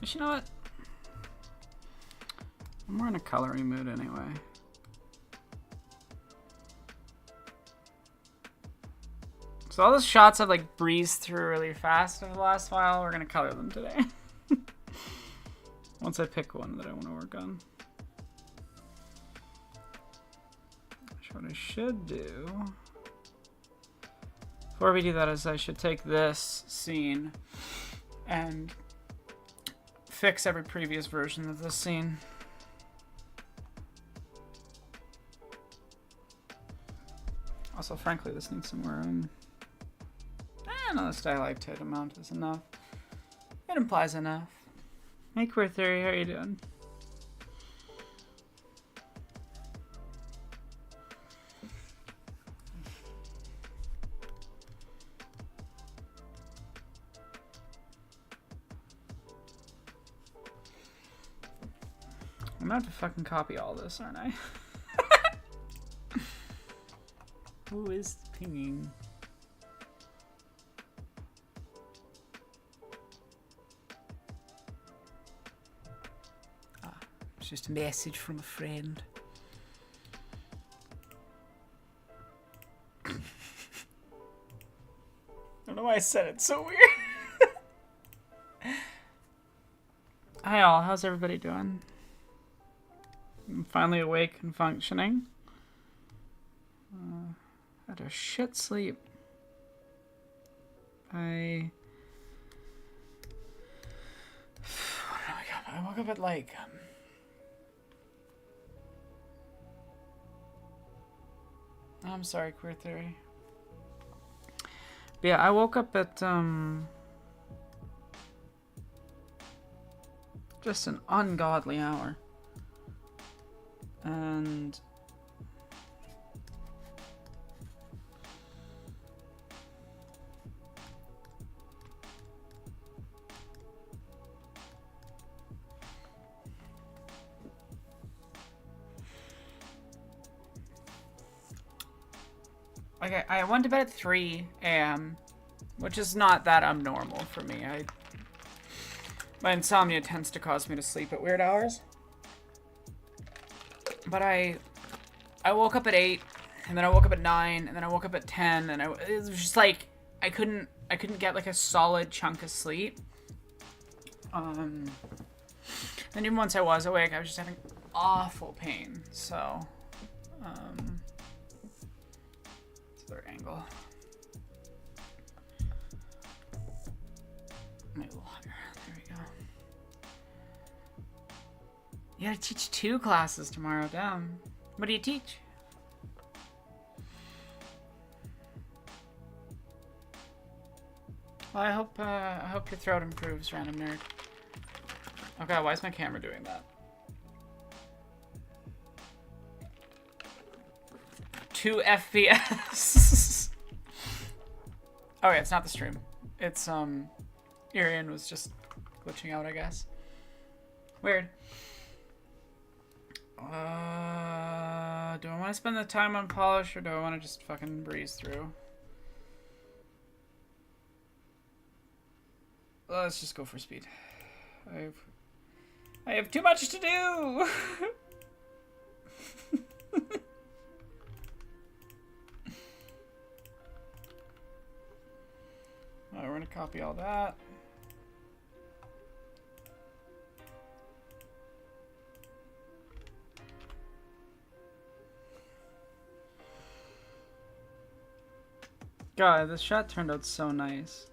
Actually, you know what? I'm more in a coloring mood anyway. So all those shots I've like breezed through really fast over the last while, we're gonna color them today. Once I pick one that I want to work on. So what I should do before we do that is I should take this scene and fix every previous version of this scene. Also, frankly, this needs some more no, the stalactite amount is enough. It implies enough. Hey, Queer Theory, how are you doing? I'm gonna have to fucking copy all this, aren't I? Who is pinging? It's just a message from a friend. I don't know why I said it so weird. Hi all, how's everybody doing? I'm finally awake and functioning. Had a shit sleep. I woke up at like I'm sorry, Queer Theory. But yeah, I woke up at just an ungodly hour. And like I went to bed at 3 a.m., which is not that abnormal for me. My insomnia tends to cause me to sleep at weird hours. But I woke up at 8, and then I woke up at 9, and then I woke up at 10, and it was just like I couldn't get like a solid chunk of sleep. Then even once I was awake, I was just having awful pain. So, other angle. Maybe a little higher. There we go. You gotta teach 2 classes tomorrow. Damn. What do you teach? Well, I hope your throat improves, random nerd. Okay, why is my camera doing that? 2 FPS. Oh yeah, it's not the stream. It's Irian was just glitching out, I guess. Weird. Do I want to spend the time on polish or do I want to just fucking breeze through? Let's just go for speed. I have too much to do. Alright, we're gonna copy all that. God, this shot turned out so nice.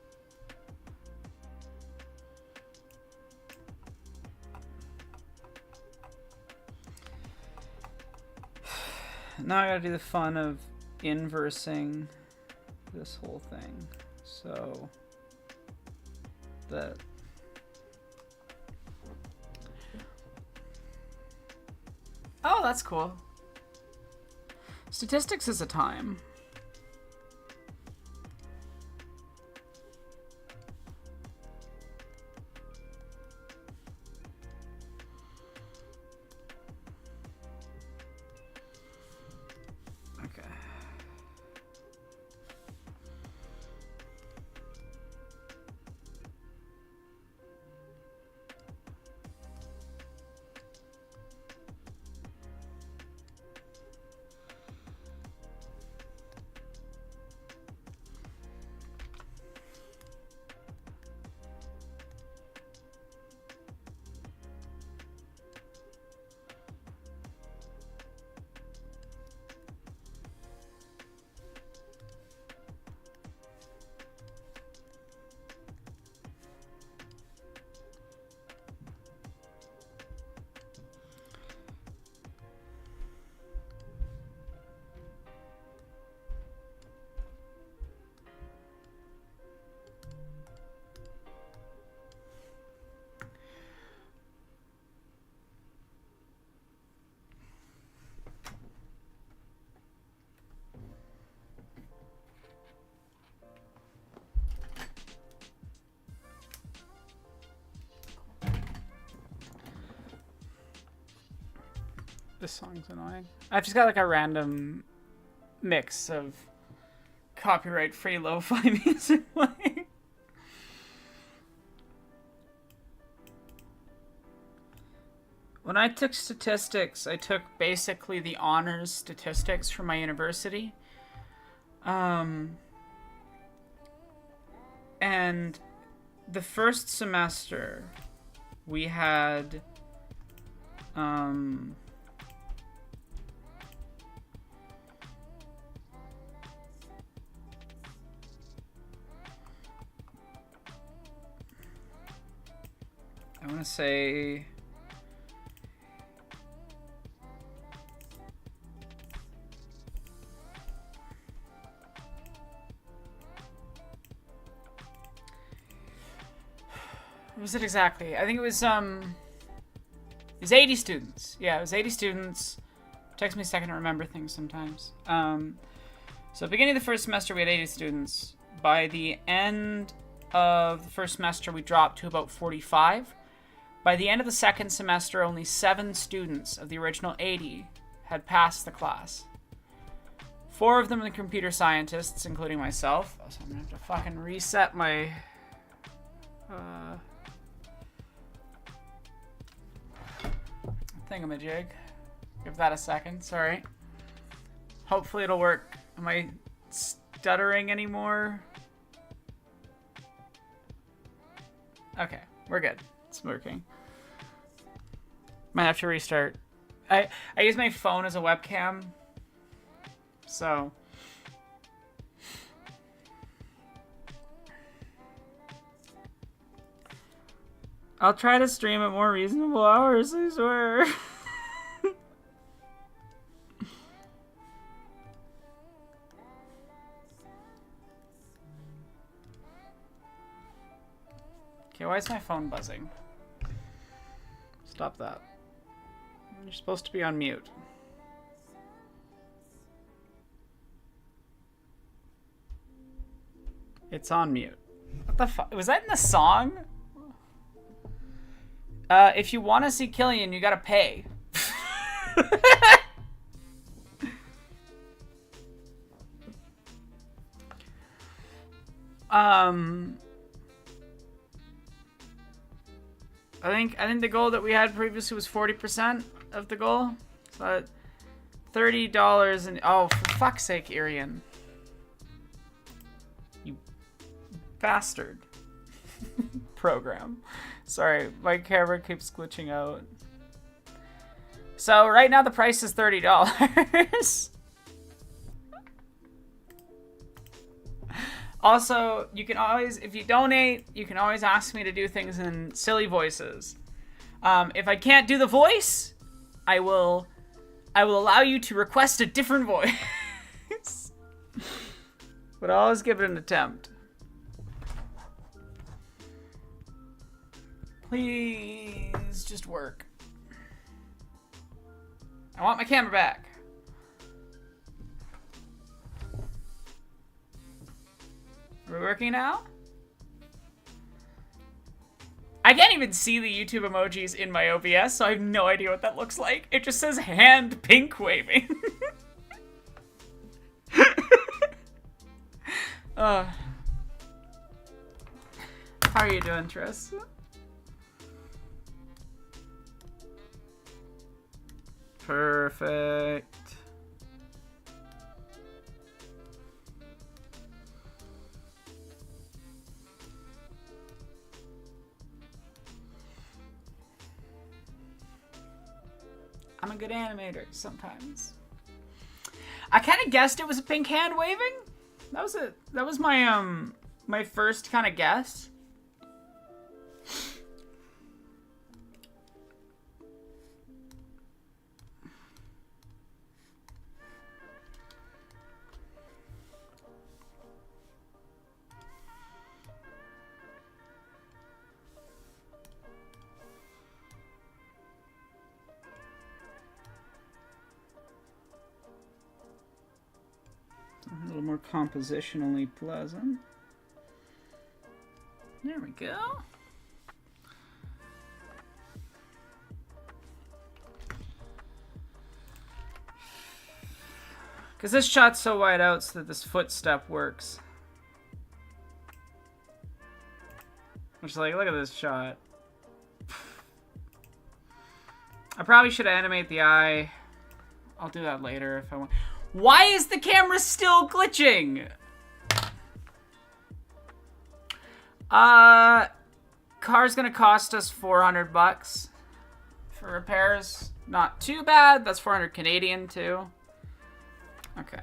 Now I gotta do the fun of inversing this whole thing. So that oh, that's cool. Statistics is a time. This song's annoying. I've just got like a random mix of copyright-free lo-fi music playing. When I took statistics, I took basically the honors statistics from my university. And the first semester, we had, I want to say... What was it exactly? I think it was 80 students. Yeah, it was 80 students. It takes me a second to remember things sometimes. So beginning of the first semester, we had 80 students. By the end of the first semester, we dropped to about 45. By the end of the second semester, only 7 students of the original 80 had passed the class. 4 of them were computer scientists, including myself. So I'm gonna have to fucking reset my... thingamajig. Give that a second, sorry. Hopefully it'll work. Am I stuttering anymore? Okay, we're good. It's working. Might have to restart. I use my phone as a webcam, so... I'll try to stream at more reasonable hours, I swear. Okay, why is my phone buzzing? Stop that. You're supposed to be on mute. It's on mute. What the fuck? Was that in the song? If you want to see Killian, you gotta pay. I think the goal that we had previously was 40% of the goal. So $30 and oh, for fuck's sake, Irian. You bastard. Program. Sorry, my camera keeps glitching out. So right now the price is $30. Also, you can always, if you donate, you can always ask me to do things in silly voices. If I can't do the voice, I will allow you to request a different voice. But I'll always give it an attempt. Please just work. I want my camera back. Are we working now? I can't even see the YouTube emojis in my OBS, so I have no idea what that looks like. It just says hand pink waving. How are you doing, Tris? Perfect. I'm a good animator sometimes. I kind of guessed it was a pink hand waving. That was my my first kind of guess. A little more compositionally pleasant. There we go. Because this shot's so wide out so that this footstep works. Which, like, look at this shot. I probably should animate the eye. I'll do that later if I want. Why is the camera still glitching? Car's gonna cost us 400 bucks for repairs. Not too bad. That's 400 Canadian too. Okay.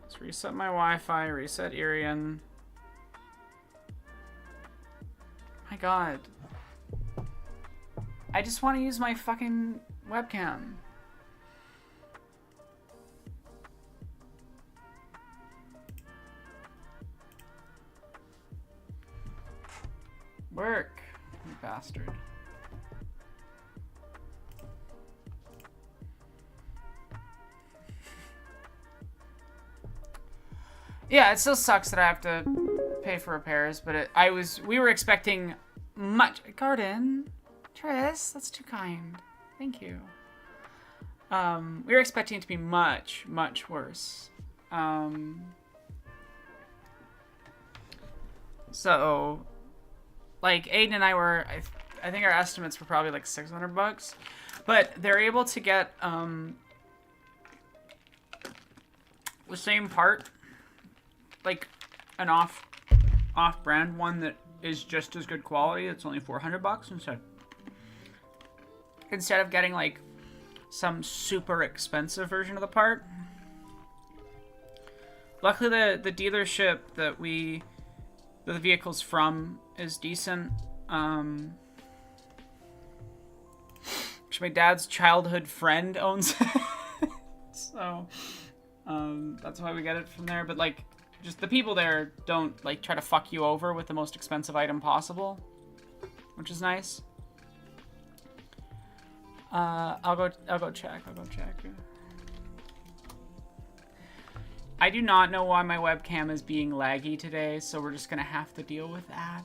Let's reset my Wi-Fi, reset Irian. My God. I just want to use my fucking webcam. Work, you bastard. Yeah, it still sucks that I have to pay for repairs, but we were expecting much. Garden, Tris, that's too kind. Thank you. We were expecting it to be much, much worse. So, like, Aiden and I were, I think our estimates were probably like 600 bucks, but they're able to get the same part, like an off-brand one that is just as good quality. It's only 400 bucks instead of getting like some super expensive version of the part. Luckily, the dealership that the vehicle's from is decent. Actually, my dad's childhood friend owns it. So that's why we get it from there. But like, just the people there don't like try to fuck you over with the most expensive item possible, which is nice. I'll go check. I do not know why my webcam is being laggy today, so we're just gonna have to deal with that.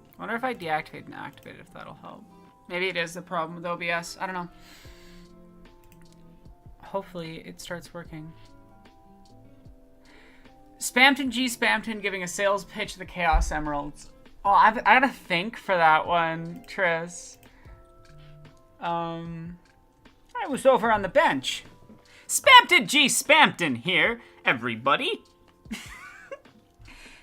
I wonder if I deactivate and activate if that'll help. Maybe it is the problem with OBS. I don't know. Hopefully it starts working. Spamton G. Spamton giving a sales pitch of the Chaos Emeralds. Oh, I gotta think for that one, Tris. I was over on the bench. Spamton G. Spamton here, everybody.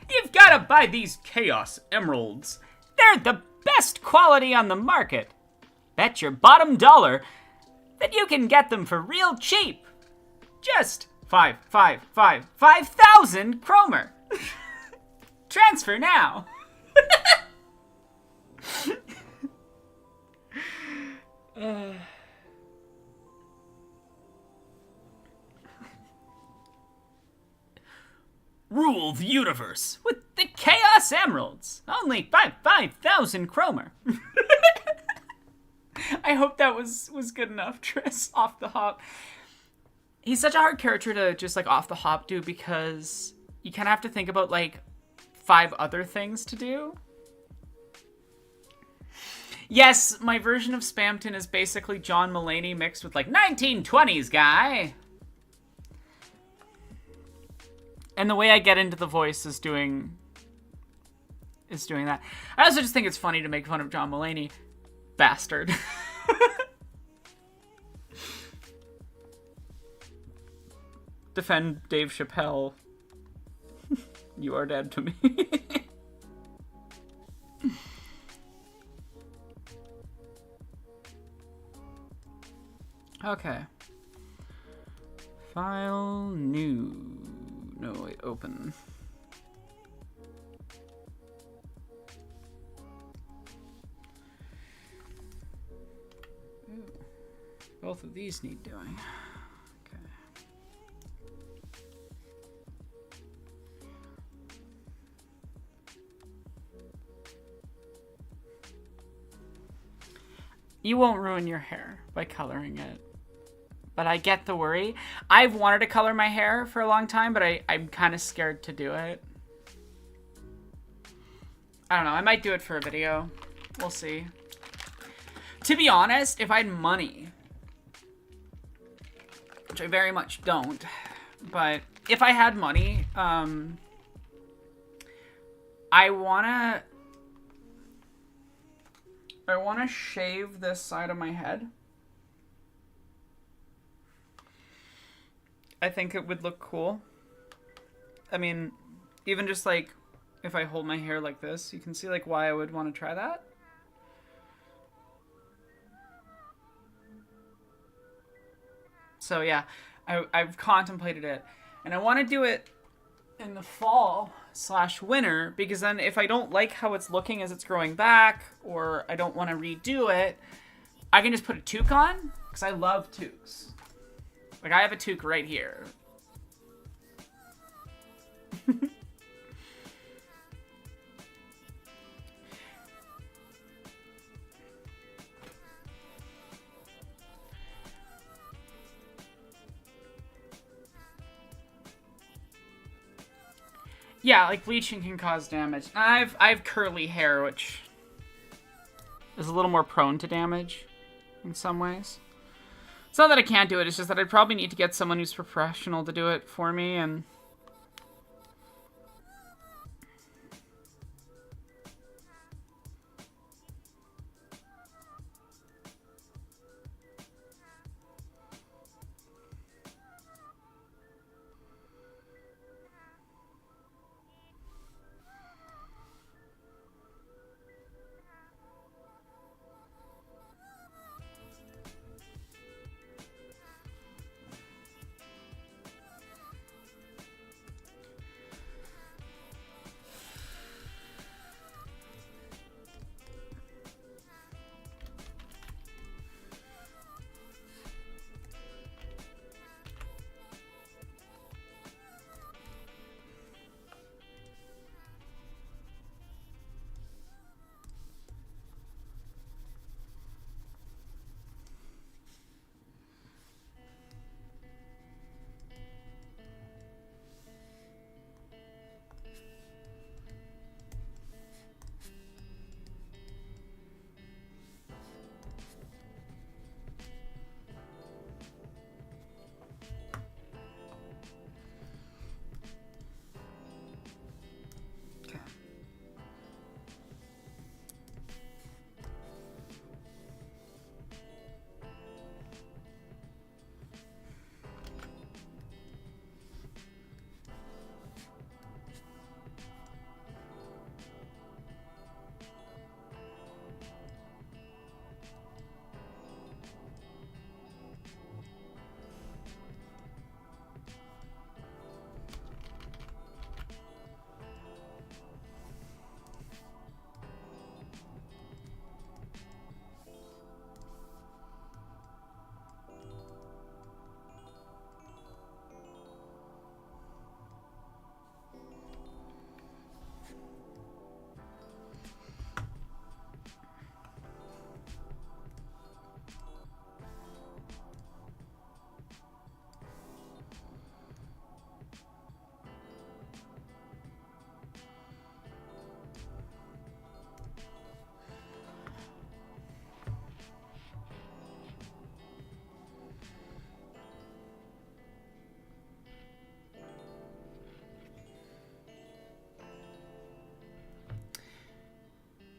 You've gotta buy these Chaos Emeralds. They're the best quality on the market. Bet your bottom dollar that you can get them for real cheap. Just 5,000 Kromer. Transfer now. Rule the universe with the Chaos Emeralds. Only 5,000 Kromer. I hope that was good enough, Tris, off the hop. He's such a hard character to just, like, off the hop do because you kind of have to think about, like, 5 other things to do. Yes, my version of Spamton is basically John Mulaney mixed with, like, 1920s guy. And the way I get into the voice is doing that. I also just think it's funny to make fun of John Mulaney. Bastard. Defend Dave Chappelle. You are dead to me. Okay. File new. No, wait, open. Ooh. Both of these need doing. Okay. You won't ruin your hair by coloring it but I get the worry. I've wanted to color my hair for a long time, but I'm kind of scared to do it. I don't know. I might do it for a video. We'll see. To be honest, if I had money, which I very much don't, but if I had money, I wanna shave this side of my head. I think it would look cool. I mean, even just like if I hold my hair like this, you can see like why I would want to try that. So yeah, I've contemplated it, and I want to do it in the fall/winter, because then if I don't like how it's looking as it's growing back, or I don't want to redo it, I can just put a toque on, because I love toques. Like, I have a toque right here. Yeah, like bleaching can cause damage. I have curly hair, which is a little more prone to damage in some ways. It's not that I can't do it, it's just that I'd probably need to get someone who's professional to do it for me, and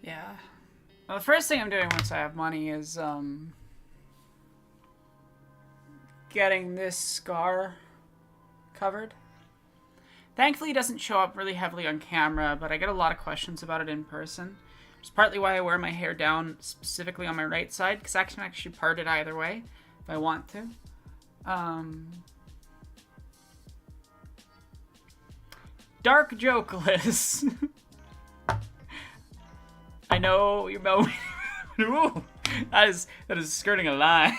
yeah. Well, the first thing I'm doing once I have money is getting this scar covered. Thankfully, it doesn't show up really heavily on camera, but I get a lot of questions about it in person. It's partly why I wear my hair down specifically on my right side, because I can actually part it either way if I want to. Dark jokeless. I know you're about. Ooh, that is skirting a line.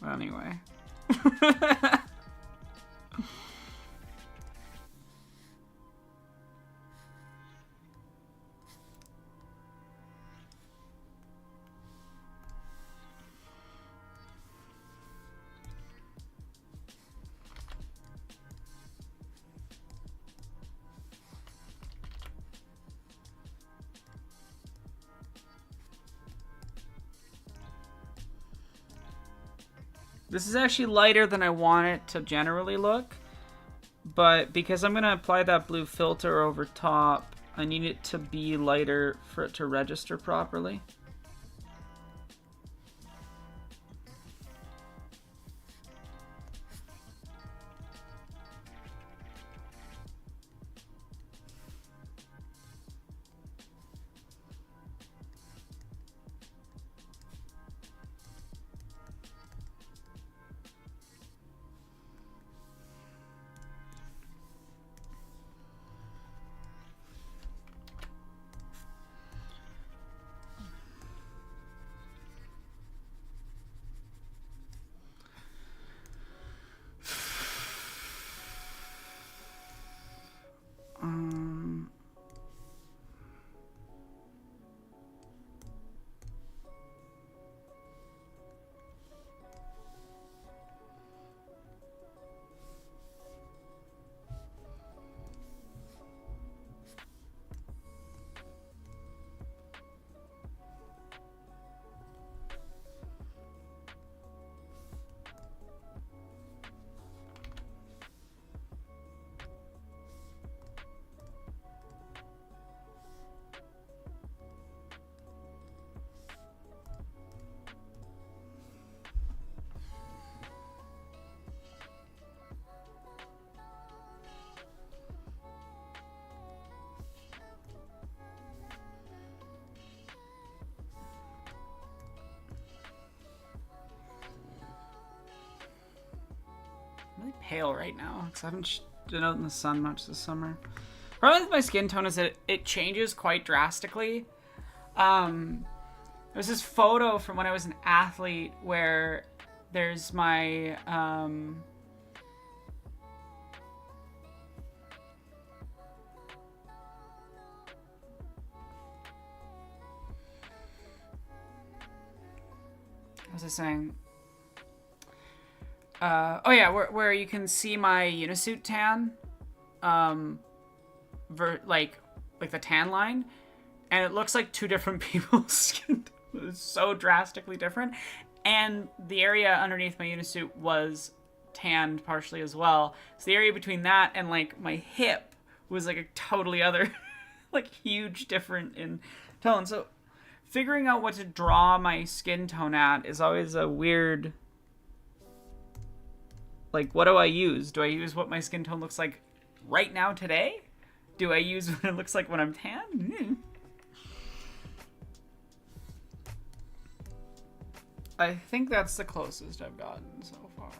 Anyway. This is actually lighter than I want it to generally look. But because I'm going to apply that blue filter over top, I need it to be lighter for it to register properly. Really pale right now because I haven't been out in the sun much this summer. Problem with my skin tone is that it changes quite drastically. There's this photo from when I was an athlete where there's my what was I saying? Oh yeah, where you can see my unisuit tan, like the tan line, and it looks like two different people's skin. It's so drastically different, and the area underneath my unisuit was tanned partially as well. So the area between that and like my hip was like a totally other, like huge different in tone. So figuring out what to draw my skin tone at is always a weird. Like, what do I use? Do I use what my skin tone looks like right now today? Do I use what it looks like when I'm tan? I think that's the closest I've gotten so far.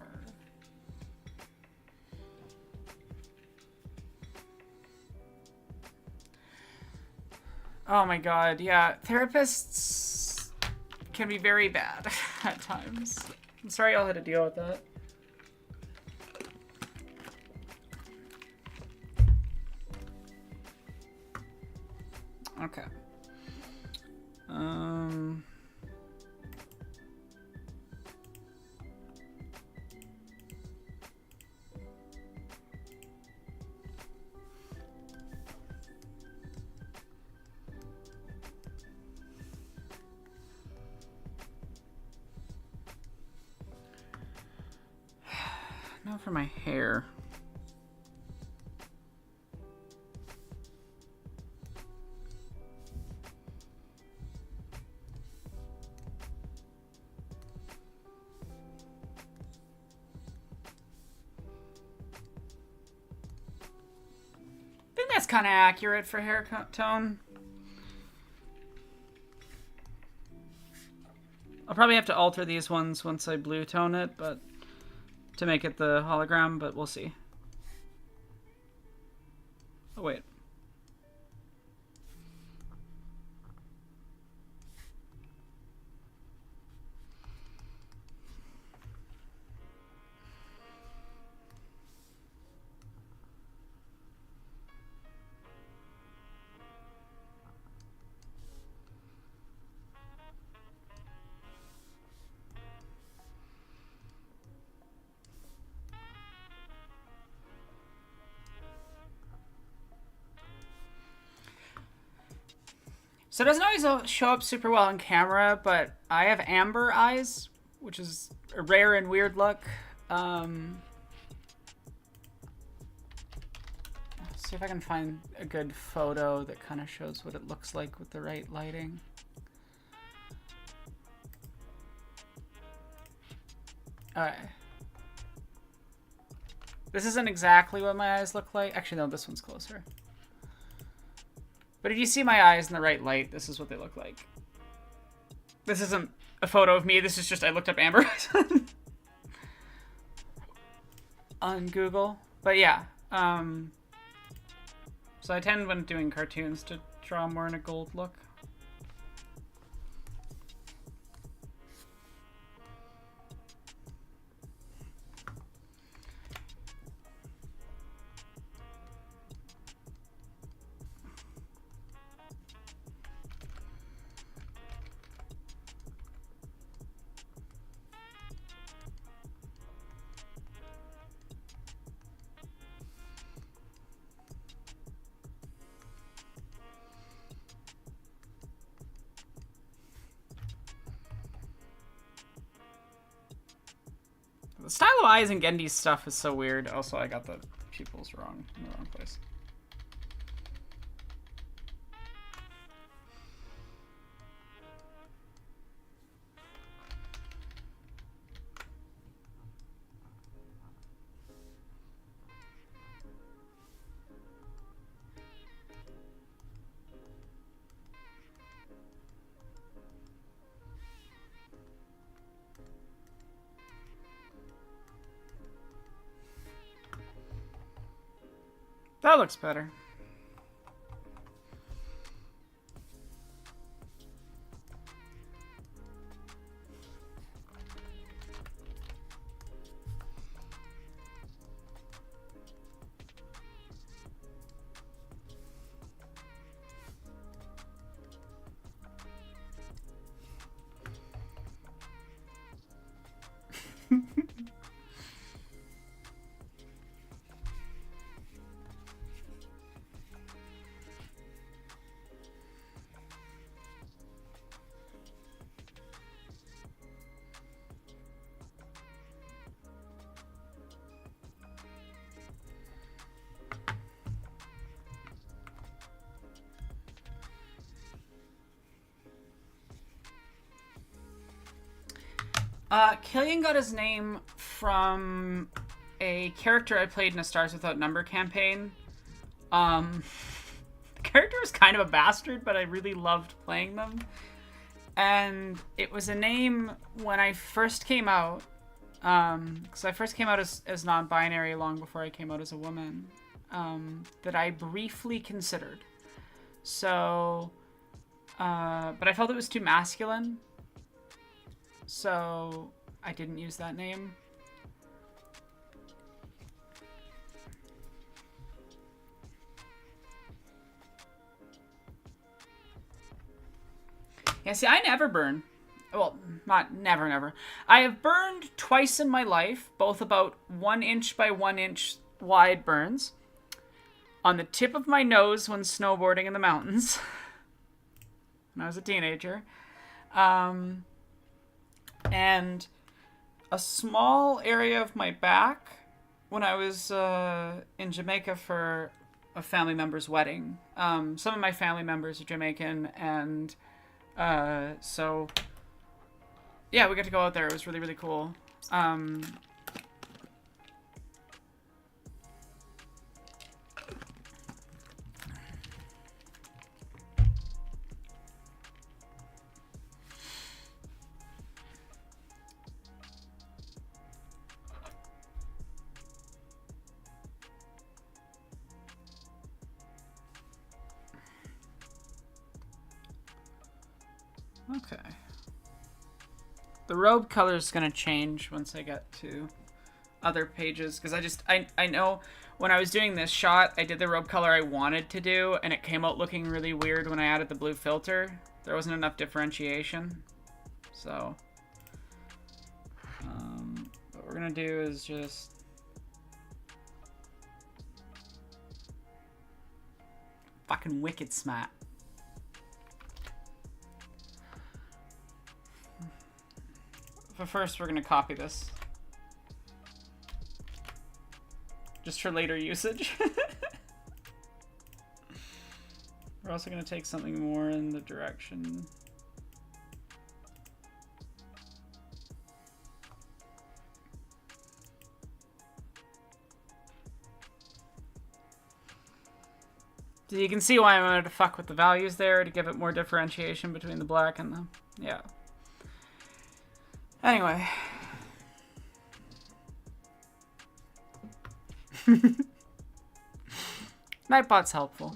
Oh my god, yeah. Therapists can be very bad at times. I'm sorry y'all had to deal with that. Okay. Now for my hair. That's kind of accurate for hair tone. I'll probably have to alter these ones once I blue tone it, but to make it the hologram, but we'll see. Oh wait. So it doesn't always show up super well on camera, but I have amber eyes, which is a rare and weird look. See if I can find a good photo that kind of shows what it looks like with the right lighting. Alright. This isn't exactly what my eyes look like. Actually, no, this one's closer. But if you see my eyes in the right light, this is what they look like. This isn't a photo of me. This is just, I looked up Amber Eyes on Google. But yeah. So I tend, when doing cartoons, to draw more in a gold look. The style of eyes in Gendy's stuff is so weird. Also, I got the pupils wrong in the wrong place. That looks better. Killian got his name from a character I played in a Stars Without Number campaign. The character was kind of a bastard, but I really loved playing them. And it was a name when I first came out, because I first came out as non-binary long before I came out as a woman, that I briefly considered. So, but I felt it was too masculine. So I didn't use that name. Yeah, see, I never burn. Well, not never. I have burned twice in my life, both about 1 inch by 1 inch wide burns. On the tip of my nose when snowboarding in the mountains. When I was a teenager. And a small area of my back when I was in Jamaica for a family member's wedding. Some of my family members are Jamaican, and so yeah, we got to go out there. It was really, really cool. Okay. The robe color is going to change once I get to other pages, because I know when I was doing this shot, I did the robe color I wanted to do, and it came out looking really weird when I added the blue filter. There wasn't enough differentiation. So, what we're going to do is just... fucking wicked smart. But first, we're going to copy this. Just for later usage. We're also going to take something more in the direction. So you can see why I wanted to fuck with the values there to give it more differentiation between the black and the... Yeah. Anyway. Nightbot's helpful.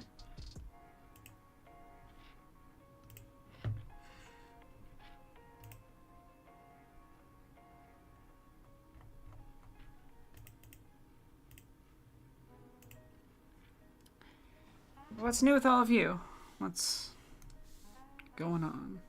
What's new with all of you? What's going on?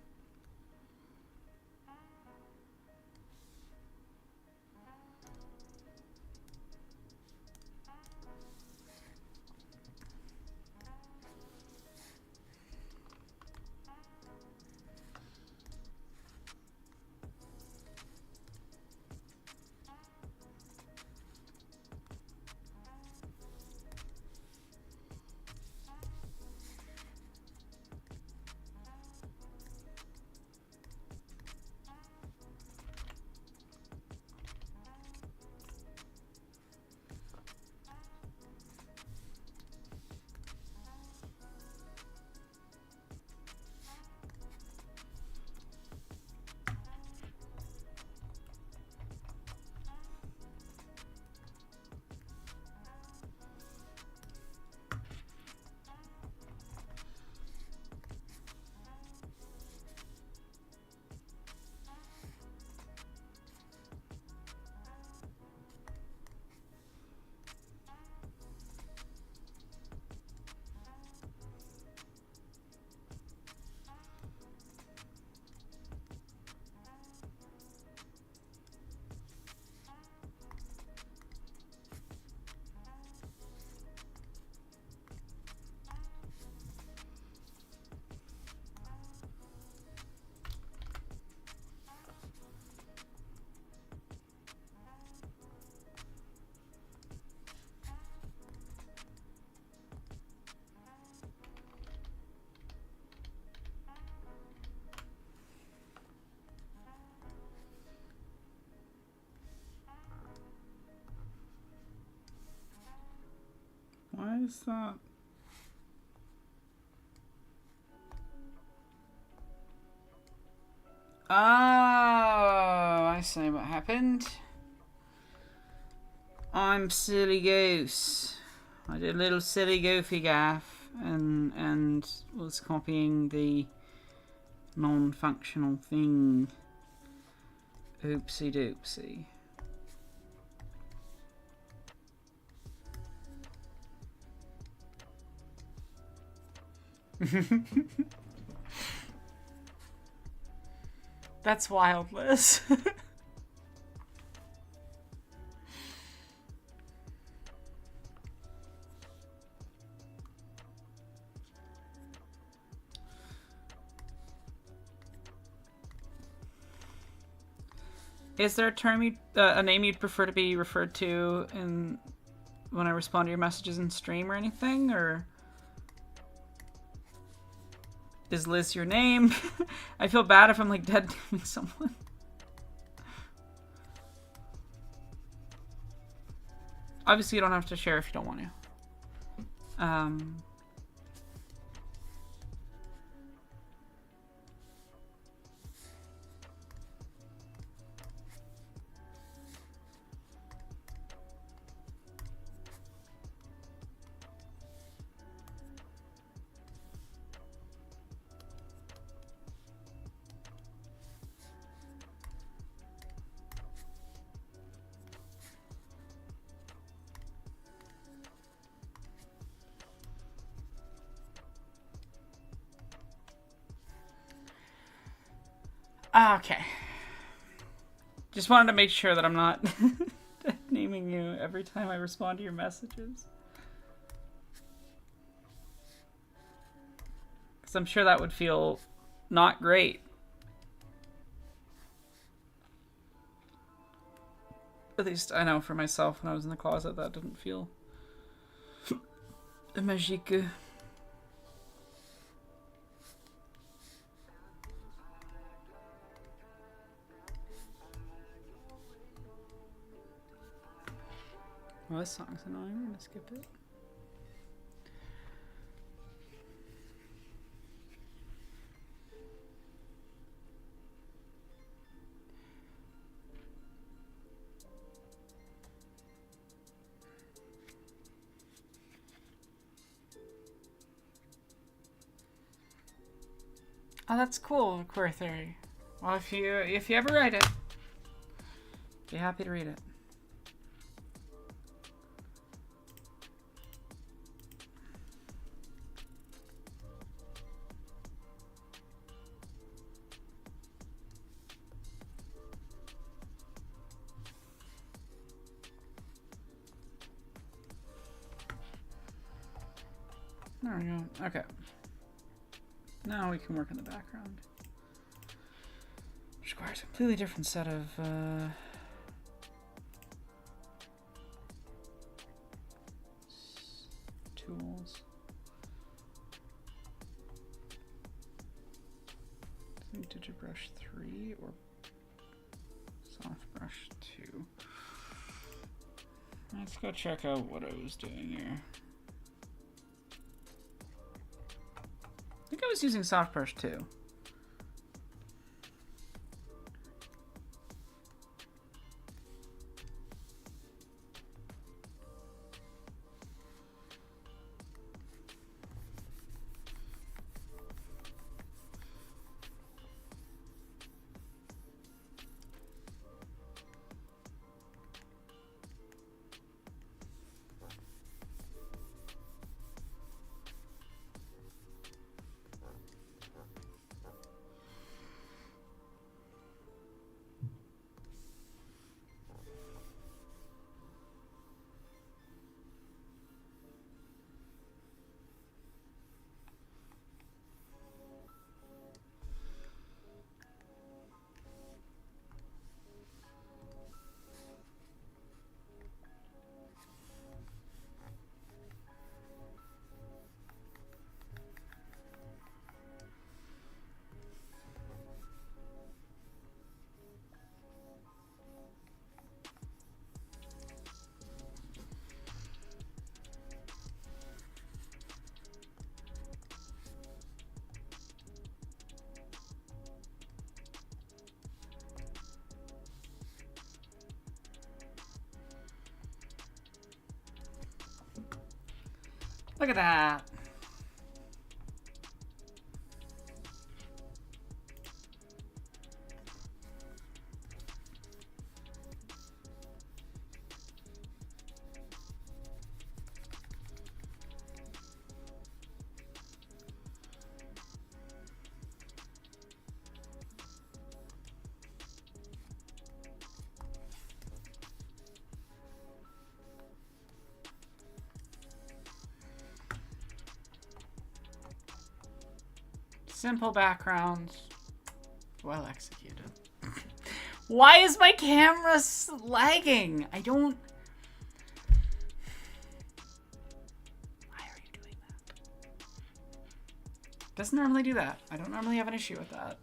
Why is that? Oh, I see what happened. I'm silly goose. I did a little silly goofy gaff and was copying the non-functional thing. Oopsie doopsie. That's wild, Liz. Is there a term a name you'd prefer to be referred to in when I respond to your messages in stream or anything, or is Liz your name? I feel bad if I'm like dead naming someone. Obviously, you don't have to share if you don't want to. Okay. Just wanted to make sure that I'm not naming you every time I respond to your messages. Because I'm sure that would feel not great. At least I know for myself when I was in the closet that didn't feel magique. Well, this song's annoying. I'm gonna skip it. Oh, that's cool, Queer Theory. Well, if you ever write it, be happy to read it. There we go. Okay. Now we can work in the background. Which requires a completely different set of tools. Digibrush 3 or soft brush 2. Let's go check out what I was doing here. I think I was using soft brush 2. Look at that. Simple backgrounds, well executed. Why is my camera lagging? I don't... Why are you doing that? Doesn't normally do that. I don't normally have an issue with that.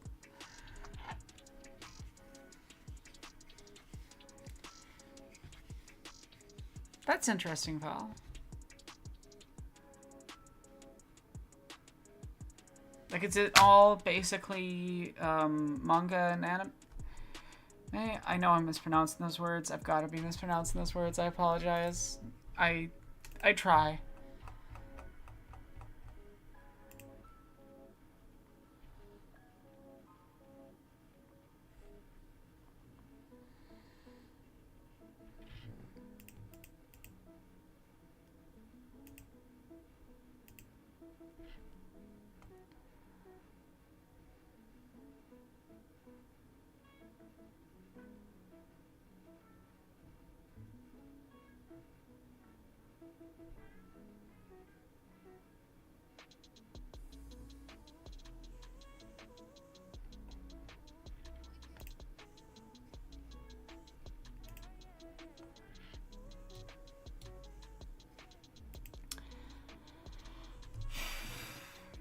That's interesting, Val. Like, is it all basically manga and anime? I know I'm mispronouncing those words. I've got to be mispronouncing those words. I apologize. I try.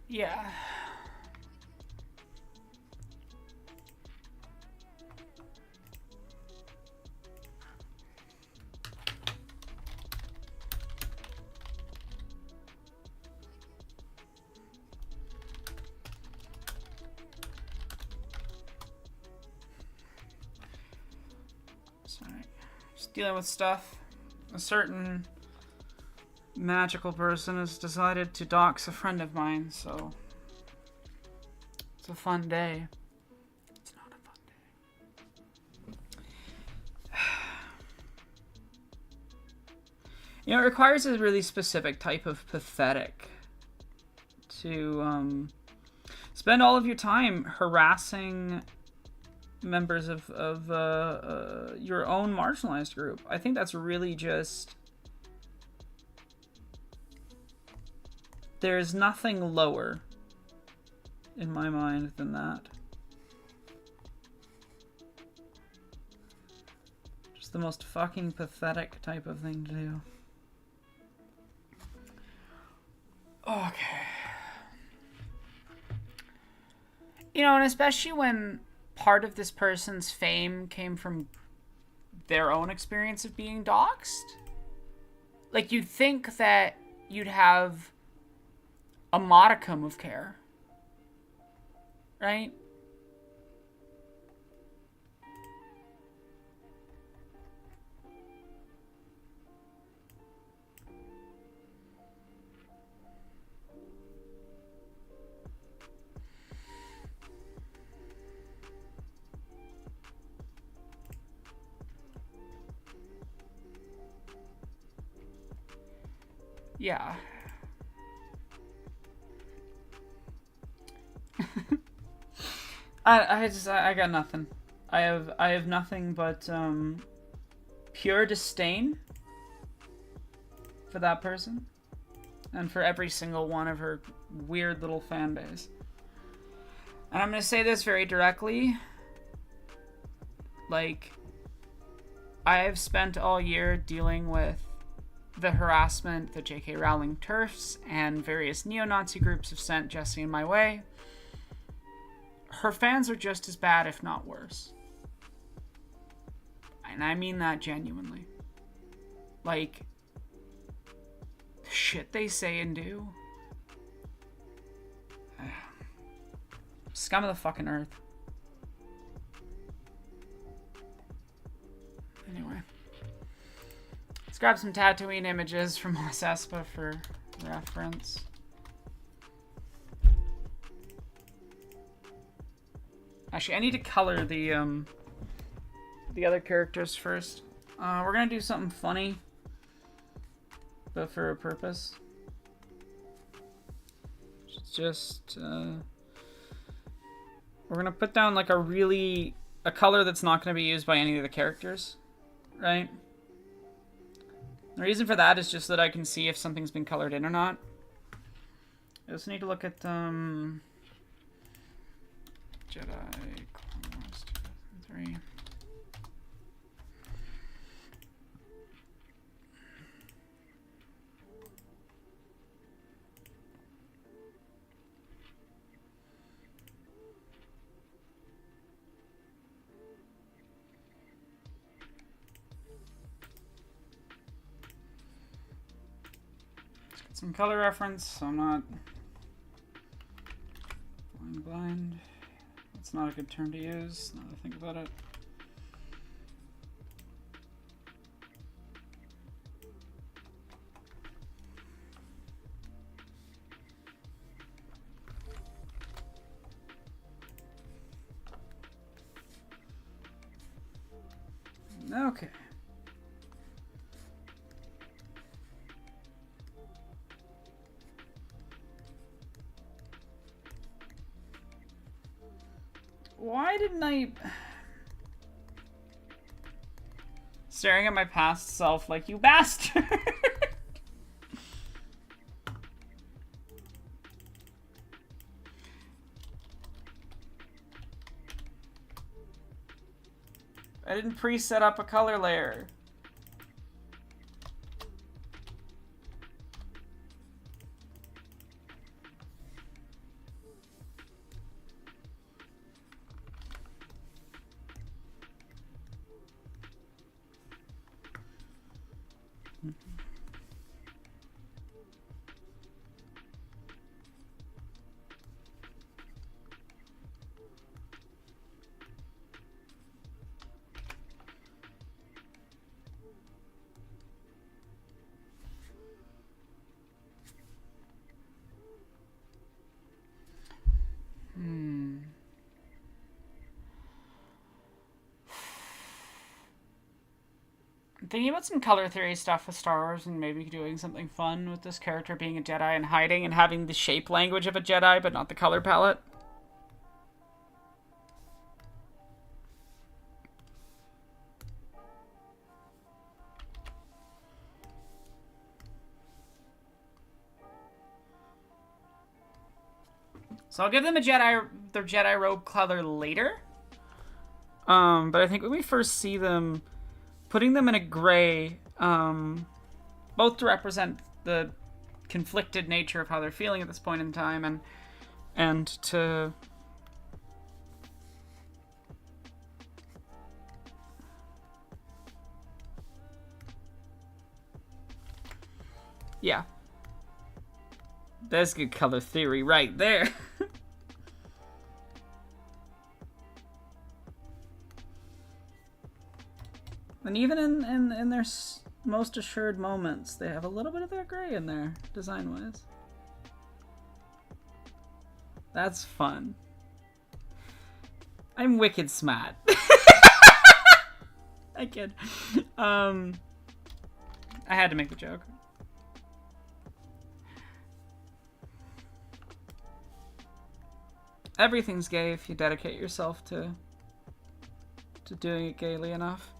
Yeah. Sorry. Just dealing with stuff. A certain magical person has decided to dox a friend of mine, so it's a fun day. It's not a fun day. You know, it requires a really specific type of pathetic to spend all of your time harassing members of your own marginalized group. I think that's really just... There's nothing lower in my mind than that. Just the most fucking pathetic type of thing to do. Okay. You know, and especially when part of this person's fame came from their own experience of being doxxed. Like, you'd think that you'd have a modicum of care, right? Yeah. I got nothing. I have nothing but pure disdain for that person and for every single one of her weird little fan base. And I'm gonna say this very directly. Like, I have spent all year dealing with the harassment that J.K. Rowling turfs and various neo-Nazi groups have sent Jessie in my way. Her fans are just as bad, if not worse. And I mean that genuinely. Like, the shit they say and do. Scum of the fucking earth. Anyway. Let's grab some Tatooine images from Mos Espa for reference. Actually, I need to color the other characters first. We're gonna do something funny, but for a purpose. Just we're gonna put down like a color that's not gonna be used by any of the characters, right? The reason for that is just that I can see if something's been colored in or not. I also need to look at Jedi Clone Wars 2003. Some color reference, so I'm not blind. It's not a good term to use, now that I think about it. Okay. Why didn't I... Staring at my past self like, you bastard! I didn't pre-set up a color layer. thinking about some color theory stuff with Star Wars and maybe doing something fun with this character being a Jedi and hiding and having the shape language of a Jedi but not the color palette. So I'll give them their Jedi robe color later. But I think when we first see them, putting them in a gray, both to represent the conflicted nature of how they're feeling at this point in time, and to yeah, that's good color theory right there. And even in their most assured moments, they have a little bit of that gray in there, design-wise. That's fun. I'm wicked smart. I kid. I had to make the joke. Everything's gay if you dedicate yourself to doing it gaily enough.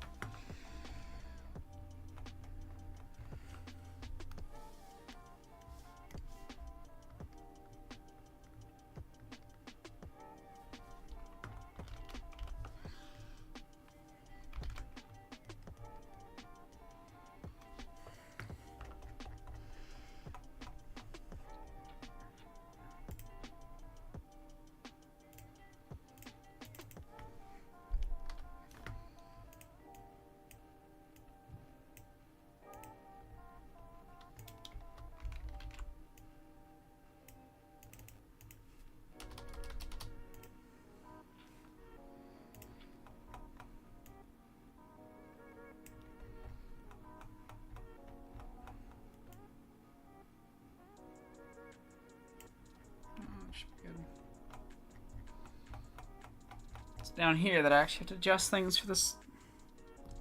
It's down here that I actually have to adjust things for this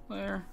layer.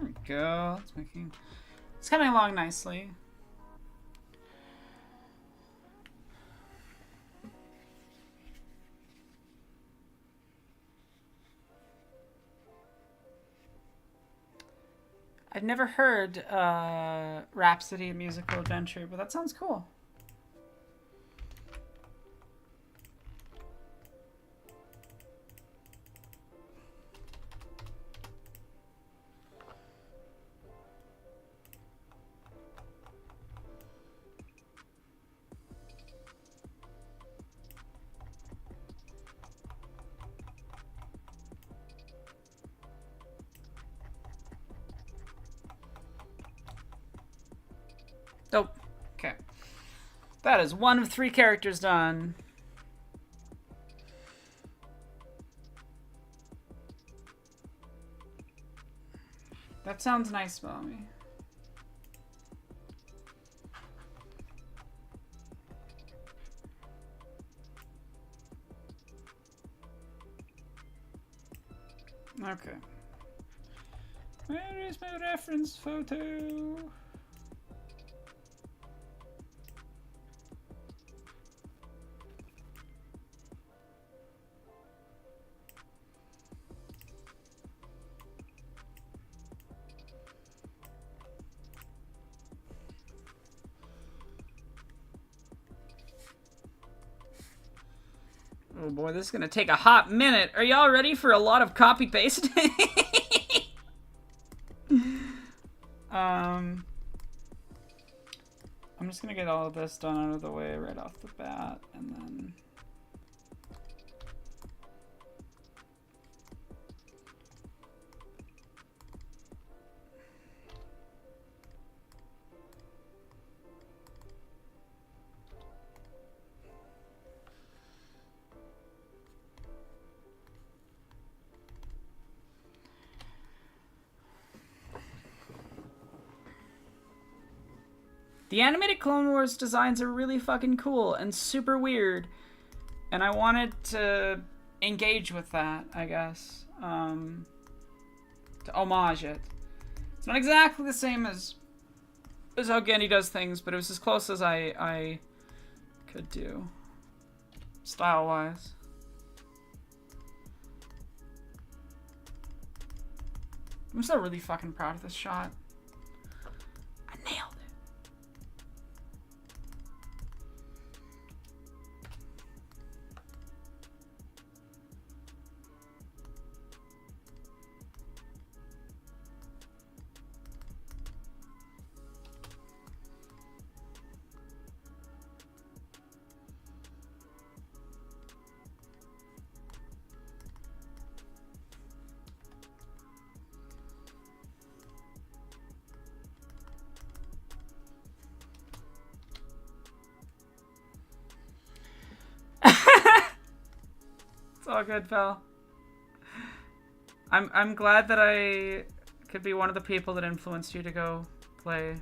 There we go. It's coming along nicely. I've never heard Rhapsody, a musical adventure, but that sounds cool. Oh, okay. That is one of 3 characters done. That sounds nice, Mommy. Okay. Where is my reference photo? Oh boy, this is gonna take a hot minute. Are y'all ready for a lot of copy paste? I'm just gonna get all of this done out of the way right off the bat, and then... The animated Clone Wars designs are really fucking cool and super weird. And I wanted to engage with that, I guess. To homage it. It's not exactly the same as how Gendy does things, but it was as close as I could do. Style-wise. I'm still really fucking proud of this shot. I nailed it. It's all good, pal. I'm glad that I could be one of the people that influenced you to go play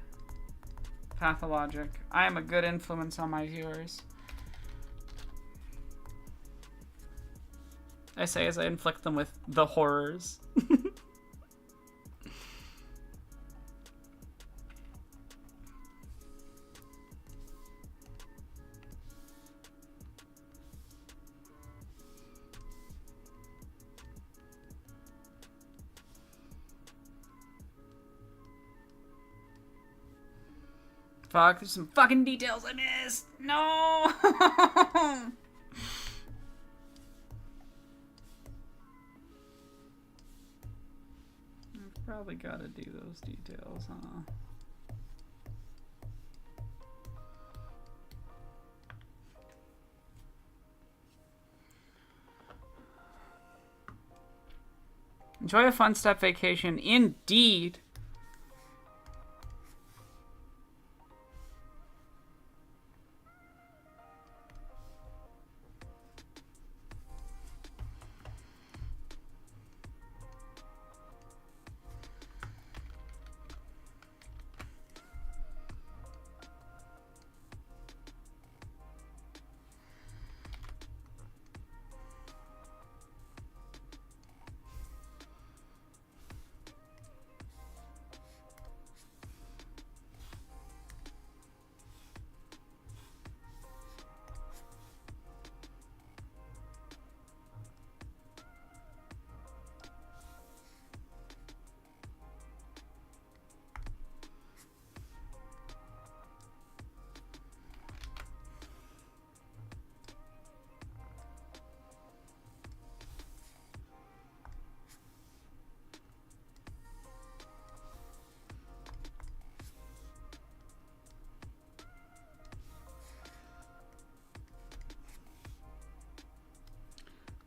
Pathologic. I am a good influence on my viewers. I say as I inflict them with the horrors. Fuck, there's some fucking details I missed. No! I've probably gotta do those details, huh? Enjoy a fun step vacation, indeed.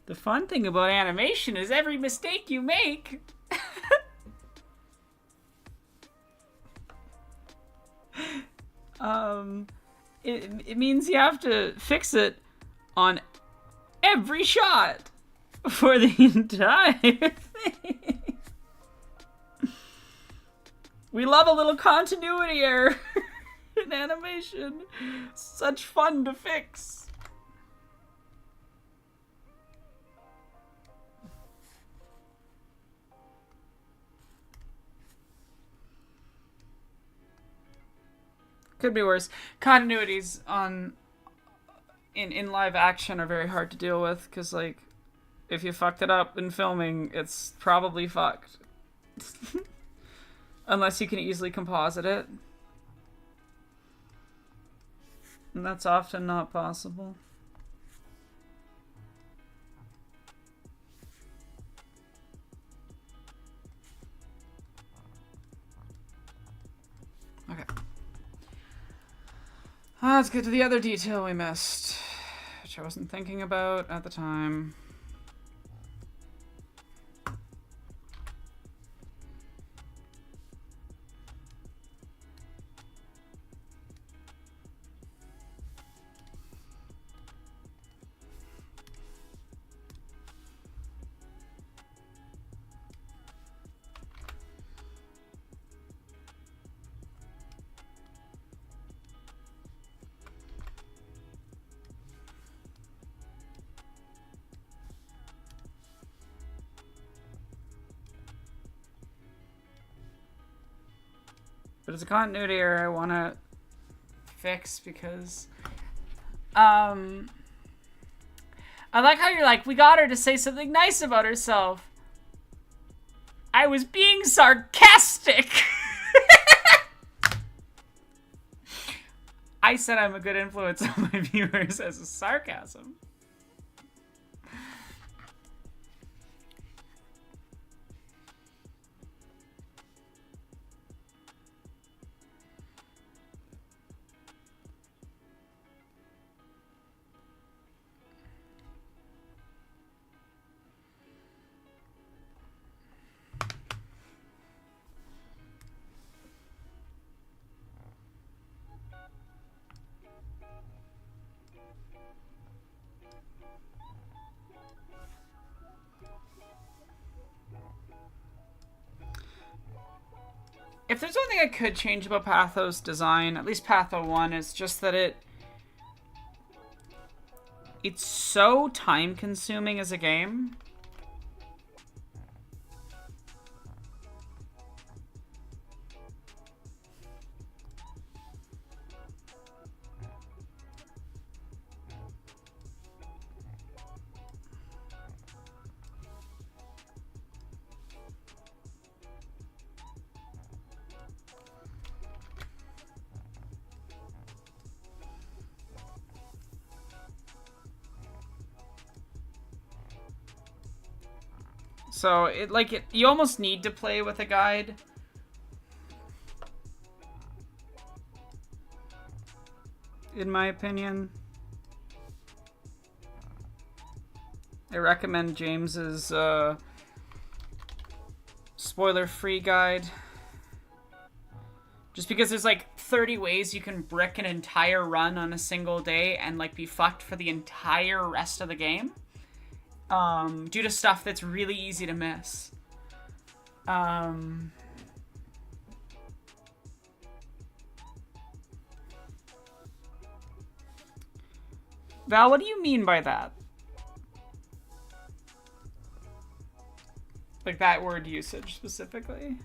The fun thing about animation is every mistake you make. It means you have to fix it on every shot for the entire thing. We love a little continuity error in animation. Such fun to fix. Could be worse. Continuities in live action are very hard to deal with because, like, if you fucked it up in filming, it's probably fucked. Unless you can easily composite it. And that's often not possible. Okay. Let's get to the other detail we missed, which I wasn't thinking about at the time. But it's a continuity error I want to fix because I like how you're like, we got her to say something nice about herself. I was being sarcastic. I said I'm a good influence on my viewers as a sarcasm. If there's one thing I could change about Patho's design, at least Patho 1, is just that it's so time-consuming as a game. So, you almost need to play with a guide. In my opinion. I recommend James's spoiler-free guide. Just because there's like 30 ways you can brick an entire run on a single day and like be fucked for the entire rest of the game. Due to stuff that's really easy to miss. Val, what do you mean by that? Like that word usage specifically?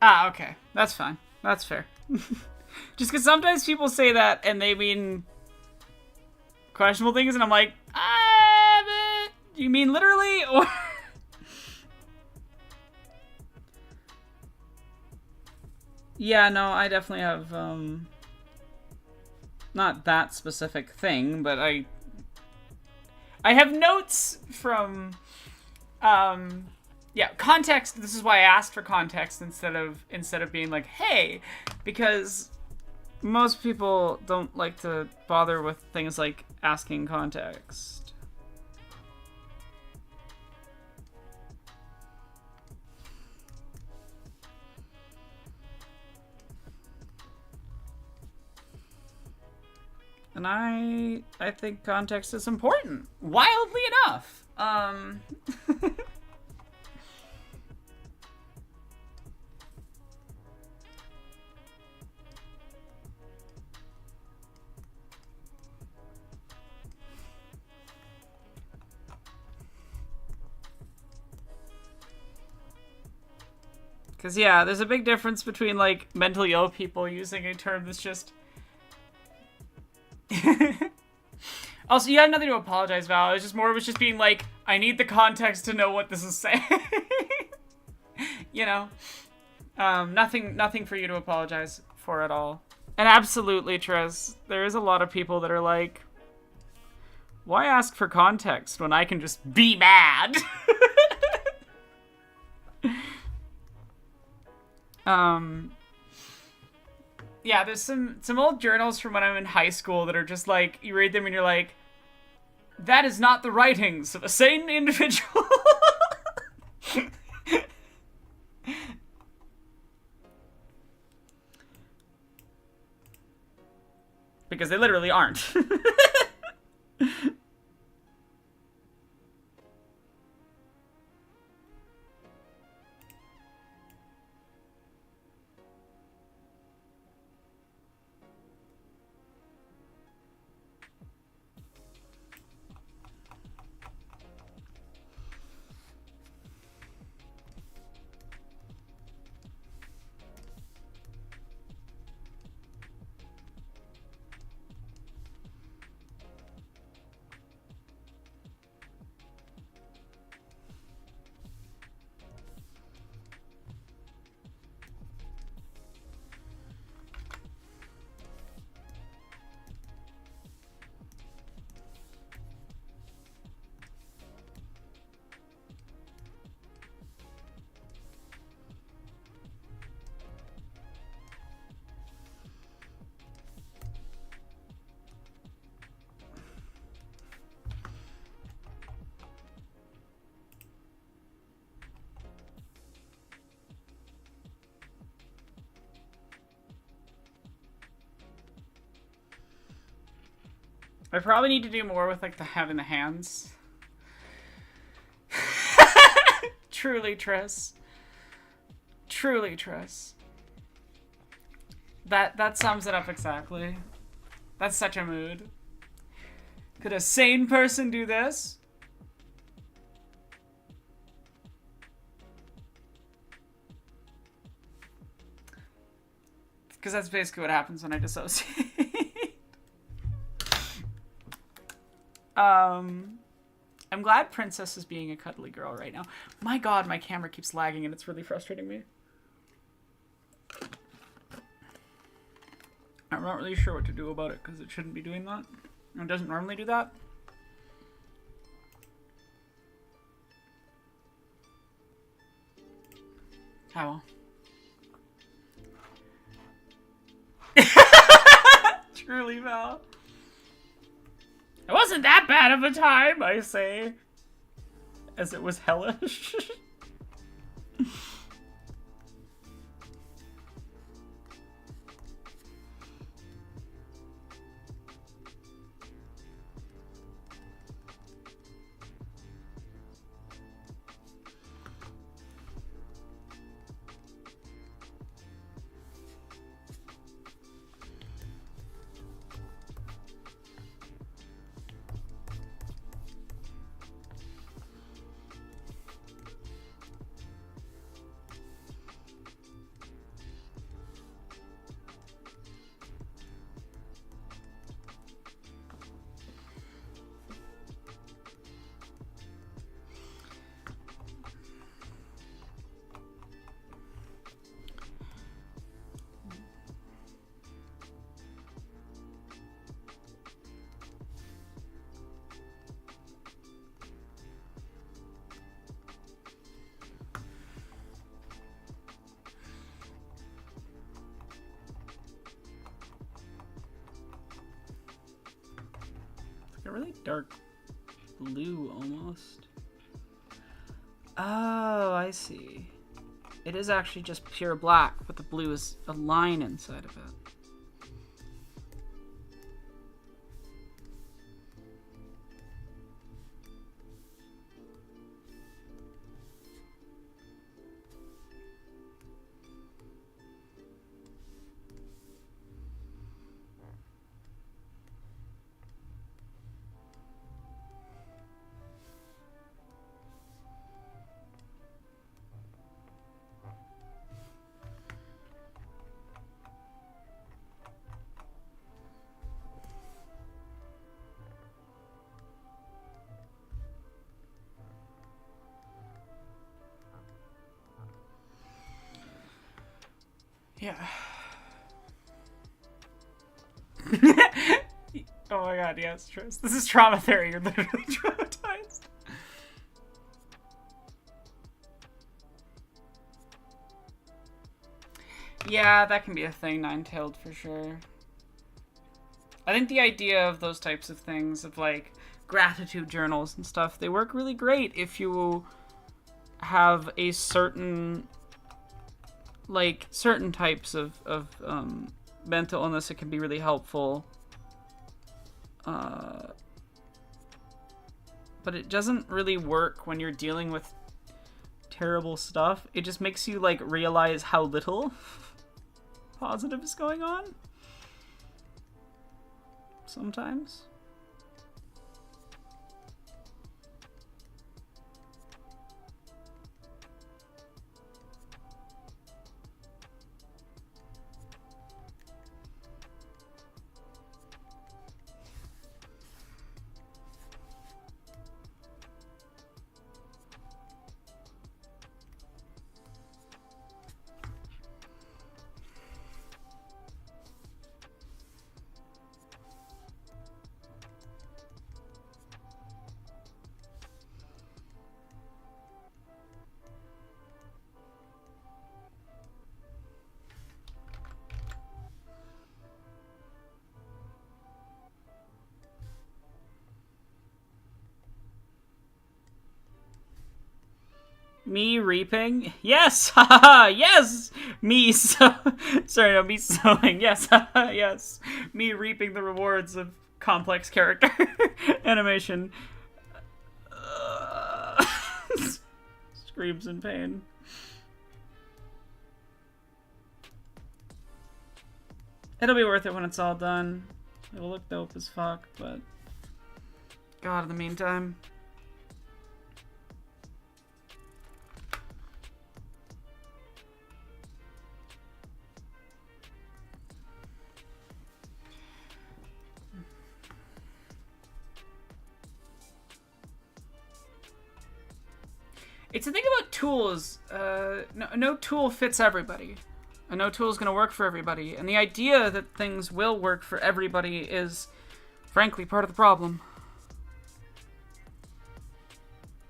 Ah, okay. That's fine. That's fair. Just because sometimes people say that and they mean questionable things, and I'm like, you mean literally? Or yeah, no, I definitely have, not that specific thing, but I have notes from, yeah, context. This is why I asked for context instead of being like, hey, because most people don't like to bother with things like asking context. And I think context is important. Wildly enough. Because, yeah, there's a big difference between, like, mentally ill people using a term that's just... Also, you have nothing to apologize, Val. It was just being like, I need the context to know what this is saying. You know? Nothing for you to apologize for at all. And absolutely, Trez, there is a lot of people that are like, why ask for context when I can just be mad? Yeah, there's some old journals from when I'm in high school that are just like, you read them and you're like, that is not the writings of a sane individual. Because they literally aren't. I probably need to do more with, like, having the hands. Truly, Triss. Truly, Triss. That sums it up exactly. That's such a mood. Could a sane person do this? Because that's basically what happens when I dissociate. I'm glad Princess is being a cuddly girl right now. My god, my camera keeps lagging and it's really frustrating me. I'm not really sure what to do about it because it shouldn't be doing that. It doesn't normally do that. Oh well. Truly, Val. It wasn't that bad of a time, I say. As it was hellish. really dark blue almost. Oh, I see. It is actually just pure black, but the blue is a line inside of it. Yeah. Oh my god, yes, Tris. This is trauma theory. You're literally traumatized. Yeah, that can be a thing, Nine-Tailed, for sure. I think the idea of those types of things, of like gratitude journals and stuff, they work really great if you have a certain, like, certain types of mental illness. It can be really helpful. But it doesn't really work when you're dealing with terrible stuff. It just makes you, like, realize how little positive is going on. Sometimes. Me reaping? Yes! Haha! Yes! Me sorry, no, me sowing. Yes, yes. Me reaping the rewards of complex character animation. Screams in pain. It'll be worth it when it's all done. It'll look dope as fuck, but God, in the meantime. It's the thing about tools. No tool fits everybody. And no tool is going to work for everybody. And the idea that things will work for everybody is, frankly, part of the problem.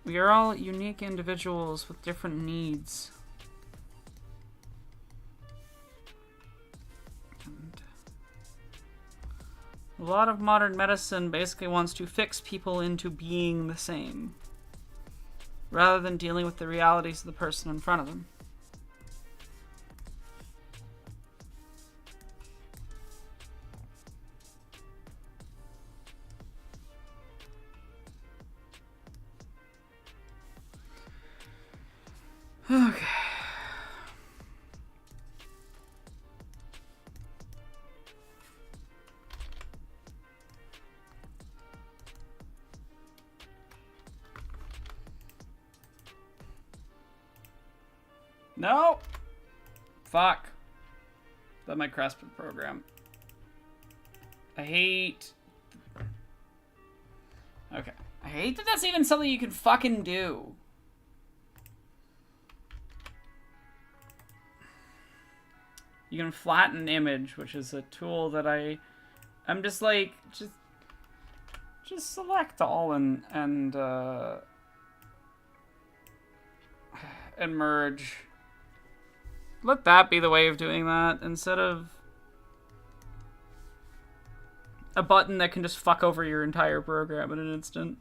We are all unique individuals with different needs. And a lot of modern medicine basically wants to fix people into being the same, rather than dealing with the realities of the person in front of them. Okay. No! Fuck. That might crash the program. I hate... Okay. I hate that that's even something you can fucking do. You can flatten an image, which is a tool that I'm just like, just select all and merge. Let that be the way of doing that instead of a button that can just fuck over your entire program in an instant.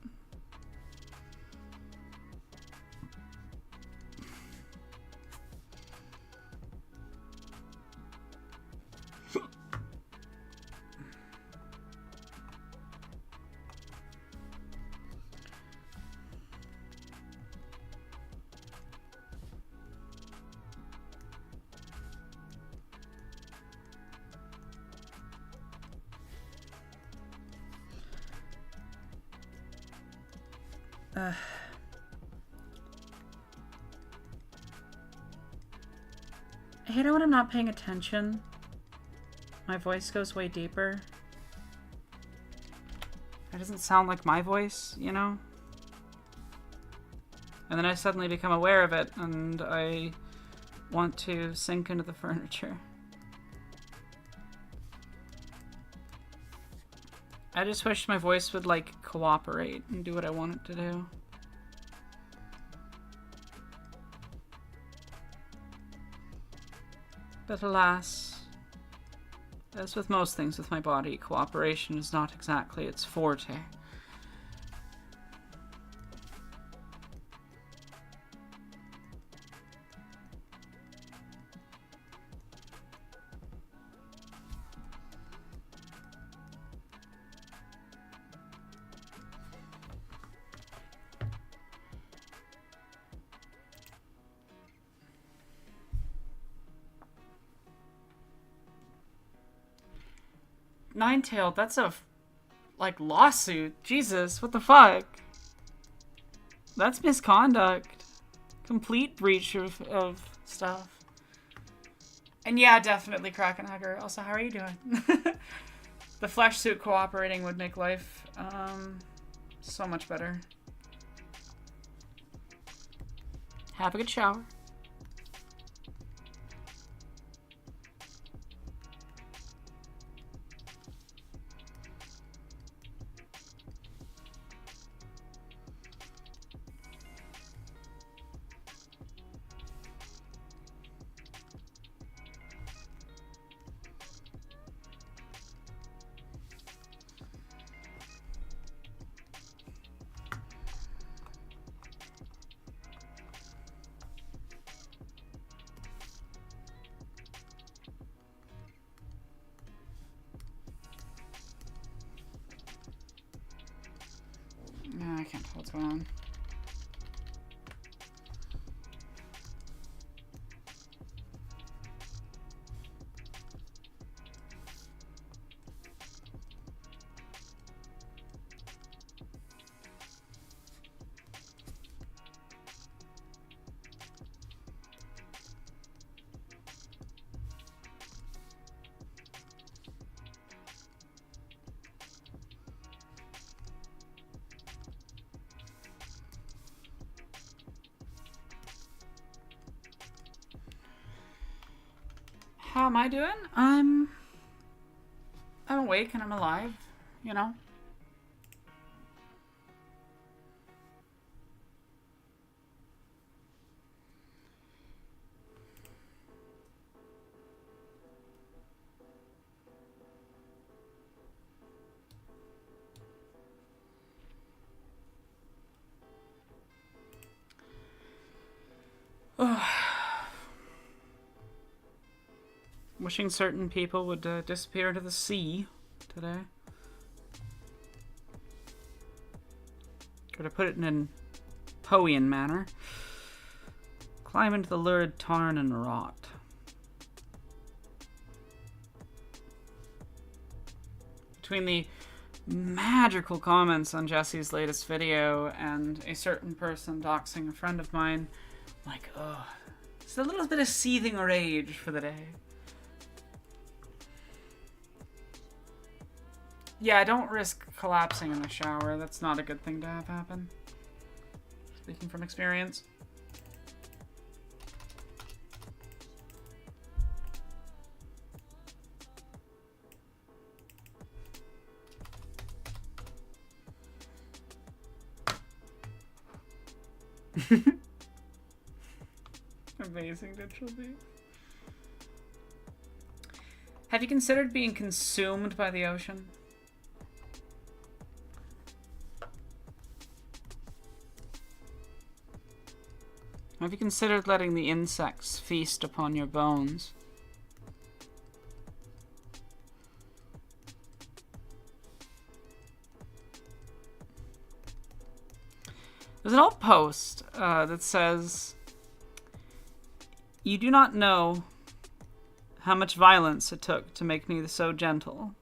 I hate it when I'm not paying attention. My voice goes way deeper. It doesn't sound like my voice, you know? And then I suddenly become aware of it, and I want to sink into the furniture. I just wish my voice would, like, cooperate and do what I want it to do. But alas, as with most things with my body, cooperation is not exactly its forte. Nine-tailed, that's a, like, lawsuit. Jesus, what the fuck? That's misconduct. Complete breach of stuff. And yeah, definitely Krakenhugger. Also, how are you doing? The flesh suit cooperating would make life, so much better. Have a good shower. No, I can't tell what's going on. How am I doing? I'm awake and I'm alive, you know? Wishing certain people would disappear into the sea today. Or to put it in an Poean manner, climb into the lurid tarn and rot. Between the magical comments on Jesse's latest video and a certain person doxing a friend of mine, like, ugh, it's a little bit of seething rage for the day. Yeah, don't risk collapsing in the shower. That's not a good thing to have happen. Speaking from experience. Amazing digital beef. Have you considered being consumed by the ocean? Have you considered letting the insects feast upon your bones? There's an old post that says, "You do not know how much violence it took to make me so gentle."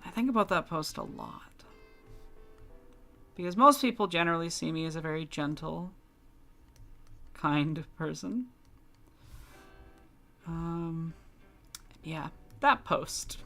I think about that post a lot. Because most people generally see me as a very gentle, kind person. Yeah, that post.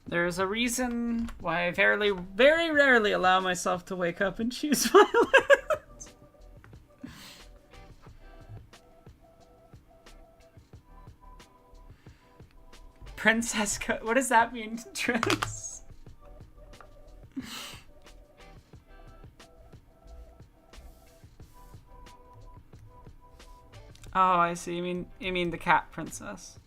There's a reason why I very rarely allow myself to wake up and choose violence. Princess what does that mean, Tris? Oh, I see. You mean the cat princess.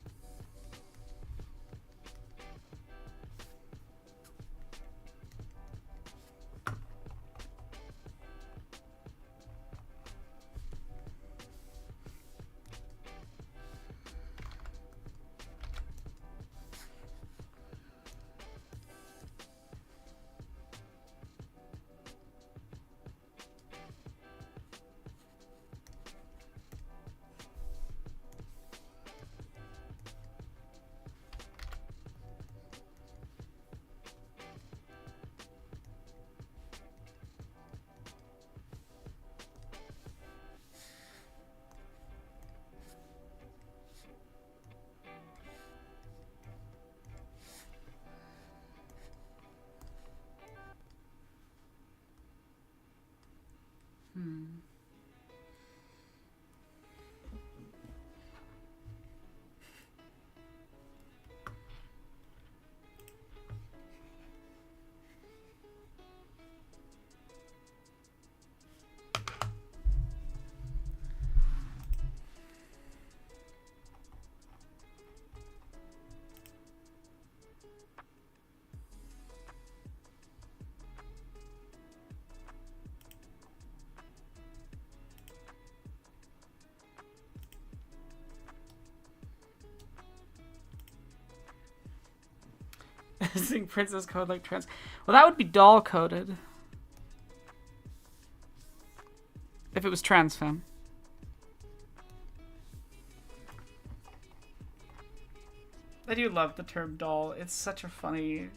Using princess code like trans. Well, that would be doll coded. If it was trans femme. I do love the term doll. It's such a funny,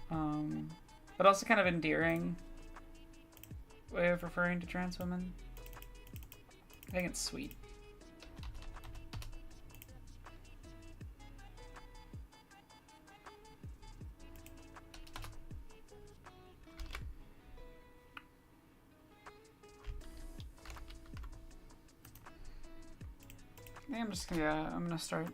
but also kind of endearing way of referring to trans women. I think it's sweet. I think I'm gonna start.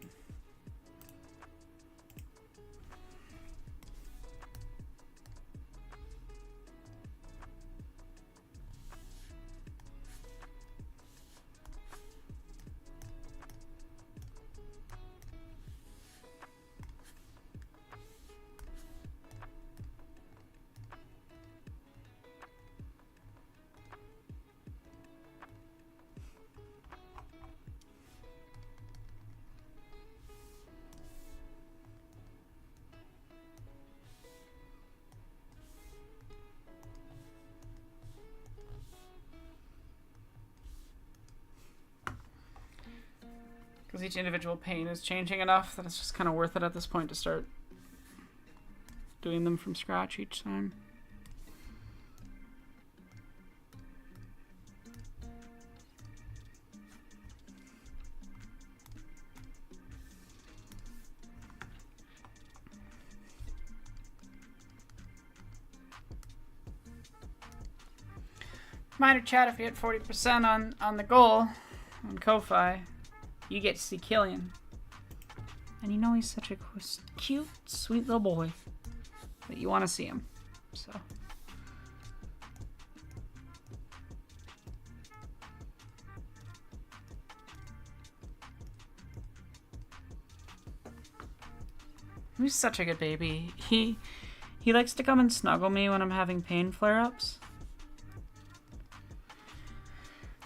Because each individual pain is changing enough that it's just kind of worth it at this point to start doing them from scratch each time. Reminder chat, if you hit 40% on the goal on Ko-Fi, you get to see Killian. And you know he's such a cute, sweet little boy that you want to see him. So. He's such a good baby. He likes to come and snuggle me when I'm having pain flare-ups.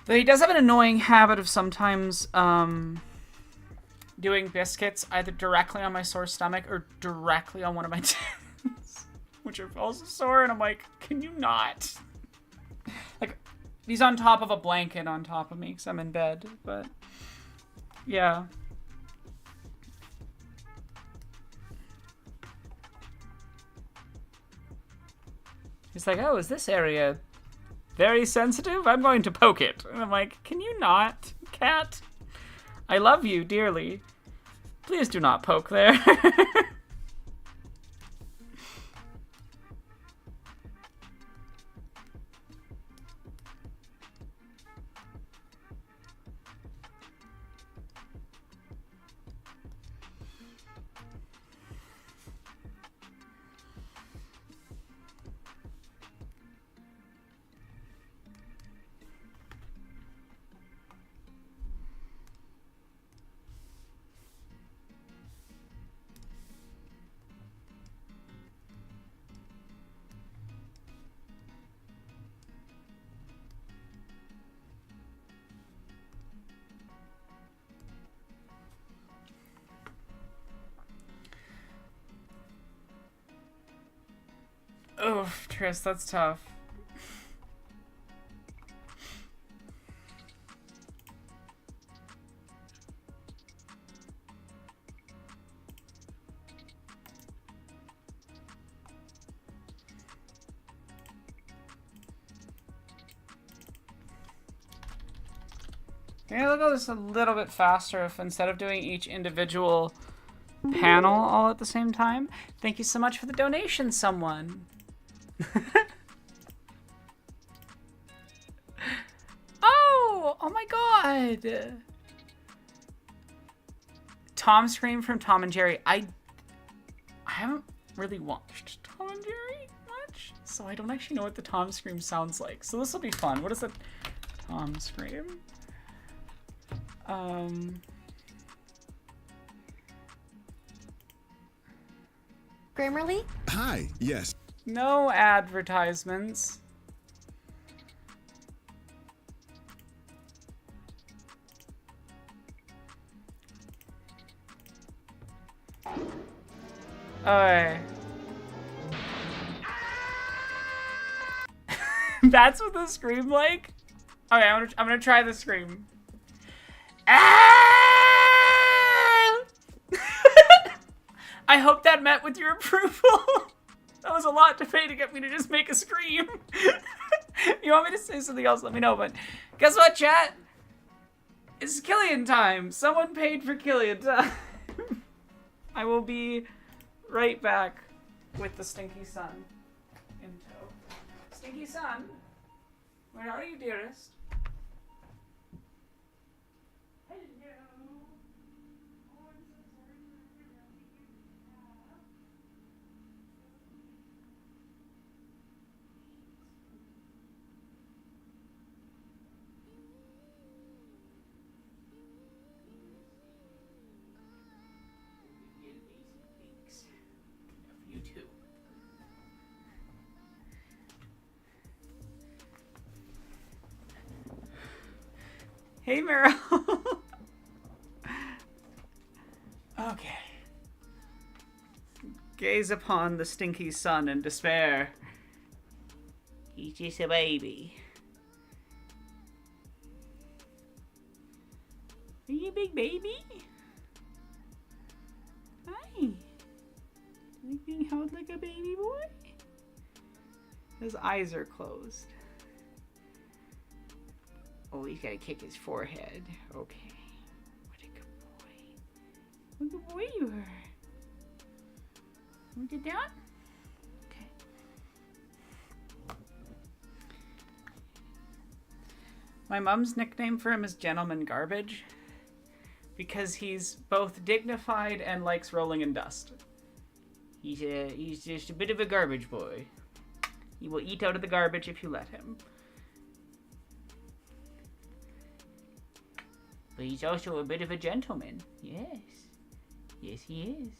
Though he does have an annoying habit of sometimes doing biscuits either directly on my sore stomach or directly on one of my tits, which are also sore, and I'm like, can you not? Like, he's on top of a blanket on top of me because I'm in bed, but yeah. He's like, oh, is this area very sensitive? I'm going to poke it. And I'm like, can you not, cat? I love you dearly. Please do not poke there. Oh, Tris, that's tough. Maybe I'll go this a little bit faster if instead of doing each individual panel all at the same time. Thank you so much for the donation, someone. Oh my god. Tom Scream from Tom and Jerry. I haven't really watched Tom and Jerry much, so I don't actually know what the Tom Scream sounds like. So this will be fun. What is a Tom Scream? Grammarly? Hi, yes. No advertisements. Alright. That's what the scream like? Okay, I'm gonna try the scream. I hope that met with your approval. That was a lot to pay to get me to just make a scream. You want me to say something else? Let me know. But guess what, chat? It's Killian time. Someone paid for Killian time. I will be right back with the Stinky Sun in tow. Stinky Sun, where are you, dearest? Hey, Meryl. Okay. Gaze upon the stinky sun in despair. He's just a baby. Are you a big baby? Hi. Like being held like a baby boy? His eyes are closed. Oh, he's gotta kick his forehead. Okay. What a good boy. What a good boy you are. Want to get down? Okay. My mom's nickname for him is Gentleman Garbage because he's both dignified and likes rolling in dust. He's just a bit of a garbage boy. He will eat out of the garbage if you let him. But he's also a bit of a gentleman. Yes. Yes, he is.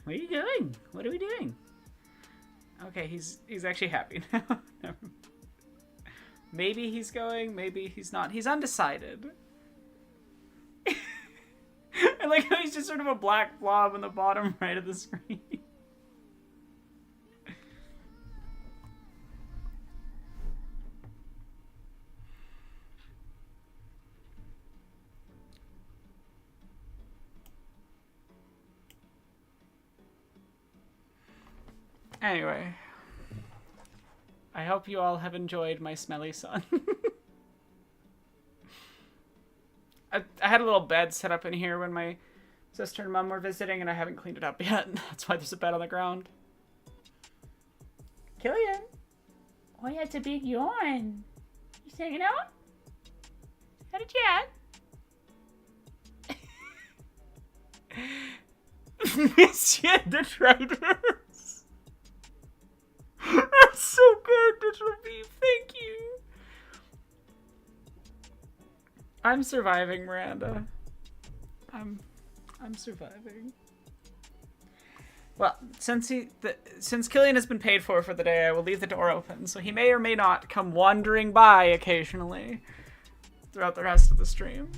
What are you doing? What are we doing? Okay, he's actually happy now. Maybe he's going, maybe he's not. He's undecided. I like how he's just sort of a black blob in the bottom right of the screen. Anyway, I hope you all have enjoyed my smelly son. I had a little bed set up in here when my sister and mom were visiting, and I haven't cleaned it up yet. That's why there's a bed on the ground. Killian! Why that's a big yawn? You hanging out? Had a chat? Monsieur Detritus! That's so good, Digital Beef. Thank you. I'm surviving, Miranda. I'm surviving. Well, since Killian has been paid for the day, I will leave the door open, so he may or may not come wandering by occasionally throughout the rest of the stream.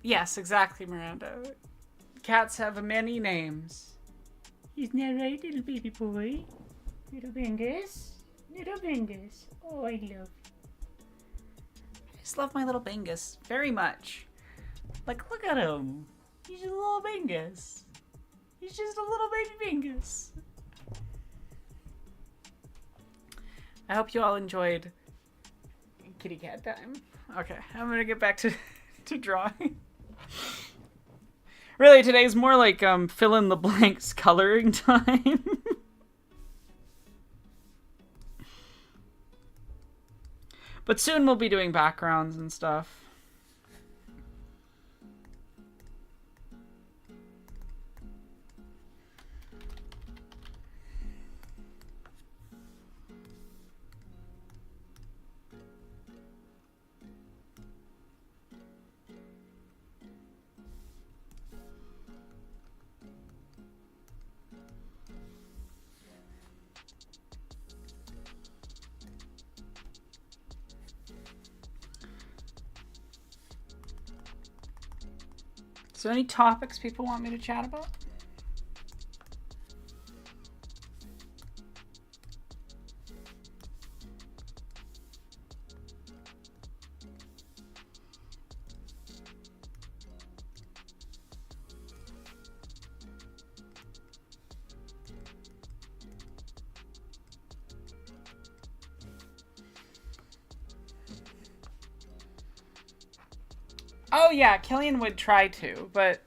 Yes, exactly, Miranda. Cats have many names. Isn't that right, little baby boy? Little Bingus? Little Bingus. Oh, I love you. I just love my little Bingus very much. Like, look at him. He's just a little Bingus. He's just a little baby Bingus. I hope you all enjoyed kitty cat time. Okay, I'm gonna get back to drawing. Really, today's more like fill in the blanks coloring time. But soon we'll be doing backgrounds and stuff. Is there any topics people want me to chat about? Oh yeah, Killian would try to, but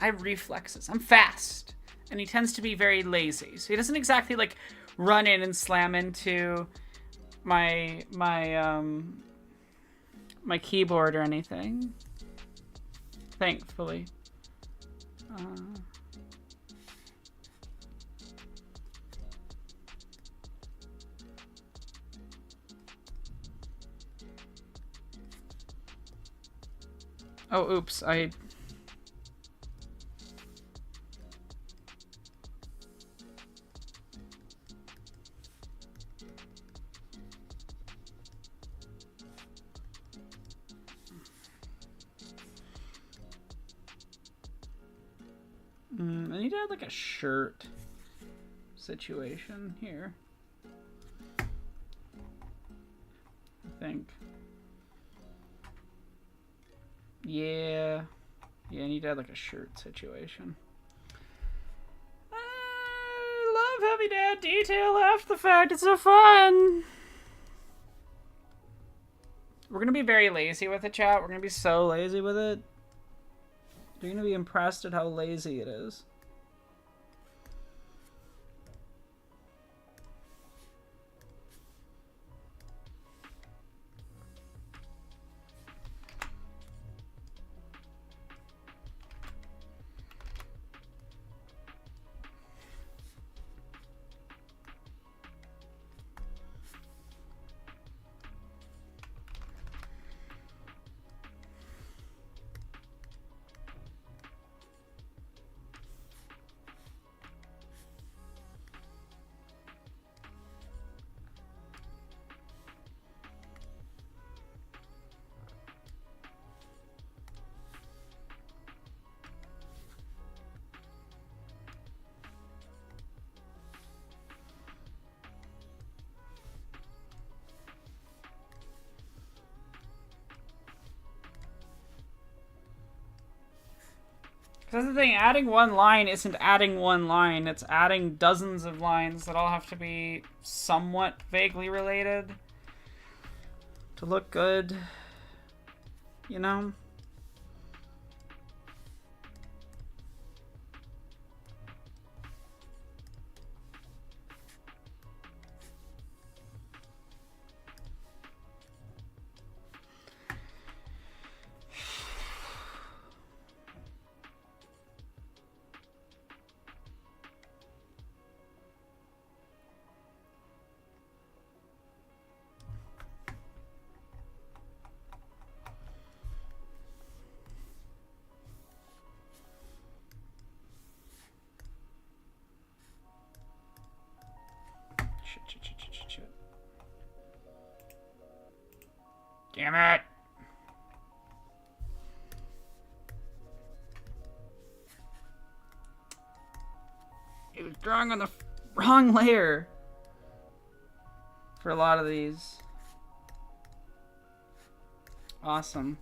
I have reflexes. I'm fast. And he tends to be very lazy. So he doesn't exactly like run in and slam into my keyboard or anything. Thankfully. Oh, oops, I need to add like a shirt situation here. I think. Yeah, I need to add like a shirt situation. me, Dad. Detail after the fact. It's so fun. We're gonna be very lazy with it, chat. We're gonna be so lazy with it. You're gonna be impressed at how lazy it is. That's the thing, adding one line isn't adding one line, it's adding dozens of lines that all have to be somewhat vaguely related to look good, you know? Shit. Damn it! It was drawing on the wrong layer for a lot of these. Awesome.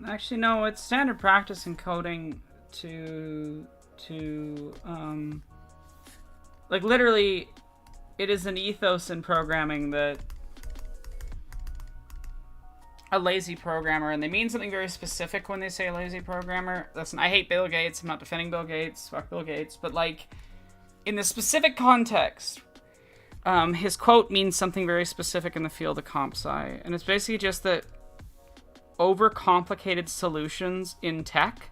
Actually, no, it's standard practice in coding to like literally it is an ethos in programming that a lazy programmer, and they mean something very specific when they say lazy programmer. Listen, I hate Bill Gates, I'm not defending Bill Gates, fuck Bill Gates, but like in the specific context, his quote means something very specific in the field of comp sci, and it's basically just that overcomplicated solutions in tech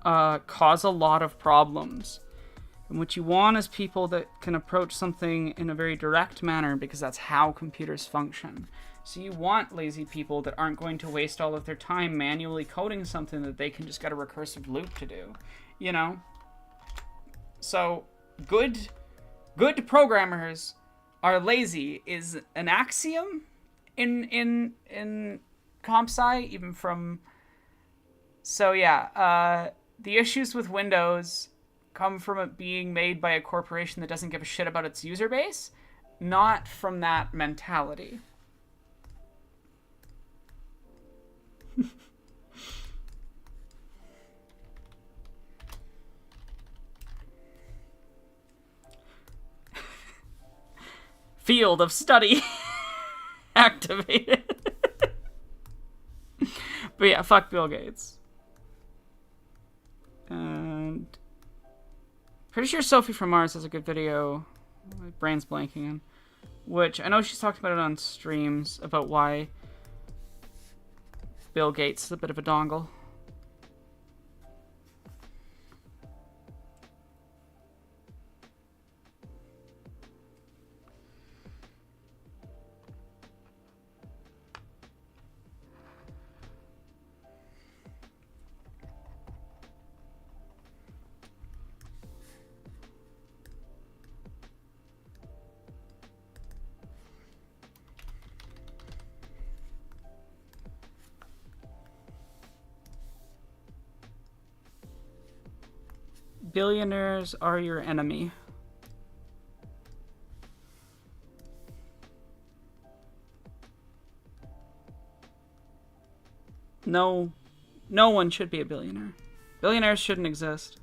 cause a lot of problems. And what you want is people that can approach something in a very direct manner, because that's how computers function. So you want lazy people that aren't going to waste all of their time manually coding something that they can just get a recursive loop to do, you know? So good programmers are lazy is an axiom in comp sci, even from... So yeah, the issues with Windows come from it being made by a corporation that doesn't give a shit about its user base, not from that mentality. Field of study activated. But yeah, fuck Bill Gates. And pretty sure Sophie from Mars has a good video. My brain's blanking in. Which I know she's talked about it on streams about why Bill Gates is a bit of a dongle. Billionaires are your enemy. No, no one should be a billionaire. Billionaires shouldn't exist.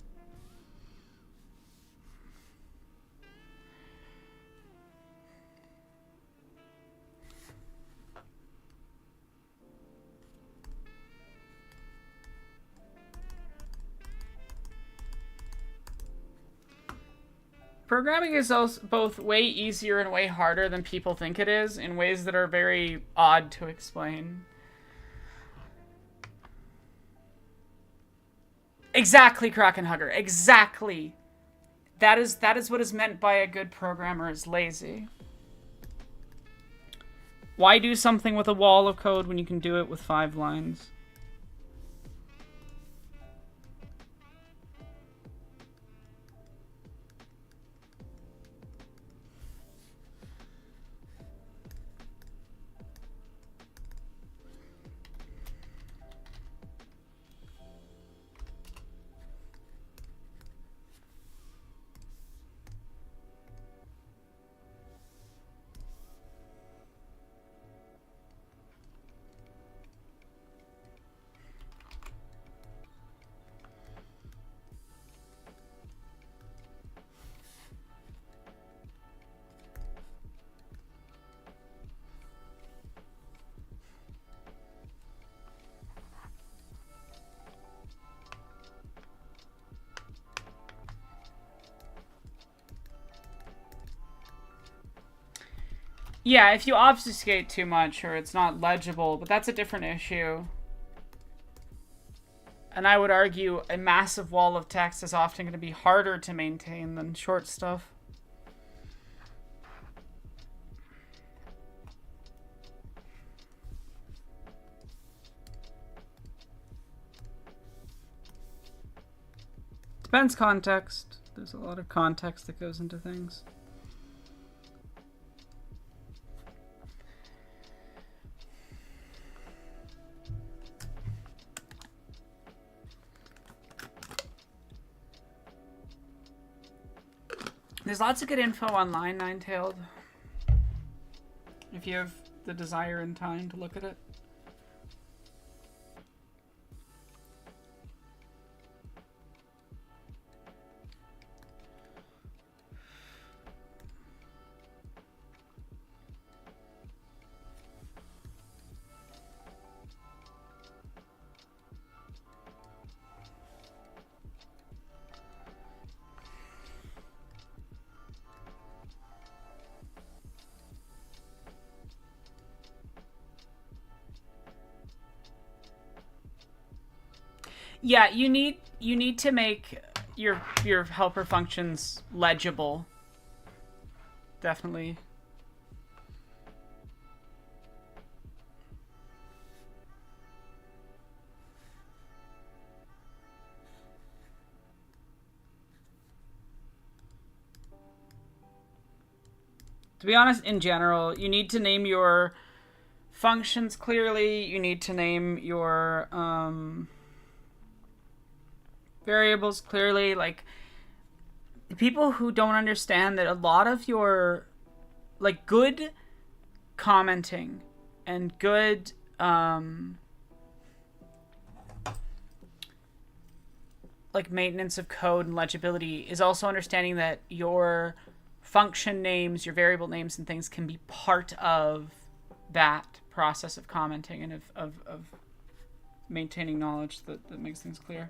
Programming is also both way easier and way harder than people think it is in ways that are very odd to explain. Exactly, Krakenhugger. Exactly. That is what is meant by a good programmer is lazy. Why do something with a wall of code when you can do it with 5 lines? Yeah, if you obfuscate too much or it's not legible, but that's a different issue. And I would argue a massive wall of text is often going to be harder to maintain than short stuff. Depends context. There's a lot of context that goes into things. There's lots of good info online, Nine-Tailed. If you have the desire and time to look at it. Yeah, you need to make your helper functions legible. Definitely. To be honest, in general, you need to name your functions clearly. You need to name your variables clearly. Like, people who don't understand that a lot of your, like, good commenting and good like maintenance of code and legibility is also understanding that your function names, your variable names and things can be part of that process of commenting and of maintaining knowledge that makes things clear.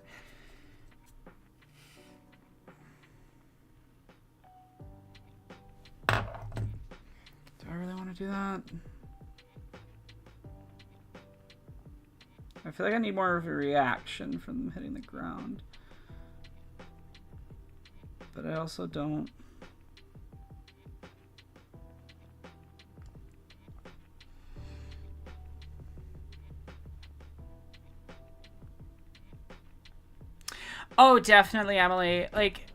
Do I really want to do that? I feel like I need more of a reaction from them hitting the ground. But I also don't. Oh, definitely, Emily. Like,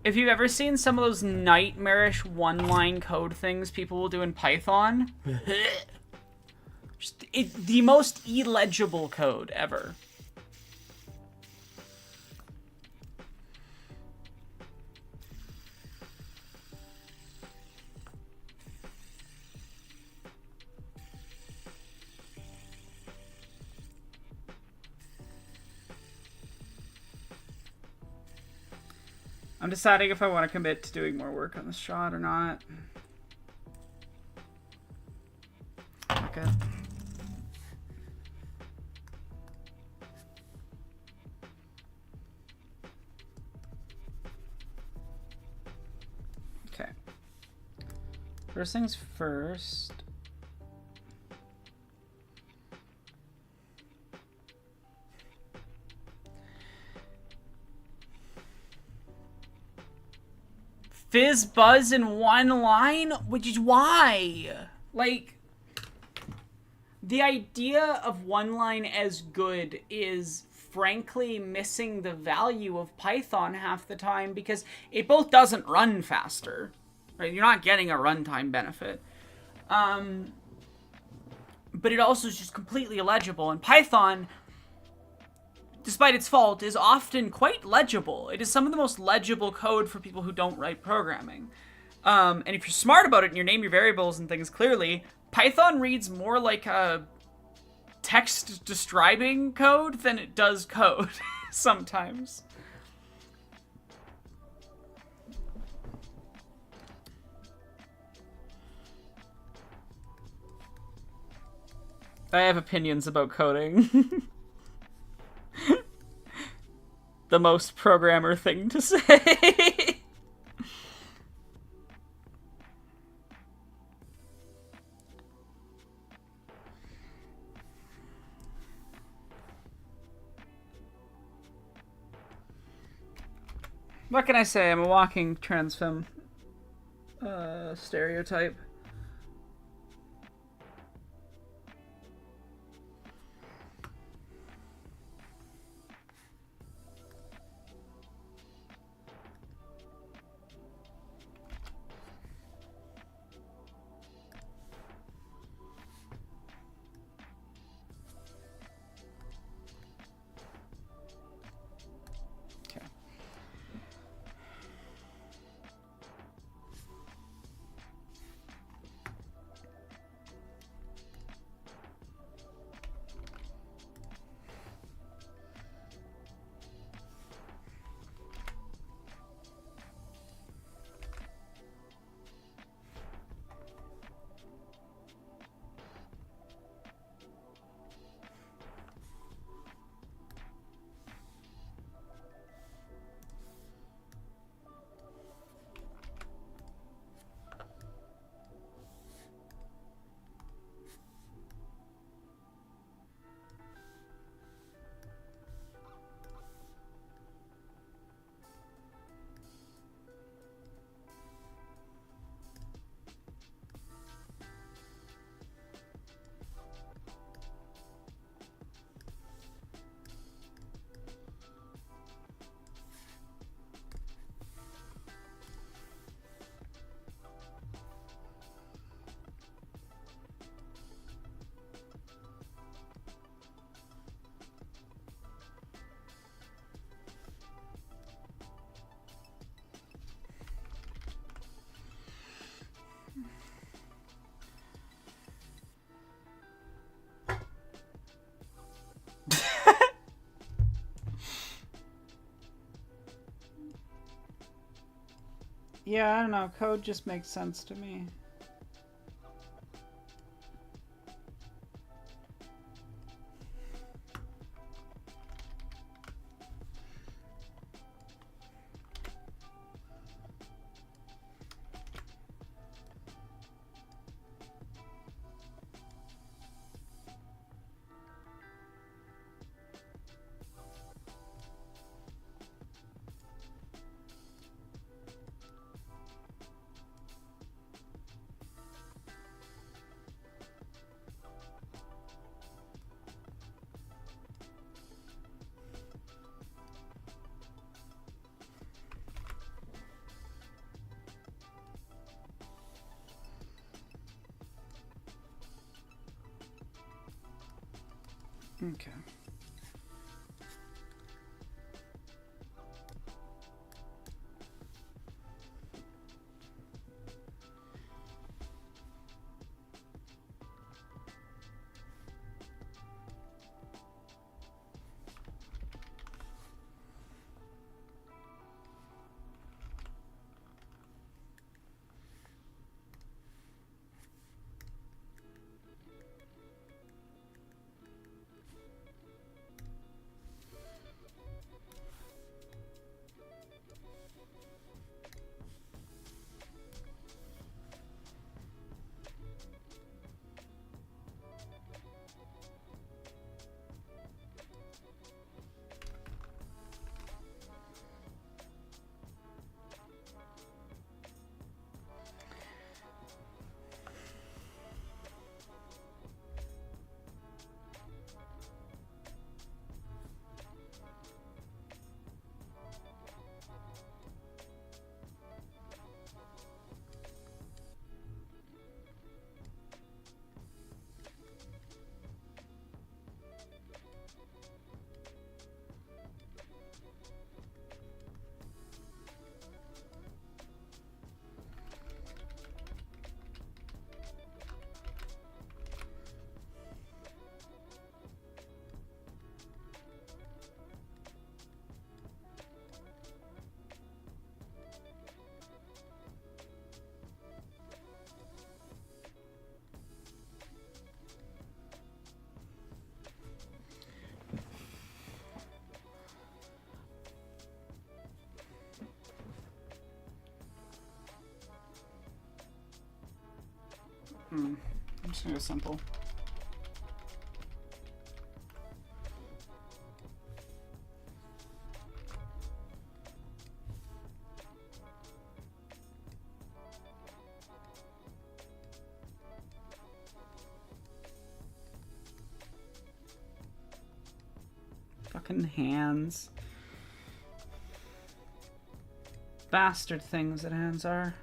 if you've ever seen some of those nightmarish one-line code things people will do in Python, just the most illegible code ever. I'm deciding if I want to commit to doing more work on this shot or not. Okay. Okay. First things first. Fizz Buzz in one line? Which is why? Like, the idea of one line as good is frankly missing the value of Python half the time because it both doesn't run faster. Right? You're not getting a runtime benefit. But it also is just completely illegible. And Python, despite its fault, is often quite legible. It is some of the most legible code for people who don't write programming. And if you're smart about it and you name your variables and things clearly, Python reads more like a text describing code than it does code sometimes. I have opinions about coding. The most programmer thing to say. What can I say? I'm a walking transfem stereotype. Yeah, I don't know. Code just makes sense to me. Okay. I'm just gonna go simple. Fucking hands. Bastard things that hands are.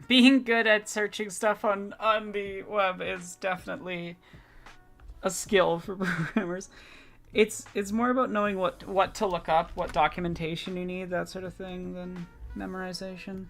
Being good at searching stuff on the web is definitely a skill for programmers. It's more about knowing what to look up, what documentation you need, that sort of thing, than memorization.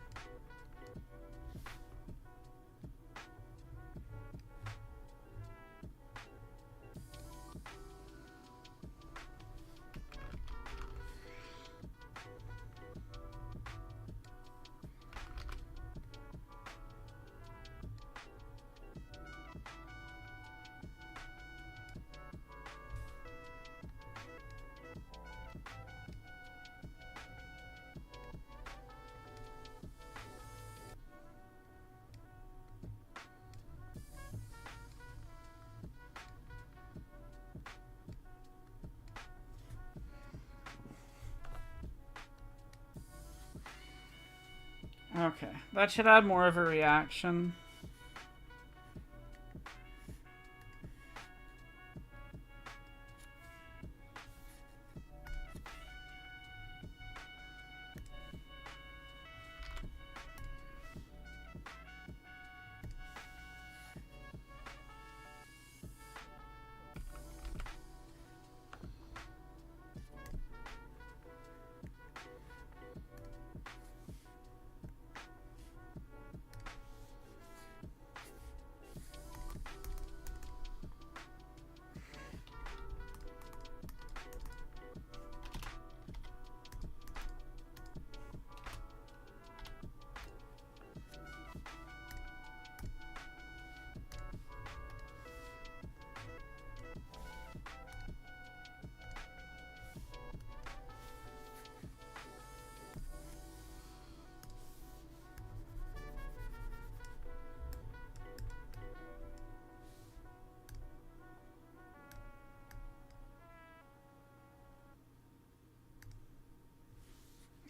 Okay, that should add more of a reaction.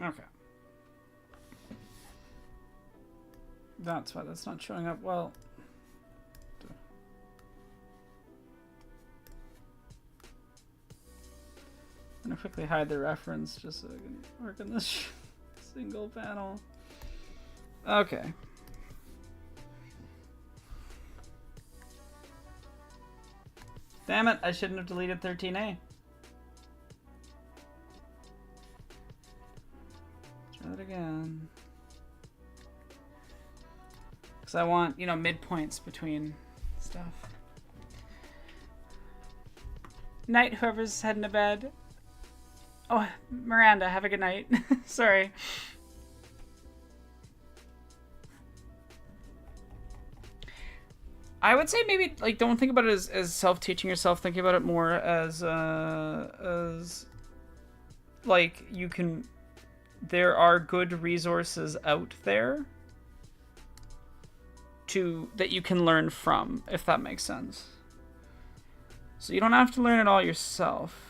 Okay. That's why that's not showing up well. I'm gonna quickly hide the reference just so I can work on this single panel. Okay. Damn it, I shouldn't have deleted 13A. Try that again. Because I want, you know, midpoints between stuff. Night, whoever's heading to bed. Oh, Miranda, have a good night. Sorry. I would say maybe, like, don't think about it as self-teaching yourself. Think about it more as like, you can... There are good resources out there that you can learn from, if that makes sense. So you don't have to learn it all yourself.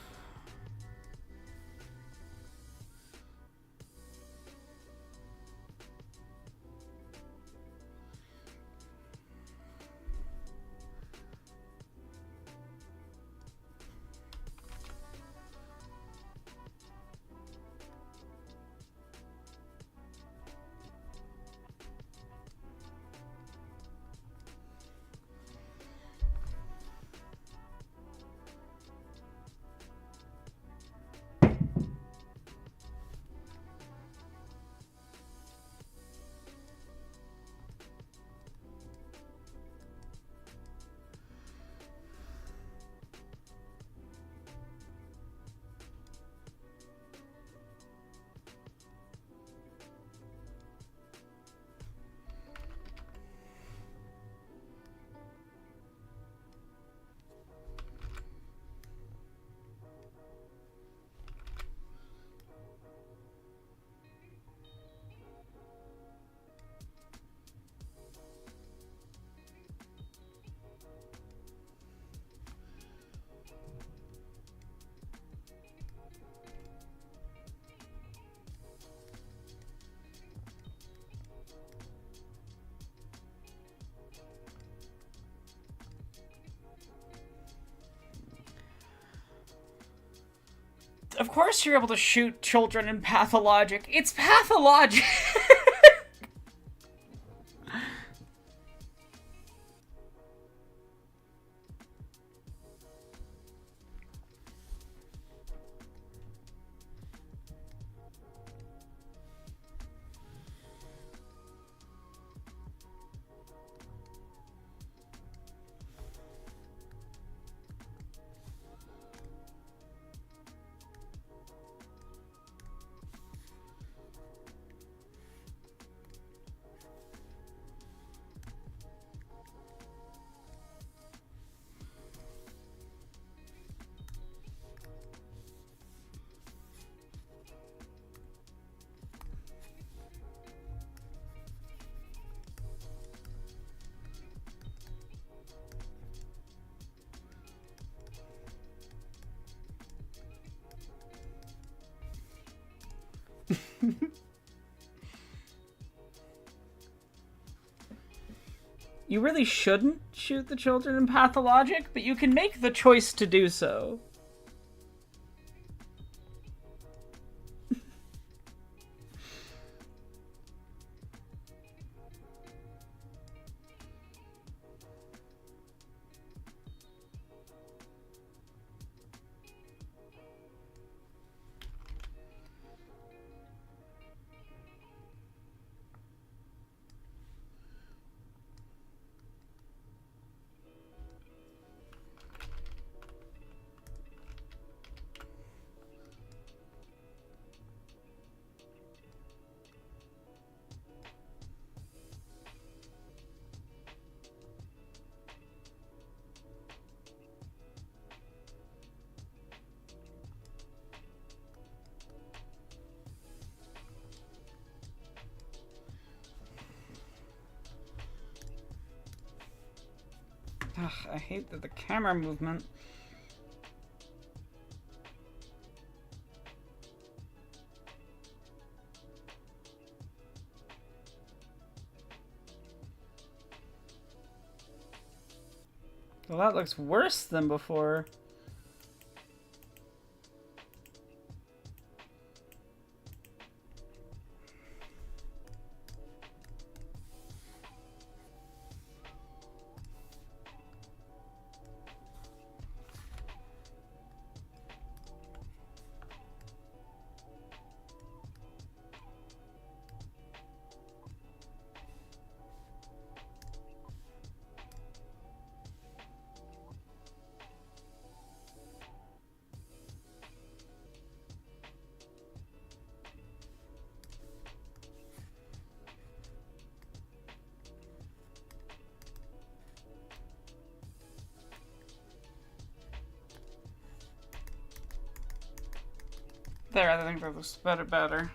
Of course you're able to shoot children in Pathologic. It's Pathologic! You really shouldn't shoot the children in Pathologic, but you can make the choice to do so. Ugh, I hate the camera movement. Well, that looks worse than before. There, I think that looks better.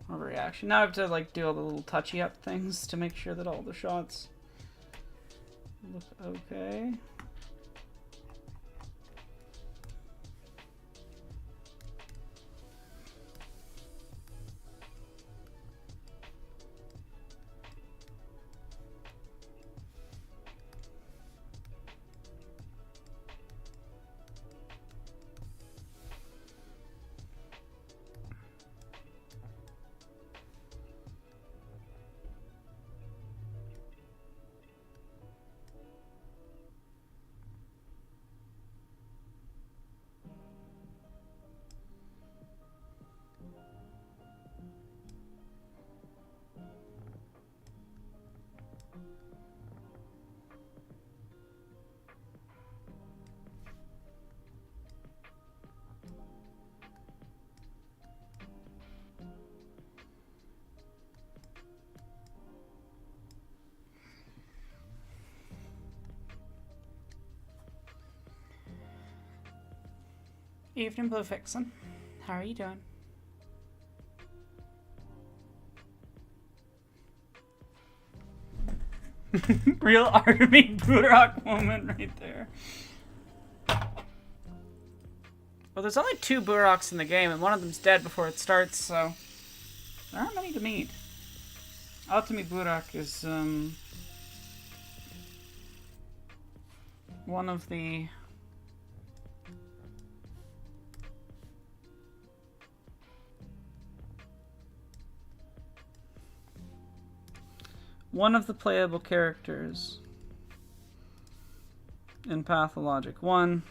Overreaction. Now I have to like do all the little touchy up things to make sure that all the shots look okay. Evening, Blue Vixen. How are you doing? Real Artemis Budrock moment right there. Well, there's only 2 Buroks in the game, and one of them's dead before it starts, so there aren't many to meet. Artemis Budrock is one of the One of the playable characters in Pathologic 1,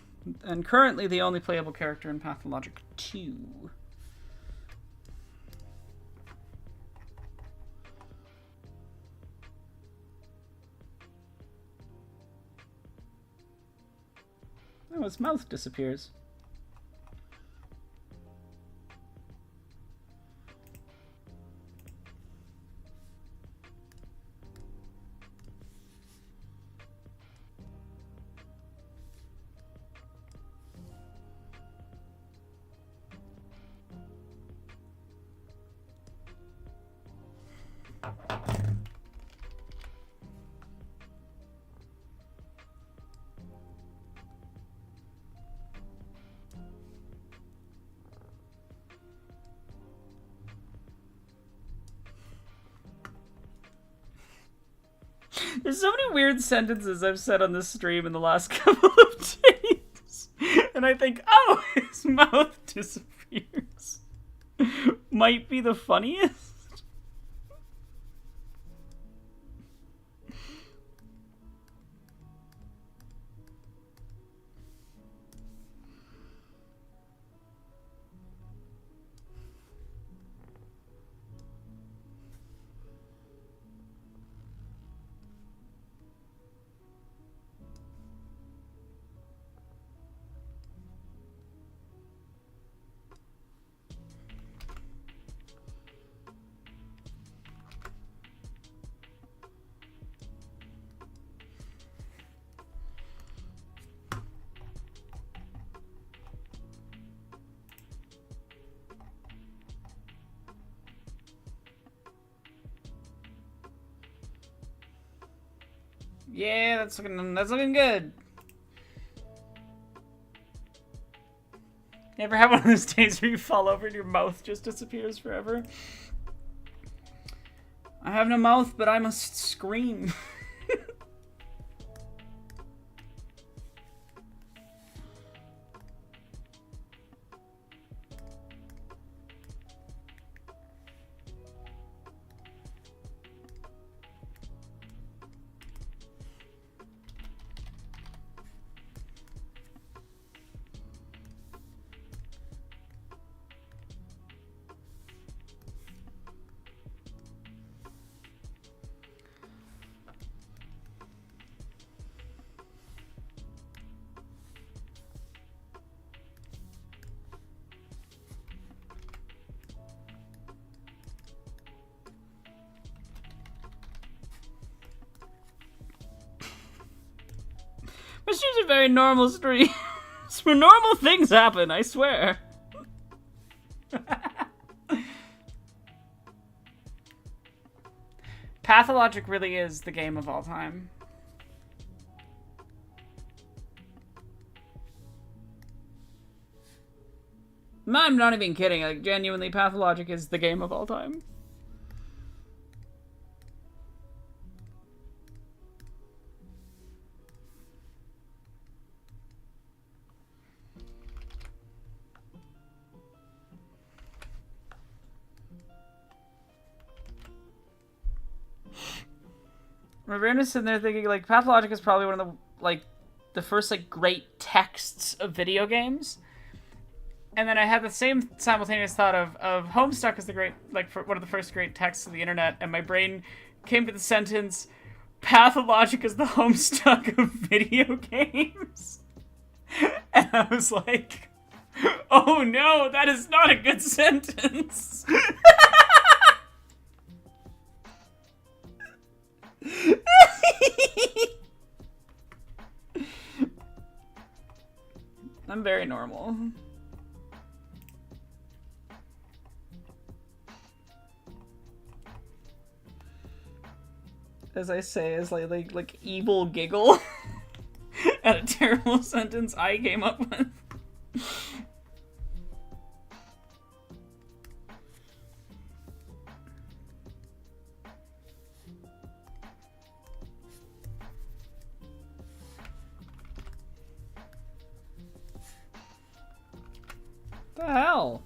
and currently the only playable character in Pathologic 2. Oh, his mouth disappears. There's so many weird sentences I've said on this stream in the last couple of days. And I think, oh, his mouth disappears. Might be the funniest. Yeah, that's looking good. You ever have one of those days where you fall over and your mouth just disappears forever? I have no mouth, but I must scream. My streams are very normal streams. Where normal things happen, I swear. Pathologic really is the game of all time. I'm not even kidding. Like, genuinely, Pathologic is the game of all time. Ravenna's sitting there thinking, like, Pathologic is probably one of the, like, the first, like, great texts of video games. And then I had the same simultaneous thought of Homestuck as the great, like, for one of the first great texts of the internet, and my brain came to the sentence, Pathologic is the Homestuck of video games. And I was like, oh no, that is not a good sentence. I'm very normal. As I say, as like evil giggle at a terrible sentence I came up with. The hell?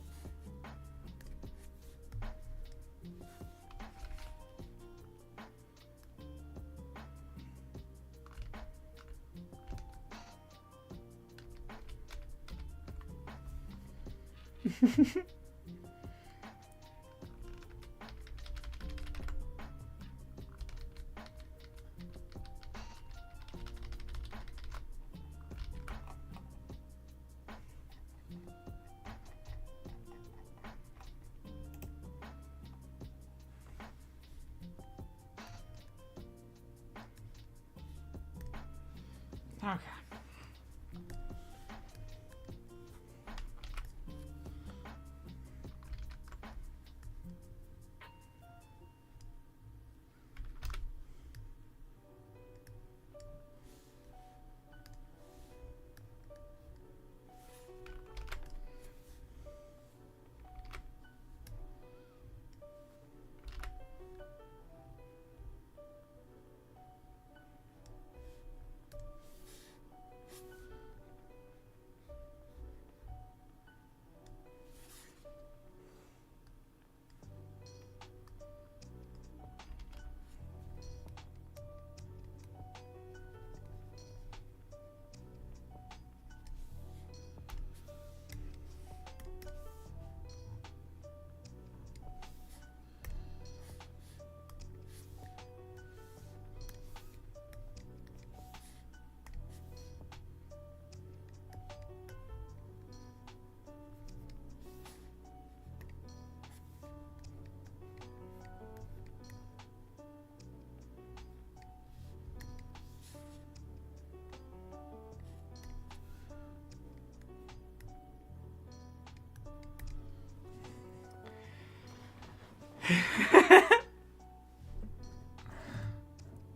Okay.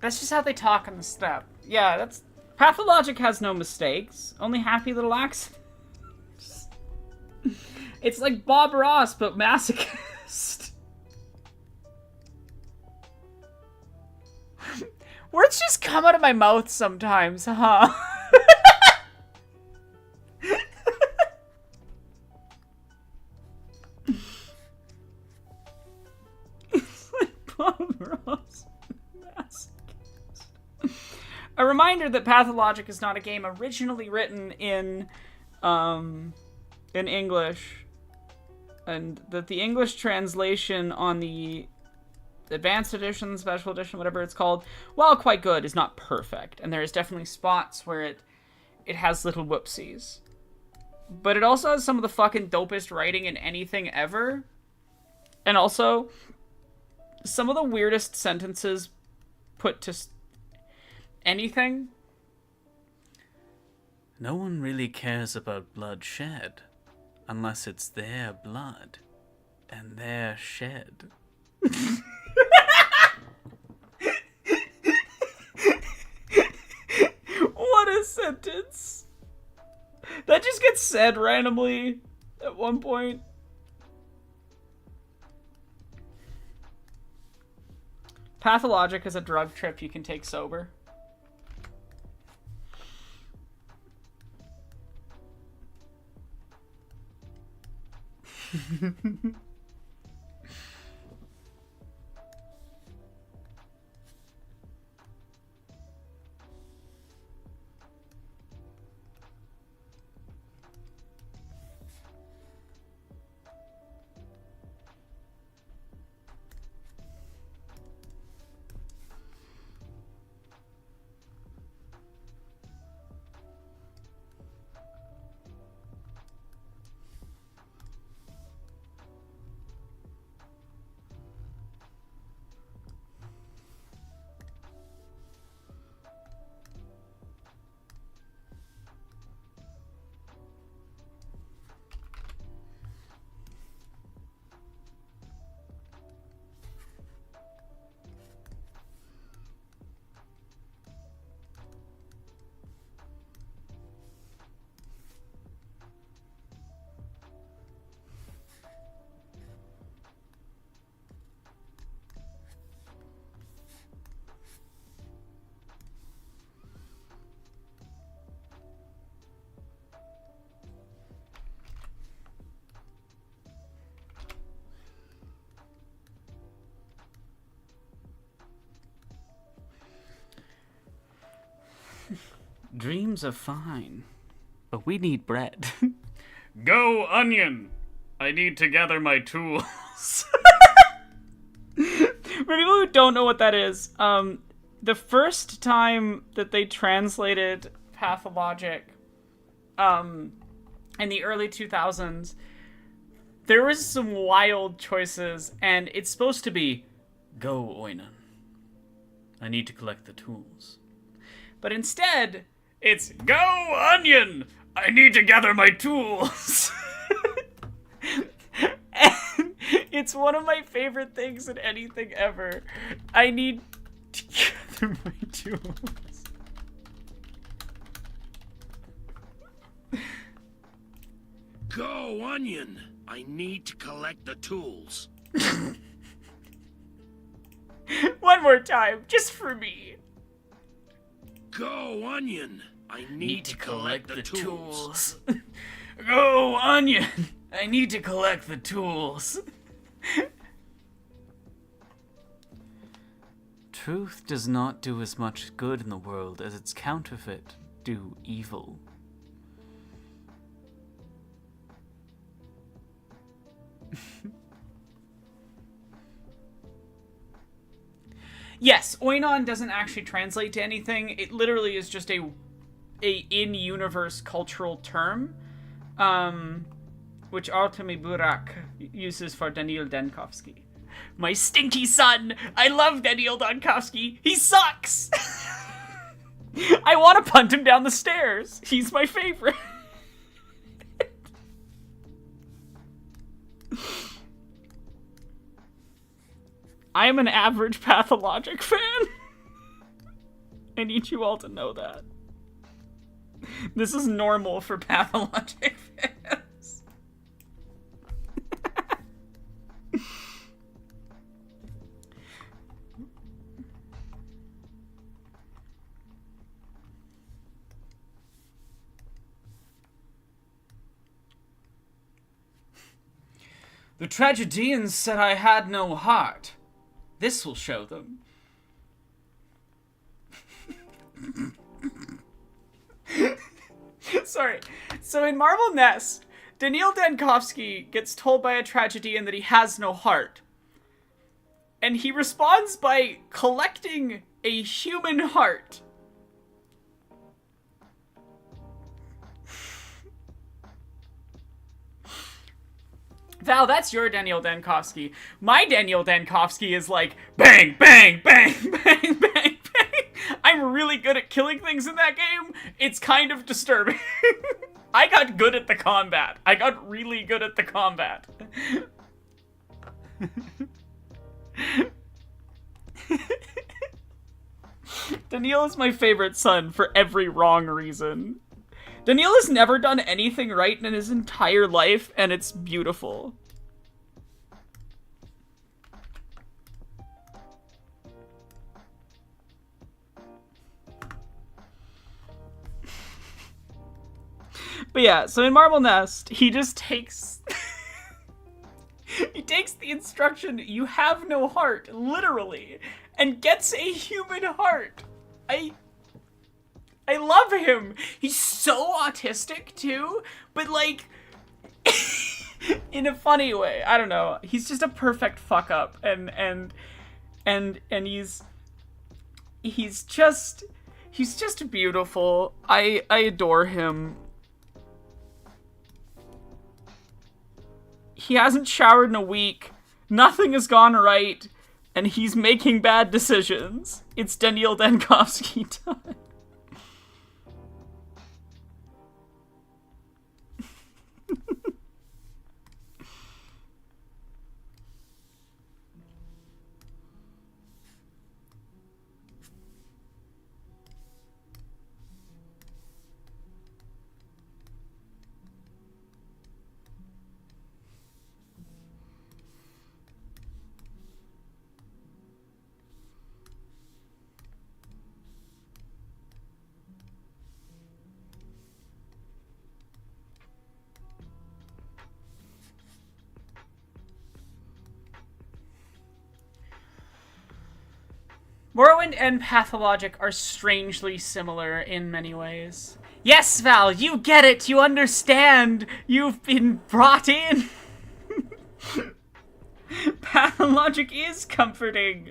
That's just how they talk on the step. Yeah, that's... Pathologic has no mistakes. Only happy little accidents. It's like Bob Ross, but masochist. Words just come out of my mouth sometimes, huh? It's like Bob Ross. A reminder that Pathologic is not a game originally written in English, and that the English translation on the Advanced Edition, Special Edition, whatever it's called, while quite good, is not perfect, and there is definitely spots where it has little whoopsies. But it also has some of the fucking dopest writing in anything ever, and also some of the weirdest sentences put to anything. No one really cares about blood shed unless it's their blood and their shed. What a sentence. That just gets said randomly at one point. Pathologic is a drug trip you can take sober. Dreams are fine, but we need bread. Go, onion! I need to gather my tools. For people who don't know what that is, the first time that they translated Pathologic, in the early 2000s, there was some wild choices, and it's supposed to be, Go, Oinon. I need to collect the tools. but instead, it's, Go, Onion! I need to gather my tools. and it's one of my favorite things in anything ever. I need to gather my tools. Go, Onion! I need to collect the tools. One more time, just for me. Go, Onion! I need to collect the tools. Go, Onion! I need to collect the tools. Truth does not do as much good in the world as its counterfeit do evil. Yes, Oinon doesn't actually translate to anything. It literally is just a in-universe cultural term, which Artemi Burak uses for Daniil Dankovsky. My stinky son! I love Daniil Dankovsky! He sucks! I want to punt him down the stairs! He's my favorite! I am an average Pathologic fan. I need you all to know that. This is normal for Pathologic fans. The tragedians said I had no heart. This will show them. Sorry. So in Marble Nest, Daniil Dankovsky gets told by a tragedian that he has no heart. And he responds by collecting a human heart. Val, that's your Daniil Dankovsky. My Daniil Dankovsky is like, bang, bang, bang, bang, bang, bang. I'm really good at killing things in that game. It's kind of disturbing. I got good at the combat. I got really good at the combat. Daniil is my favorite son for every wrong reason. Daniil has never done anything right in his entire life, and it's beautiful. But yeah, so in Marble Nest, he just takes... he takes the instruction, you have no heart, literally, and gets a human heart. I love him. He's so autistic too, but like in a funny way. I don't know. He's just a perfect fuck up, and he's just beautiful. I adore him. He hasn't showered in a week. Nothing has gone right, and he's making bad decisions. It's Daniil Dankovsky time. Morrowind and Pathologic are strangely similar in many ways. Yes, Val, you get it! You understand! You've been brought in! Pathologic is comforting.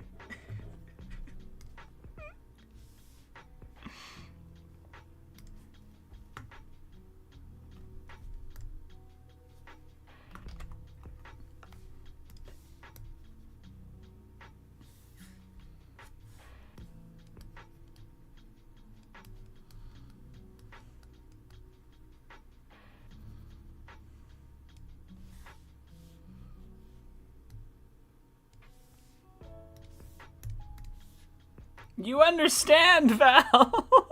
You understand, Val.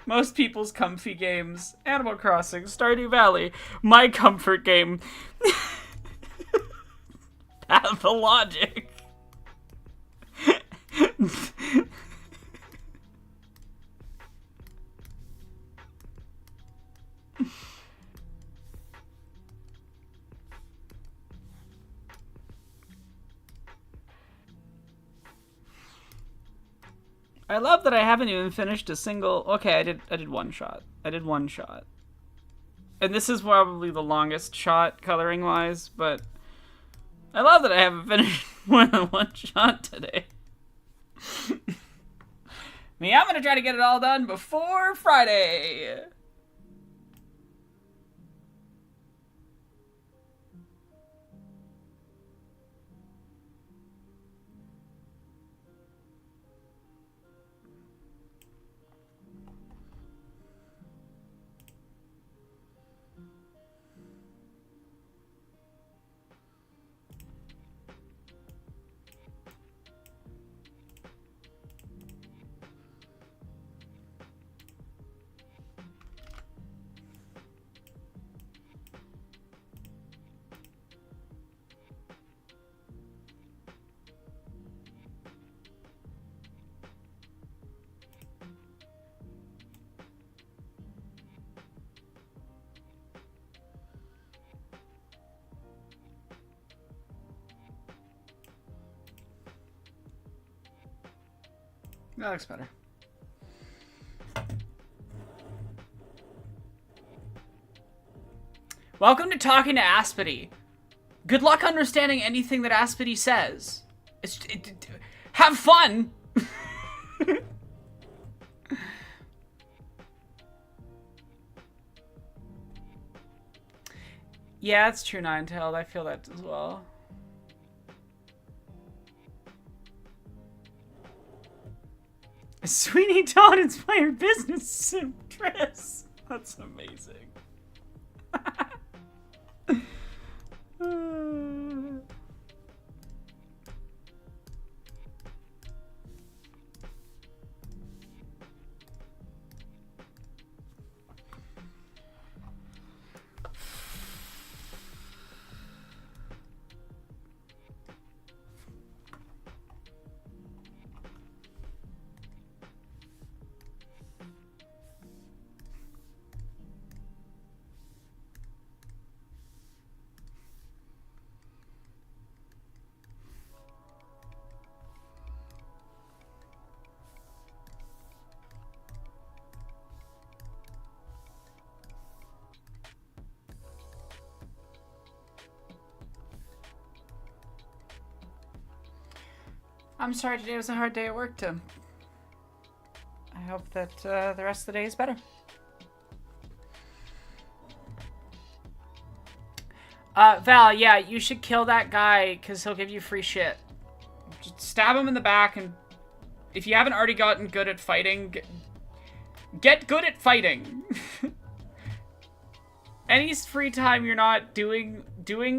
Most people's comfy games. Animal Crossing, Stardew Valley. My comfort game. Pathologic. I love that I haven't even finished a single... Okay, I did one shot. I did one shot. And this is probably the longest shot, coloring-wise, but... I love that I haven't finished more than one shot today. Me, I'm gonna try to get it all done before Friday! That looks better. Welcome to Talking to Aspity. Good luck understanding anything that Aspity says. Have fun! Yeah, it's true, Ninetales. I feel that as well. Sweeney Todd inspired business sim dress. That's amazing. I'm sorry today was a hard day at work, Tim. I hope that the rest of the day is better. Val, yeah, you should kill that guy because he'll give you free shit. Just stab him in the back, and if you haven't already gotten good at fighting, get good at fighting. Any free time you're not doing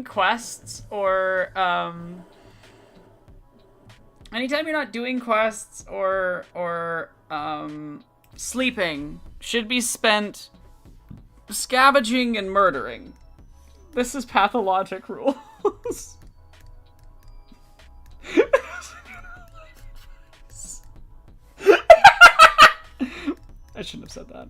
quests or anytime you're not doing quests or sleeping should be spent scavenging and murdering. This is pathologic rules. I shouldn't have said that.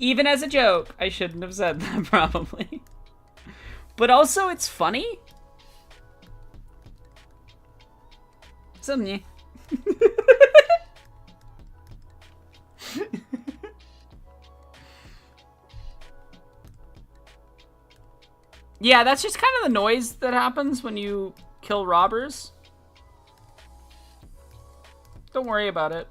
Even as a joke, I shouldn't have said that, probably. But also, it's funny. Something. Yeah, that's just kind of the noise that happens when you kill robbers. Don't worry about it.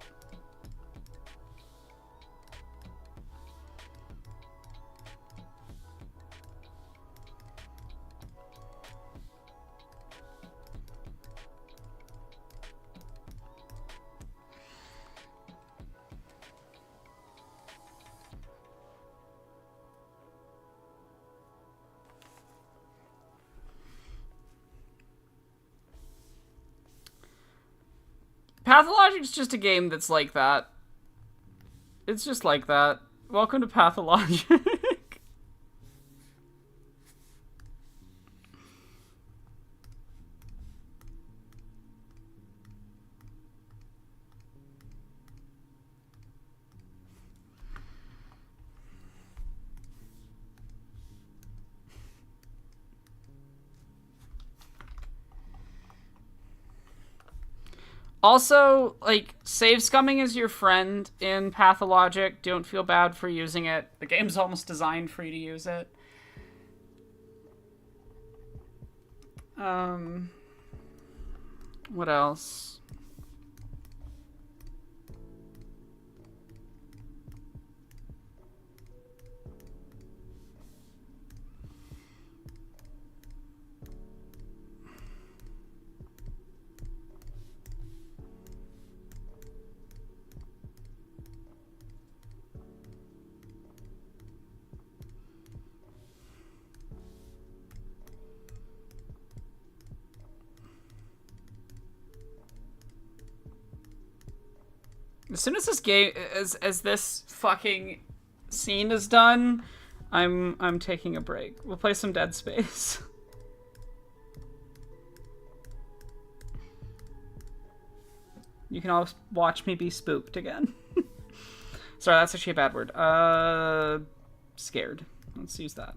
Pathologic's just a game that's like that. It's just like that. Welcome to Pathologic. Also, like, save scumming is your friend in Pathologic. Don't feel bad for using it. The game's almost designed for you to use it. What else? As soon as this game, as this fucking scene is done, I'm taking a break. We'll play some Dead Space. You can all watch me be spooked again. Sorry, that's actually a bad word. Scared. Let's use that.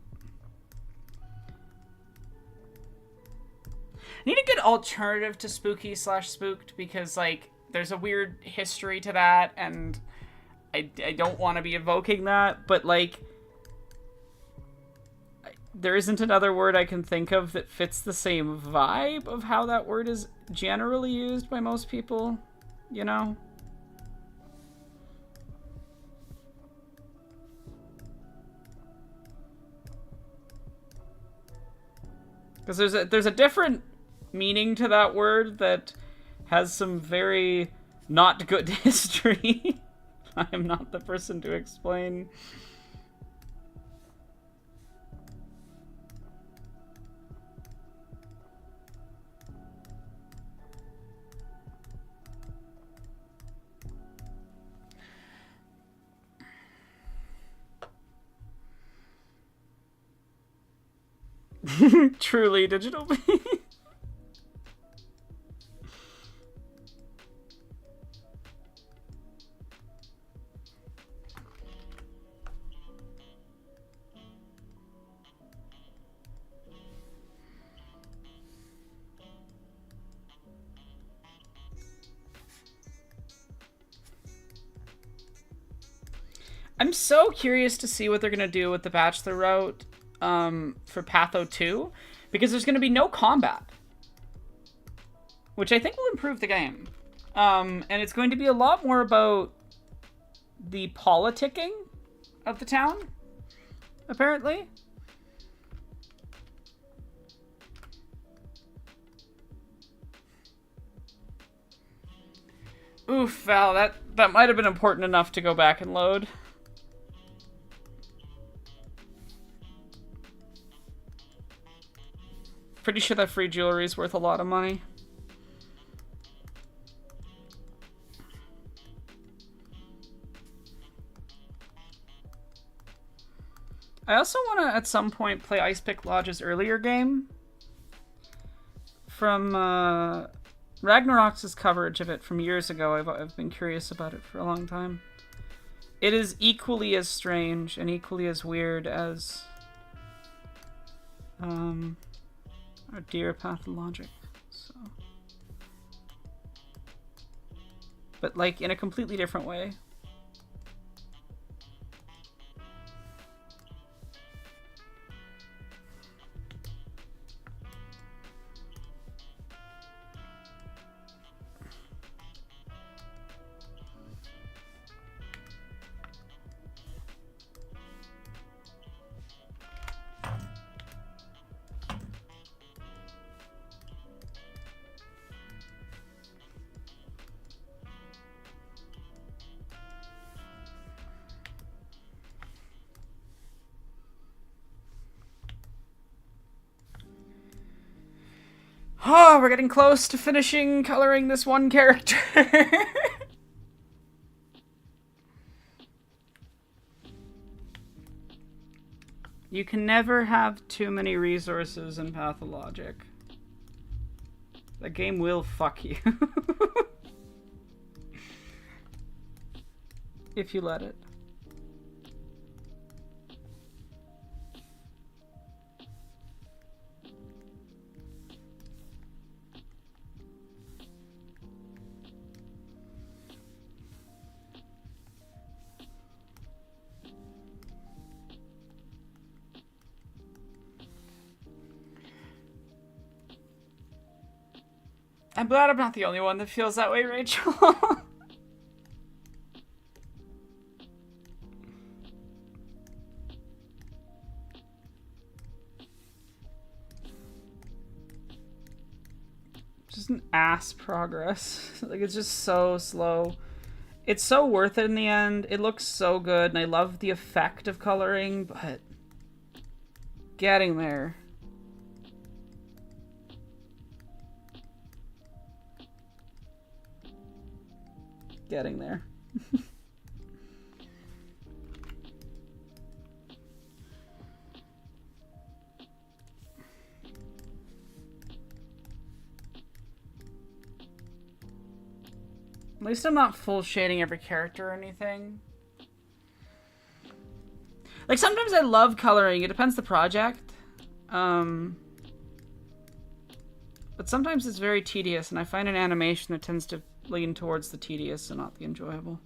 I need a good alternative to spooky / spooked because, like, there's a weird history to that, and I don't want to be evoking that, but, like, there isn't another word I can think of that fits the same vibe of how that word is generally used by most people, you know? Because there's a different meaning to that word that has some very not good history. I am not the person to explain. Truly digital. I'm so curious to see what they're going to do with the Bachelor route for Patho 2, because there's going to be no combat, which I think will improve the game. And it's going to be a lot more about the politicking of the town, apparently. Oof, Val, that might have been important enough to go back and load. Pretty sure that free jewelry is worth a lot of money. I also want to, at some point, play Icepick Lodge's earlier game. From Ragnarok's coverage of it from years ago, I've been curious about it for a long time. It is equally as strange and equally as weird as Or Dear Pathologic. So, but like in a completely different way. Oh, we're getting close to finishing coloring this one character. You can never have too many resources in Pathologic. The game will fuck you. If you let it. I'm glad I'm not the only one that feels that way, Rachel. Just an ass progress. Like, it's just so slow. It's so worth it in the end. It looks so good, and I love the effect of coloring, but getting there. Getting there. At least I'm not full shading every character or anything. Like, sometimes I love coloring. It depends the project. But sometimes it's very tedious, and I find an animation that tends to lean towards the tedious and not the enjoyable.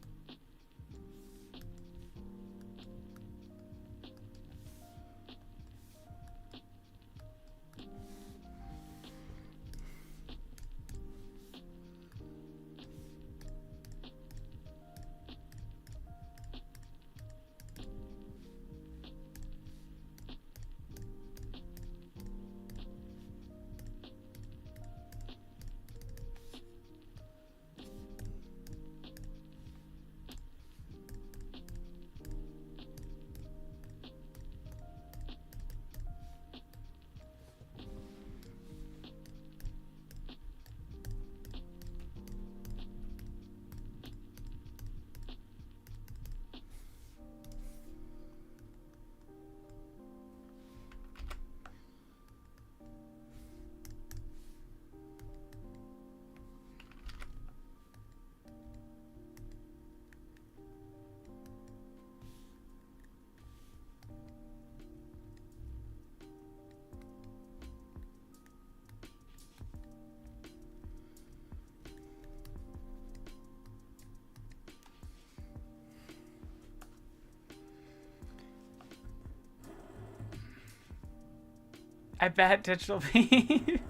I bet Digital P.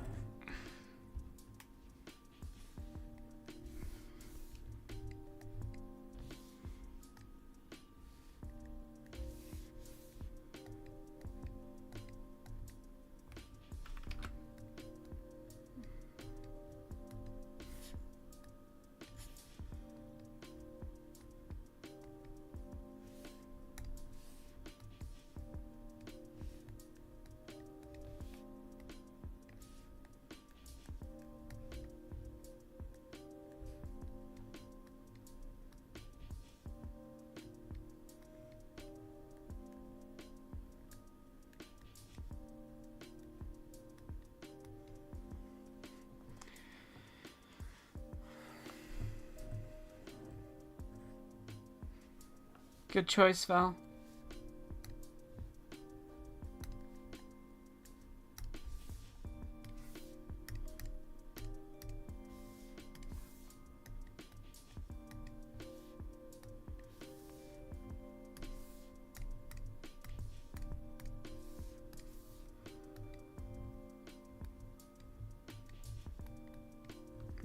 Good choice, Val.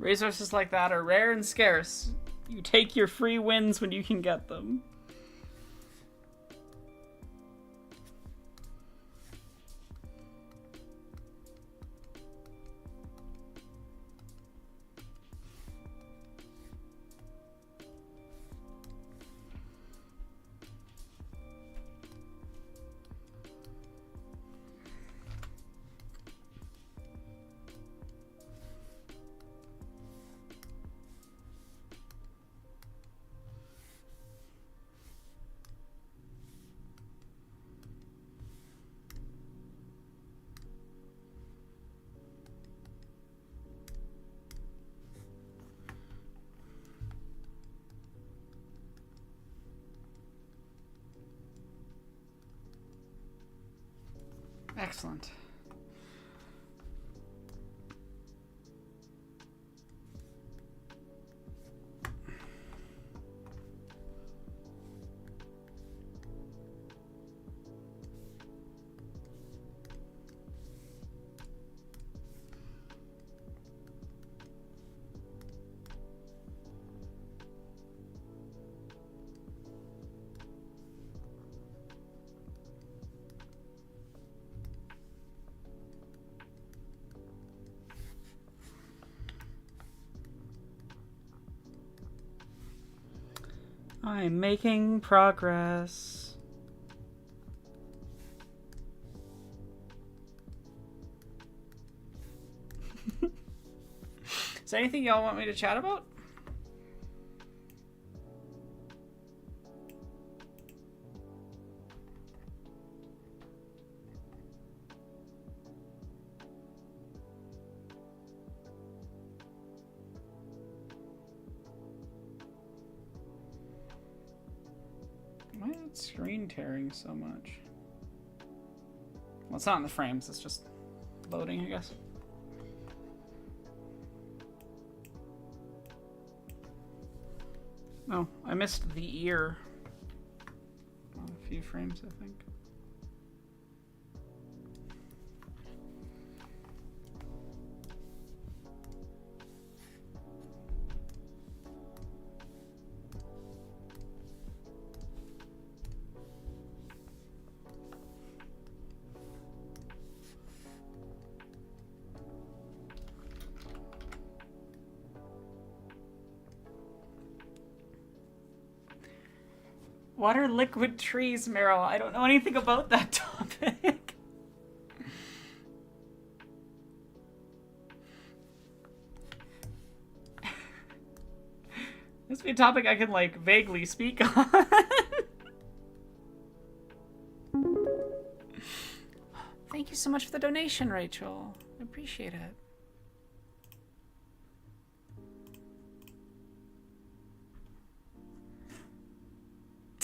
Resources like that are rare and scarce. You take your free wins when you can get them. Excellent. I'm making progress. Is there anything y'all want me to chat about? Why is it screen tearing so much? Well, it's not in the frames, it's just loading, I guess. Oh, I missed the ear. On a few frames, I think. What are liquid trees, Meryl? I don't know anything about that topic. This would be a topic I can, like, vaguely speak on. Thank you so much for the donation, Rachel. I appreciate it.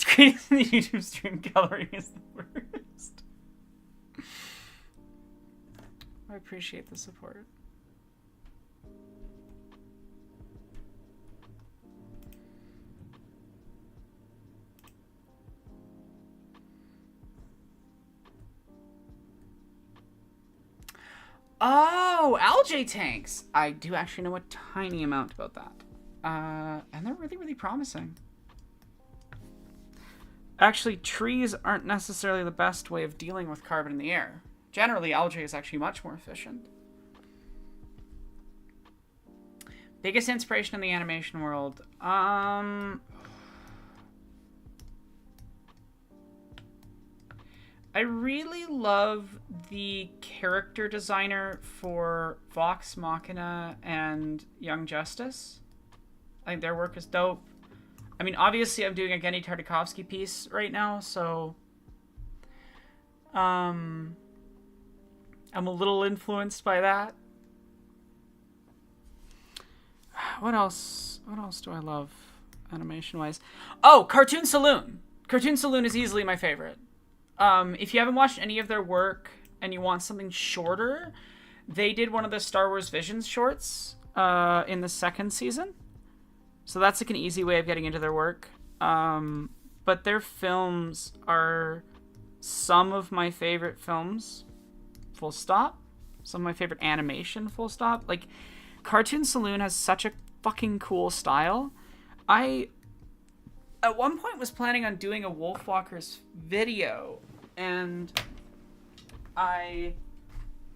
Creating the YouTube stream gallery is the worst. I appreciate the support. Oh, algae tanks! I do actually know a tiny amount about that. And they're really, really promising. Actually, trees aren't necessarily the best way of dealing with carbon in the air. Generally, algae is actually much more efficient. Biggest inspiration in the animation world? I really love the character designer for Vox Machina and Young Justice. I think their work is dope. I mean, obviously, I'm doing a Genndy Tartakovsky piece right now, so I'm a little influenced by that. What else? What else do I love, animation-wise? Oh, Cartoon Saloon. Cartoon Saloon is easily my favorite. If you haven't watched any of their work and you want something shorter, they did one of the Star Wars Visions shorts in the second season. So that's like an easy way of getting into their work. But their films are some of my favorite films, full stop. Some of my favorite animation, full stop. Like, Cartoon Saloon has such a fucking cool style. I, at one point, was planning on doing a Wolfwalkers video, and I,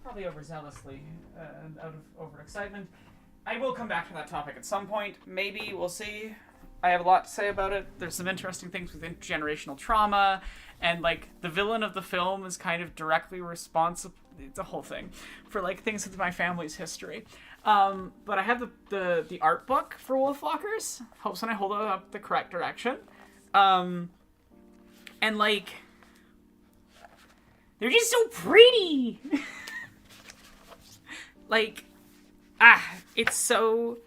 probably overzealously, out of overexcitement, I will come back to that topic at some point. Maybe, we'll see. I have a lot to say about it. There's some interesting things with intergenerational trauma, and, like, the villain of the film is kind of directly responsible, it's a whole thing, for, like, things with my family's history. But I have the art book for Wolfwalkers. Hopes when I hold it up the correct direction. And, like, they're just so pretty! Like, it's so...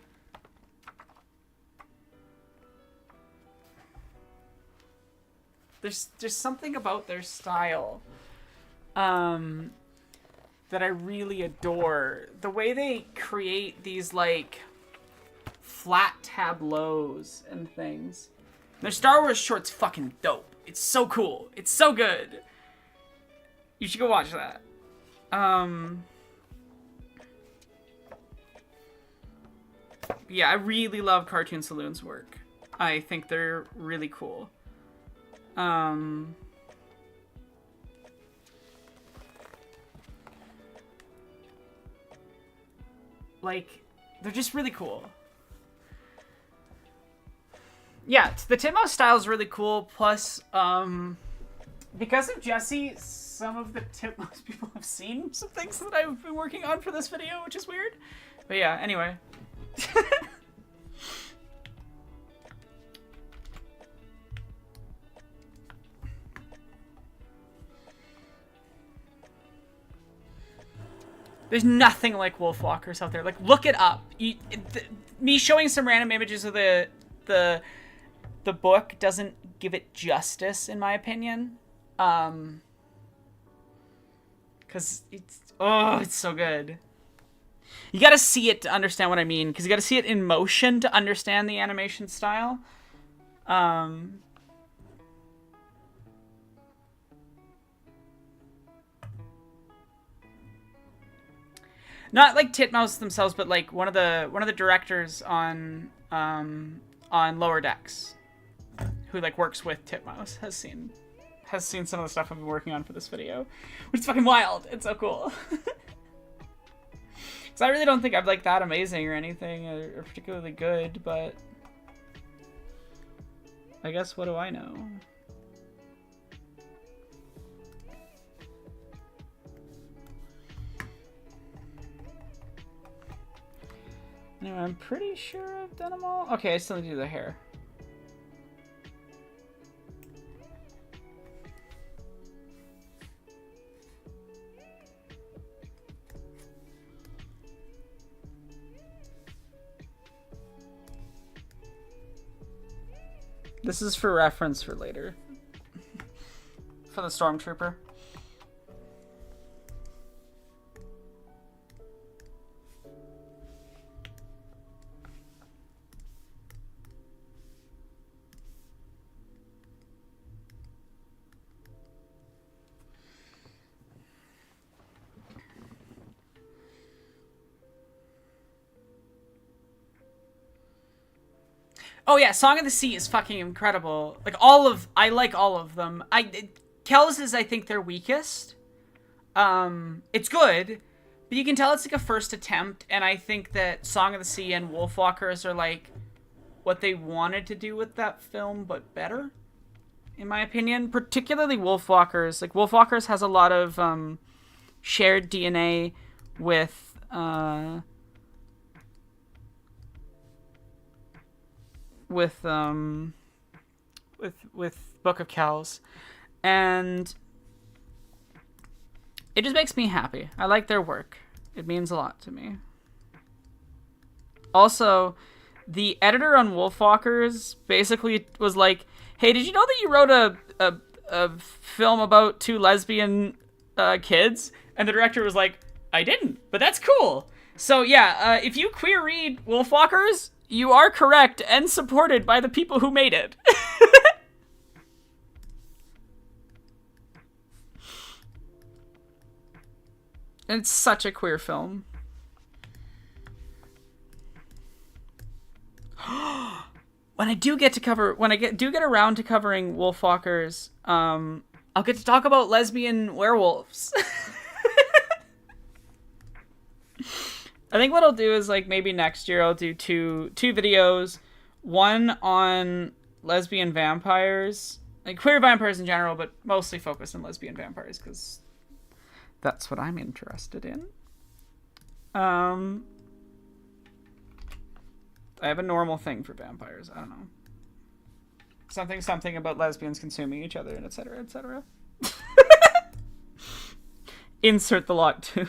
There's something about their style that I really adore. The way they create these, like, flat tableaus and things. Their Star Wars short's fucking dope. It's so cool. It's so good. You should go watch that. Yeah, I really love Cartoon Saloon's work. I think they're really cool. Like, they're just really cool. Yeah, the Titmouse style is really cool, plus, because of Jesse, some of the Titmouse people have seen some things that I've been working on for this video, which is weird. But yeah, anyway. There's nothing like Wolfwalkers out there. Like, look it up. Me showing some random images of the book doesn't give it justice, in my opinion. Because it's so good. You gotta see it to understand what I mean, because you gotta see it in motion to understand the animation style. Not like Titmouse themselves, but like one of the directors on Lower Decks, who like works with Titmouse, has seen some of the stuff I've been working on for this video, which is fucking wild. It's so cool. Because I really don't think I'm like that amazing or anything, or particularly good, but I guess what do I know? Anyway, I'm pretty sure I've done them all. Okay, I still need to do the hair. This is for reference for later. For the Stormtrooper. Oh yeah, Song of the Sea is fucking incredible. Like I like all of them. Kel's is, I think, their weakest. It's good, but you can tell it's like a first attempt, and I think that Song of the Sea and Wolfwalkers are like what they wanted to do with that film, but better, in my opinion. Particularly Wolfwalkers. Like, Wolfwalkers has a lot of shared DNA with Book of Kel's, and it just makes me happy. I like their work. It means a lot to me. Also, the editor on Wolfwalkers basically was like, "Hey, did you know that you wrote a film about two lesbian kids?" And the director was like, "I didn't, but that's cool." So yeah, if you queer read Wolfwalkers, you are correct and supported by the people who made it. It's such a queer film. when I do get to cover, when I do get around to covering Wolfwalkers, I'll get to talk about lesbian werewolves. I think what I'll do is, like, maybe next year I'll do two videos. One on lesbian vampires, like queer vampires in general, but mostly focused on lesbian vampires, because that's what I'm interested in. I have a normal thing for vampires. I don't know. Something about lesbians consuming each other, and etc., etc. Insert the lot too.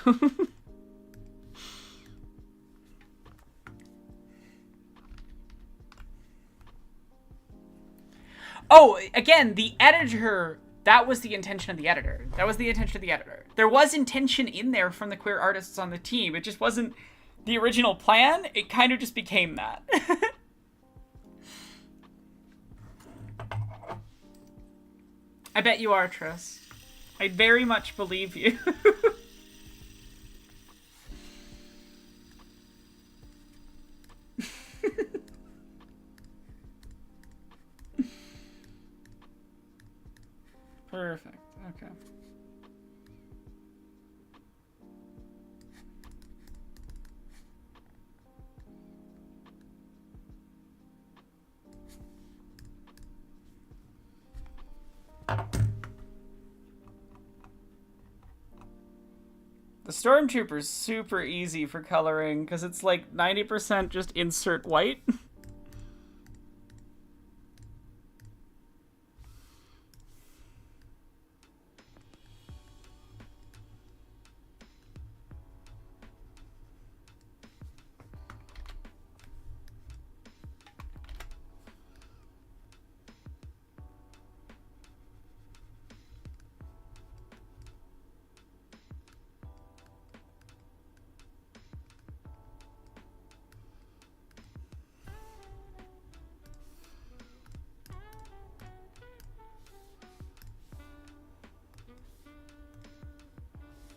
Oh, again, the editor, that was the intention of the editor. That was the intention of the editor. There was intention in there from the queer artists on the team. It just wasn't the original plan. It kind of just became that. I bet you are, Triss. I very much believe you. Perfect. Okay. The Stormtrooper's super easy for coloring because it's like 90% just insert white.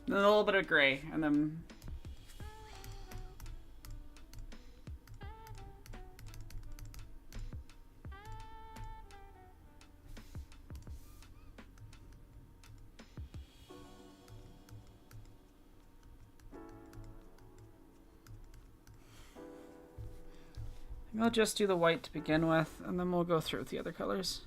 A little bit of gray, and then... I'll just do the white to begin with, and then we'll go through with the other colors.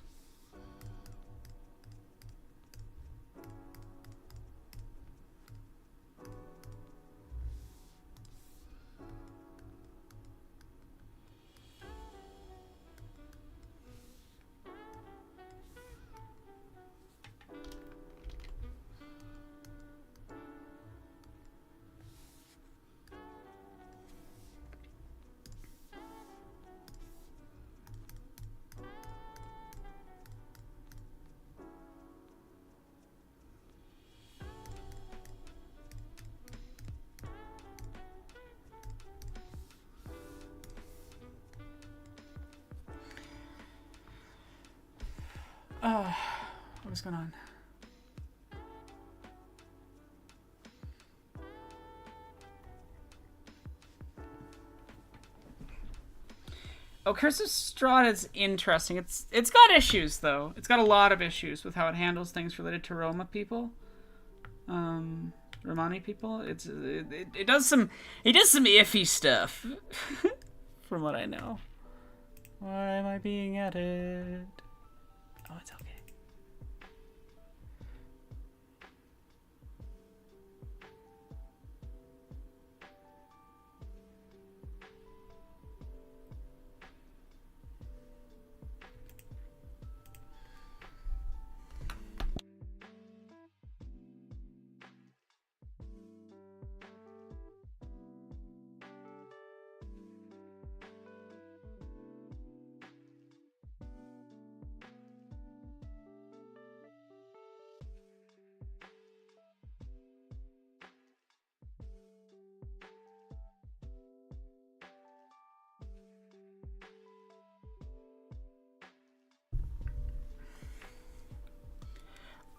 What is going on? Oh, Curse of Strahd is interesting. It's got issues though. It's got a lot of issues with how it handles things related to Roma people, Romani people. It does some iffy stuff, from what I know. Why am I being added? Oh, it's okay.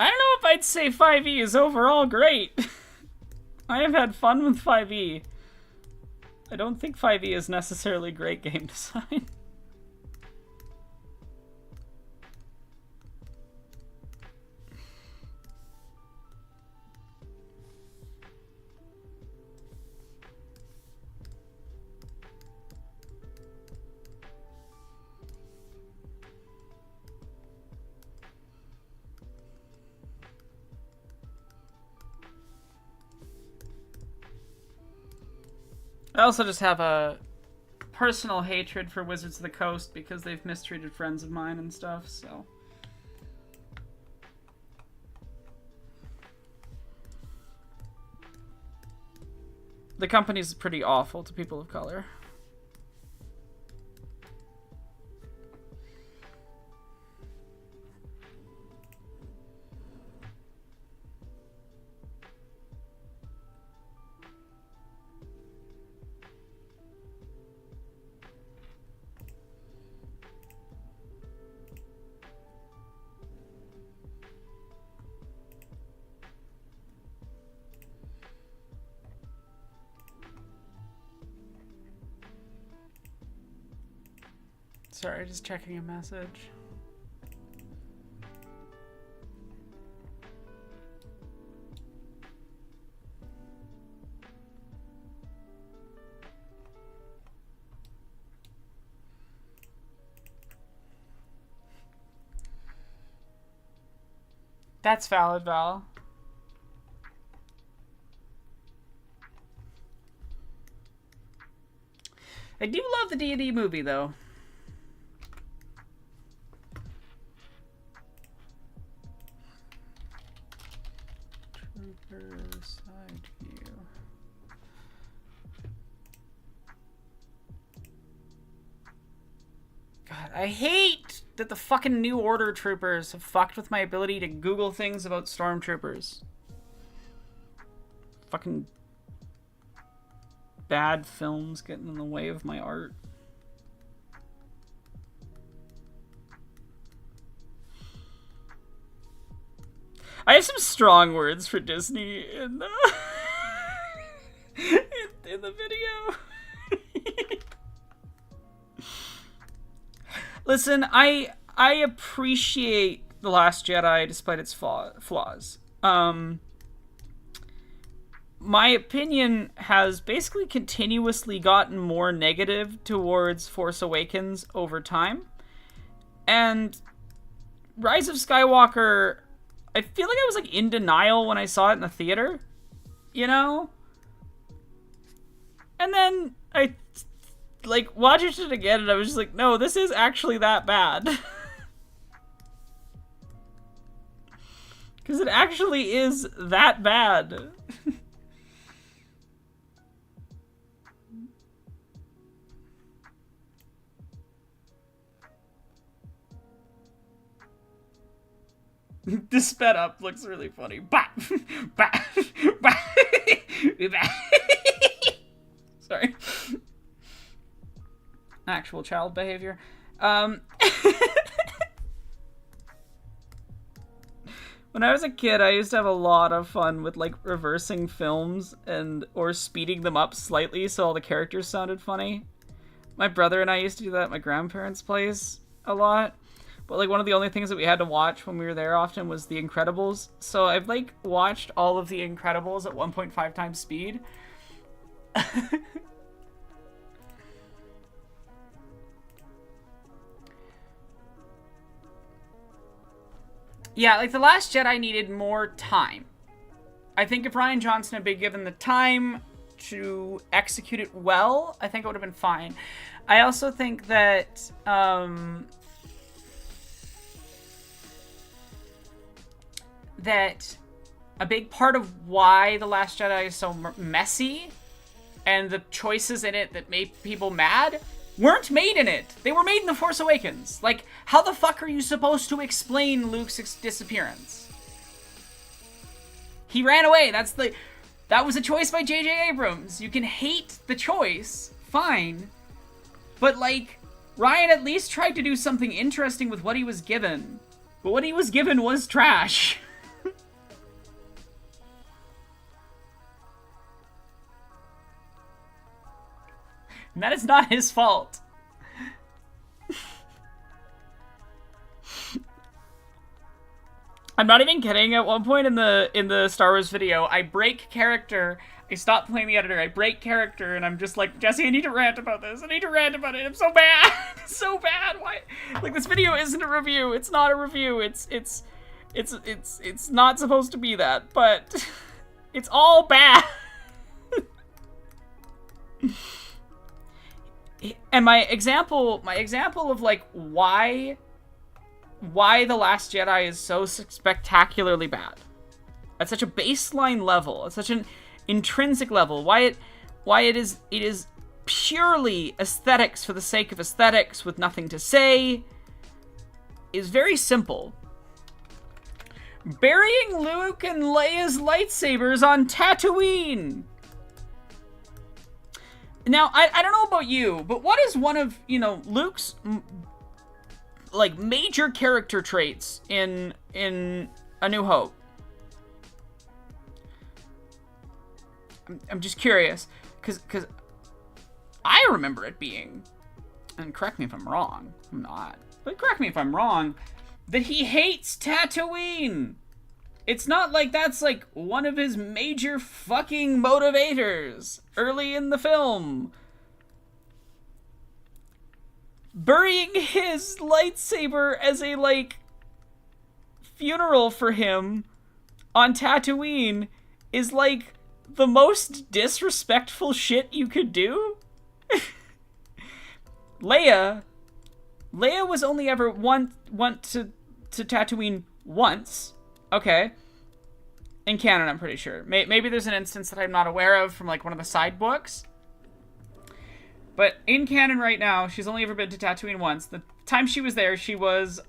I don't know if I'd say 5e is overall great. I have had fun with 5e. I don't think 5e is necessarily great game design. I also just have a personal hatred for Wizards of the Coast because they've mistreated friends of mine and stuff, so. The company's pretty awful to people of color. Sorry, just checking a message. That's valid, Val. I do love the D&D movie, though. Side view. God, I hate that the fucking New Order troopers have fucked with my ability to Google things about stormtroopers. Fucking bad films getting in the way of my art. I have some strong words for Disney in the, in the video. Listen, I appreciate The Last Jedi despite its flaws. My opinion has basically continuously gotten more negative towards Force Awakens over time. And Rise of Skywalker, I feel like I was like in denial when I saw it in the theater, you know? And then I like watched it again and I was just like, no, this is actually that bad. Because it actually is that bad. This sped up looks really funny. Bah! Bah! Bah! Bah! Sorry. Actual child behavior. When I was a kid, I used to have a lot of fun with like reversing films or speeding them up slightly so all the characters sounded funny. My brother and I used to do that at my grandparents' place a lot. But like one of the only things that we had to watch when we were there often was The Incredibles. So I've like watched all of The Incredibles at 1.5 times speed. Yeah, like The Last Jedi needed more time. I think if Rian Johnson had been given the time to execute it well, I think it would have been fine. I also think that that a big part of why The Last Jedi is so messy and the choices in it that made people mad weren't made in it. They were made in The Force Awakens. Like, how the fuck are you supposed to explain Luke's disappearance? He ran away. That was a choice by J.J. Abrams. You can hate the choice, fine. But, like, Rian at least tried to do something interesting with what he was given. But what he was given was trash. And that is not his fault. I'm not even kidding. At one point in the Star Wars video, I break character. I stop playing the editor. I break character, and I'm just like, Jesse, I need to rant about this. I need to rant about it. I'm so bad. It's so bad. Why? Like, this video isn't a review. It's not a review. It's not supposed to be that, but it's all bad. And my example of like why The Last Jedi is so spectacularly bad at such a baseline level, at such an intrinsic level, why it is purely aesthetics for the sake of aesthetics with nothing to say, is very simple. Burying Luke and Leia's lightsabers on Tatooine. Now, I don't know about you, but what is one of, Luke's, like, major character traits in A New Hope? I'm just curious, because I remember it being, and correct me if I'm wrong, I'm not, but correct me if I'm wrong, that he hates Tatooine. It's not like that's, like, one of his major fucking motivators early in the film. Burying his lightsaber as a, like, funeral for him on Tatooine is, like, the most disrespectful shit you could do. Leia was only ever went to Tatooine once. Okay. In canon, I'm pretty sure. Maybe there's an instance that I'm not aware of from, like, one of the side books. But in canon right now, she's only ever been to Tatooine once. The time she was there, she was,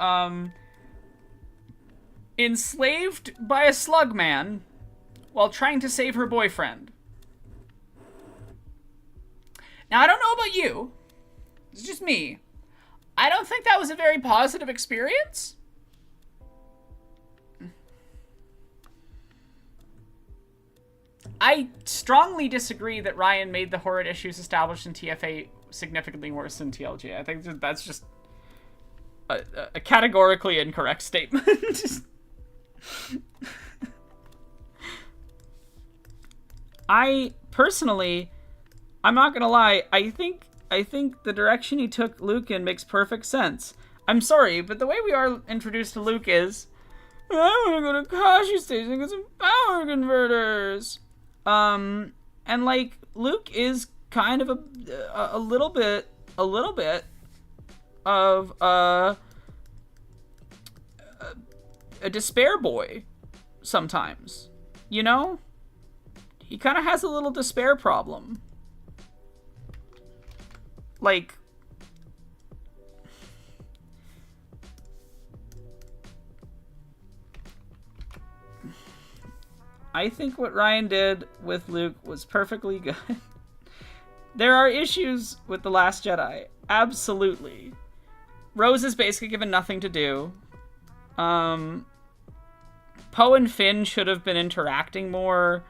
enslaved by a slug man while trying to save her boyfriend. Now, I don't know about you. It's just me. I don't think that was a very positive experience. I strongly disagree that Ryan made the horrid issues established in TFA significantly worse than TLJ. I think that's just a categorically incorrect statement. I personally, I'm not gonna lie, I think the direction he took Luke in makes perfect sense. I'm sorry, but the way we are introduced to Luke is, I want to go to Kashi Station and get some power converters. And like, Luke is kind of a little bit of a despair boy sometimes, you know? He kind of has a little despair problem. Like, I think what Ryan did with Luke was perfectly good. There are issues with The Last Jedi. Absolutely. Rose is basically given nothing to do. Poe and Finn should have been interacting more.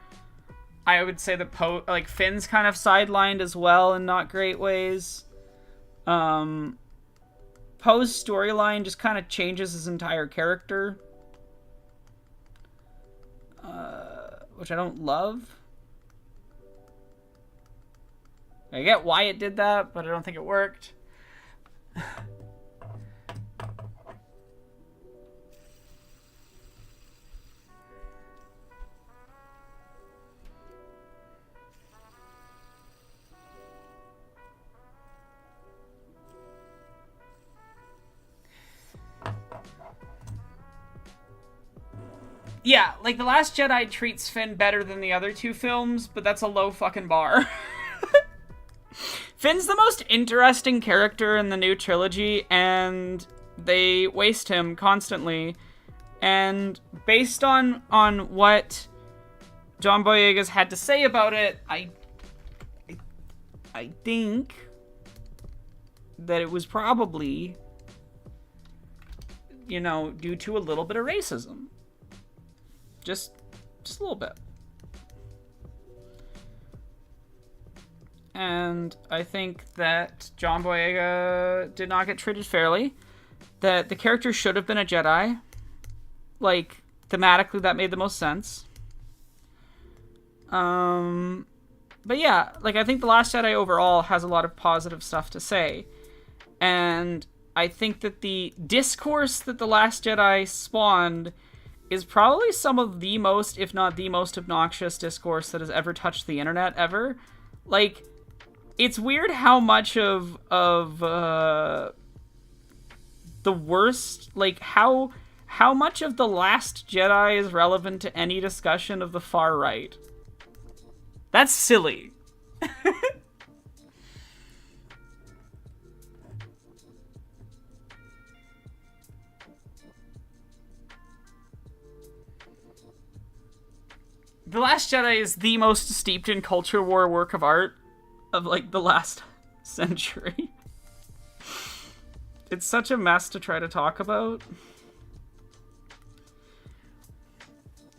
I would say that Finn's kind of sidelined as well in not great ways. Poe's storyline just kind of changes his entire character. Which I don't love. I get why it did that, but I don't think it worked. Yeah, like, The Last Jedi treats Finn better than the other two films, but that's a low fucking bar. Finn's the most interesting character in the new trilogy, and they waste him constantly. And based on what John Boyega's had to say about it, I think that it was probably, due to a little bit of racism. Just a little bit. And I think that John Boyega did not get treated fairly. That the character should have been a Jedi. Like, thematically, that made the most sense. But yeah, like, I think The Last Jedi overall has a lot of positive stuff to say. And I think that the discourse that The Last Jedi spawned is probably some of the most, if not the most obnoxious discourse that has ever touched the internet ever. Like, it's weird how much of the worst, like how much of The Last Jedi is relevant to any discussion of the far right. That's silly. The Last Jedi is the most steeped in culture war work of art of, like, the last century. It's such a mess to try to talk about.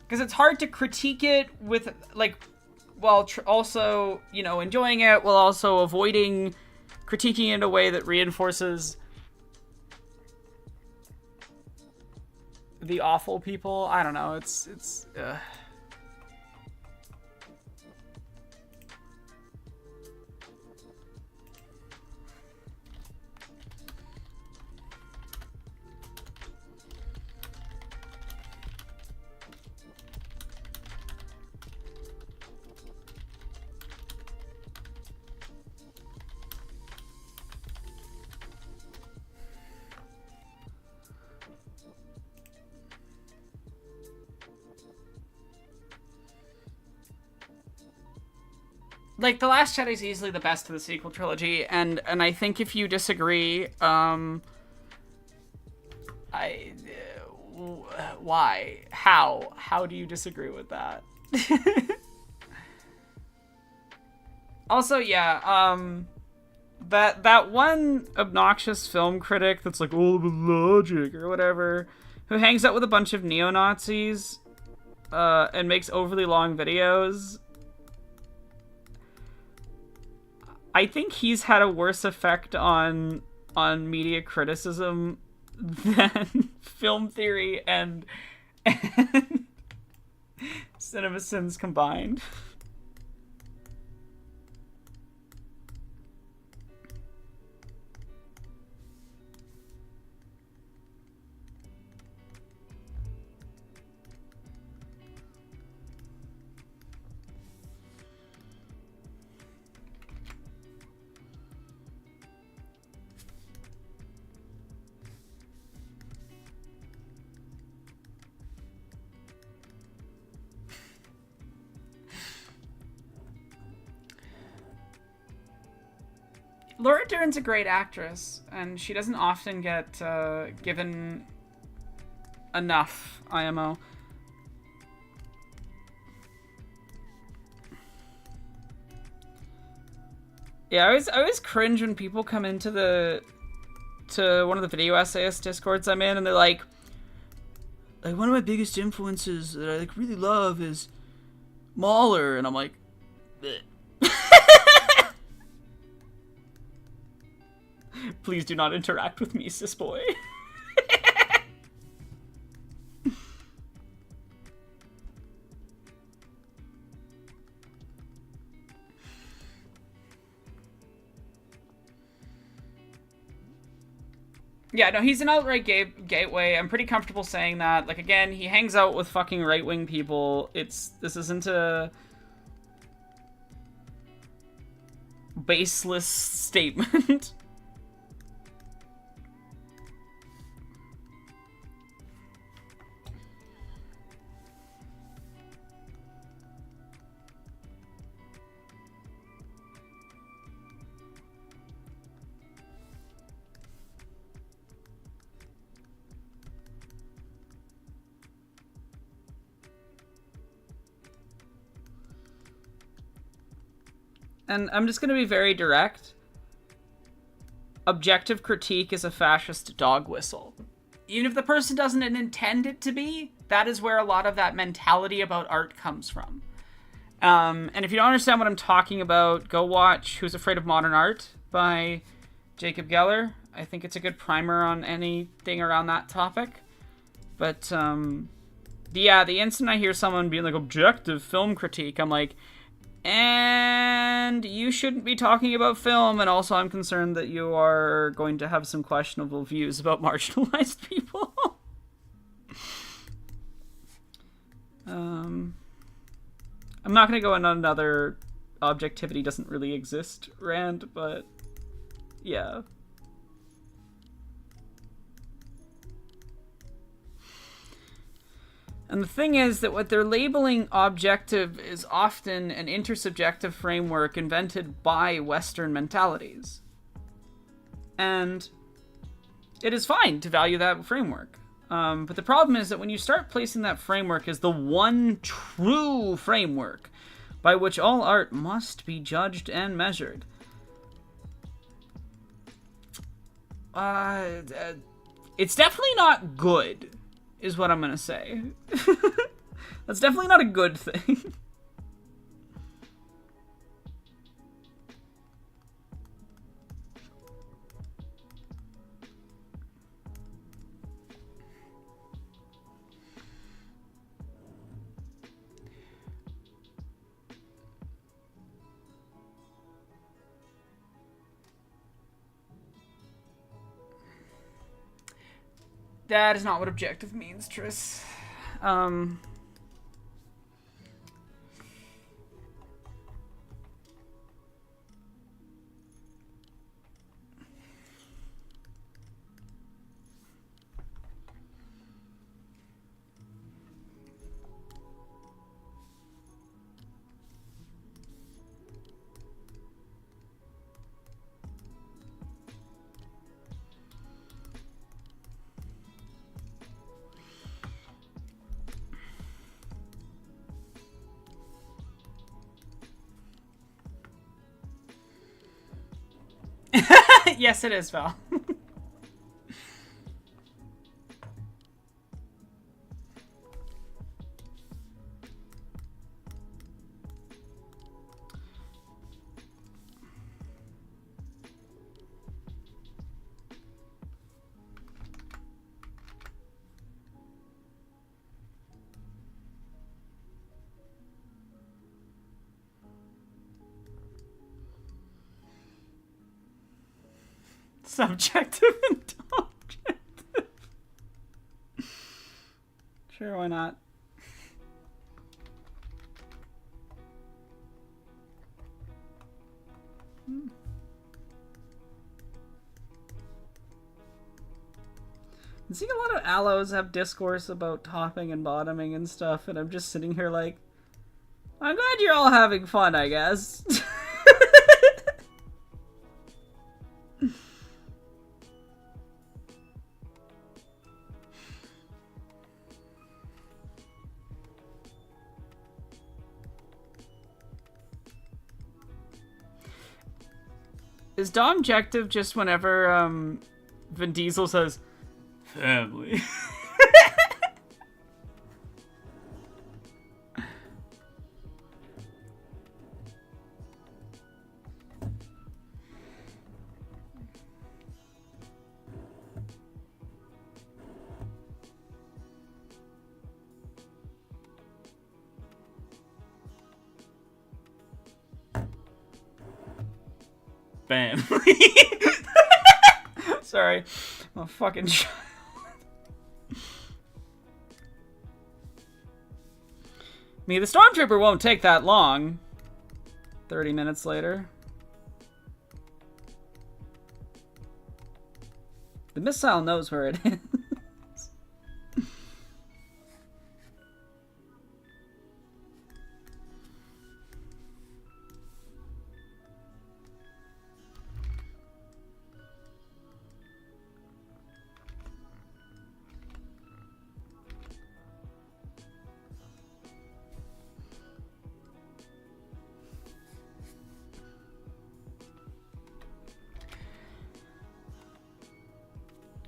Because it's hard to critique it with, like, while also, you know, enjoying it, while also avoiding critiquing it in a way that reinforces the awful people. I don't know, it's like, The Last Jedi is easily the best of the sequel trilogy, and I think if you disagree, why? How do you disagree with that? Also, yeah, that one obnoxious film critic that's like, all about logic or whatever, who hangs out with a bunch of neo-Nazis, and makes overly long videos. I think he's had a worse effect on media criticism than film theory and CinemaSins combined. Laura Dern's a great actress, and she doesn't often get given enough IMO. Yeah, I always cringe when people come into one of the video essayist discords I'm in, and they're like one of my biggest influences that I like really love is Mahler, and I'm like, bleh. Please do not interact with me, cis boy. Yeah, no, he's an outright gateway. I'm pretty comfortable saying that. Like, again, he hangs out with fucking right-wing people. This isn't a baseless statement. And I'm just going to be very direct. Objective critique is a fascist dog whistle. Even if the person doesn't intend it to be, that is where a lot of that mentality about art comes from. And if you don't understand what I'm talking about, go watch Who's Afraid of Modern Art by Jacob Geller. I think it's a good primer on anything around that topic. But, yeah, the instant I hear someone being like, objective film critique, I'm like, and you shouldn't be talking about film, and also I'm concerned that you are going to have some questionable views about marginalized people. I'm not going to go into another objectivity doesn't really exist rant, but yeah. And the thing is that what they're labeling objective is often an intersubjective framework invented by Western mentalities. And it is fine to value that framework. But the problem is that when you start placing that framework as the one true framework by which all art must be judged and measured, it's definitely not good, is what I'm gonna say. That's definitely not a good thing. That is not what objective means, Triss. Yes, it is, Val. Subjective and objective. Sure, why not? I'm seeing a lot of allos have discourse about topping and bottoming and stuff, and I'm just sitting here like, I'm glad you're all having fun, I guess. Is domjective just whenever Vin Diesel says family? Family. Sorry. I'm a fucking child. Me, the stormtrooper won't take that long. 30 minutes later. The missile knows where it is.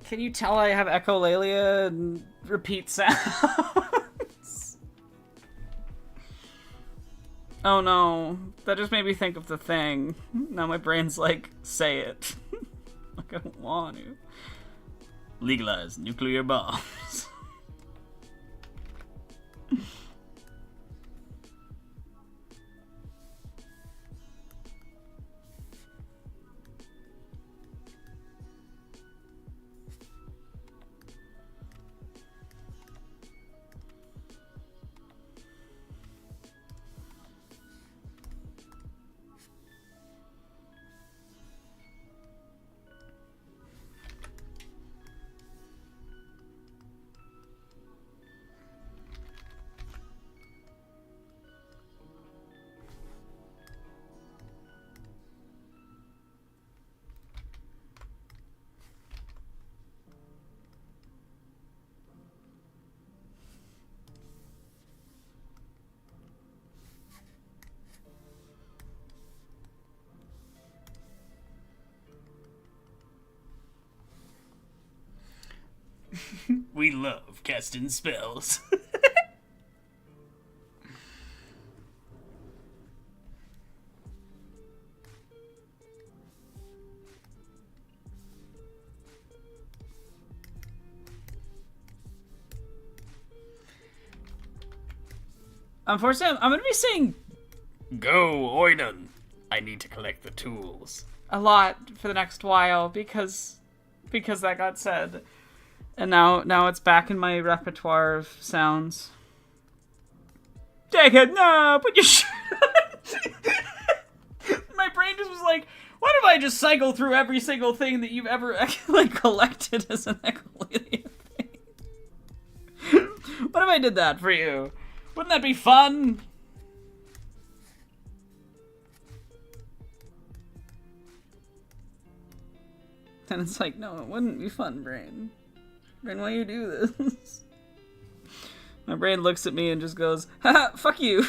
Can you tell I have echolalia and repeat sounds? Oh no, that just made me think of the thing. Now my brain's like, say it. Like I don't want to. Legalize nuclear bombs. We love casting spells. Unfortunately, I'm gonna be saying Go, Oinon. I need to collect the tools. a lot for the next while because that got said, and now it's back in my repertoire of sounds. Take it, no, put your shit on. My brain just was like, what if I just cycle through every single thing that you've ever like collected as an Echolithia thing? What if I did that for you? Wouldn't that be fun? And it's like, no, it wouldn't be fun, Brain. Brain, why you do this? My brain looks at me and just goes, haha, fuck you.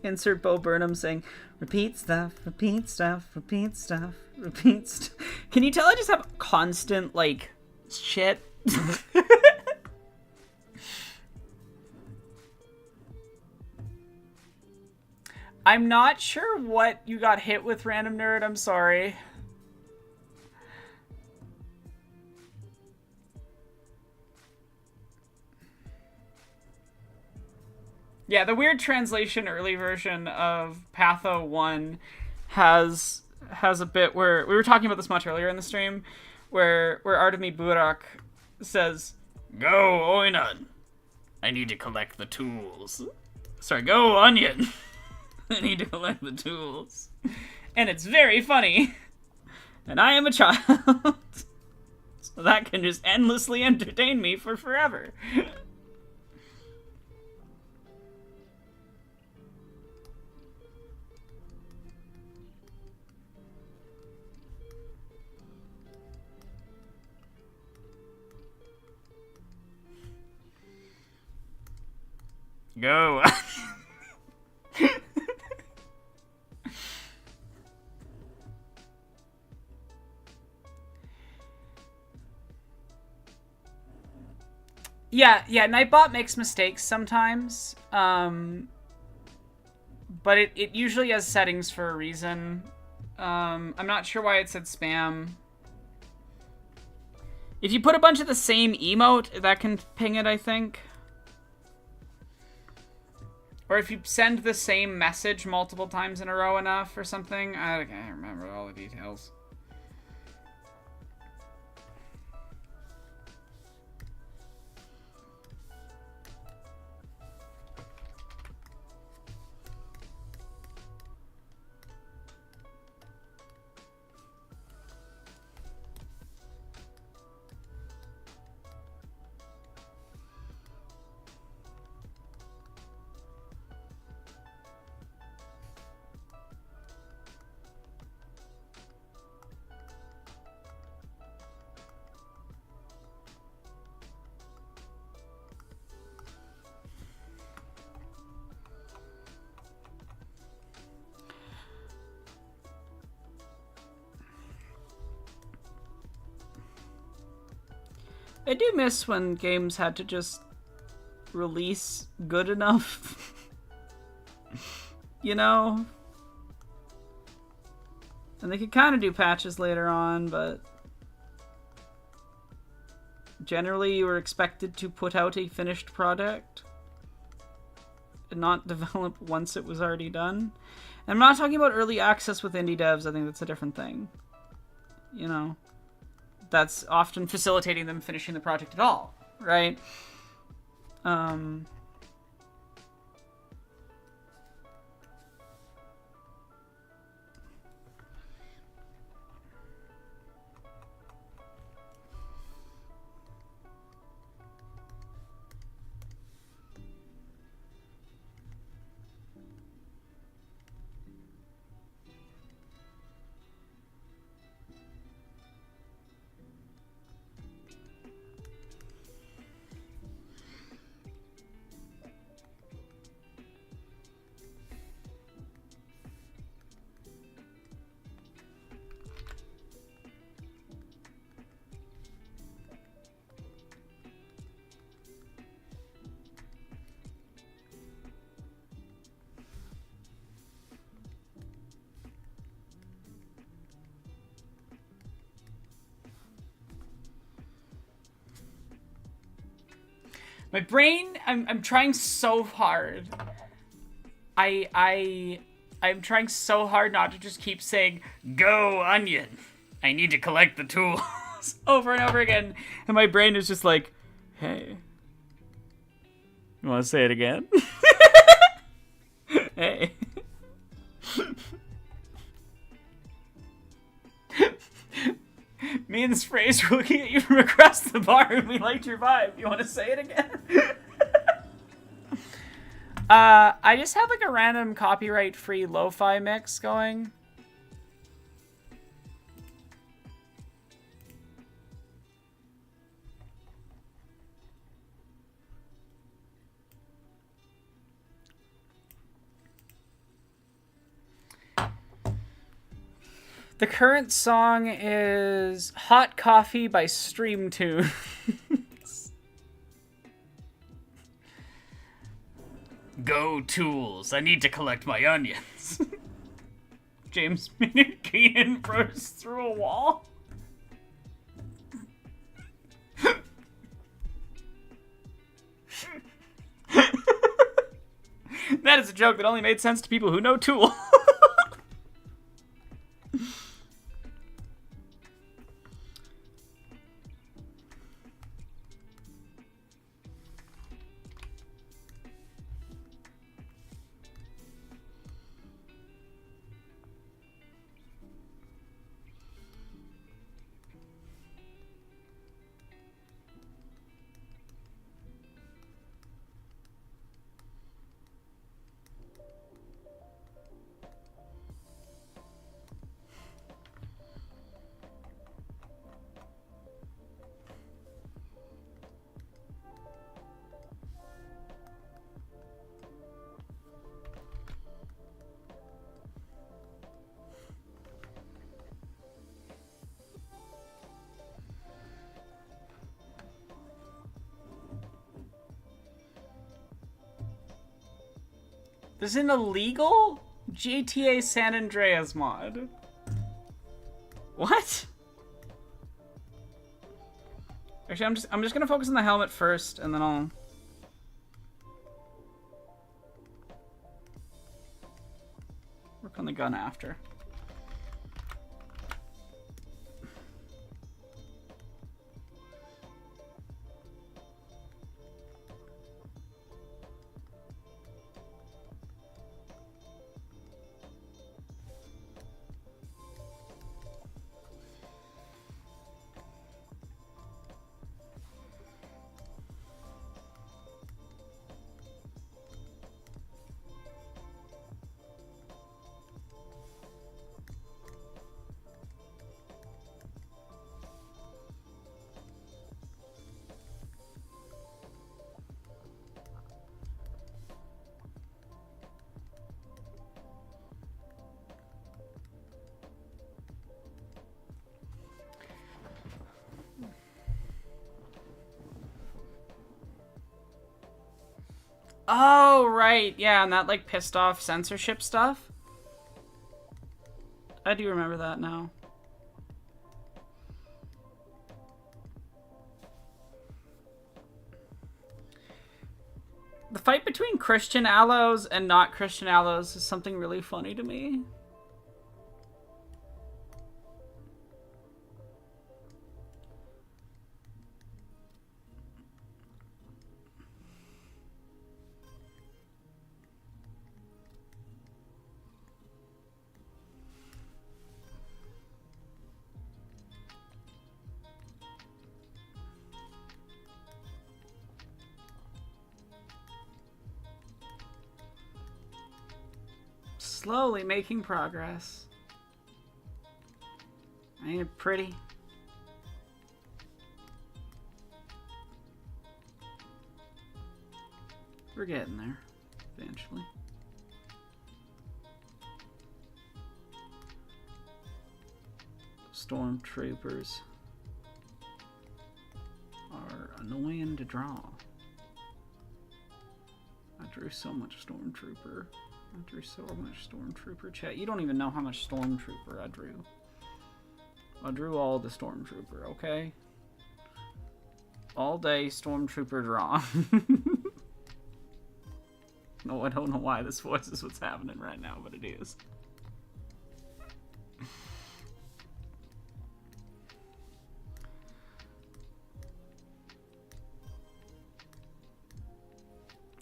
Insert Bo Burnham saying, repeat stuff, repeat stuff, repeat stuff, repeat stuff. Can you tell I just have constant, like, shit? I'm not sure what you got hit with, Random Nerd. I'm sorry. Yeah, the weird translation early version of Patho 1 has a bit where we were talking about this much earlier in the stream, where Artemi Burak says, Go, Oinon. I need to collect the tools. Sorry, go, Onion. I need to collect the tools. and it's very funny. And I am a child. So that can just endlessly entertain me for forever. Go. Yeah, Nightbot makes mistakes sometimes. But it usually has settings for a reason. I'm not sure why it said spam. If you put a bunch of the same emote, that can ping it, I think. Or if you send the same message multiple times in a row enough or something. I can't remember all the details. I do miss when games had to just release good enough. You know? And they could kind of do patches later on, but generally you were expected to put out a finished product and not develop once it was already done. And I'm not talking about early access with indie devs. I think that's a different thing. You know? That's often facilitating them finishing the project at all, right? My brain, I'm trying so hard. I'm trying so hard not to just keep saying, "Go, onion. I need to collect the tools," over and over again. And my brain is just like, hey. You want to say it again? Hey. Me and this phrase were looking at you from across the bar and we liked your vibe. You want to say it again? I just have like a random copyright-free lo-fi mix going. The current song is Hot Coffee by Streamtune. Go tools. I need to collect my onions. James Maynard Keenan burst through a wall. That is a joke that only made sense to people who know Tool. There's an illegal GTA San Andreas mod. What? Actually, I'm just gonna focus on the helmet first, and then I'll... work on the gun after. Oh, right. Yeah, and that, like, pissed off censorship stuff. I do remember that now. The fight between Christian Allos and not Christian Allos is something really funny to me. Slowly making progress. Ain't it pretty? We're getting there, eventually. Stormtroopers are annoying to draw. I drew so much Stormtrooper. I drew so much Stormtrooper. Chat, you don't even know how much Stormtrooper I drew. I drew all the Stormtrooper, okay? All day, Stormtrooper draw. No, I don't know why this voice is what's happening right now, but it is.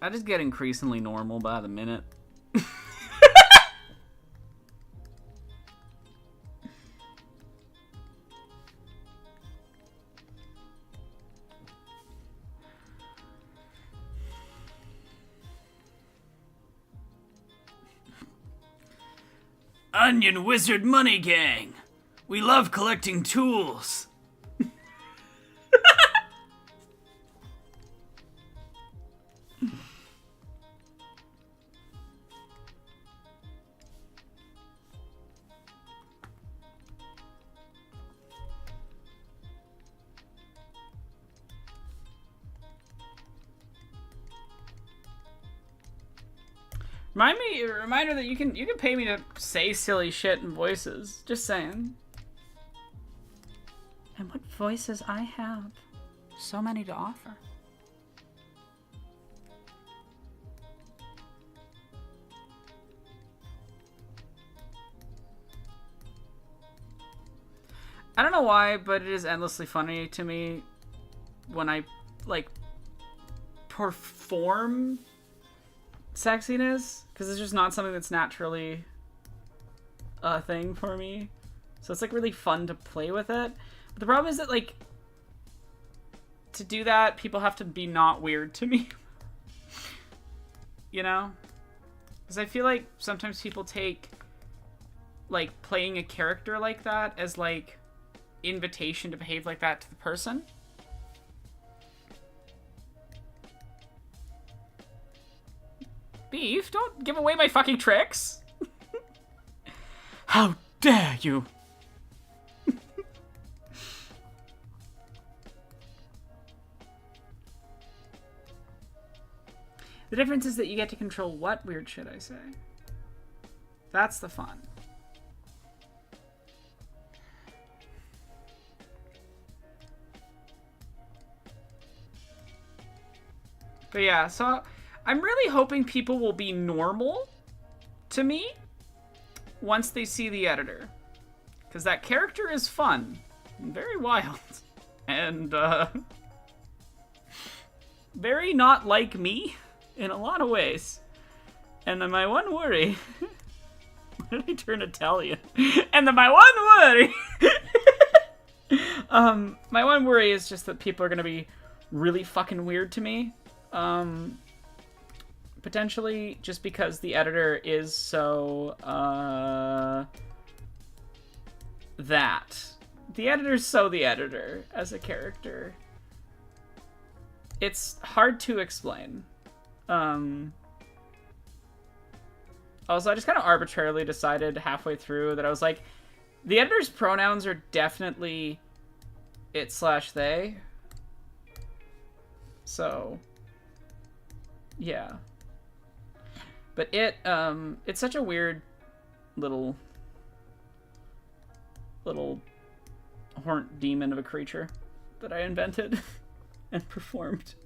I just get increasingly normal by the minute. Onion Wizard Money Gang. We love collecting tools. Reminder that you can pay me to say silly shit in voices. Just saying. And what voices I have. So many to offer. I don't know why, but it is endlessly funny to me when I, like, perform sexiness, because it's just not something that's naturally a thing for me. So it's, like, really fun to play with it. But the problem is that, like, to do that, people have to be not weird to me. You know? Because I feel like sometimes people take, like, playing a character like that as, like, invitation to behave like that to the person. Beef, don't give away my fucking tricks. How dare you? The difference is that you get to control what weird shit I say. That's the fun. But yeah, so I'm really hoping people will be normal to me once they see the editor. Because that character is fun and very wild. And, very not like me in a lot of ways. And then my one worry... Why did I turn Italian? And then my one worry... my one worry is just that people are going to be really fucking weird to me. Potentially just because the editor is so, that. The editor's so the editor as a character. It's hard to explain. Also, I just kind of arbitrarily decided halfway through that I was like, the editor's pronouns are definitely it/they. So... yeah. But it's such a weird little horned demon of a creature that I invented and performed.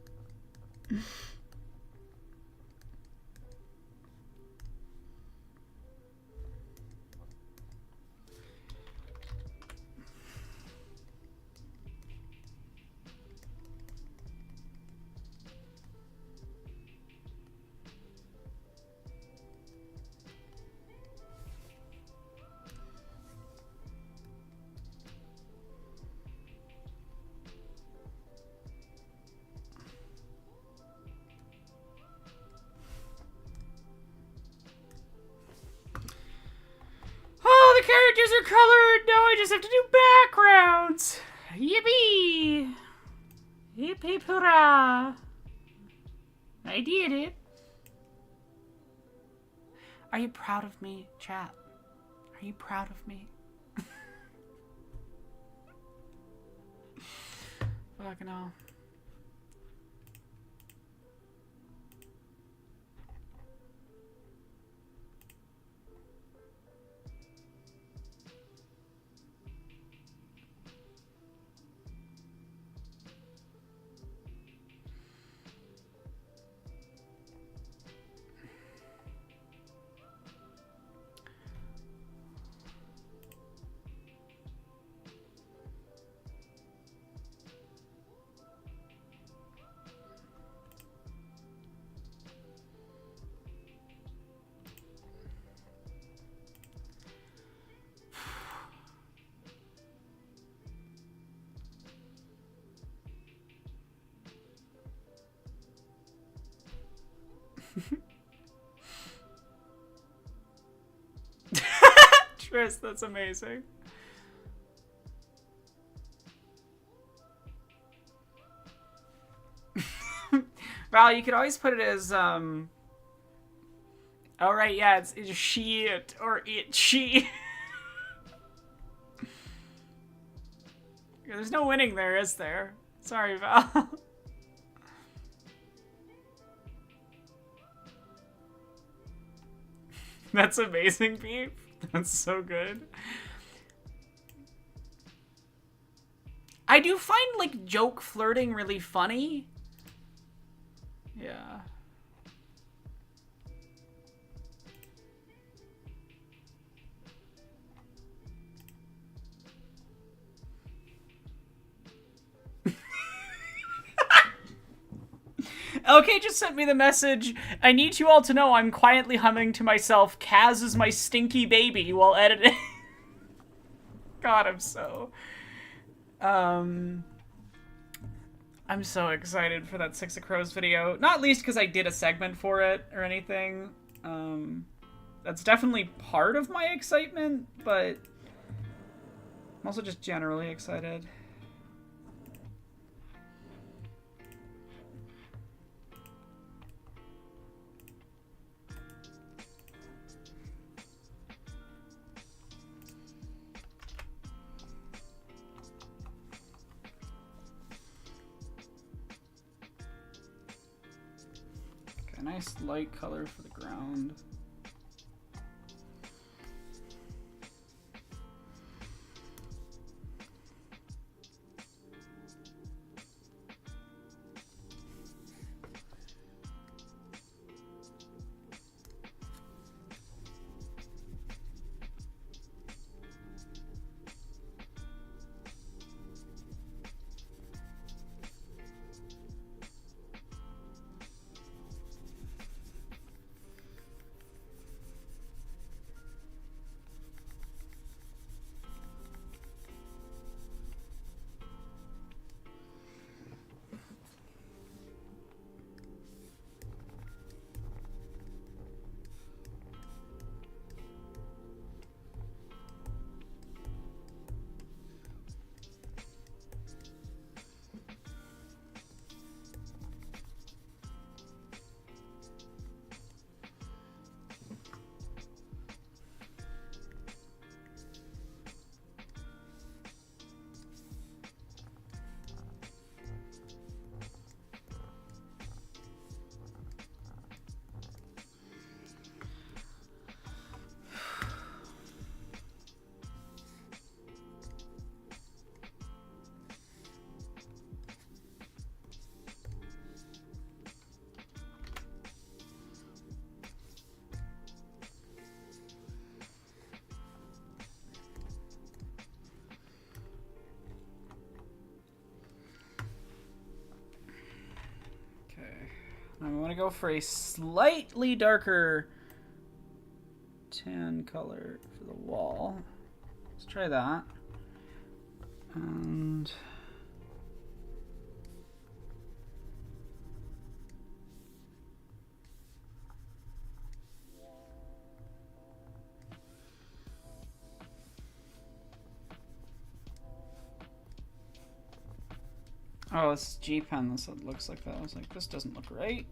Oh, the characters are colored! Now I just have to do backgrounds! Yippee! Yippee hurrah! I did it. Are you proud of me, chat? Are you proud of me? Fucking hell. Tris, that's amazing. Val, you could always put it as, oh, right, yeah, it's she, it, or it, she. There's no winning there, is there? Sorry, Val. That's amazing, Beef. That's so good. I do find, like, joke flirting really funny. Yeah. LK just sent me the message, I need you all to know I'm quietly humming to myself, Kaz is my stinky baby, while editing. God, I'm so excited for that Six of Crows video. Not least because I did a segment for it or anything. That's definitely part of my excitement, but I'm also just generally excited. Nice light color for the ground. I'm going to go for a slightly darker tan color for the wall. Let's try that. And oh, this is G-Pen. This looks like that. I was like, this doesn't look right.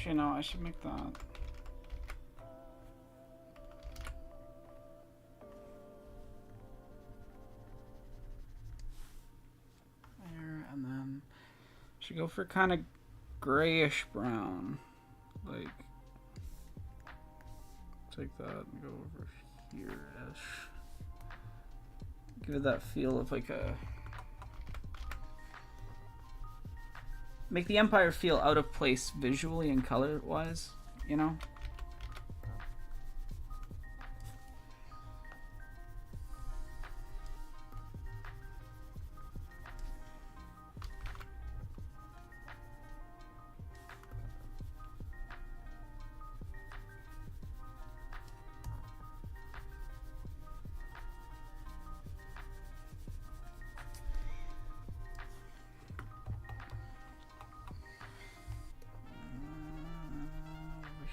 Actually, no, I should make that. There, and then should go for kind of grayish brown. Like, take that and go over here-ish. Give it that feel of like a... Make the Empire feel out of place visually and color-wise, you know?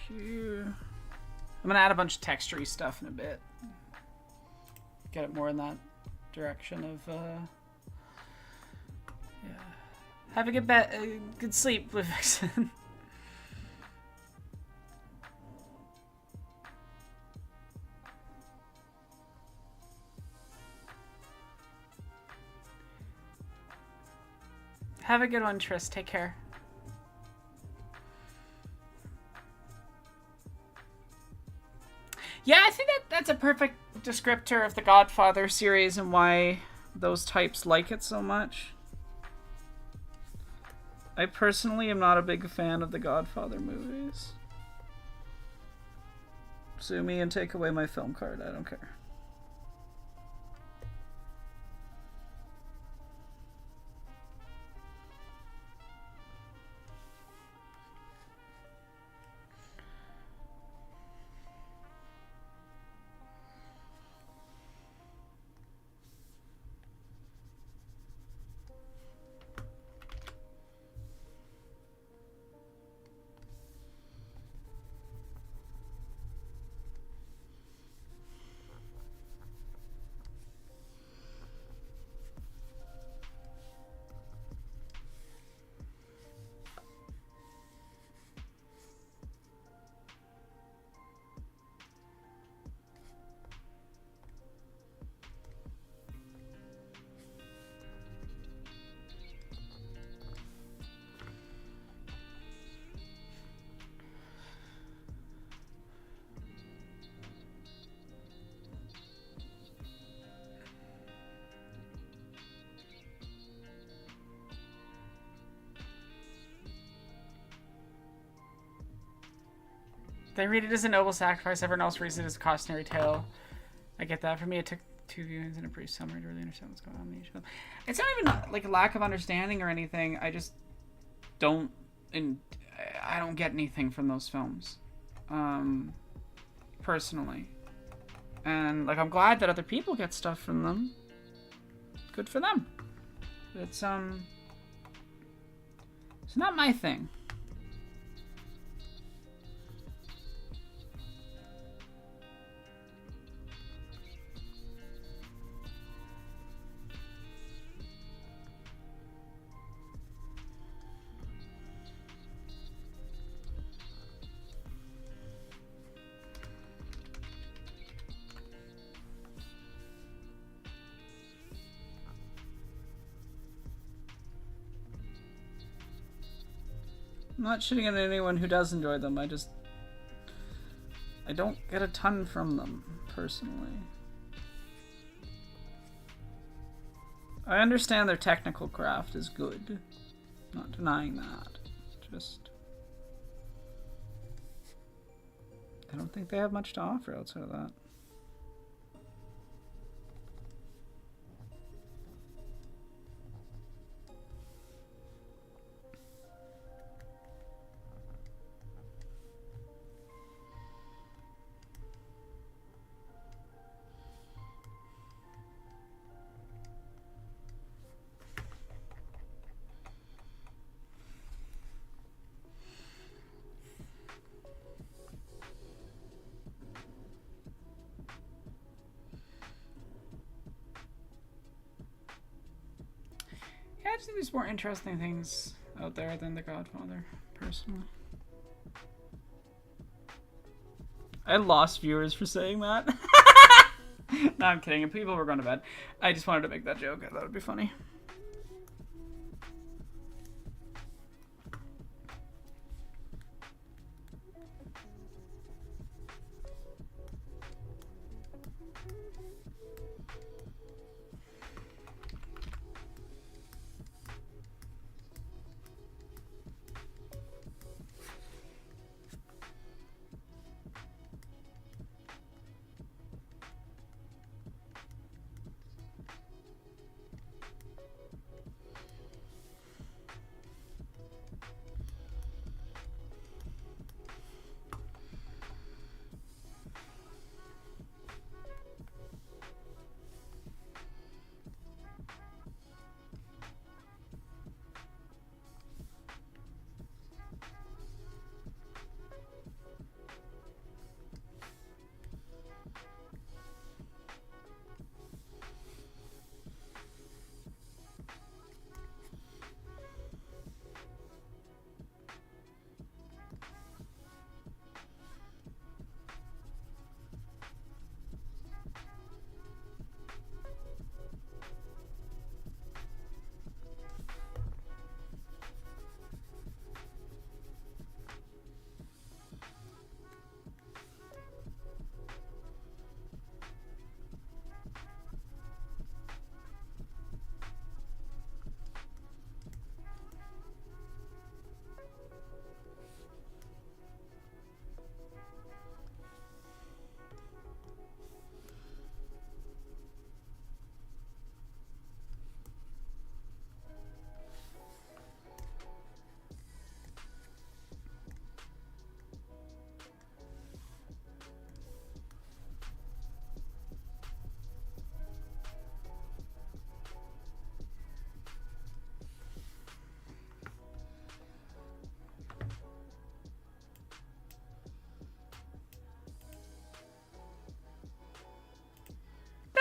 Here. I'm gonna add a bunch of textury stuff in a bit. Get it more in that direction of yeah. Have a good sleep, Blue Vixen. Have a good one, Tris. Take care. Yeah, I think that's a perfect descriptor of the Godfather series and why those types like it so much. I personally am not a big fan of the Godfather movies. Sue me and take away my film card, I don't care. They read it as a noble sacrifice. Everyone else reads it as a cautionary tale. I get that. For me, it took 2 viewings and a brief summary to really understand what's going on in each film. It's not even like a lack of understanding or anything. I just don't, and I don't get anything from those films, personally. And like, I'm glad that other people get stuff from them. Good for them. It's not my thing. I'm not shitting at anyone who does enjoy them. I don't get a ton from them, personally. I understand their technical craft is good. Not denying that. Just... I don't think they have much to offer outside of that. I just think there's more interesting things out there than The Godfather, personally. I lost viewers for saying that. No, I'm kidding. People were going to bed. I just wanted to make that joke. I thought it would be funny.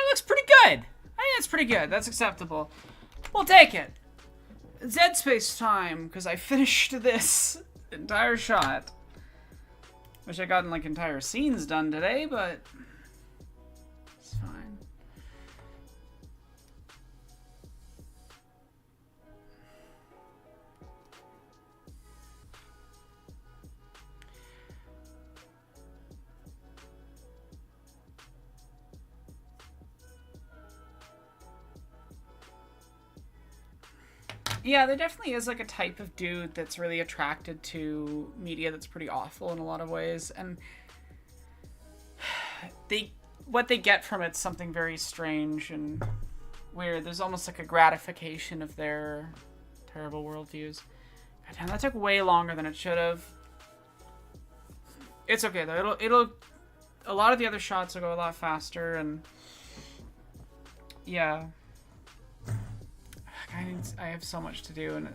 Looks pretty good. I think that's pretty good. That's acceptable. We'll take it. It's Dead Space time, because I finished this entire shot. Wish I gotten, like, entire scenes done today, but it's fine. Yeah, there definitely is like a type of dude that's really attracted to media that's pretty awful in a lot of ways, and what they get from it's something very strange and weird. There's almost like a gratification of their terrible worldviews. God damn, that took way longer than it should have. It's okay though. It'll a lot of the other shots will go a lot faster, and yeah. I have so much to do, and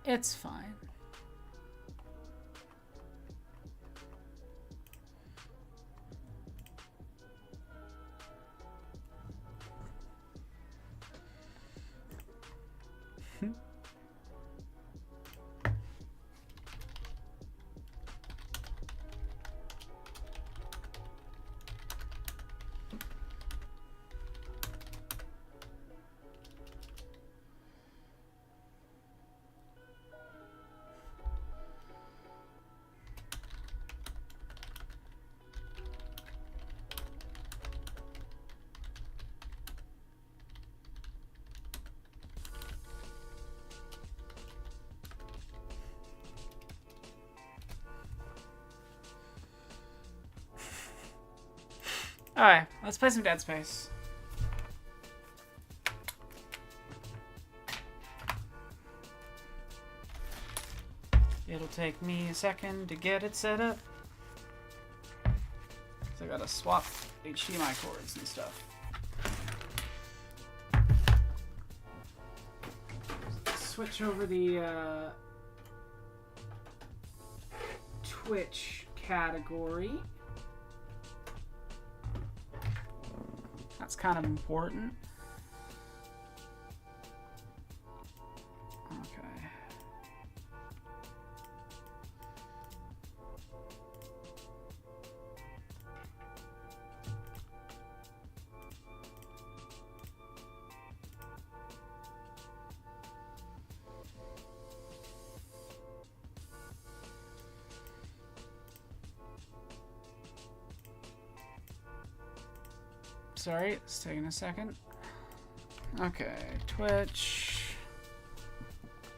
it's fine. Alright, let's play some Dead Space. It'll take me a second to get it set up. So I gotta swap HDMI cords and stuff. Switch over the Twitch category. That's kind of important. Okay. sorry. It's taking a second. Okay, Twitch.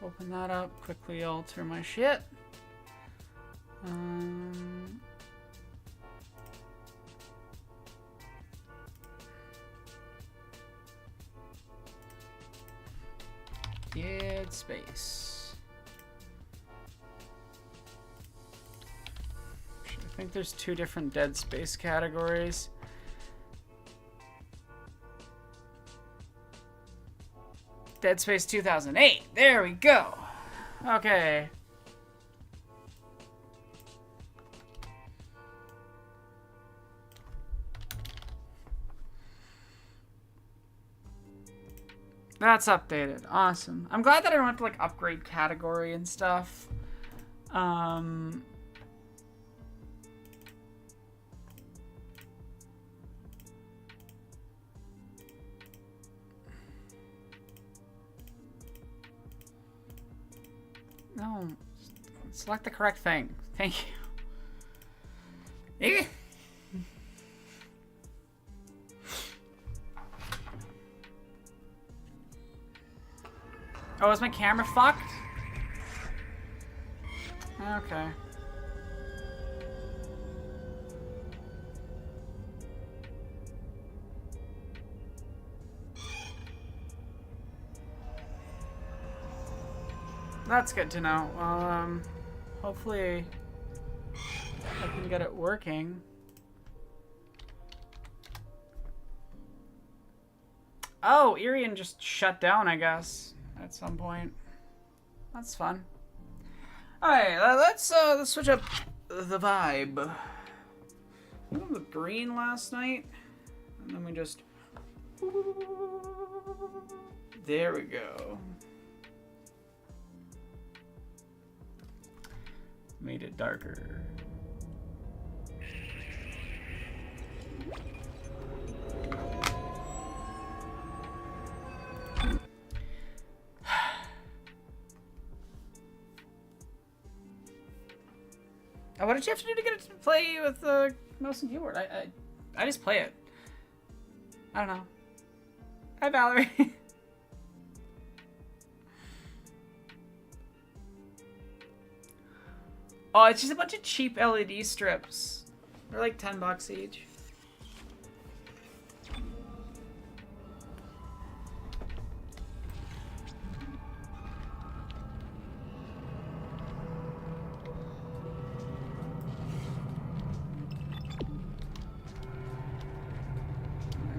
Open that up. Quickly alter my shit. Dead Space. I think there's 2 different Dead Space categories. Dead Space 2008. There we go. Okay. That's updated. Awesome. I'm glad that I don't have to like upgrade category and stuff. No. Select the correct thing. Thank you. Oh, is my camera fucked? Okay. That's good to know. Well, hopefully I can get it working. Oh, Irian just shut down, I guess, at some point. That's fun. Alright, let's switch up the vibe. We went with green last night, and then we just... There we go. Made it darker. Oh, what did you have to do to get it to play with the mouse and keyboard? I just play it. I don't know. Hi, Valerie. Oh, it's just a bunch of cheap LED strips. They're like $10 each.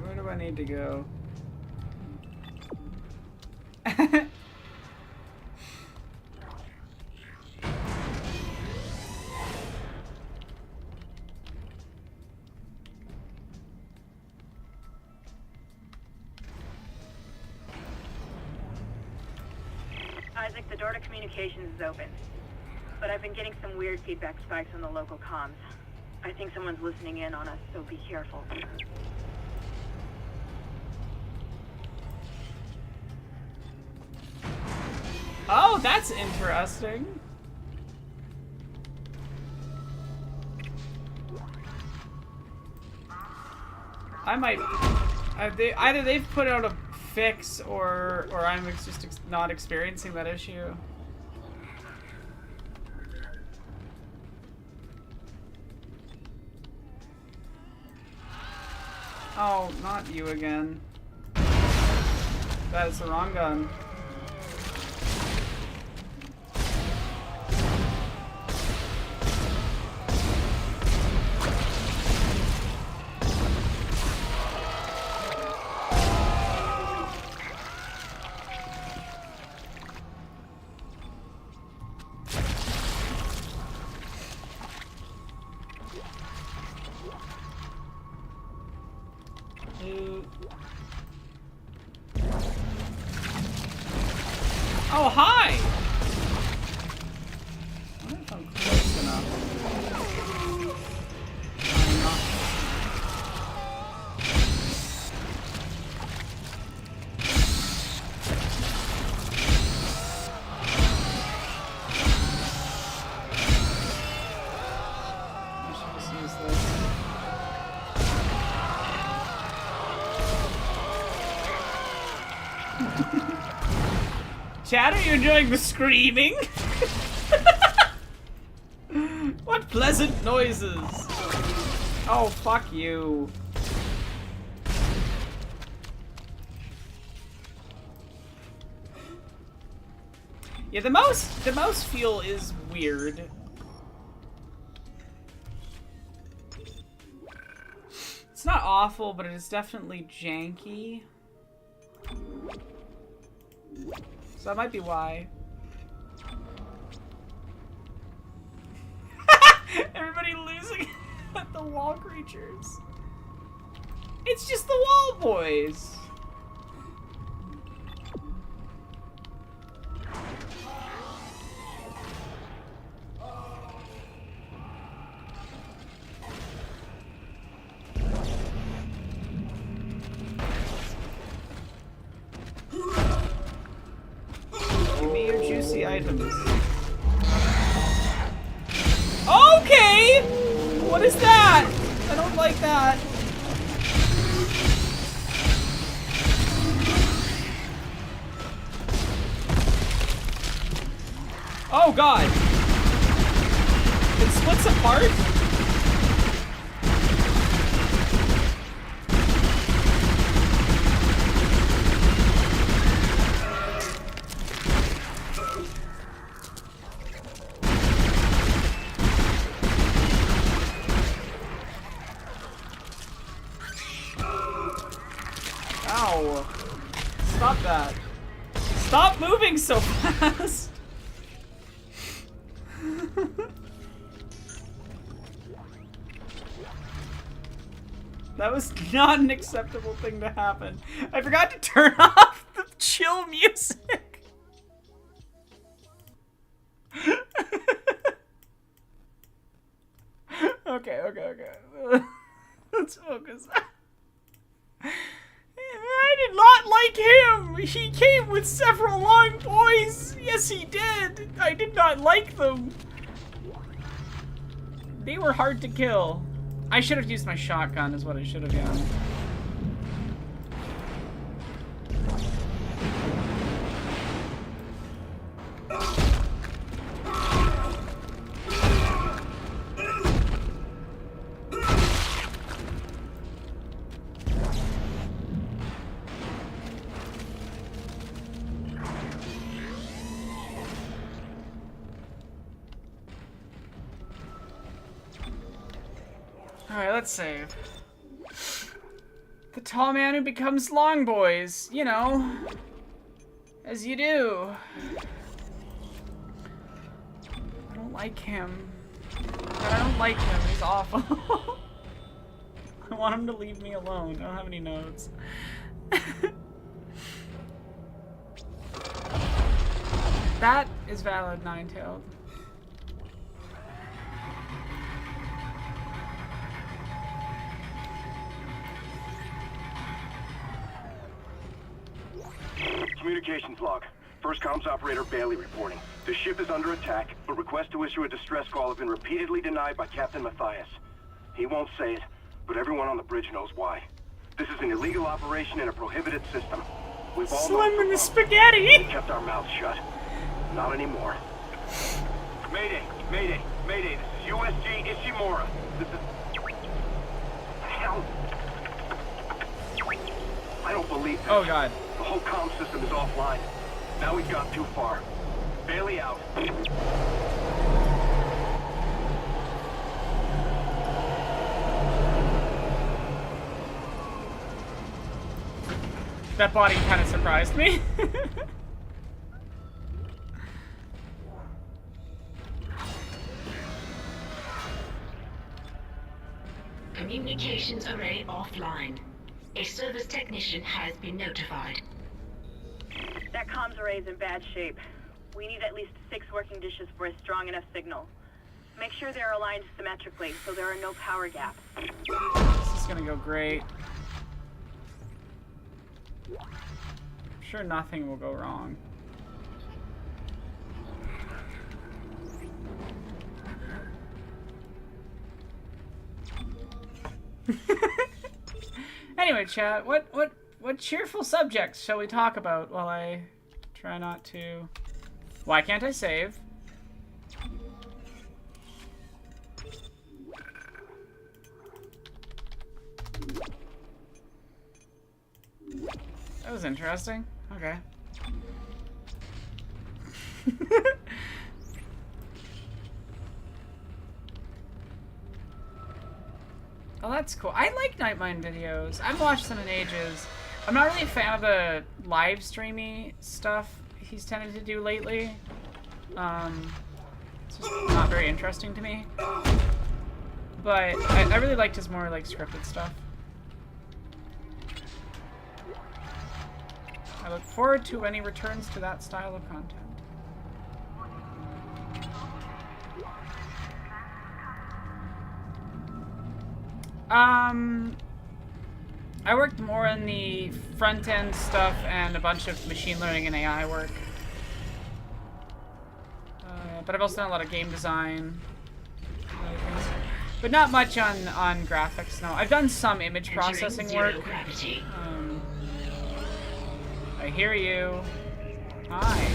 Where do I need to go? Isaac, the door to communications is open. But I've been getting some weird feedback spikes on the local comms. I think someone's listening in on us, so be careful. Oh, that's interesting. I might... either they've put out a fix or I'm just not experiencing that issue. Oh, not you again. That is the wrong gun. Oh, hi! I wonder if I'm close enough. I'm not. I should just use this. Chad, are you enjoying the screaming? What pleasant noises. Oh, fuck you. Yeah, the mouse feel is weird. It's not awful, but it is definitely janky. So that might be why. Everybody losing at the wall creatures. It's just the wall boys. Give me your juicy items. Okay! What is that? I don't like that. Oh god! It splits apart? Ow. Stop that. Stop moving so fast! That was not an acceptable thing to happen. I forgot to turn off the chill music. Okay. Let's focus. I did not like him! He came with several long boys! Yes, he did! I did not like them! They were hard to kill. I should have used my shotgun, is what I should have done. Alright, let's save. The tall man who becomes long boys, you know. As you do. I don't like him. I don't like him, he's awful. I want him to leave me alone. I don't have any notes. That is valid, Nine-Tailed. Communications log. First comms operator Bailey reporting. The ship is under attack, but requests to issue a distress call have been repeatedly denied by Captain Matthias. He won't say it, but everyone on the bridge knows why. This is an illegal operation in a prohibited system. We've all Slim known in the for spaghetti! we kept our mouths shut. Not anymore. Mayday! Mayday! Mayday! This is USG Ishimura. This is... Hell... I don't believe this. Oh god. The whole comm system is offline. Now we've gone too far. Bailey out. That body kind of surprised me. Communications array offline. A service technician has been notified. That comms array is in bad shape. We need at least 6 working dishes for a strong enough signal. Make sure they're aligned symmetrically so there are no power gaps. This is gonna go great. I'm sure nothing will go wrong. Anyway, chat, what cheerful subjects shall we talk about while I Try not to. Why can't I save? That was interesting. Okay. Oh, that's cool. I like Nightmind videos. I've watched them in ages. I'm not really a fan of the live streamy stuff he's tended to do lately. It's just not very interesting to me. But I really liked his more like scripted stuff. I look forward to any returns to that style of content. I worked more on the front-end stuff and a bunch of machine learning and AI work. But I've also done a lot of game design. And other things. But not much on graphics, no. I've done some image processing Entering work. zero gravity. I hear you. Hi.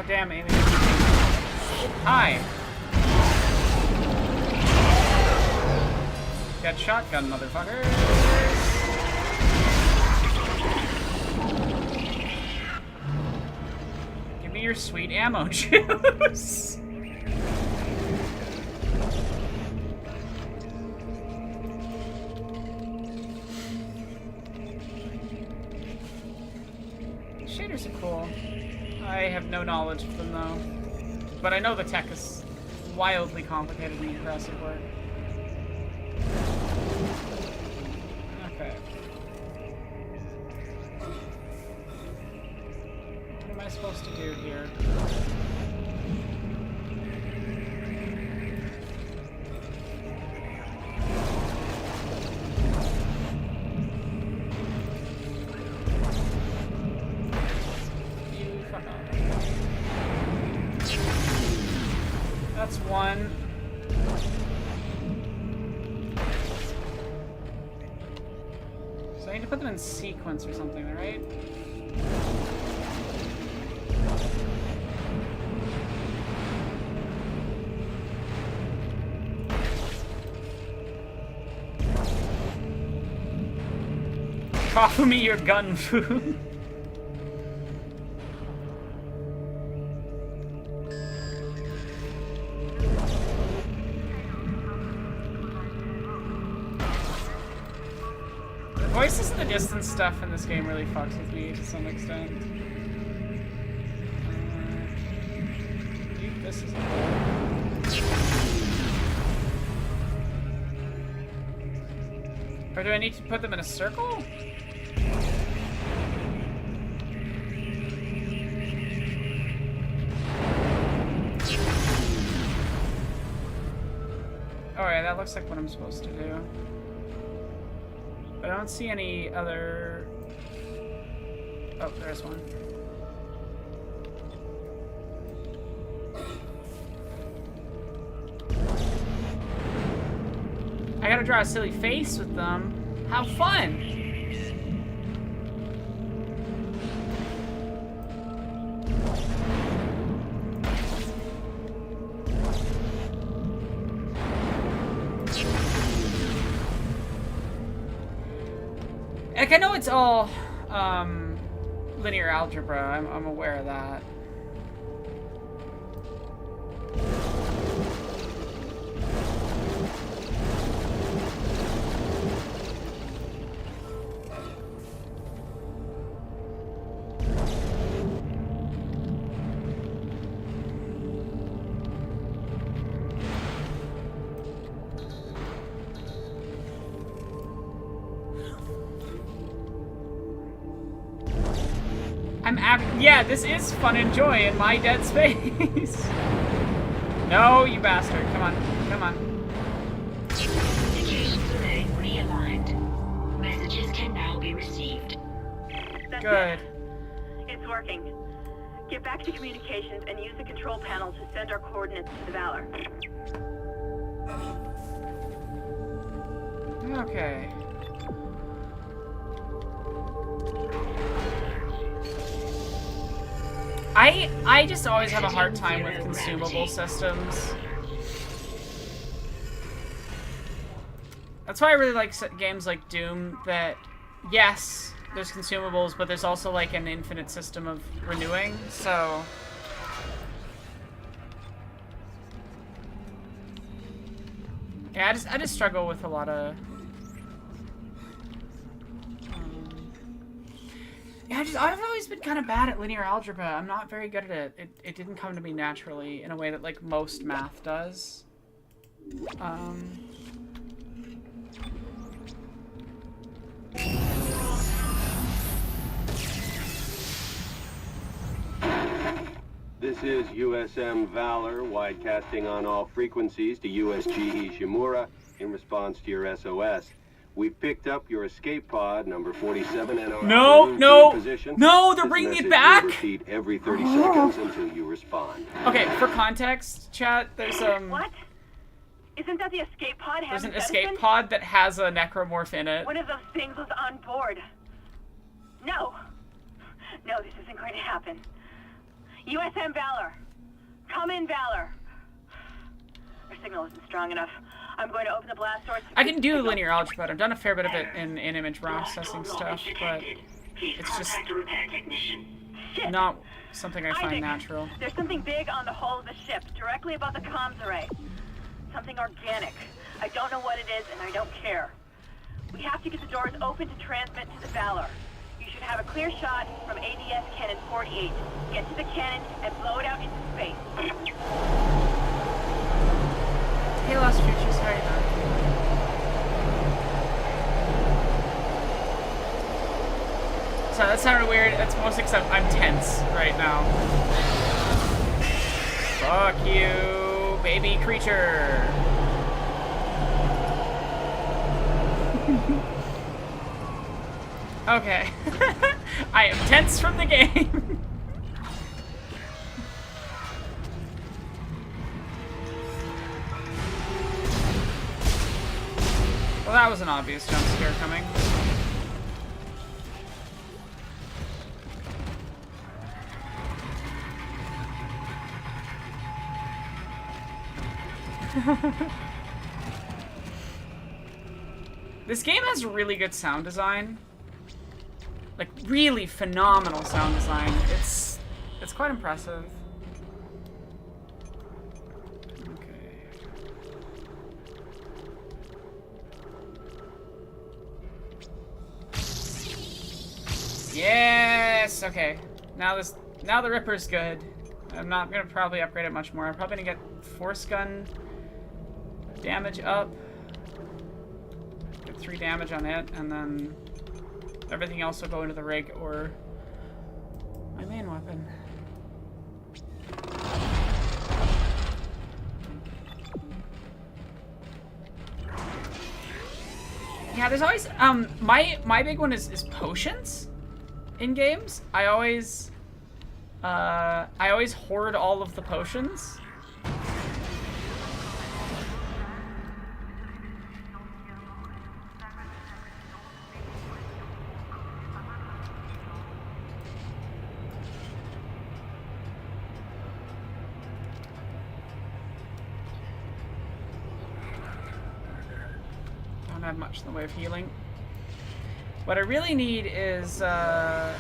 Damn, Amy. Hi. Got shotgun, motherfucker. Give me your sweet ammo juice. Shaders are cool. I have no knowledge of them, though. But I know the tech is wildly complicated and impressive work. Okay. What am I supposed to do here? That's one. So I need to put them in sequence or something, right? Offer me your gun food. Voices in the distance stuff in this game really fucks with me to some extent. This is or do I need to put them in a circle? Alright, that looks like what I'm supposed to do. But I don't see any other... Oh, there's one. I gotta draw a silly face with them. How fun! Like, I know it's all linear algebra. I'm aware of that. Yeah, this is fun and joy in my dead space. No, you bastard. Come on. Come on. Communications array realigned. Messages can now be received. That's Good. it. It's working. Get back to communications and use the control panel to send our coordinates to the Valor. Okay. I just always have a hard time with consumable systems. That's why I really like games like Doom that, yes, there's consumables, but there's also like an infinite system of renewing, so... Yeah, I just struggle with a lot of... Yeah, I've always been kind of bad at linear algebra. I'm not very good at it. It didn't come to me naturally in a way that like most math does. This is USM Valor, widecasting on all frequencies to USG Ishimura in response to your SOS. We've picked up your escape pod, number 47, and No, position. no, they're This bringing it message back? will repeat every 30 seconds until you respond. Okay, for context, chat, there's What? Isn't that the escape pod? there's an Hammond escape Edison? pod that has a necromorph in it. One of those things was on board. No. No, this isn't going to happen. USM Valor. Come in, Valor. Our signal isn't strong enough. I'm going to open the blast doors. I can do linear algebra. I've done a fair bit of it in image processing stuff, but it's just Shit. not something I find Isaac, natural. There's something big on the hull of the ship, directly above the comms array. Something organic. I don't know what it is, and I don't care. We have to get the doors open to transmit to the Valor. You should have a clear shot from ADS Cannon 48. Get to the cannon and blow it out into space. Hey, Lost Futures, how are you doing? So that sounded weird. That's most except I'm tense right now. Fuck you, baby creature. Okay. I am tense from the game. Well, that was an obvious jump scare coming. This game has really good sound design. Like, really phenomenal sound design. It's quite impressive. Yes. Okay. Now the Ripper's good. I'm not gonna probably upgrade it much more. I'm probably gonna get force gun damage up. Get 3 damage on it, and then everything else will go into the rig or my main weapon. Yeah, there's always my big one is potions in games. I always hoard all of the potions. Don't have much in the way of healing. What I really need is a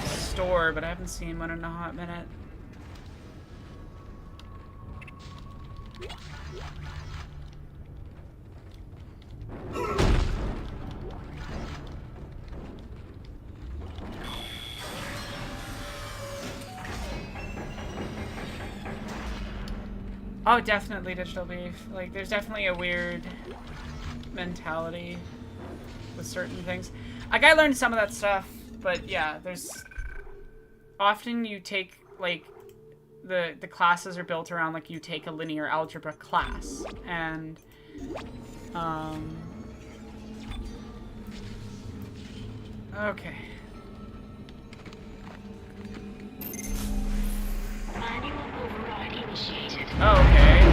store, but I haven't seen one in a hot minute. Oh, definitely Digital Beef. Like, there's definitely a weird mentality with certain things. Like, I learned some of that stuff but yeah, there's often you take like the classes are built around like you take a linear algebra class, and okay. Manual override initiated. Oh, okay.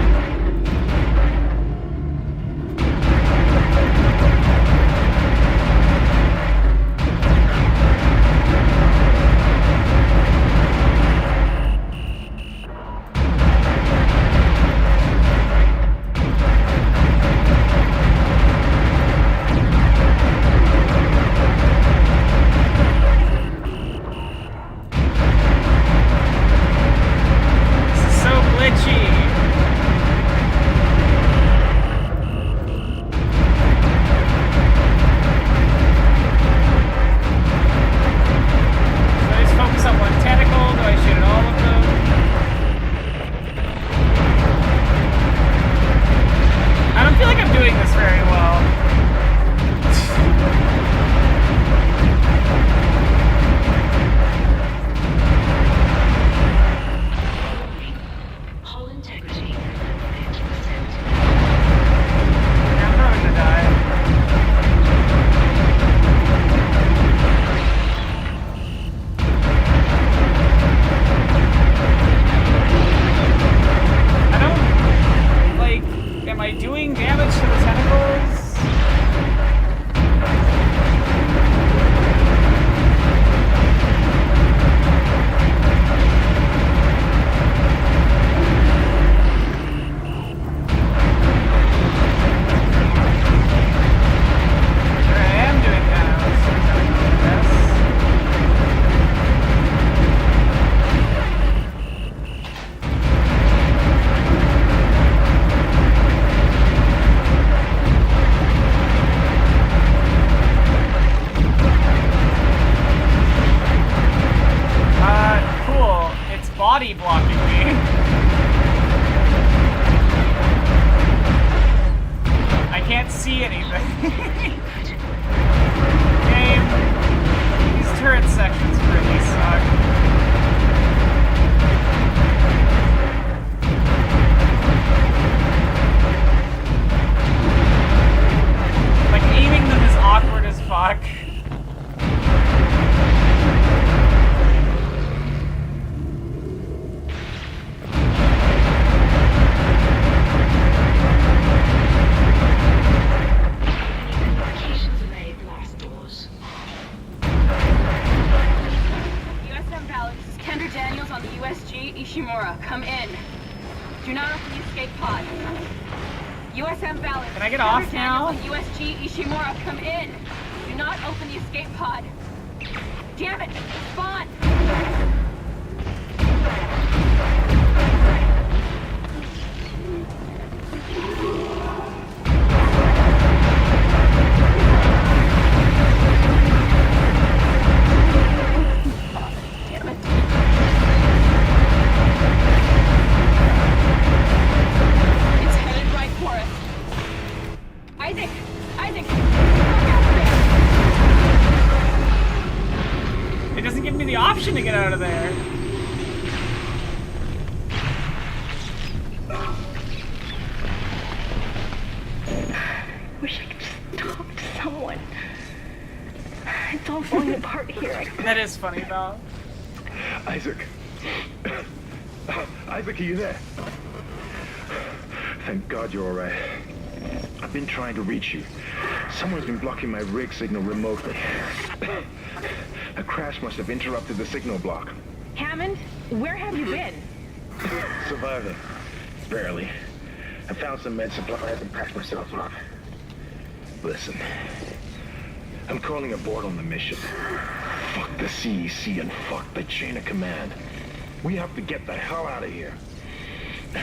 This is so glitchy. Should I just focus on one tentacle? Do I shoot at all of them? I don't feel like I'm doing this very well. Hull integrity 50%. I'm probably gonna die. I don't, like, am I doing damage to the tentacles? Sure, I am doing damage to the tentacles, yes. Cool. It's body blocking me. I can't see anything. Game. These turret sections really suck. Like, aiming them is awkward as fuck. Communications array blast doors. USM Valor, this is Kendra Daniels on the USG Ishimura. Come in. Do not open the escape pod. USM Valor. Can I get Kendra off now? Daniels on USG Ishimura. Come in. Do not open the escape pod. Damn it! Spawn! Damn it. It's headed right for us. Isaac! Isaac! Look out there! It doesn't give me the option to get out of there. Wish I could just talk to someone. It's all falling apart here. That is funny, though. Isaac. Isaac, are you there? Thank God you're all right. I've been trying to reach you. Someone's been blocking my rig signal remotely. A crash must have interrupted the signal block. Hammond, where have you been? Surviving. Barely. I found some med supplies and patched myself up. Listen. I'm calling aboard on the mission. Fuck the CEC and fuck the chain of command. We have to get the hell out of here.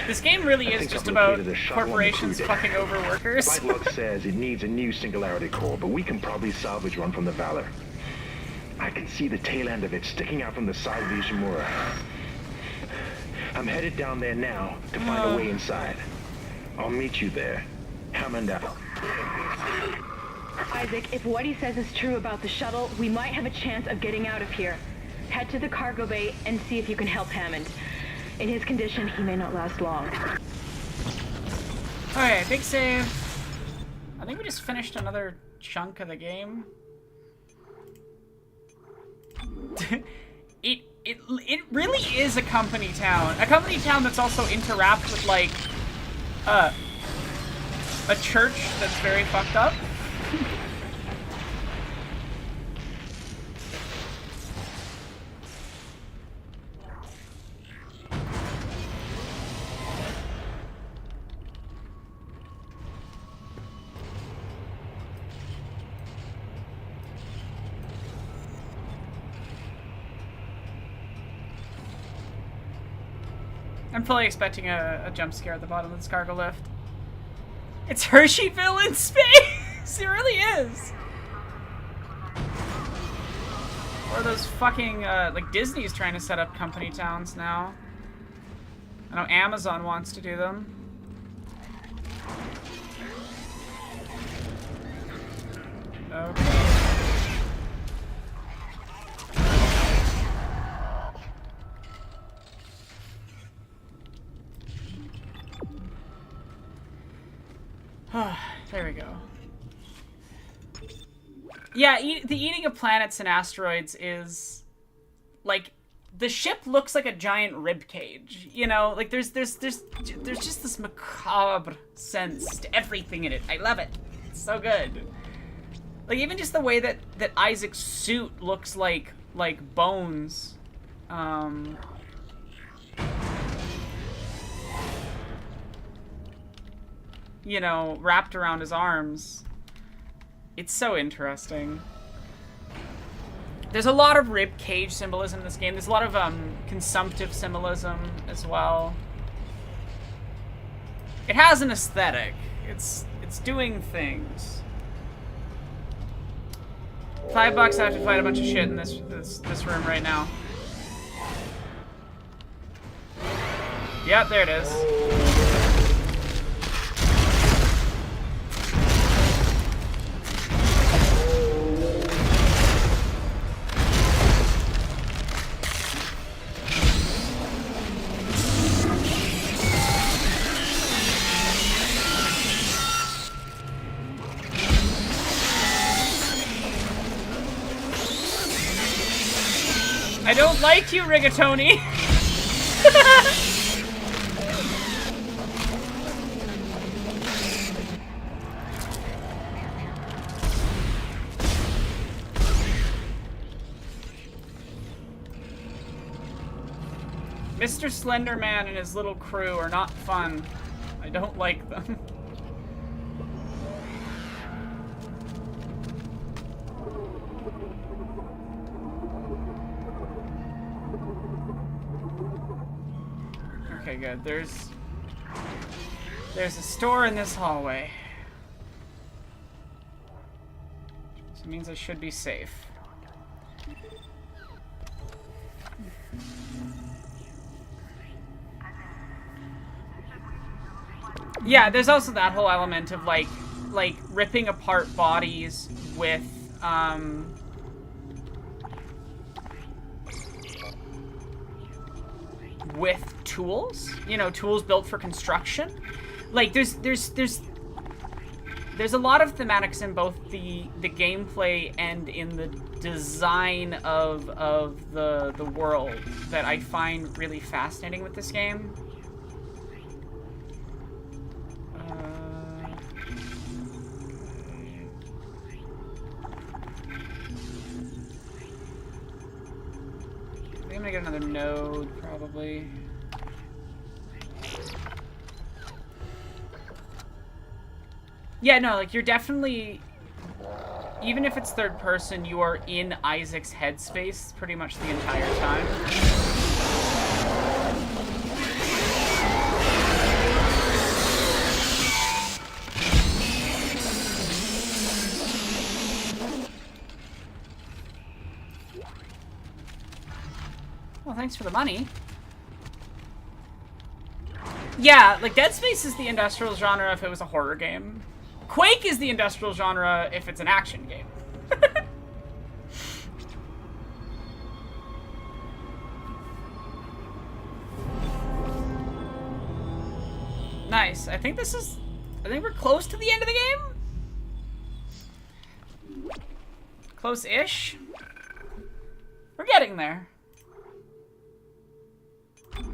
This game really I is think just I've about located a shuttle on the corporations crew deck. fucking over workers. Flight log says it needs a new singularity core, but we can probably salvage one from the Valor. I can see the tail end of it sticking out from the side of the Ishimura. I'm headed down there now to find a way inside. I'll meet you there. Hammond out. Isaac, if what he says is true about the shuttle, we might have a chance of getting out of here. Head to the cargo bay and see if you can help Hammond. In his condition, he may not last long. Okay, big save. I think we just finished another chunk of the game. It really is a company town. A company town that's also interwrapped with, like, a church that's very fucked up. I'm fully expecting a jump scare at the bottom of this cargo lift. It's Hersheyville in space! It really is! Or those fucking, like Disney's trying to set up company towns now. I know Amazon wants to do them. Okay. There we go. Yeah, the eating of planets and asteroids is, like, the ship looks like a giant rib cage. You know, like there's just this macabre sense to everything in it. I love it. It's so good. Like even just the way that Isaac's suit looks like bones. You know, wrapped around his arms. It's so interesting. There's a lot of rib cage symbolism in this game. There's a lot of consumptive symbolism as well. It has an aesthetic. It's doing things. $5, I have to fight a bunch of shit in this room right now. Yep, there it is. I don't like you, Rigatoni. Mr. Slenderman and his little crew are not fun. I don't like them. Okay, good. There's a store in this hallway. So it means I should be safe. Yeah, there's also that whole element of like ripping apart bodies with tools, you know, tools built for construction. Like there's a lot of thematics in both the gameplay and in the design of the world that I find really fascinating with this game. I'm gonna get another node, probably. Yeah, no, like, you're definitely... Even if it's third person, you are in Isaac's headspace pretty much the entire time. Well, thanks for the money. Yeah, like Dead Space is the industrial genre if it was a horror game. Quake is the industrial genre if it's an action game. Nice. I think we're close to the end of the game. Close-ish. We're getting there.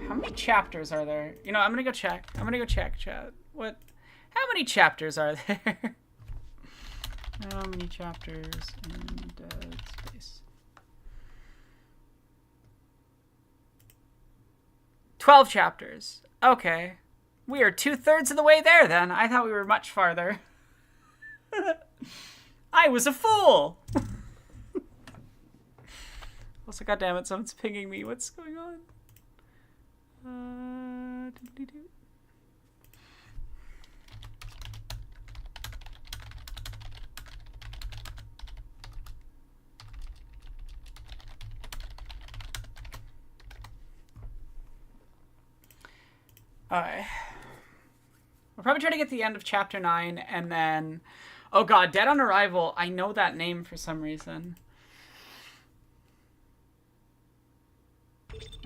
How many chapters are there? You know, I'm gonna go check. I'm gonna go check, chat. What? How many chapters are there? How many chapters in Dead Space? 12 chapters. Okay. We are 2/3 of the way there, then. I thought we were much farther. I was a fool! Also, goddammit, someone's pinging me. What's going on? Alright. We'll probably try to get to the end of chapter 9 and then... Oh god, Dead on Arrival. I know that name for some reason.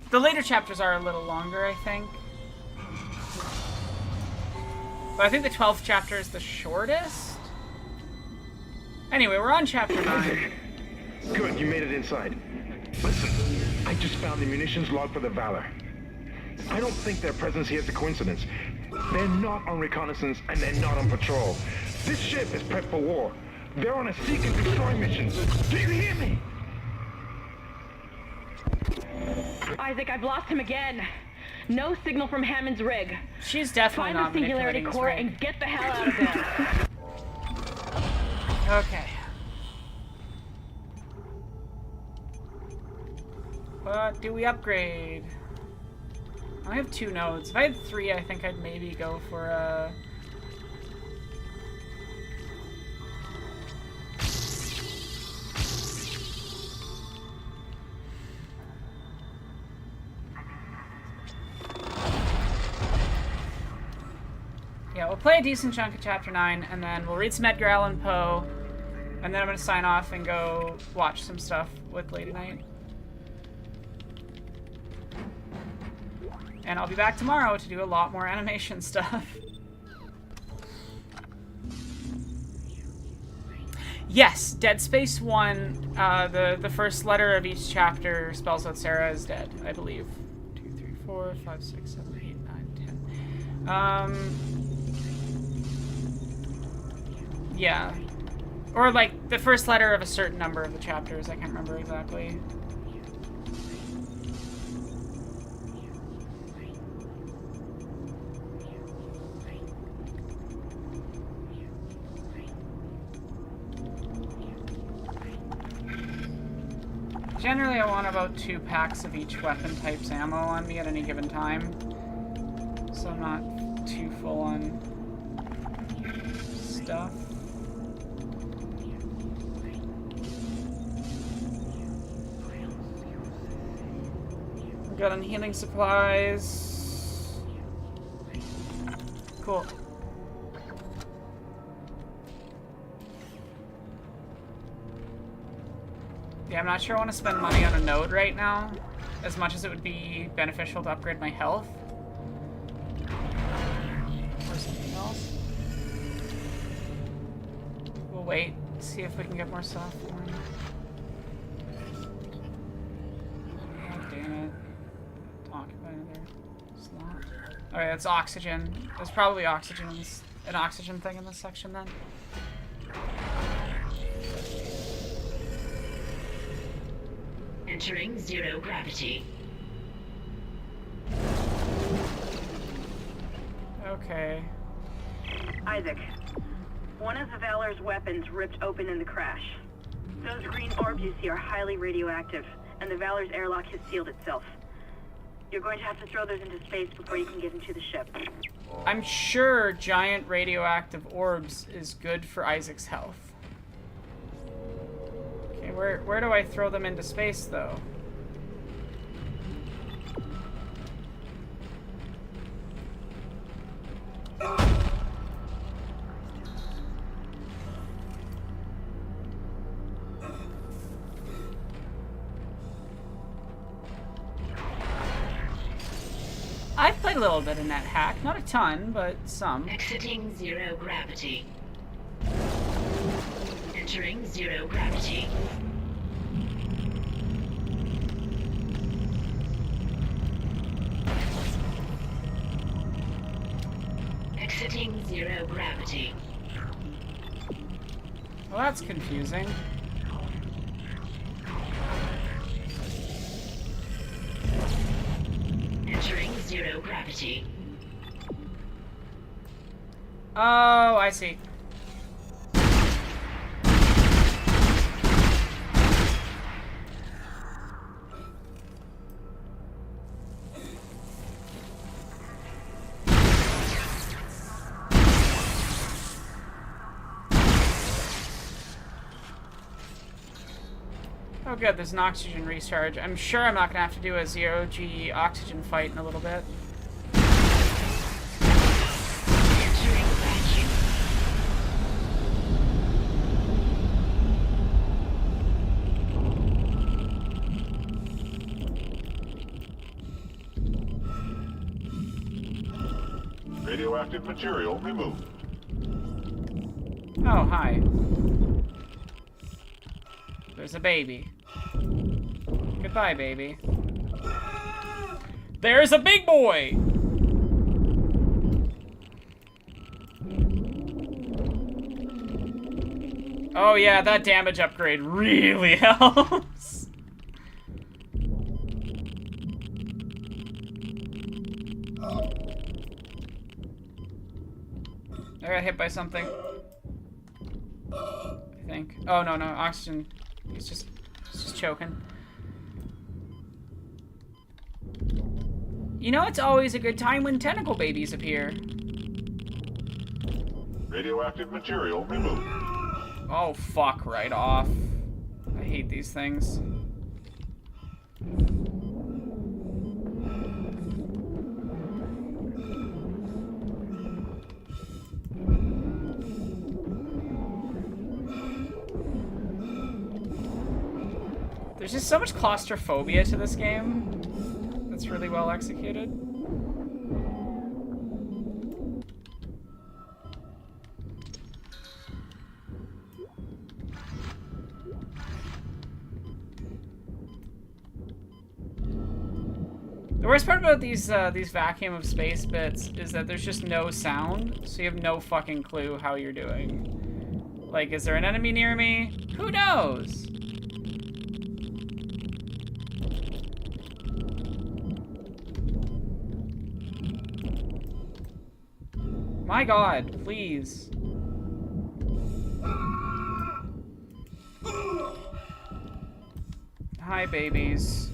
The later chapters are a little longer, I think. But I think the 12th chapter is the shortest. Anyway, we're on chapter 9. Good, you made it inside. Listen, I just found the munitions log for the Valor. I don't think their presence here is a coincidence. They're not on reconnaissance and they're not on patrol. This ship is prepped for war. They're on a seek and destroy mission. Do you hear me? Isaac, I've lost him again. No signal from Hammond's rig. She's definitely not Find the Singularity manipulating his Core rig. and get the hell out of there. Okay. What do we upgrade? I have 2 nodes. If I had 3, I think I'd maybe go for a... Yeah, we'll play a decent chunk of Chapter 9, and then we'll read some Edgar Allan Poe, and then I'm going to sign off and go watch some stuff with Lady Night. And I'll be back tomorrow to do a lot more animation stuff. Yes, Dead Space 1, the first letter of each chapter spells out Sarah is dead, I believe. 2, 3, 4, 5, 6, 7, 8, 9, 10. Yeah. Or, like, the first letter of a certain number of the chapters, I can't remember exactly. Generally, I want about 2 packs of each weapon type's ammo on me at any given time, so I'm not too full on stuff. We're good on healing supplies. Cool. Yeah, I'm not sure I want to spend money on a node right now, as much as it would be beneficial to upgrade my health. Or something else. We'll wait, see if we can get more stuff for him. Oh, damn it. Talk about another slot. Alright, that's oxygen. There's probably oxygen in this, an oxygen thing in this section then. Entering 0 gravity. Okay. Isaac, one of the Valor's weapons ripped open in the crash. Those green orbs you see are highly radioactive, and the Valor's airlock has sealed itself. You're going to have to throw those into space before you can get into the ship. I'm sure giant radioactive orbs is good for Isaac's health. Okay, where do I throw them into space, though? I've played a little bit of NetHack, not a ton, but some. Exiting zero gravity. Entering zero gravity. Exiting zero gravity. Well, that's confusing. Entering zero gravity. Oh, I see. Oh good, there's an oxygen recharge. I'm sure I'm not gonna have to do a zero-G oxygen fight in a little bit. Entering vacuum. Radioactive material removed. Oh, hi. There's a baby. Goodbye, baby. There's a big boy! Oh yeah, that damage upgrade really helps. I got hit by something. I think. Oh no, no, oxygen. He's just choking. You know, it's always a good time when tentacle babies appear. Radioactive material removed. Oh, fuck right off. I hate these things. There's just so much claustrophobia to this game that's really well executed. The worst part about these vacuum of space bits is that there's just no sound, so you have no fucking clue how you're doing. Like, is there an enemy near me? Who knows? My God, please. Hi, babies.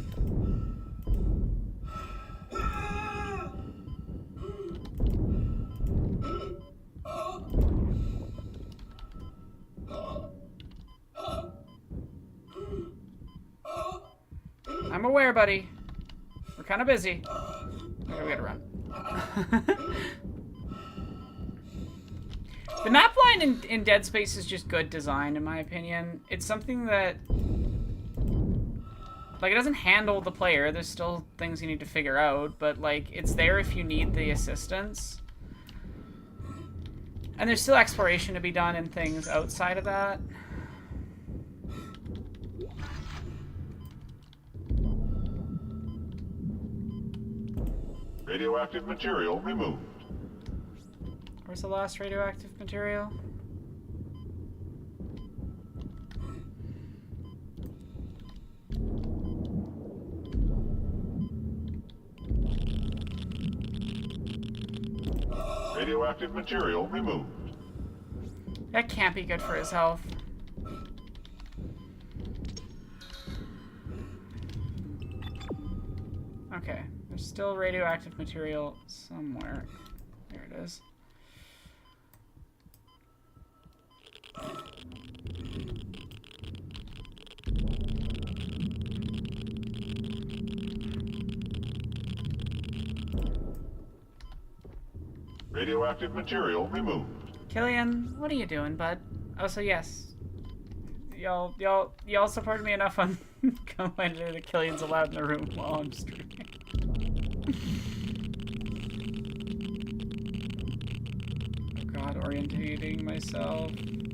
I'm aware, buddy. We're kind of busy. Okay, we gotta run. The map line in Dead Space is just good design, in my opinion. It's something that... like, it doesn't handle the player. There's still things you need to figure out, but, like, it's there if you need the assistance. And there's still exploration to be done and things outside of that. Radioactive material removed. Where's the last radioactive material? Radioactive material removed. That can't be good for his health. Okay, there's still radioactive material somewhere. There it is. Radioactive material removed. Killian, what are you doing, bud? Oh, so yes. Y'all supported me enough on commenting that Killian's allowed in the room while I'm streaming. orientating myself.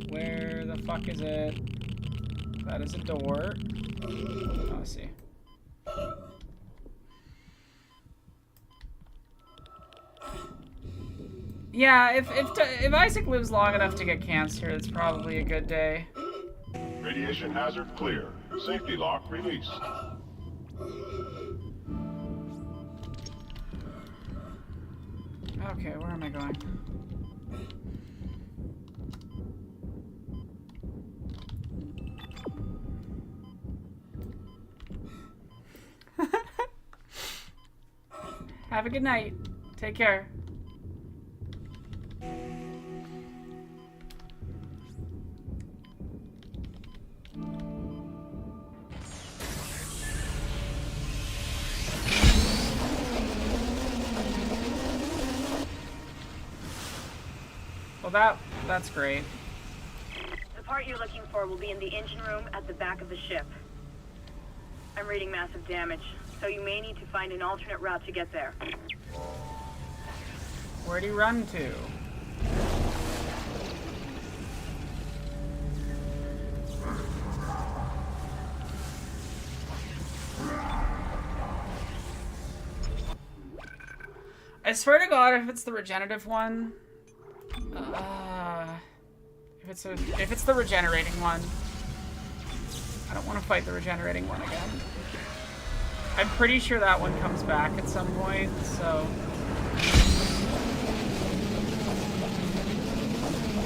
Where the fuck is it? That is a door. Oh, I see. Yeah, if Isaac lives long enough to get cancer, it's probably a good day. Radiation hazard clear. Safety lock released. Okay, where am I going? Have a good night. Take care. Well, that's great. The part you're looking for will be in the engine room at the back of the ship. I'm reading massive damage, so you may need to find an alternate route to get there. Where'd he run to? I swear to God, if it's the regenerative one, if it's the regenerating one, I don't want to fight the regenerating one again. I'm pretty sure that one comes back at some point, so.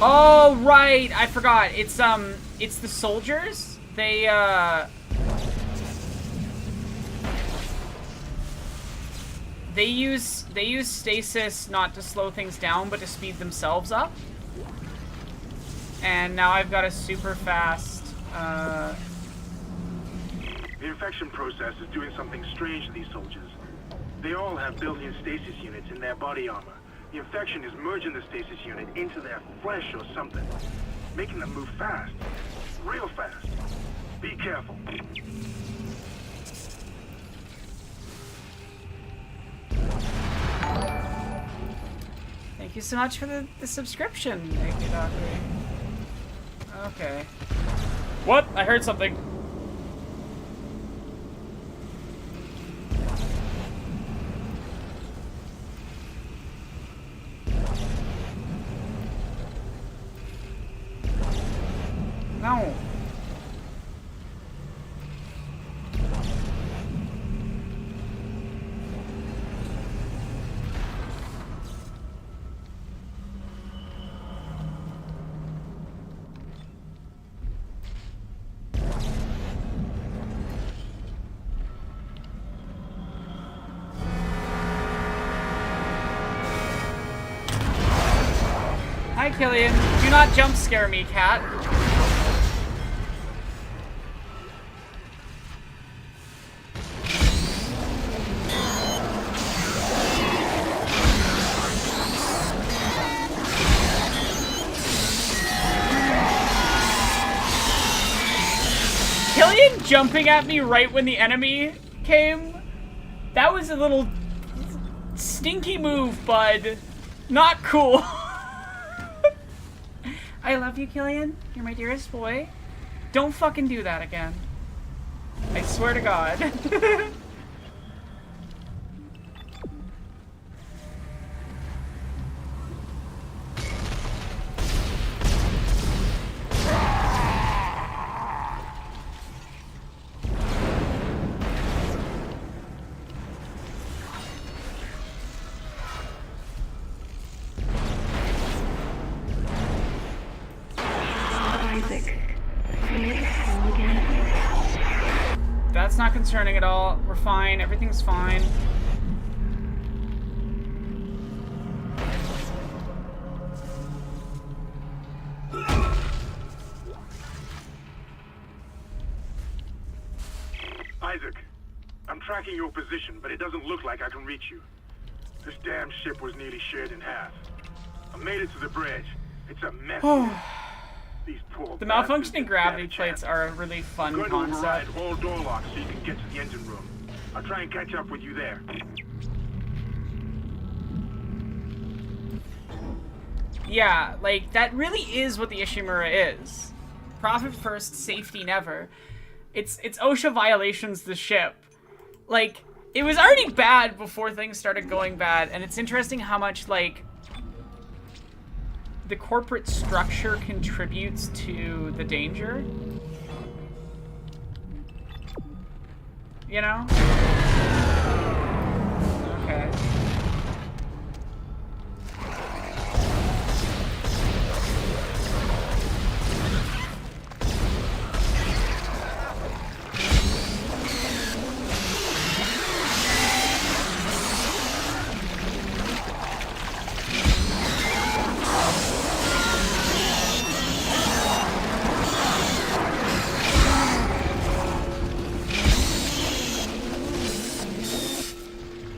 Oh right, I forgot. It's the soldiers. They use stasis not to slow things down, but to speed themselves up. And now I've got a super fast. The infection process is doing something strange to these soldiers. They all have built-in stasis units in their body armor. The infection is merging the stasis unit into their flesh or something, making them move fast, real fast. Be careful. Thank you so much for the subscription. Thank you, Doctor. Okay. What? I heard something. No. Hi, Killian. Do not jump scare me, cat. Killian jumping at me right when the enemy came? That was a little stinky move, bud. Not cool. I love you, Killian. You're my dearest boy. Don't fucking do that again. I swear to God. That's not concerning at all. We're fine. Everything's fine. Isaac, I'm tracking your position, but it doesn't look like I can reach you. This damn ship was nearly shared in half. I made it to the bridge. It's a mess. These poor The malfunctioning gravity plates are a really fun I'm going to concept. override all door locks so you can get to the engine room. I'll try and catch up with you there. Yeah, like, that really is what the Ishimura is. Profit first, safety never. It's OSHA violations the ship. Like, it was already bad before things started going bad, and it's interesting how much, like, the corporate structure contributes to the danger. You know? Okay.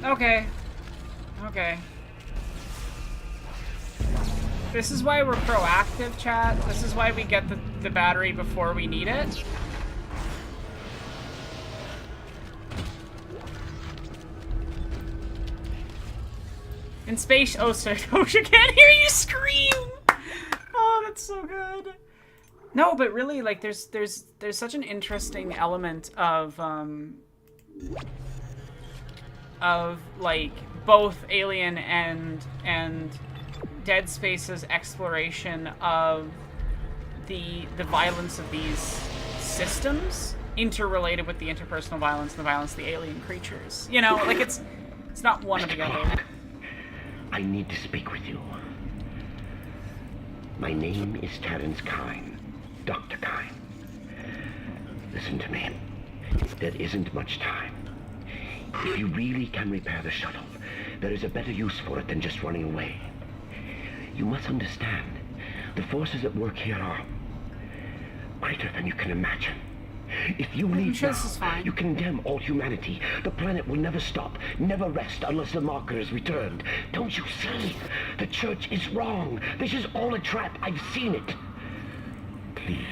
Okay. Okay. This is why we're proactive, chat. This is why we get the battery before we need it. In space, oh, sorry, OSHA can't hear you scream! Oh, that's so good. No, but really, like, there's such an interesting element of like both Alien and Dead Space's exploration of the violence of these systems interrelated with the interpersonal violence and the violence of the alien creatures. You know, like it's not one or the other. I need to speak with you. My name is Terrence Kyne, Dr. Kyne. Listen to me. There isn't much time. If you really can repair the shuttle, there is a better use for it than just running away. You must understand, the forces at work here are greater than you can imagine. If you leave now, you condemn all humanity. The planet will never stop, never rest unless the marker is returned. Don't you see? The Church is wrong. This is all a trap. I've seen it. Please,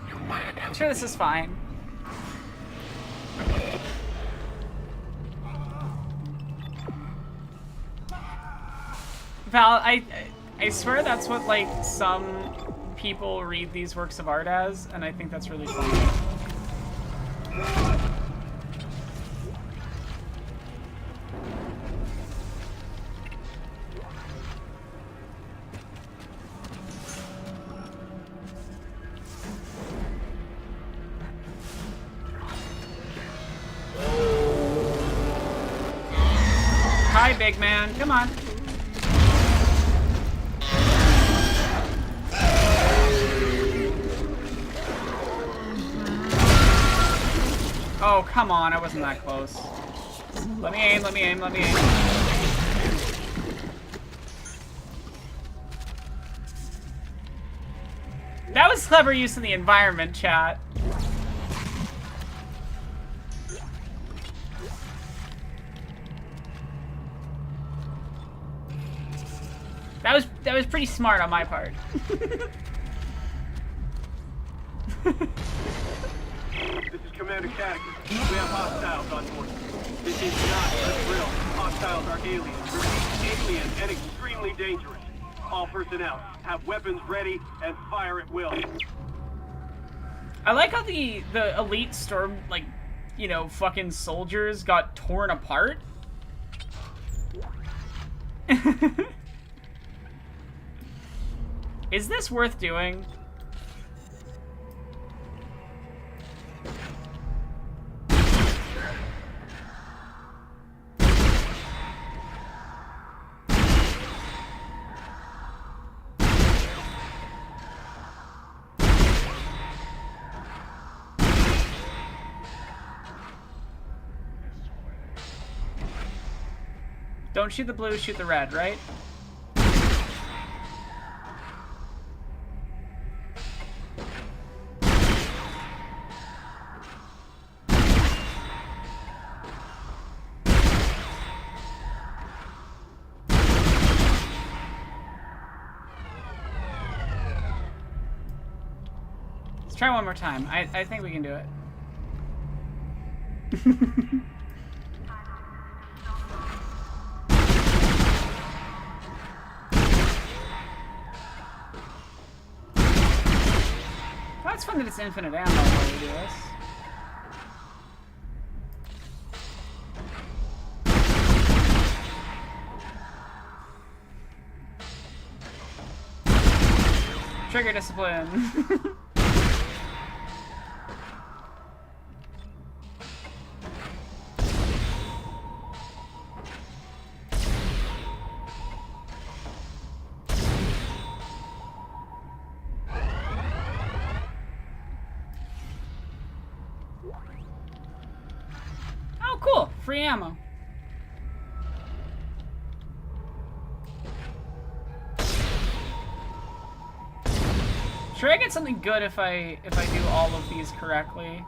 you must help. I'm sure this is fine. Val, I swear that's what, like, some people read these works of art as, and I think that's really funny. Hi, big man. Come on. Oh, come on, I wasn't that close. Let me aim, let me aim, let me aim. That was clever use of the environment, chat. That was pretty smart on my part. This is Commander Cataclysm. We have hostiles on board. This is not a drill. Hostiles are aliens. Repeat, alien and extremely dangerous. All personnel have weapons ready and fire at will. I like how the elite storm, like, you know, fucking soldiers got torn apart. Is this worth doing? Don't shoot the blue, shoot the red, right? Let's try one more time. I think we can do it. fun that it's infinite ammo while we do this. Trigger discipline. Oh, cool. Free ammo. Should I get something good if I do all of these correctly?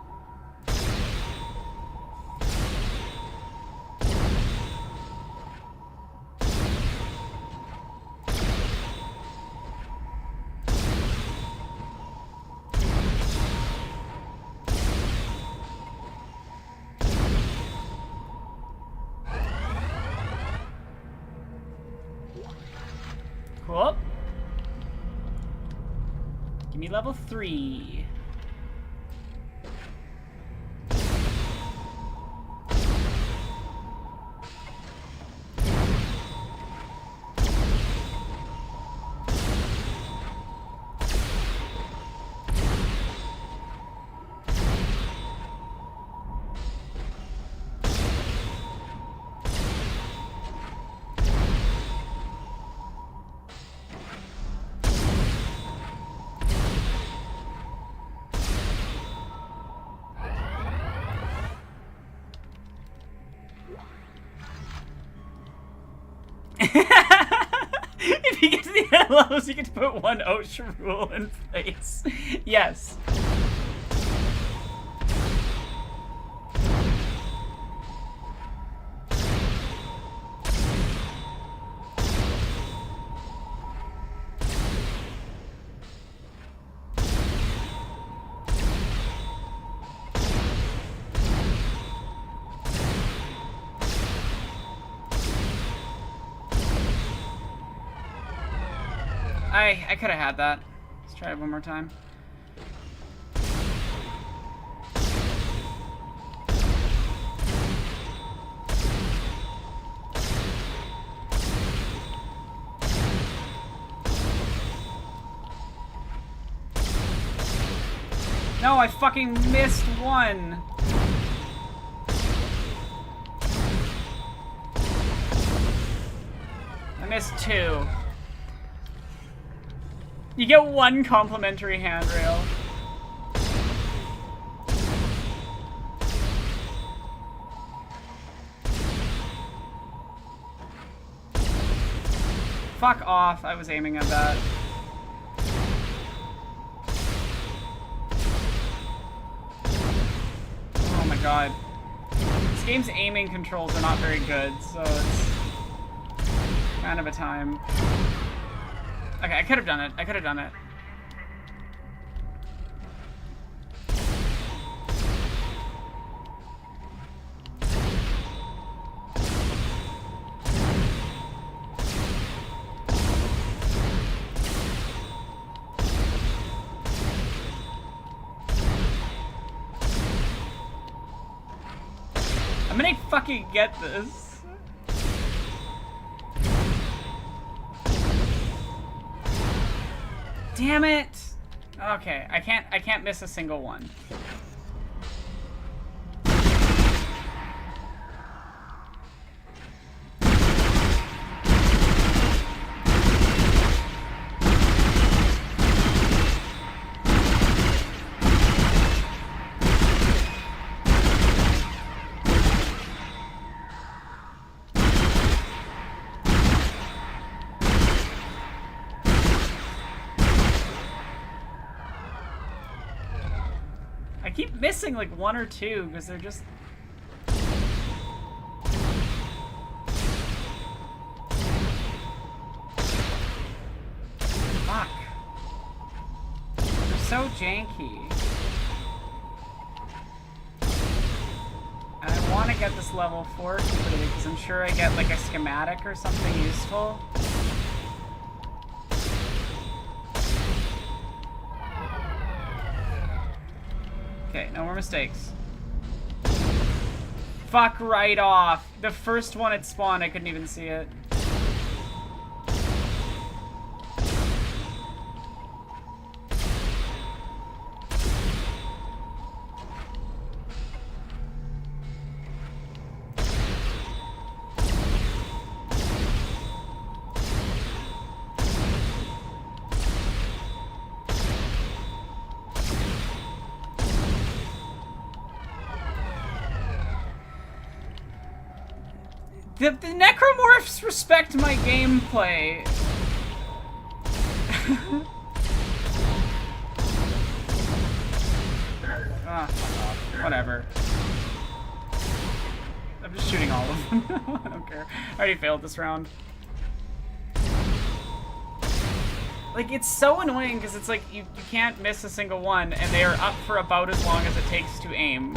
Cool. Give me level 3. If you get to the end levels, you get to put one OSHA rule in place. Yes. I could have had that. Let's try it one more time. No, I fucking missed one. I missed 2. You get 1 complimentary handrail. Fuck off, I was aiming at that. Oh my god. This game's aiming controls are not very good, so it's kind of a time. Okay, I could have done it. I could have done it. I'm gonna fucking get this. Damn it! Okay, I can't miss a single one. I keep missing like 1 or 2 because they're just... Fuck. They're so janky. And I want to get this level 4 completed because I'm sure I get like a schematic or something useful. Okay, no more mistakes. Fuck right off. The first one it spawned, I couldn't even see it. The necromorphs respect my gameplay. Ah, fuck off. Whatever. I'm just shooting all of them. I don't care. I already failed this round. Like, it's so annoying because it's like you can't miss a single one, and they are up for about as long as it takes to aim.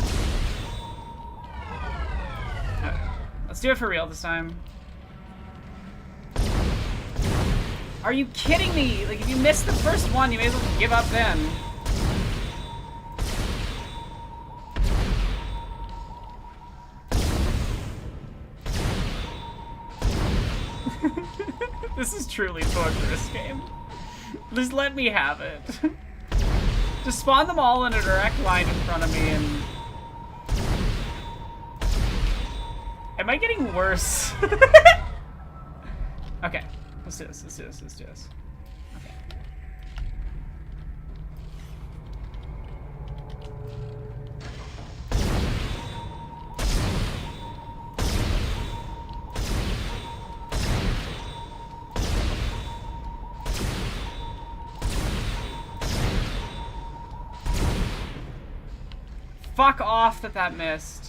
Let's do it for real this time. Are you kidding me? Like, if you miss the first one, you may as well give up then. This is truly torturous game. Just let me have it. Just spawn them all in a direct line in front of me and... Am I getting worse? Okay, let's do this, let's do this, let's do this. Okay. Fuck off that missed.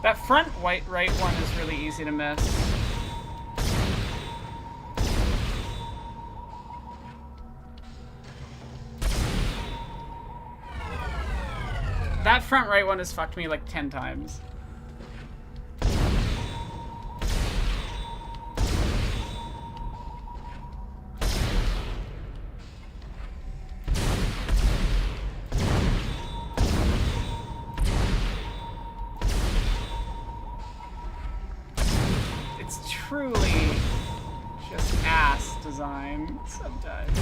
That front right one is really easy to miss. That front right one has fucked me like 10 times. Truly just ass design sometimes.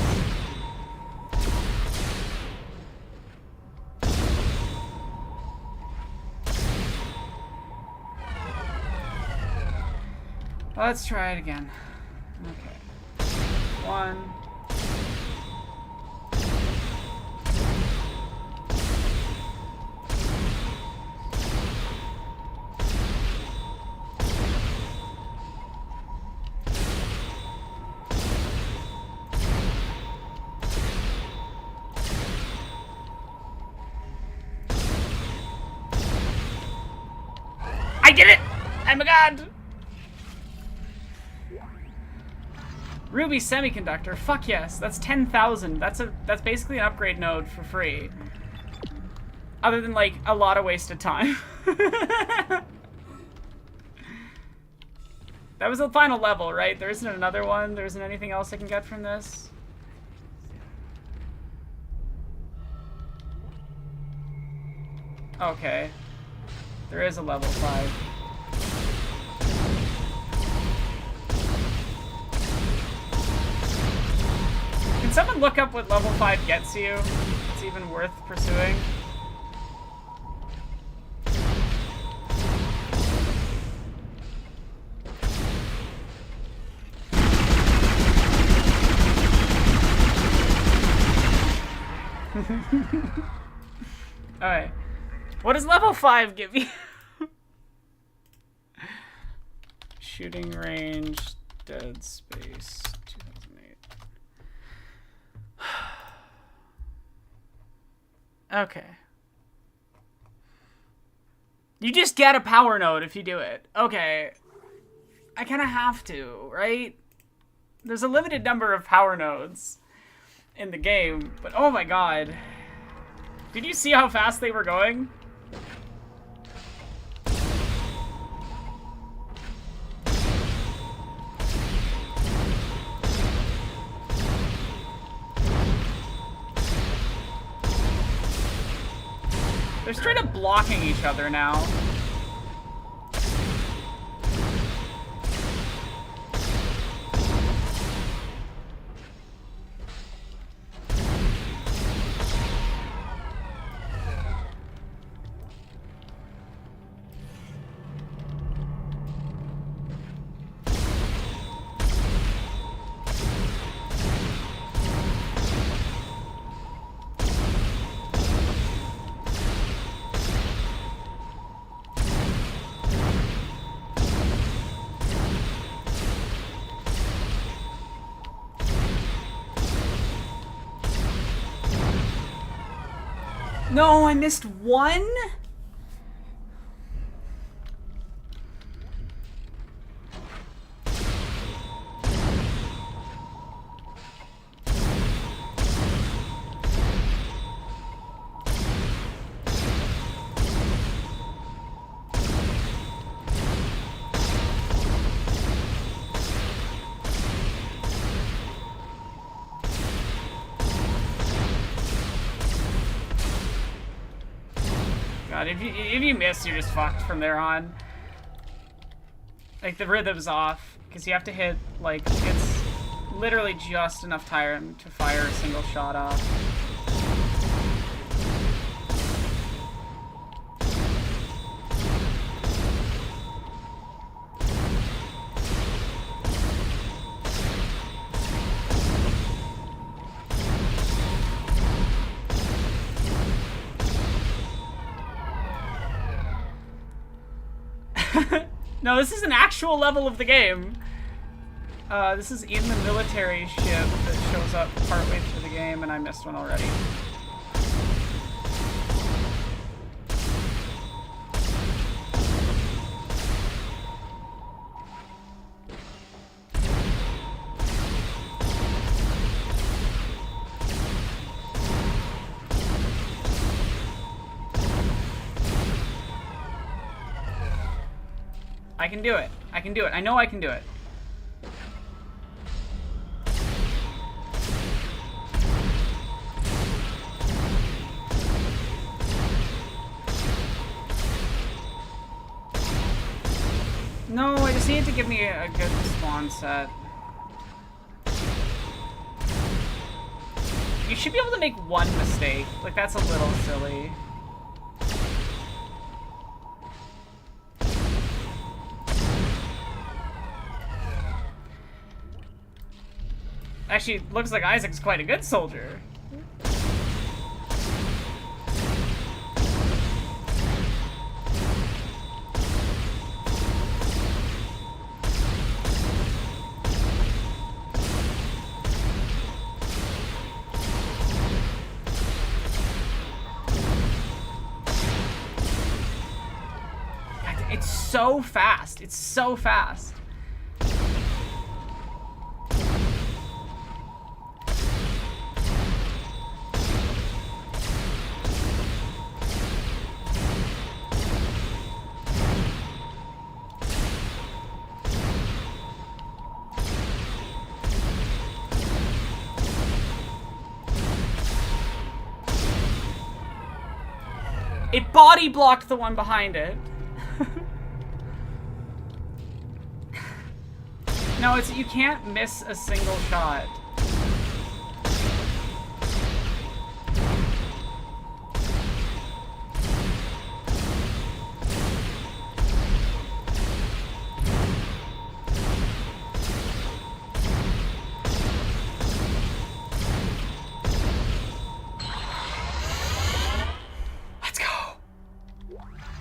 Let's try it again. Okay. 1. I did it! I'm a god! Ruby Semiconductor, fuck yes, that's 10,000. That's basically an upgrade node for free. Other than like a lot of wasted time. That was the final level, right? There isn't another one? There isn't anything else I can get from this? Okay. There is a level 5. Can someone look up what level 5 gets you? It's even worth pursuing. Alright. What does level 5 give you? Shooting range, Dead Space, 2008. Okay. You just get a power node if you do it. Okay. I kind of have to, right? There's a limited number of power nodes in the game, but oh my god. Did you see how fast they were going? They're straight up blocking each other now. No, I missed one? God, if you miss, you're just fucked from there on. Like, the rhythm's off, because you have to hit, like, it's literally just enough time to fire a single shot off. No, this is an actual level of the game. This is in the military ship that shows up partway through the game, and I missed one already. I can do it. I can do it. I know I can do it. No, I just need to give me a good spawn set. You should be able to make one mistake. Like, that's a little silly. Actually, looks like Isaac's quite a good soldier. It's so fast. It's so fast. It body blocked the one behind it. No, it's you can't miss a single shot.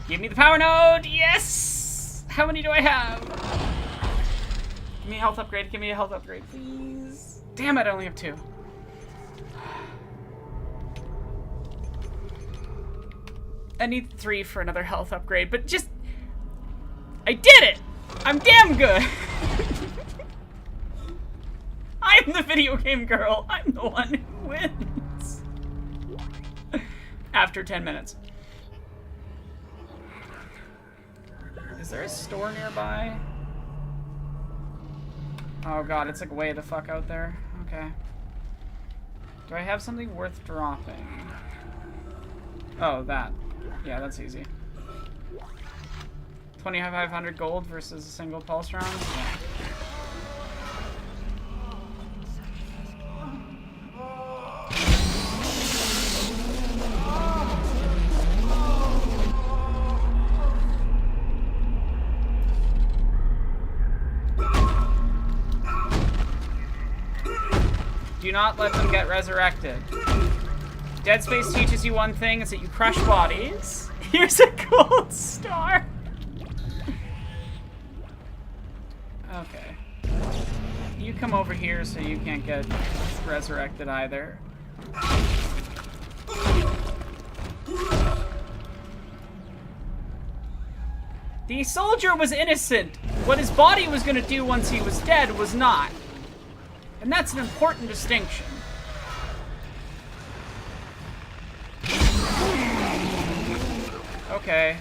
Give me the power node! Yes! How many do I have? Give me a health upgrade. Give me a health upgrade, please. Damn it, I only have 2. I need 3 for another health upgrade, but just... I did it! I'm damn good! I'm the video game girl. I'm the one who wins. After 10 minutes. Is there a store nearby? Oh god, it's like way the fuck out there. Okay. Do I have something worth dropping? Oh, that. Yeah, that's easy. 2,500 gold versus a single pulse round? Yeah. Do not let them get resurrected. Dead Space teaches you one thing, is that you crush bodies. Here's a gold star. Okay. You come over here so you can't get resurrected either. The soldier was innocent. What his body was gonna do once he was dead was not. And that's an important distinction. Okay.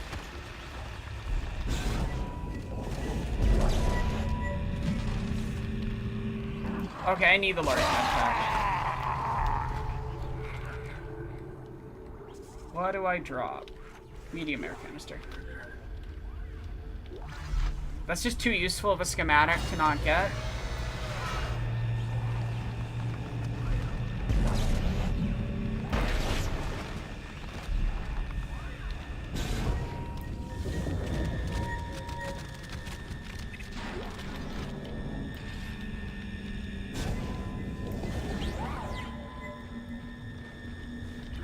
Okay, I need the large backpack. What do I drop? Medium air canister. That's just too useful of a schematic to not get.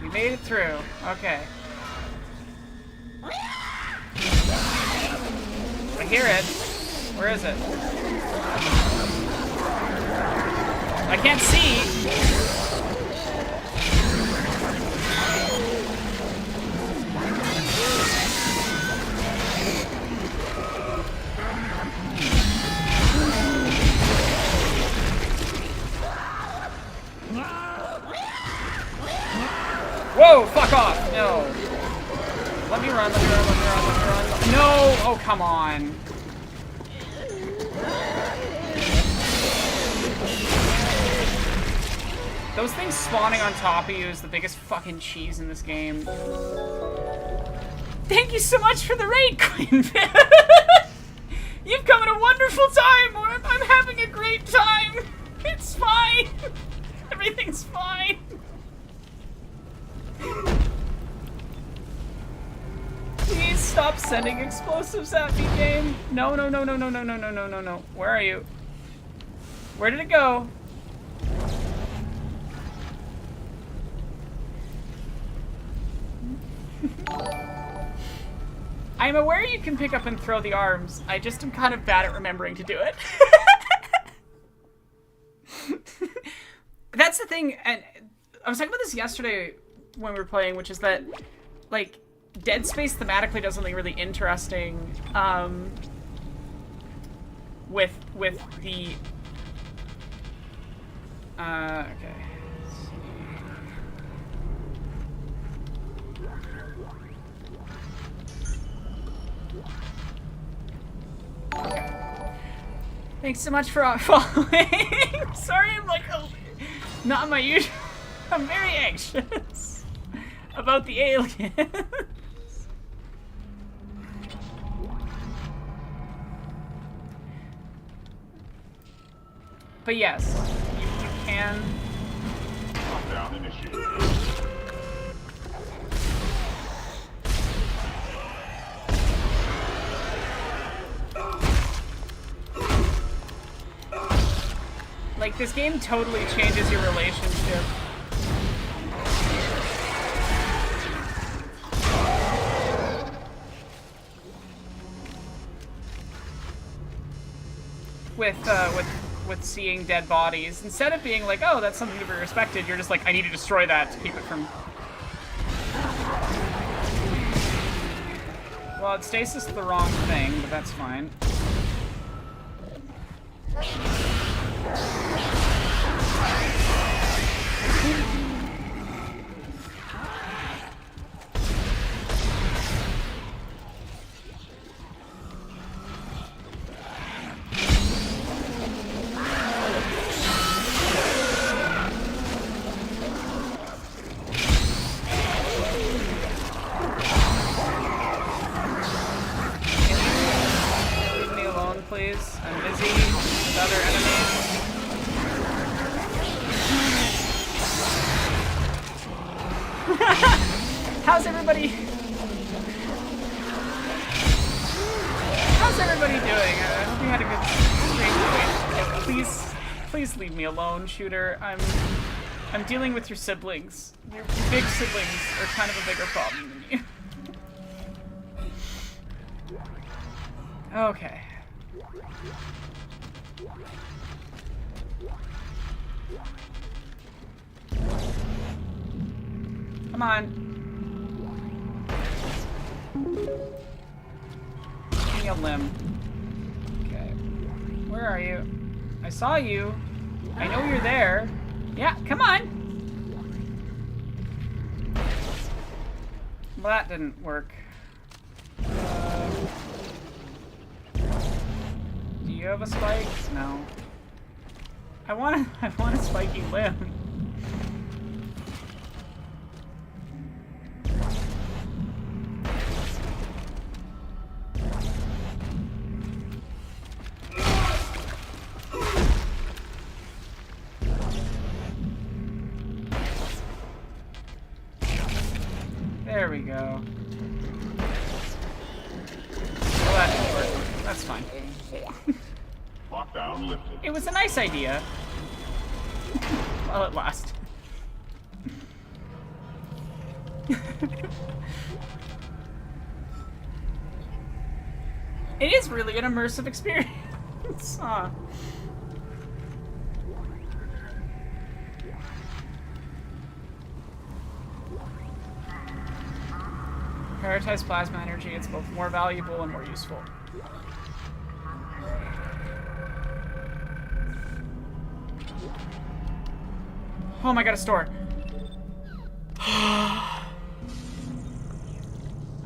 We made it through. Okay. I hear it. Where is it? I can't see. Whoa, fuck off. No. Let me run, let me run, let me run, let me run. No! Oh, come on. Those things spawning on top of you is the biggest fucking cheese in this game. Thank you so much for the raid, Queen. You've come at a wonderful time, or I'm having a great time. It's fine. Everything's fine. Please stop sending explosives at me, game. No, no, no, no, no, no, no, no, no, no, no. Where are you? Where did it go? I'm aware you can pick up and throw the arms. I just am kind of bad at remembering to do it. That's the thing, and I was talking about this yesterday when we were playing, which is that, like, Dead Space thematically does something really interesting with the okay. Okay. Thanks so much for following. Sorry, I'm like, oh, not my usual. I'm very anxious about the aliens. But yes, you can. Lockdown initiated. Like, this game totally changes your relationship. With seeing dead bodies. Instead of being like, oh, that's something to be respected, you're just like, I need to destroy that to keep it from... Well, it stasis the wrong thing, but that's fine. please. I'm busy with other enemies. How's everybody doing? I hope you had a good stream. Please leave me alone, shooter. I'm dealing with your siblings. Your big siblings are kind of a bigger problem than you. Okay. Come on. Give me a limb. Okay. Where are you? I saw you. I know you're there. Yeah, come on. Well, that didn't work. Do you have a spike? No. I want a spiky limb. There we go. Well, that didn't work. That's fine. Lockdown lifted. It was a nice idea. While it lasted. It is really an immersive experience. Huh. Prioritize plasma energy. It's both more valuable and more useful. Oh my god, a store. I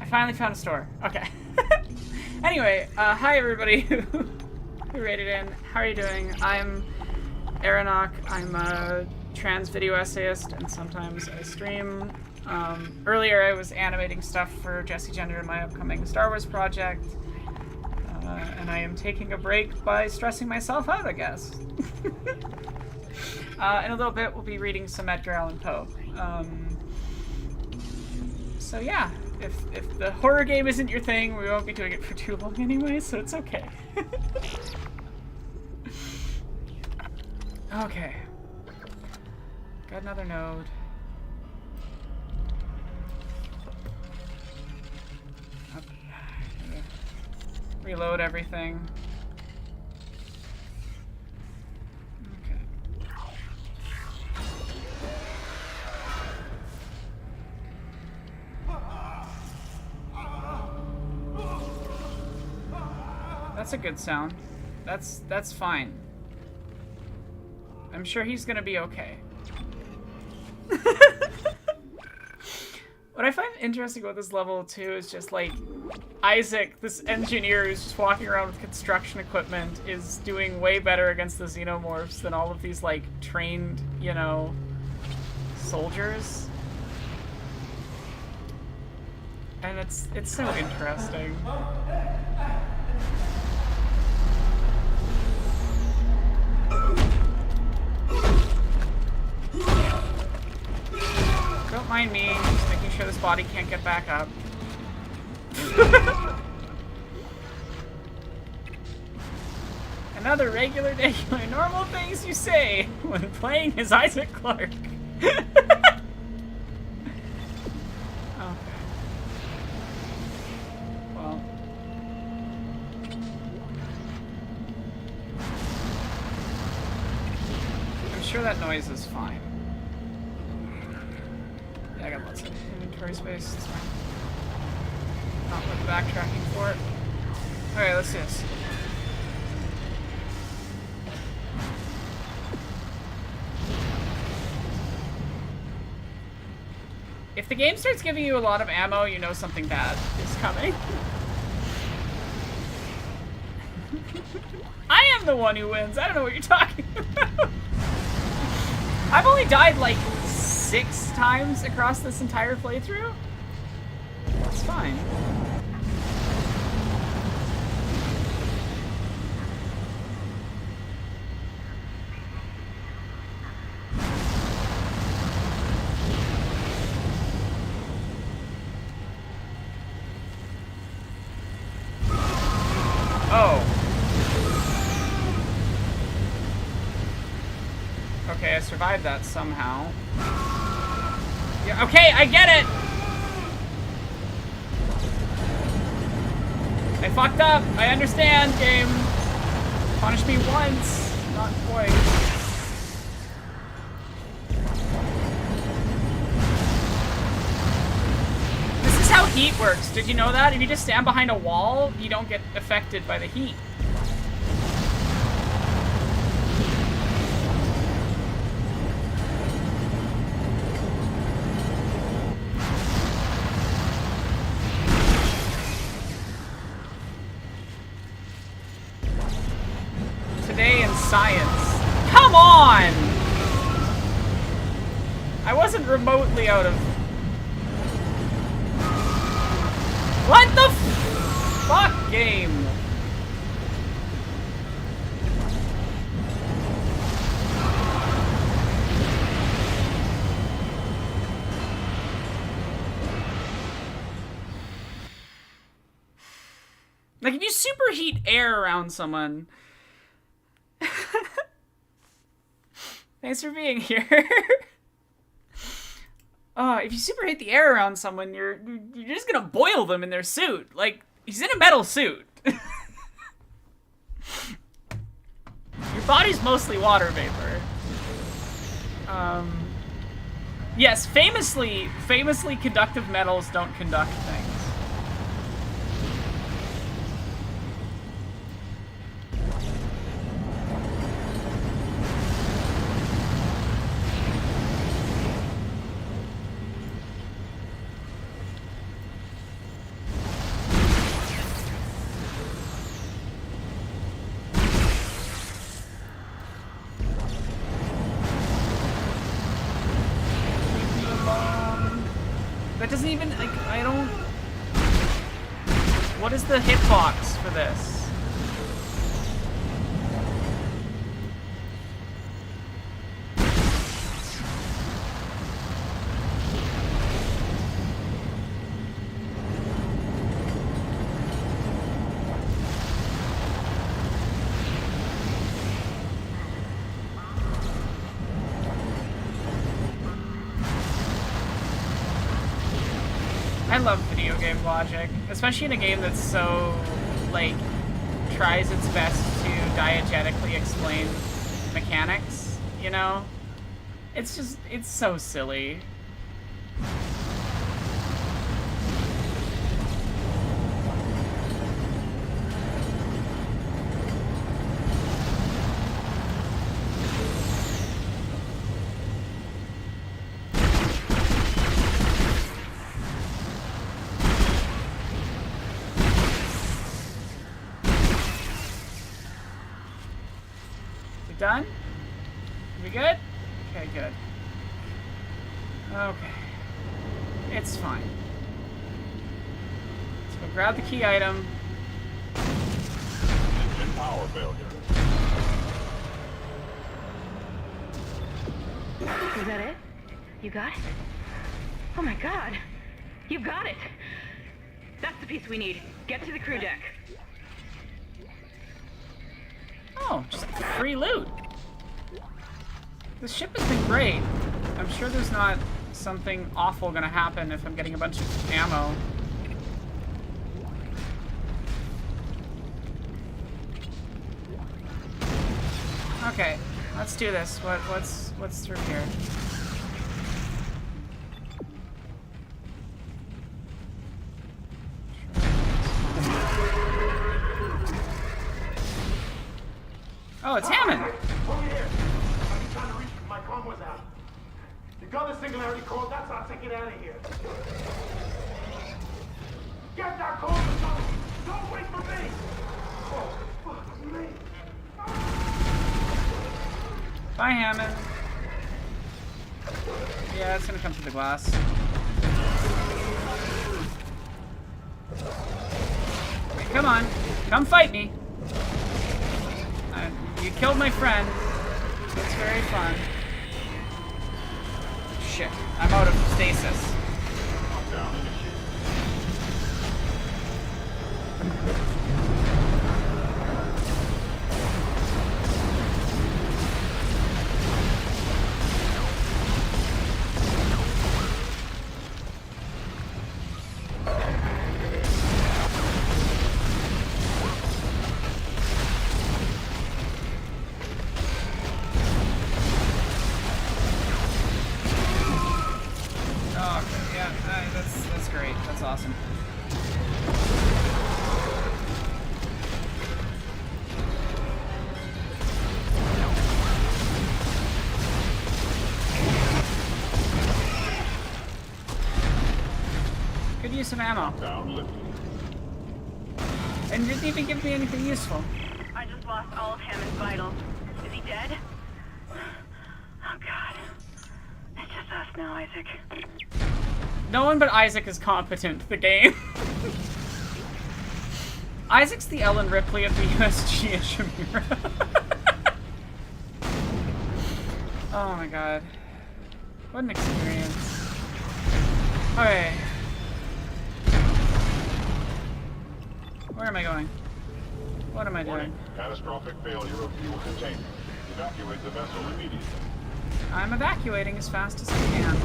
finally found a store. Okay. Anyway, hi everybody who rated in. How are you doing? I'm Aeronok. I'm a trans video essayist and sometimes I stream. Earlier I was animating stuff for Jesse Gender in my upcoming Star Wars project. And I am taking a break by stressing myself out, I guess. In a little bit, we'll be reading some Edgar Allan Poe. So yeah, if the horror game isn't your thing, we won't be doing it for too long anyway, so it's okay. Okay. Got another node. Reload everything. That's a good sound. That's fine. I'm sure he's gonna be okay. What I find interesting about this level too is just like Isaac, this engineer who's just walking around with construction equipment, is doing way better against the xenomorphs than all of these like trained, you know, soldiers. And it's so interesting. Don't mind me, just making sure this body can't get back up. Another regular normal things you say when playing as Isaac Clarke. Okay. Well. I'm sure that noise is fine. Yeah, I got lots of inventory space, it's fine. Not worth backtracking for it. Alright, let's do this. If the game starts giving you a lot of ammo, you know something bad is coming. I am the one who wins. I don't know what you're talking about. I've only died like 6 times across this entire playthrough. That's fine. Okay, I survived that somehow. Yeah, okay, I get it! I fucked up. I understand, game. Punish me once, not twice. This is how heat works. Did you know that? If you just stand behind a wall, you don't get affected by the heat. Today in science. Come on! I wasn't remotely out of... What the fuck, game? Like, if you superheat air around someone... Thanks for being here. If you superheat the air around someone, you're just gonna boil them in their suit. Like, he's in a metal suit. Your body's mostly water vapor. Yes, famously conductive metals don't conduct things. That doesn't even, like, I don't... What is the hitbox for this? I love video game logic, especially in a game that's so, like, tries its best to diegetically explain mechanics, you know? It's just, it's so silly. Done? We good? Okay, good. Okay. It's fine. Let's go grab the key item. Engine power failure. Is that it? You got it? Oh my god. You got it! That's the piece we need. Get to the crew deck. Oh, just free loot. This ship has been great. I'm sure there's not something awful gonna happen if I'm getting a bunch of ammo. Okay, let's do this. What's through here? Oh, it's Hammond. Over here. I'm trying to reach you. My comm was out. You got the singularity code. That's our ticket out of here. Get that code or something. Don't wait for me. Oh, fuck me. Bye, Hammond. Yeah, it's gonna come through the glass. Wait, come on. Come fight me. You killed my friend. It's very fun. Shit. I'm out of stasis. some ammo. Down lifted. And didn't even give me anything useful. I just lost all of Hammond's vitals. Is he dead? Oh god. It's just us now, Isaac. No one but Isaac is competent to the game. Isaac's the Ellen Ripley of the USG Ishimura. Oh my god. What an experience. Okay. Where am I going? What am I doing? Warning. Catastrophic failure of fuel containment. Evacuate the vessel immediately. I'm evacuating as fast as I can.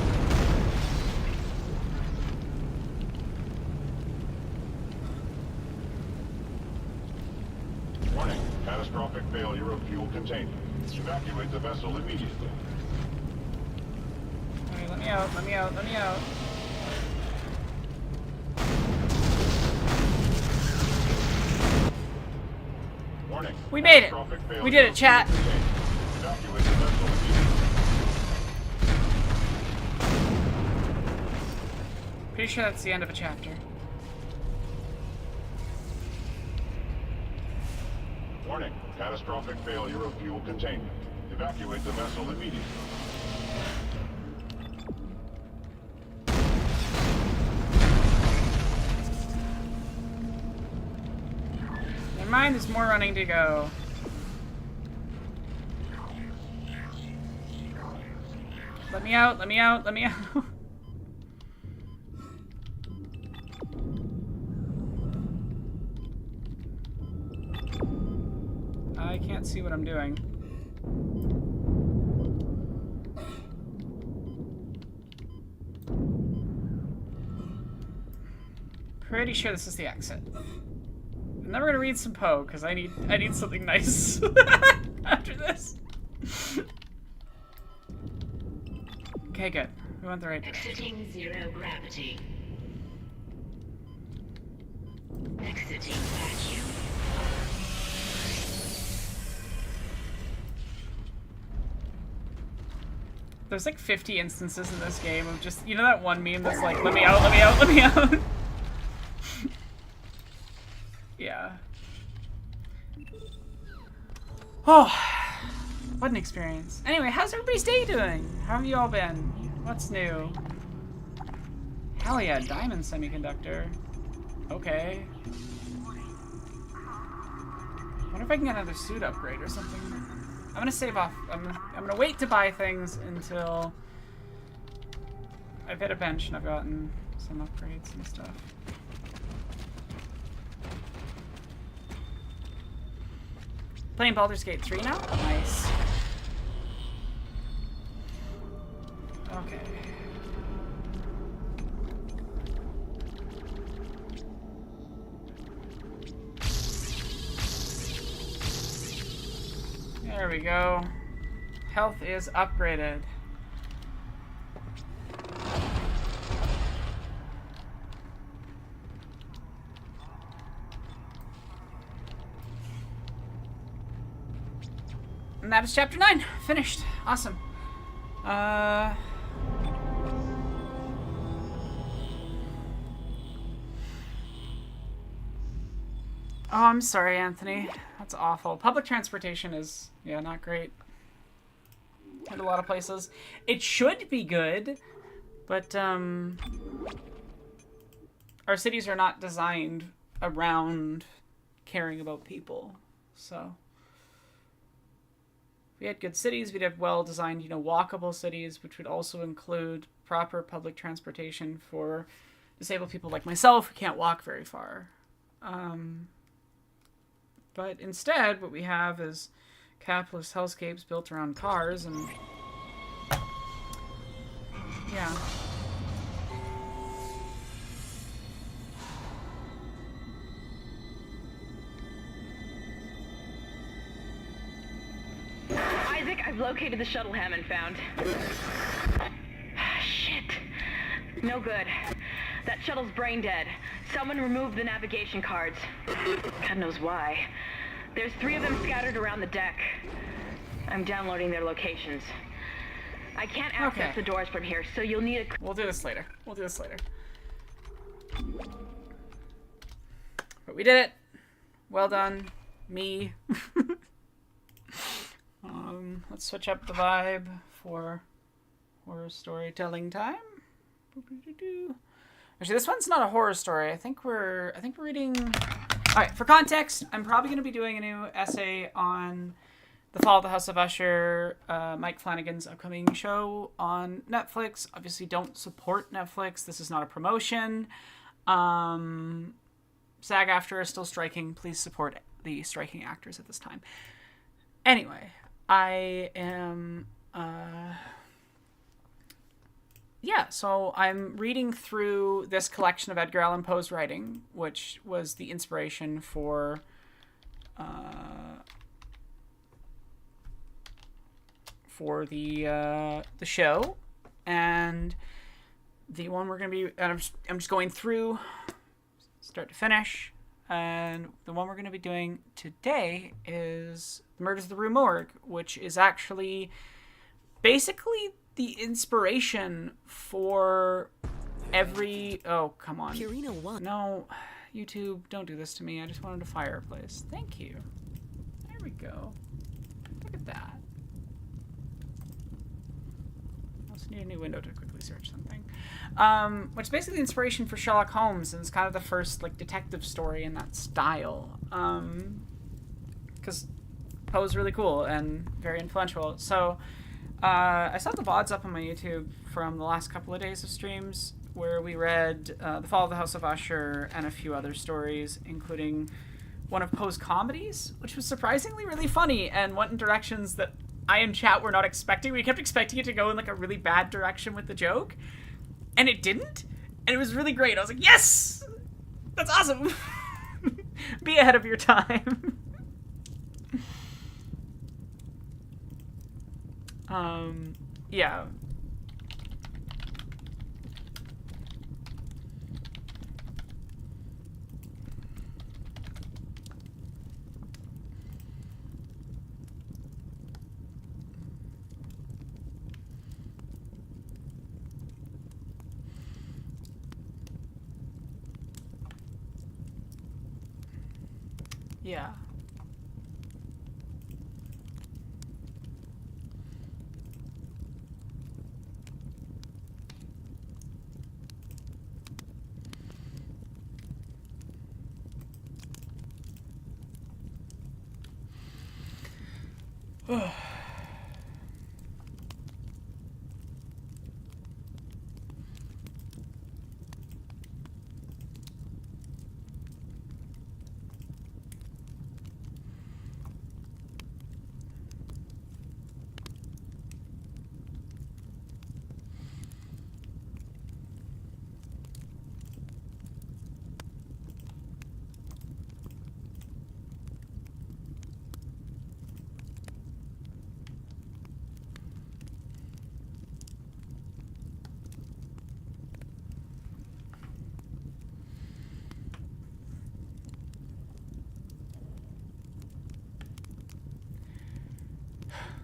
Warning. Catastrophic failure of fuel containment. Evacuate the vessel immediately. Okay, let me out, let me out, let me out. Warning. We made it! Catastrophic failure We did it, of chat! fuel containment. Evacuate the vessel immediately. Pretty sure that's the end of a chapter. Warning. Catastrophic failure of fuel containment. Evacuate the vessel immediately. Never mind, there's more running to go. Let me out, let me out, let me out. I can't see what I'm doing. Pretty sure this is the exit. I'm never gonna read some Poe because I need something nice after this. Okay, good. We went the right direction. Exiting zero gravity. Exiting vacuum. There's like 50 instances in this game of just, you know that one meme that's like, let me out, let me out, let me out? Yeah. Oh, what an experience. Anyway, how's everybody's day doing? How have you all been? What's new? Hell yeah, diamond semiconductor. Okay. I wonder if I can get another suit upgrade or something. I'm gonna save off. I'm gonna wait to buy things until I've hit a bench and I've gotten some upgrades and stuff. Playing Baldur's Gate 3 now? Nice. Okay. There we go. Health is upgraded. And that is chapter 9. Finished. Awesome. Oh, I'm sorry, Anthony. That's awful. Public transportation is, yeah, not great. In a lot of places. It should be good, but, our cities are not designed around caring about people, so. If we had good cities, we'd have well-designed, you know, walkable cities, which would also include proper public transportation for disabled people like myself who can't walk very far. But instead, what we have is capitalist hellscapes built around cars and... yeah. Isaac, I've located the shuttle Hammond found. Shit. No good. That shuttle's brain dead. Someone removed the navigation cards. God knows why. There's 3 of them scattered around the deck. I'm downloading their locations. I can't access the doors from here, so you'll need a... We'll do this later. We'll do this later. But we did it. Well done, me. Let's switch up the vibe for horror storytelling time. Actually, this one's not a horror story. I think we're reading. All right, for context, I'm probably going to be doing a new essay on The Fall of the House of Usher, Mike Flanagan's upcoming show on Netflix. Obviously, don't support Netflix. This is not a promotion. SAG-AFTRA is still striking. Please support the striking actors at this time. Anyway, I am... so I'm reading through this collection of Edgar Allan Poe's writing, which was the inspiration for the show, and the one we're gonna be. And I'm just going through, start to finish, and the one we're gonna be doing today is The Murders of the Rue Morgue, which is actually basically the inspiration for every... Oh, come on. Purina 1. No, YouTube, don't do this to me. I just wanted a fireplace. Thank you. There we go. Look at that. I also need a new window to quickly search something. Which is basically the inspiration for Sherlock Holmes, and it's kind of the first like detective story in that style. Because Poe's really cool and very influential. So... I saw the VODs up on my YouTube from the last couple of days of streams where we read The Fall of the House of Usher and a few other stories, including one of Poe's comedies, which was surprisingly really funny and went in directions that I and chat were not expecting. We kept expecting it to go in like a really bad direction with the joke, and it didn't, and it was really great. I was like, yes! That's awesome! Be ahead of your time. Yeah. Yeah.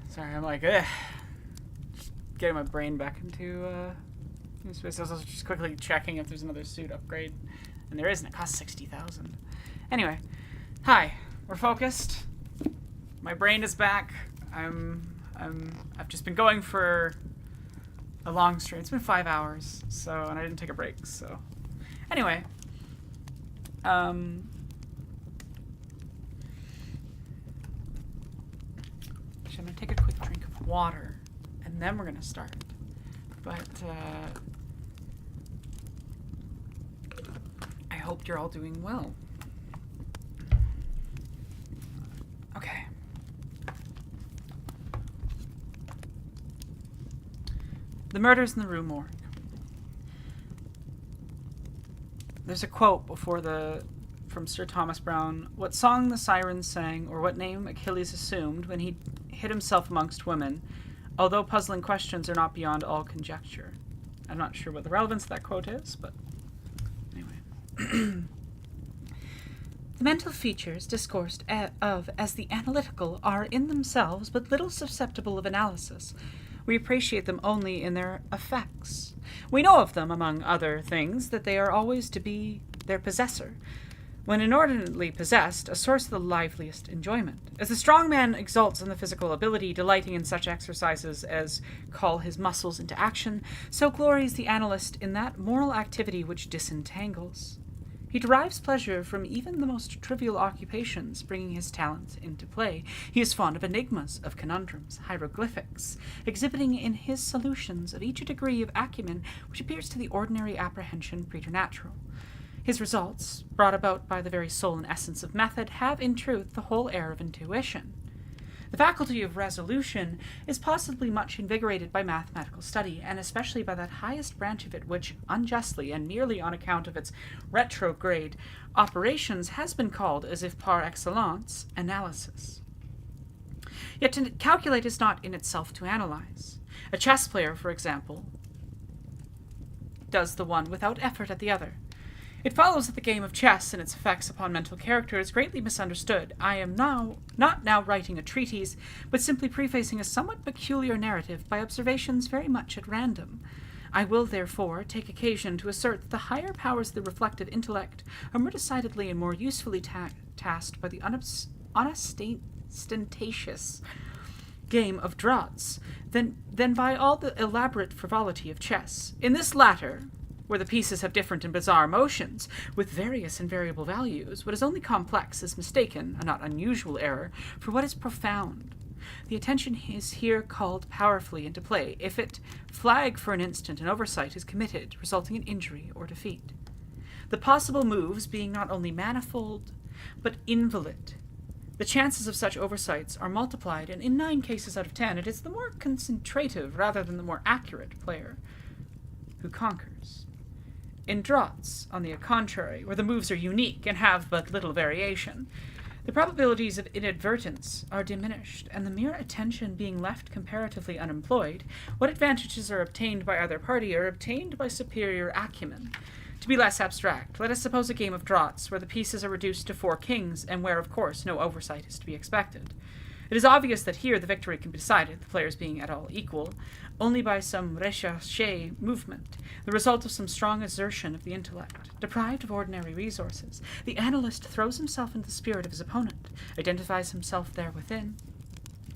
Sorry, I'm like, just getting my brain back into new space. I was just quickly checking if there's another suit upgrade, and there isn't. It costs 60,000. Anyway, hi. We're focused. My brain is back. I've just been going for a long stream. It's been 5 hours, so, and I didn't take a break. So, anyway, I'm gonna take a quick drink of water, and then we're gonna start. But I hope you're all doing well. Okay. The Murders in the Rue Morgue. There's a quote from Sir Thomas Browne. What song the sirens sang, or what name Achilles assumed when he hid himself amongst women, although puzzling questions are not beyond all conjecture. I'm not sure what the relevance of that quote is, but anyway. The mental features discoursed of as the analytical are in themselves but little susceptible of analysis, We appreciate them only in their effects. We know of them, among other things, that they are always to be their possessor, when inordinately possessed, a source of the liveliest enjoyment. As the strong man exults in the physical ability, delighting in such exercises as call his muscles into action, so glories the analyst in that moral activity which disentangles. He derives pleasure from even the most trivial occupations, bringing his talents into play. He is fond of enigmas, of conundrums, hieroglyphics, exhibiting in his solutions of each a degree of acumen which appears to the ordinary apprehension preternatural. His results, brought about by the very soul and essence of method, have in truth the whole air of intuition. The faculty of resolution is possibly much invigorated by mathematical study, and especially by that highest branch of it which, unjustly and merely on account of its retrograde operations, has been called, as if par excellence, analysis. Yet to calculate is not in itself to analyze. A chess player, for example, does the one without effort at the other. It follows that the game of chess and its effects upon mental character is greatly misunderstood. I am not now writing a treatise, but simply prefacing a somewhat peculiar narrative by observations very much at random. I will, therefore, take occasion to assert that the higher powers of the reflective intellect are more decidedly and more usefully tasked by the unostentatious game of draughts than by all the elaborate frivolity of chess. In this latter, where the pieces have different and bizarre motions, with various and variable values, what is only complex is mistaken, a not unusual error, for what is profound. The attention is here called powerfully into play. If it flag for an instant, an oversight is committed, resulting in injury or defeat. The possible moves being not only manifold, but invalid. The chances of such oversights are multiplied, and in 9 cases out of 10, it is the more concentrative rather than the more accurate player who conquers. In draughts, on the contrary, where the moves are unique and have but little variation, the probabilities of inadvertence are diminished, and the mere attention being left comparatively unemployed, what advantages are obtained by either party are obtained by superior acumen. To be less abstract, let us suppose a game of draughts where the pieces are reduced to 4 kings, and where, of course, no oversight is to be expected. It is obvious that here the victory can be decided, the players being at all equal, only by some recherché movement, the result of some strong exertion of the intellect. Deprived of ordinary resources, the analyst throws himself into the spirit of his opponent, identifies himself there within,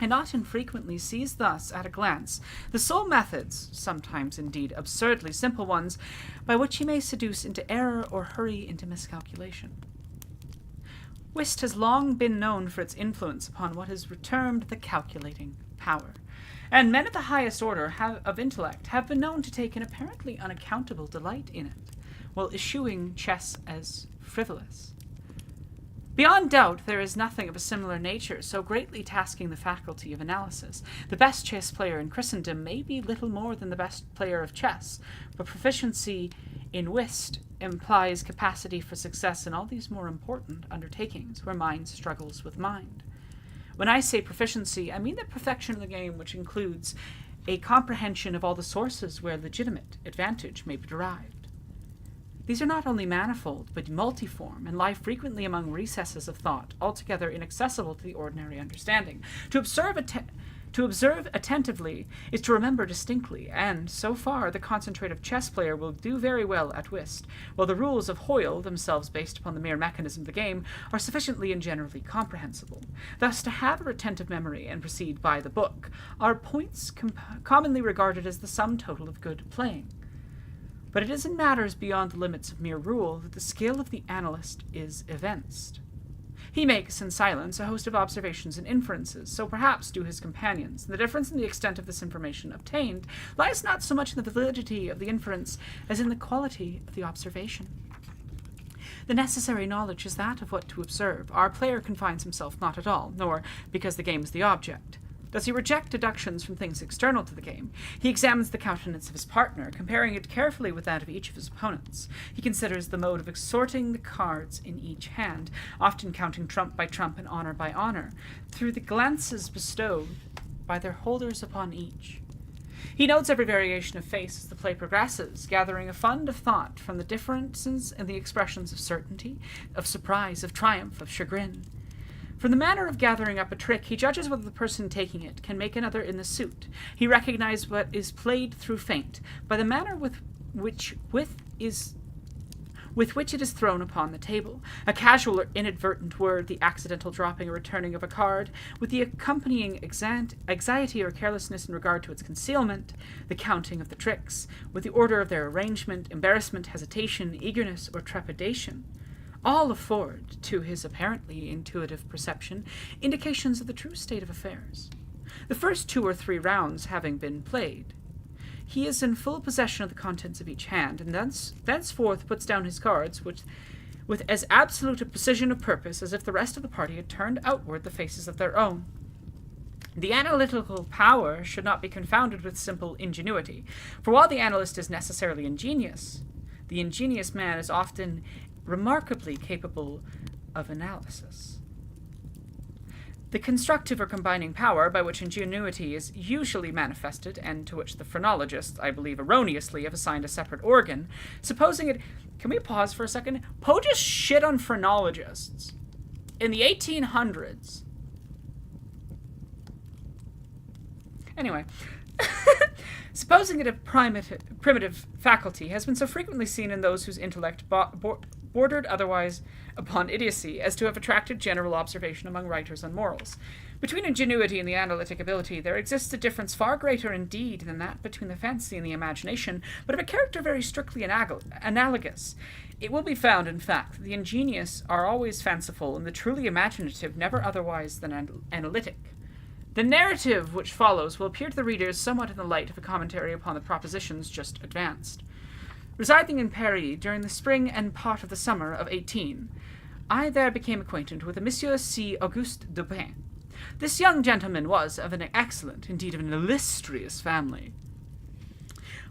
and not infrequently sees thus, at a glance, the sole methods, sometimes indeed absurdly simple ones, by which he may seduce into error or hurry into miscalculation. Whist has long been known for its influence upon what is termed the calculating power, and men of the highest order of intellect have been known to take an apparently unaccountable delight in it, while eschewing chess as frivolous. Beyond doubt, there is nothing of a similar nature so greatly tasking the faculty of analysis. The best chess player in Christendom may be little more than the best player of chess, but proficiency in whist implies capacity for success in all these more important undertakings, where mind struggles with mind. When I say proficiency, I mean the perfection of the game which includes a comprehension of all the sources where legitimate advantage may be derived. These are not only manifold, but multiform, and lie frequently among recesses of thought, altogether inaccessible to the ordinary understanding. To observe attentively is to remember distinctly, and, so far, the concentrative chess player will do very well at whist, while the rules of Hoyle, themselves based upon the mere mechanism of the game, are sufficiently and generally comprehensible. Thus, to have a retentive memory and proceed by the book are points commonly regarded as the sum total of good playing. But it is in matters beyond the limits of mere rule that the skill of the analyst is evinced. He makes, in silence, a host of observations and inferences, so perhaps do his companions. The difference in the extent of this information obtained lies not so much in the validity of the inference as in the quality of the observation. The necessary knowledge is that of what to observe. Our player confines himself not at all, nor because the game is the object. Does he reject deductions from things external to the game? He examines the countenance of his partner, comparing it carefully with that of each of his opponents. He considers the mode of assorting the cards in each hand, often counting trump by trump and honor by honor, through the glances bestowed by their holders upon each. He notes every variation of face as the play progresses, gathering a fund of thought from the differences in the expressions of certainty, of surprise, of triumph, of chagrin. From the manner of gathering up a trick, he judges whether the person taking it can make another in the suit. He recognizes what is played through feint, by the manner with which it is thrown upon the table. A casual or inadvertent word, the accidental dropping or returning of a card, with the accompanying anxiety or carelessness in regard to its concealment, the counting of the tricks, with the order of their arrangement, embarrassment, hesitation, eagerness, or trepidation, all afford, to his apparently intuitive perception, indications of the true state of affairs. The first 2 or 3 rounds having been played, he is in full possession of the contents of each hand, and thenceforth puts down his cards with as absolute a precision of purpose as if the rest of the party had turned outward the faces of their own. The analytical power should not be confounded with simple ingenuity, for while the analyst is necessarily ingenious, the ingenious man is often remarkably capable of analysis. The constructive or combining power by which ingenuity is usually manifested, and to which the phrenologists, I believe erroneously, have assigned a separate organ, supposing it... Can we pause for a second? Poe just shit on phrenologists. In the 1800s. Anyway... Supposing it a primitive faculty has been so frequently seen in those whose intellect bordered otherwise upon idiocy as to have attracted general observation among writers on morals. Between ingenuity and the analytic ability there exists a difference far greater indeed than that between the fancy and the imagination, but of a character very strictly analogous. It will be found, in fact, that the ingenious are always fanciful and the truly imaginative never otherwise than analytic. The narrative which follows will appear to the readers somewhat in the light of a commentary upon the propositions just advanced. Residing in Paris during the spring and part of the summer of 18, I there became acquainted with a Monsieur C. Auguste Dupin. This young gentleman was of an excellent, indeed of an illustrious family,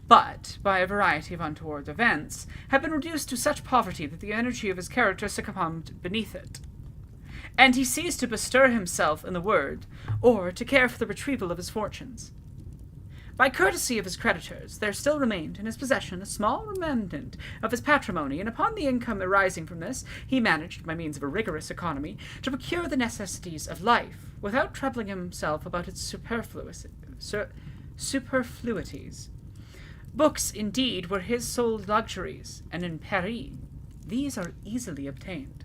but, by a variety of untoward events, had been reduced to such poverty that the energy of his character succumbed beneath it, and he ceased to bestir himself in the word, or to care for the retrieval of his fortunes. By courtesy of his creditors, there still remained in his possession a small remnant of his patrimony, and upon the income arising from this, he managed, by means of a rigorous economy, to procure the necessities of life, without troubling himself about its superfluities. Books, indeed, were his sole luxuries, and in Paris, these are easily obtained.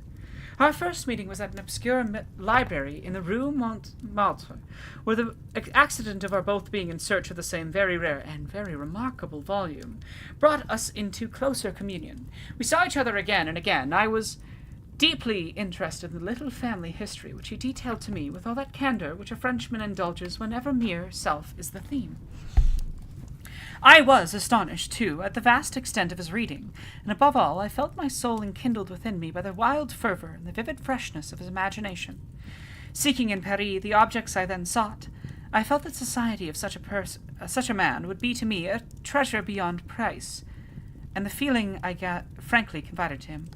Our first meeting was at an obscure library in the Rue Montmartre, where the accident of our both being in search of the same very rare and very remarkable volume brought us into closer communion. We saw each other again and again. I was deeply interested in the little family history which he detailed to me with all that candor which a Frenchman indulges whenever mere self is the theme. I was astonished, too, at the vast extent of his reading, and above all, I felt my soul enkindled within me by the wild fervor and the vivid freshness of his imagination. Seeking in Paris the objects I then sought, I felt that society of such a man would be to me a treasure beyond price, and the feeling I frankly confided to him.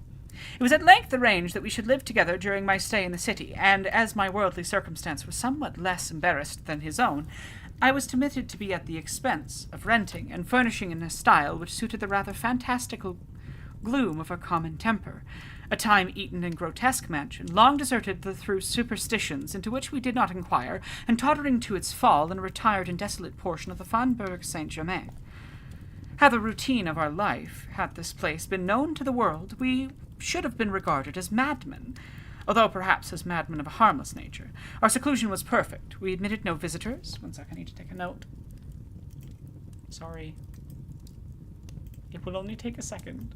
It was at length arranged that we should live together during my stay in the city, and as my worldly circumstance was somewhat less embarrassed than his own, I was permitted to be at the expense of renting and furnishing in a style which suited the rather fantastical gloom of our common temper, a time-eaten and grotesque mansion, long deserted through superstitions into which we did not inquire, and tottering to its fall in a retired and desolate portion of the Faubourg Saint-Germain. Had the routine of our life, had this place been known to the world, we should have been regarded as madmen, although perhaps as madmen of a harmless nature. Our seclusion was perfect. We admitted no visitors. One sec, I need to take a note. Sorry. It will only take a second.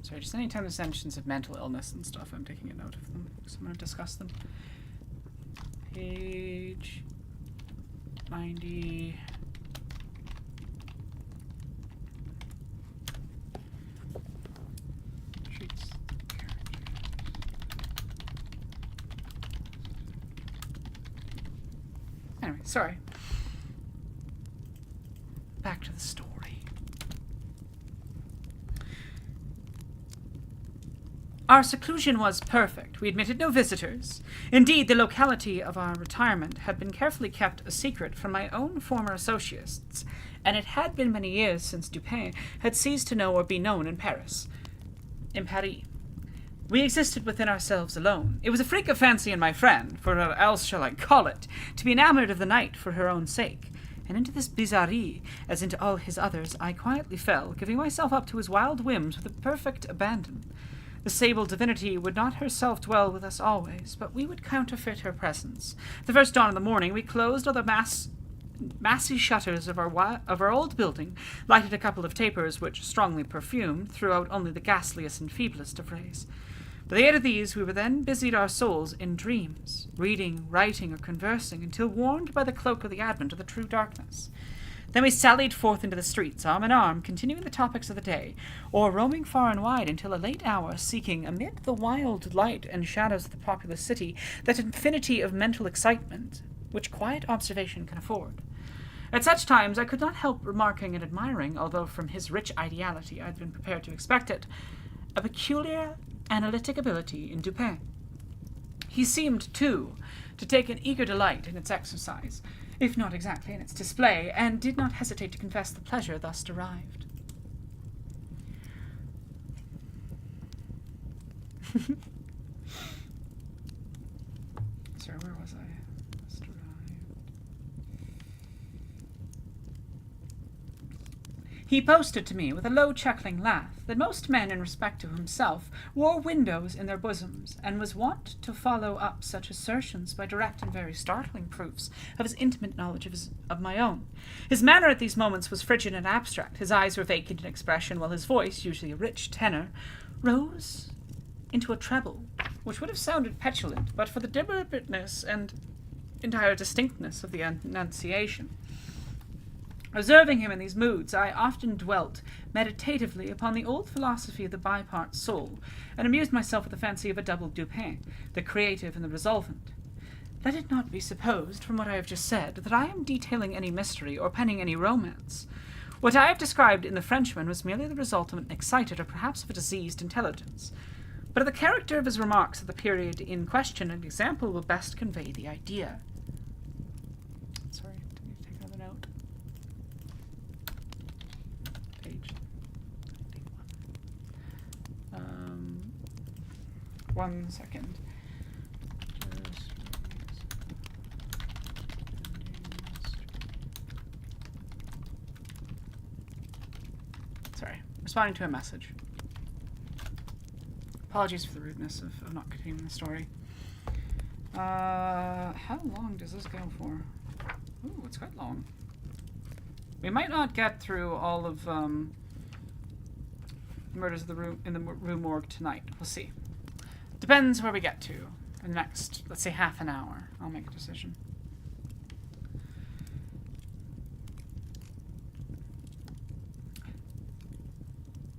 Sorry, just anytime there's mentions of mental illness and stuff, I'm taking a note of them, because I'm going to discuss them. Page 90. Treats anyway, sorry. Back to the story. Our seclusion was perfect. We admitted no visitors. Indeed, the locality of our retirement had been carefully kept a secret from my own former associates, and it had been many years since Dupin had ceased to know or be known in Paris. We existed within ourselves alone. It was a freak of fancy in my friend, for what else shall I call it, to be enamored of the night for her own sake. And into this bizarrerie, as into all his others, I quietly fell, giving myself up to his wild whims with a perfect abandon. The sable divinity would not herself dwell with us always, but we would counterfeit her presence. The first dawn of the morning, we closed all the massy shutters of our old building, lighted a couple of tapers which, strongly perfumed, threw out only the ghastliest and feeblest of rays. By the aid of these, we were then busied our souls in dreams, reading, writing, or conversing, until warned by the cloak of the advent of the true darkness. Then we sallied forth into the streets, arm in arm, continuing the topics of the day, or roaming far and wide until a late hour, seeking, amid the wild light and shadows of the populous city, that infinity of mental excitement which quiet observation can afford. At such times I could not help remarking and admiring, although from his rich ideality I had been prepared to expect it, a peculiar analytic ability in Dupin. He seemed, too, to take an eager delight in its exercise, if not exactly in its display, and did not hesitate to confess the pleasure thus derived. Sorry, where was I? Thus derived. He boasted to me with a low chuckling laugh that most men in respect to himself wore windows in their bosoms, and was wont to follow up such assertions by direct and very startling proofs of his intimate knowledge of my own. His manner at these moments was frigid and abstract. His eyes were vacant in expression, while his voice, usually a rich tenor, rose into a treble, which would have sounded petulant but for the deliberateness and entire distinctness of the enunciation. Observing him in these moods, I often dwelt meditatively upon the old philosophy of the bipart soul, and amused myself with the fancy of a double Dupin, the creative and the resolvent. Let it not be supposed, from what I have just said, that I am detailing any mystery or penning any romance. What I have described in The Frenchman was merely the result of an excited or perhaps of a diseased intelligence. But of the character of his remarks at the period in question, an example will best convey the idea. Sorry, do you take another note? Page 91. 1 second. Sorry, responding to a message. Apologies for the rudeness of not continuing the story. How long does this go for? Ooh, it's quite long. We might not get through all of Murders of the Rue in the Rue Morgue tonight. We'll see. Depends where we get to. In the next, let's say, half an hour, I'll make a decision.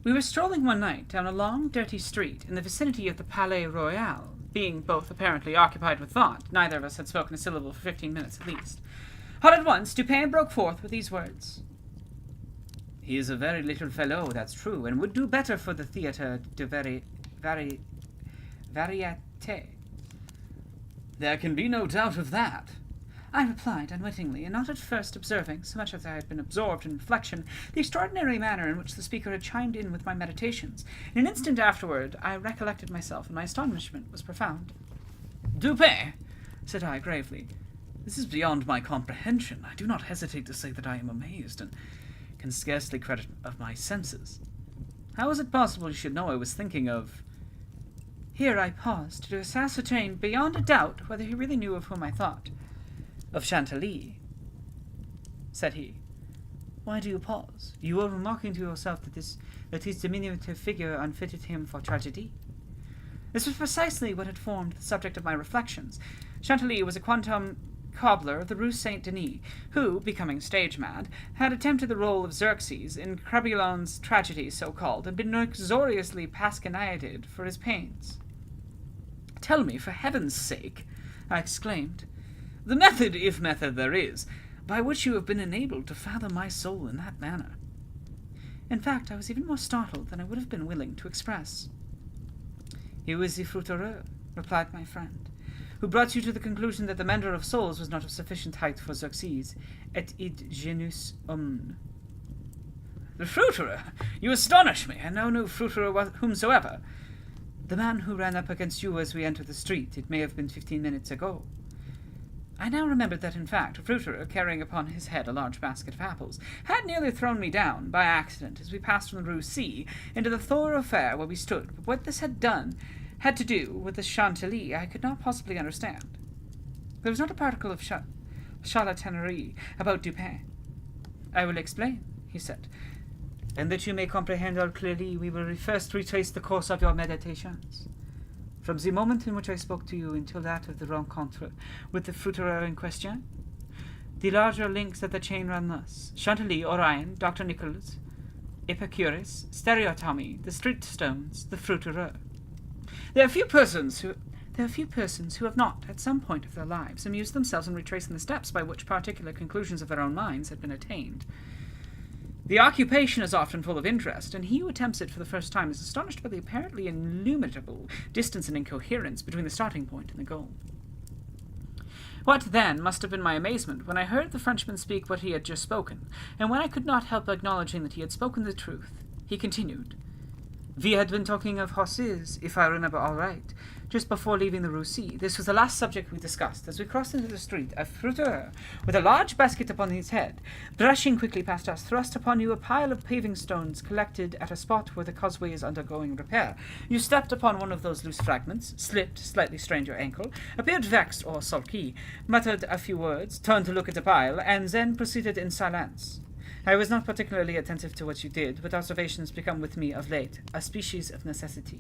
We were strolling one night down a long, dirty street in the vicinity of the Palais Royal, being both apparently occupied with thought. Neither of us had spoken a syllable for 15 minutes at least. All at once, Dupin broke forth with these words. "He is a very little fellow, that's true, and would do better for the theatre de variété. There can be no doubt of that," I replied unwittingly, and not at first observing, so much as I had been absorbed in reflection, the extraordinary manner in which the speaker had chimed in with my meditations. In an instant afterward, I recollected myself, and my astonishment was profound. "Dupin," said I gravely, "this is beyond my comprehension. I do not hesitate to say that I am amazed, and can scarcely credit of my senses. How is it possible you should know I was thinking of—" Here I paused to ascertain beyond a doubt whether he really knew of whom I thought. "Of Chantilly," said he. "Why do you pause? You were remarking to yourself that his diminutive figure unfitted him for tragedy." This was precisely what had formed the subject of my reflections. Chantilly was a quantum cobbler of the Rue Saint-Denis, who, becoming stage-mad, had attempted the role of Xerxes in Crebillon's tragedy, so-called, and been uxoriously pasquinaded for his pains. "Tell me, for heaven's sake," I exclaimed, "the method, if method there is, by which you have been enabled to fathom my soul in that manner." In fact, I was even more startled than I would have been willing to express. He was the fruiterer, replied my friend, who brought you to the conclusion that the mender of souls was not of sufficient height for Xerxes, et id genus omne. The fruiterer? You astonish me. I know no fruiterer whomsoever. The man who ran up against you as we entered the street, it may have been 15 minutes ago. I now remembered that, in fact, a fruiterer, carrying upon his head a large basket of apples, had nearly thrown me down, by accident, as we passed from the Rue C into the thoroughfare where we stood, but what this had to do with the Chantilly I could not possibly understand. There was not a particle of charlatanerie about Dupin. I will explain, he said, and that you may comprehend all clearly, we will first retrace the course of your meditations. From the moment in which I spoke to you until that of the rencontre with the fruiterer in question, the larger links of the chain run thus: Chantilly, Orion, Dr. Nichols, Epicurus, Stereotomy, the street stones, the fruiterer. There are few persons who have not, at some point of their lives, amused themselves in retracing the steps by which particular conclusions of their own minds had been attained. The occupation is often full of interest, and he who attempts it for the first time is astonished by the apparently illimitable distance and incoherence between the starting point and the goal. What, then, must have been my amazement when I heard the Frenchman speak what he had just spoken, and when I could not help acknowledging that he had spoken the truth. He continued, "We had been talking of horses, if I remember all right, just before leaving the Rue C. This was the last subject we discussed. As we crossed into the street, a fruiterer, with a large basket upon his head, brushing quickly past us, thrust upon you a pile of paving stones collected at a spot where the causeway is undergoing repair. You stepped upon one of those loose fragments, slipped, slightly strained your ankle, appeared vexed or sulky, muttered a few words, turned to look at the pile, and then proceeded in silence. I was not particularly attentive to what you did, but observations become with me of late a species of necessity.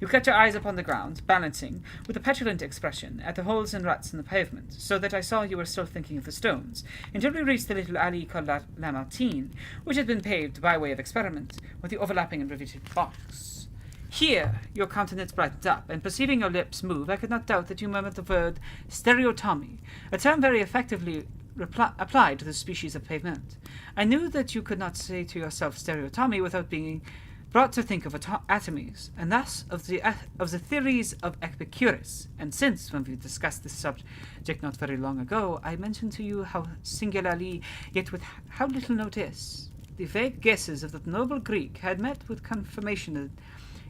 You kept your eyes upon the ground, balancing, with a petulant expression, at the holes and ruts in the pavement, so that I saw you were still thinking of the stones, until we reached the little alley called La Lamartine, which had been paved by way of experiment, with the overlapping and riveted box. Here your countenance brightened up, and perceiving your lips move, I could not doubt that you murmured the word stereotomy, a term very effectively applied to this species of pavement. I knew that you could not say to yourself stereotomy without being brought to think of atomies, and thus of the theories of Epicurus. And since, when we discussed this subject not very long ago, I mentioned to you how singularly, yet with how little notice, the vague guesses of that noble Greek had met with confirmation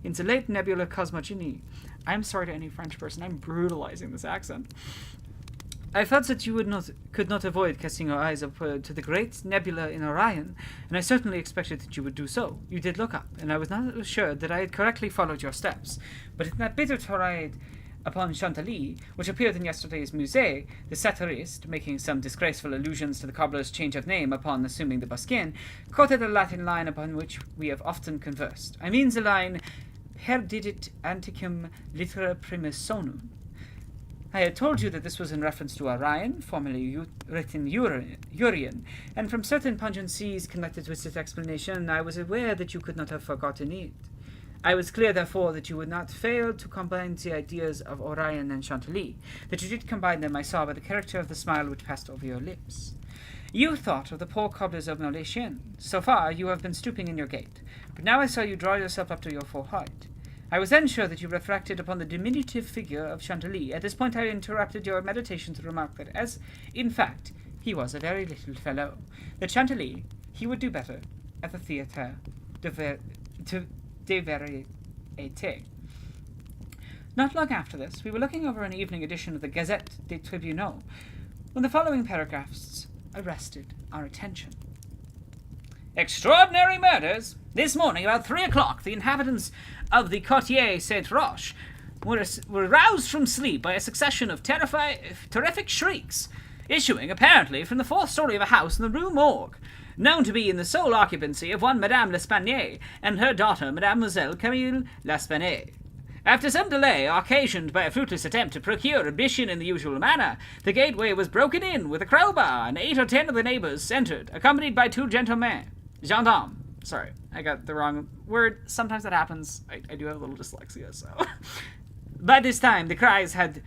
in the late Nebula Cosmogony. I'm sorry to any French person, I'm brutalizing this accent. I felt that you could not avoid casting your eyes upward to the great nebula in Orion, and I certainly expected that you would do so. You did look up, and I was not assured that I had correctly followed your steps. But in that bitter tirade upon Chantilly, which appeared in yesterday's Musée, the satirist, making some disgraceful allusions to the cobbler's change of name upon assuming the buskin, quoted a Latin line upon which we have often conversed. I mean the line, "Perdidit antiquum littera primus sonum." I had told you that this was in reference to Orion, formerly written Urian, and from certain pungencies connected with this explanation, I was aware that you could not have forgotten it. I was clear, therefore, that you would not fail to combine the ideas of Orion and Chantilly. That you did combine them I saw by the character of the smile which passed over your lips. You thought of the poor cobblers of Noléchien. So far, you have been stooping in your gait, but now I saw you draw yourself up to your full height. I was then sure that you reflected upon the diminutive figure of Chantilly. At this point I interrupted your meditation to remark that as, in fact, he was a very little fellow, that Chantilly, he would do better at the Theatre de Variété. Not long after this, we were looking over an evening edition of the Gazette des Tribunaux, when the following paragraphs arrested our attention. Extraordinary murders! This morning, about 3 o'clock, the inhabitants of the Quartier Saint-Roch were roused from sleep by a succession of terrific shrieks, issuing apparently from the 4th story of a house in the Rue Morgue, known to be in the sole occupancy of one Madame L'Espanaye and her daughter, Mademoiselle Camille L'Espanaye. After some delay, occasioned by a fruitless attempt to procure admission in the usual manner, the gateway was broken in with a crowbar, and 8 or 10 of the neighbors entered, accompanied by 2 gendarmes. Sorry, I got the wrong word. Sometimes that happens. I do have a little dyslexia, so... By this time, the cries had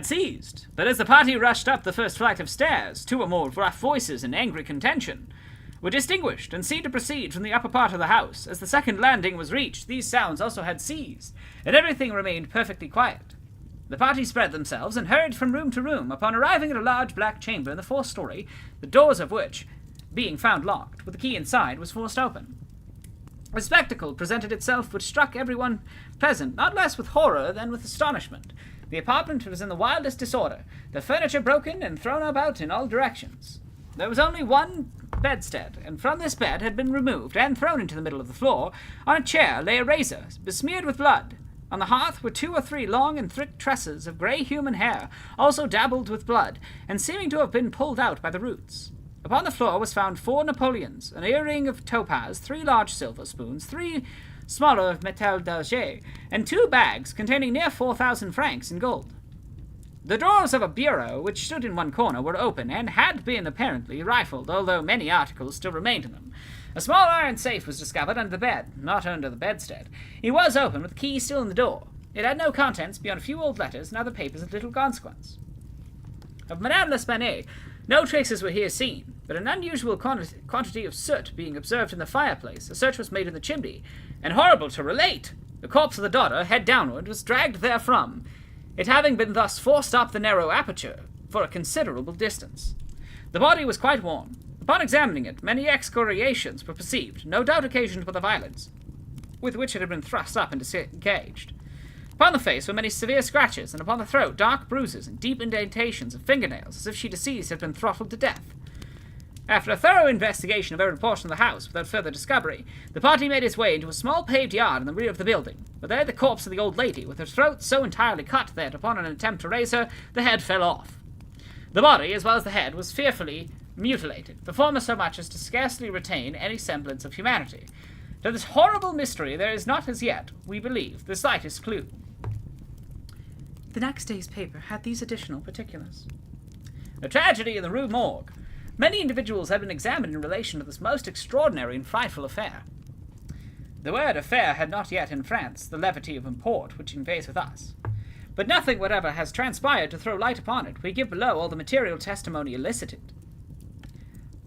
ceased, but as the party rushed up the first flight of stairs, 2 or more rough voices in angry contention, were distinguished and seen to proceed from the upper part of the house. As the second landing was reached, these sounds also had ceased, and everything remained perfectly quiet. The party spread themselves and hurried from room to room. Upon arriving at a large black chamber in the fourth story, the doors of which, being found locked, with the key inside, was forced open. A spectacle presented itself which struck everyone present not less with horror than with astonishment. The apartment was in the wildest disorder, the furniture broken and thrown about in all directions. There was only one bedstead, and from this bed had been removed and thrown into the middle of the floor. On a chair lay a razor, besmeared with blood. On the hearth were 2 or 3 long and thick tresses of grey human hair, also dabbled with blood, and seeming to have been pulled out by the roots. Upon the floor was found 4 Napoleons, an earring of topaz, 3 large silver spoons, 3 smaller of métal d'argent, and 2 bags containing near 4,000 francs in gold. The drawers of a bureau, which stood in one corner, were open, and had been apparently rifled, although many articles still remained in them. A small iron safe was discovered under the bed, not under the bedstead. It was open, with the key still in the door. It had no contents beyond a few old letters and other papers of little consequence. Of Madame L'Espanaye, no traces were here seen, but an unusual quantity of soot being observed in the fireplace, a search was made in the chimney, and horrible to relate, the corpse of the daughter, head downward, was dragged therefrom, it having been thus forced up the narrow aperture for a considerable distance. The body was quite warm. Upon examining it, many excoriations were perceived, no doubt occasioned by the violence with which it had been thrust up and disengaged. Upon the face were many severe scratches, and upon the throat dark bruises and deep indentations of fingernails, as if she deceased had been throttled to death. After a thorough investigation of every portion of the house, without further discovery, the party made its way into a small paved yard in the rear of the building, but there the corpse of the old lady, with her throat so entirely cut that, upon an attempt to raise her, the head fell off. The body, as well as the head, was fearfully mutilated, the former so much as to scarcely retain any semblance of humanity. To this horrible mystery there is not as yet, we believe, the slightest clue. The next day's paper had these additional particulars. A tragedy in the Rue Morgue. Many individuals had been examined in relation to this most extraordinary and frightful affair. The word affair had not yet in France the levity of import which invades with us. But nothing whatever has transpired to throw light upon it. We give below all the material testimony elicited.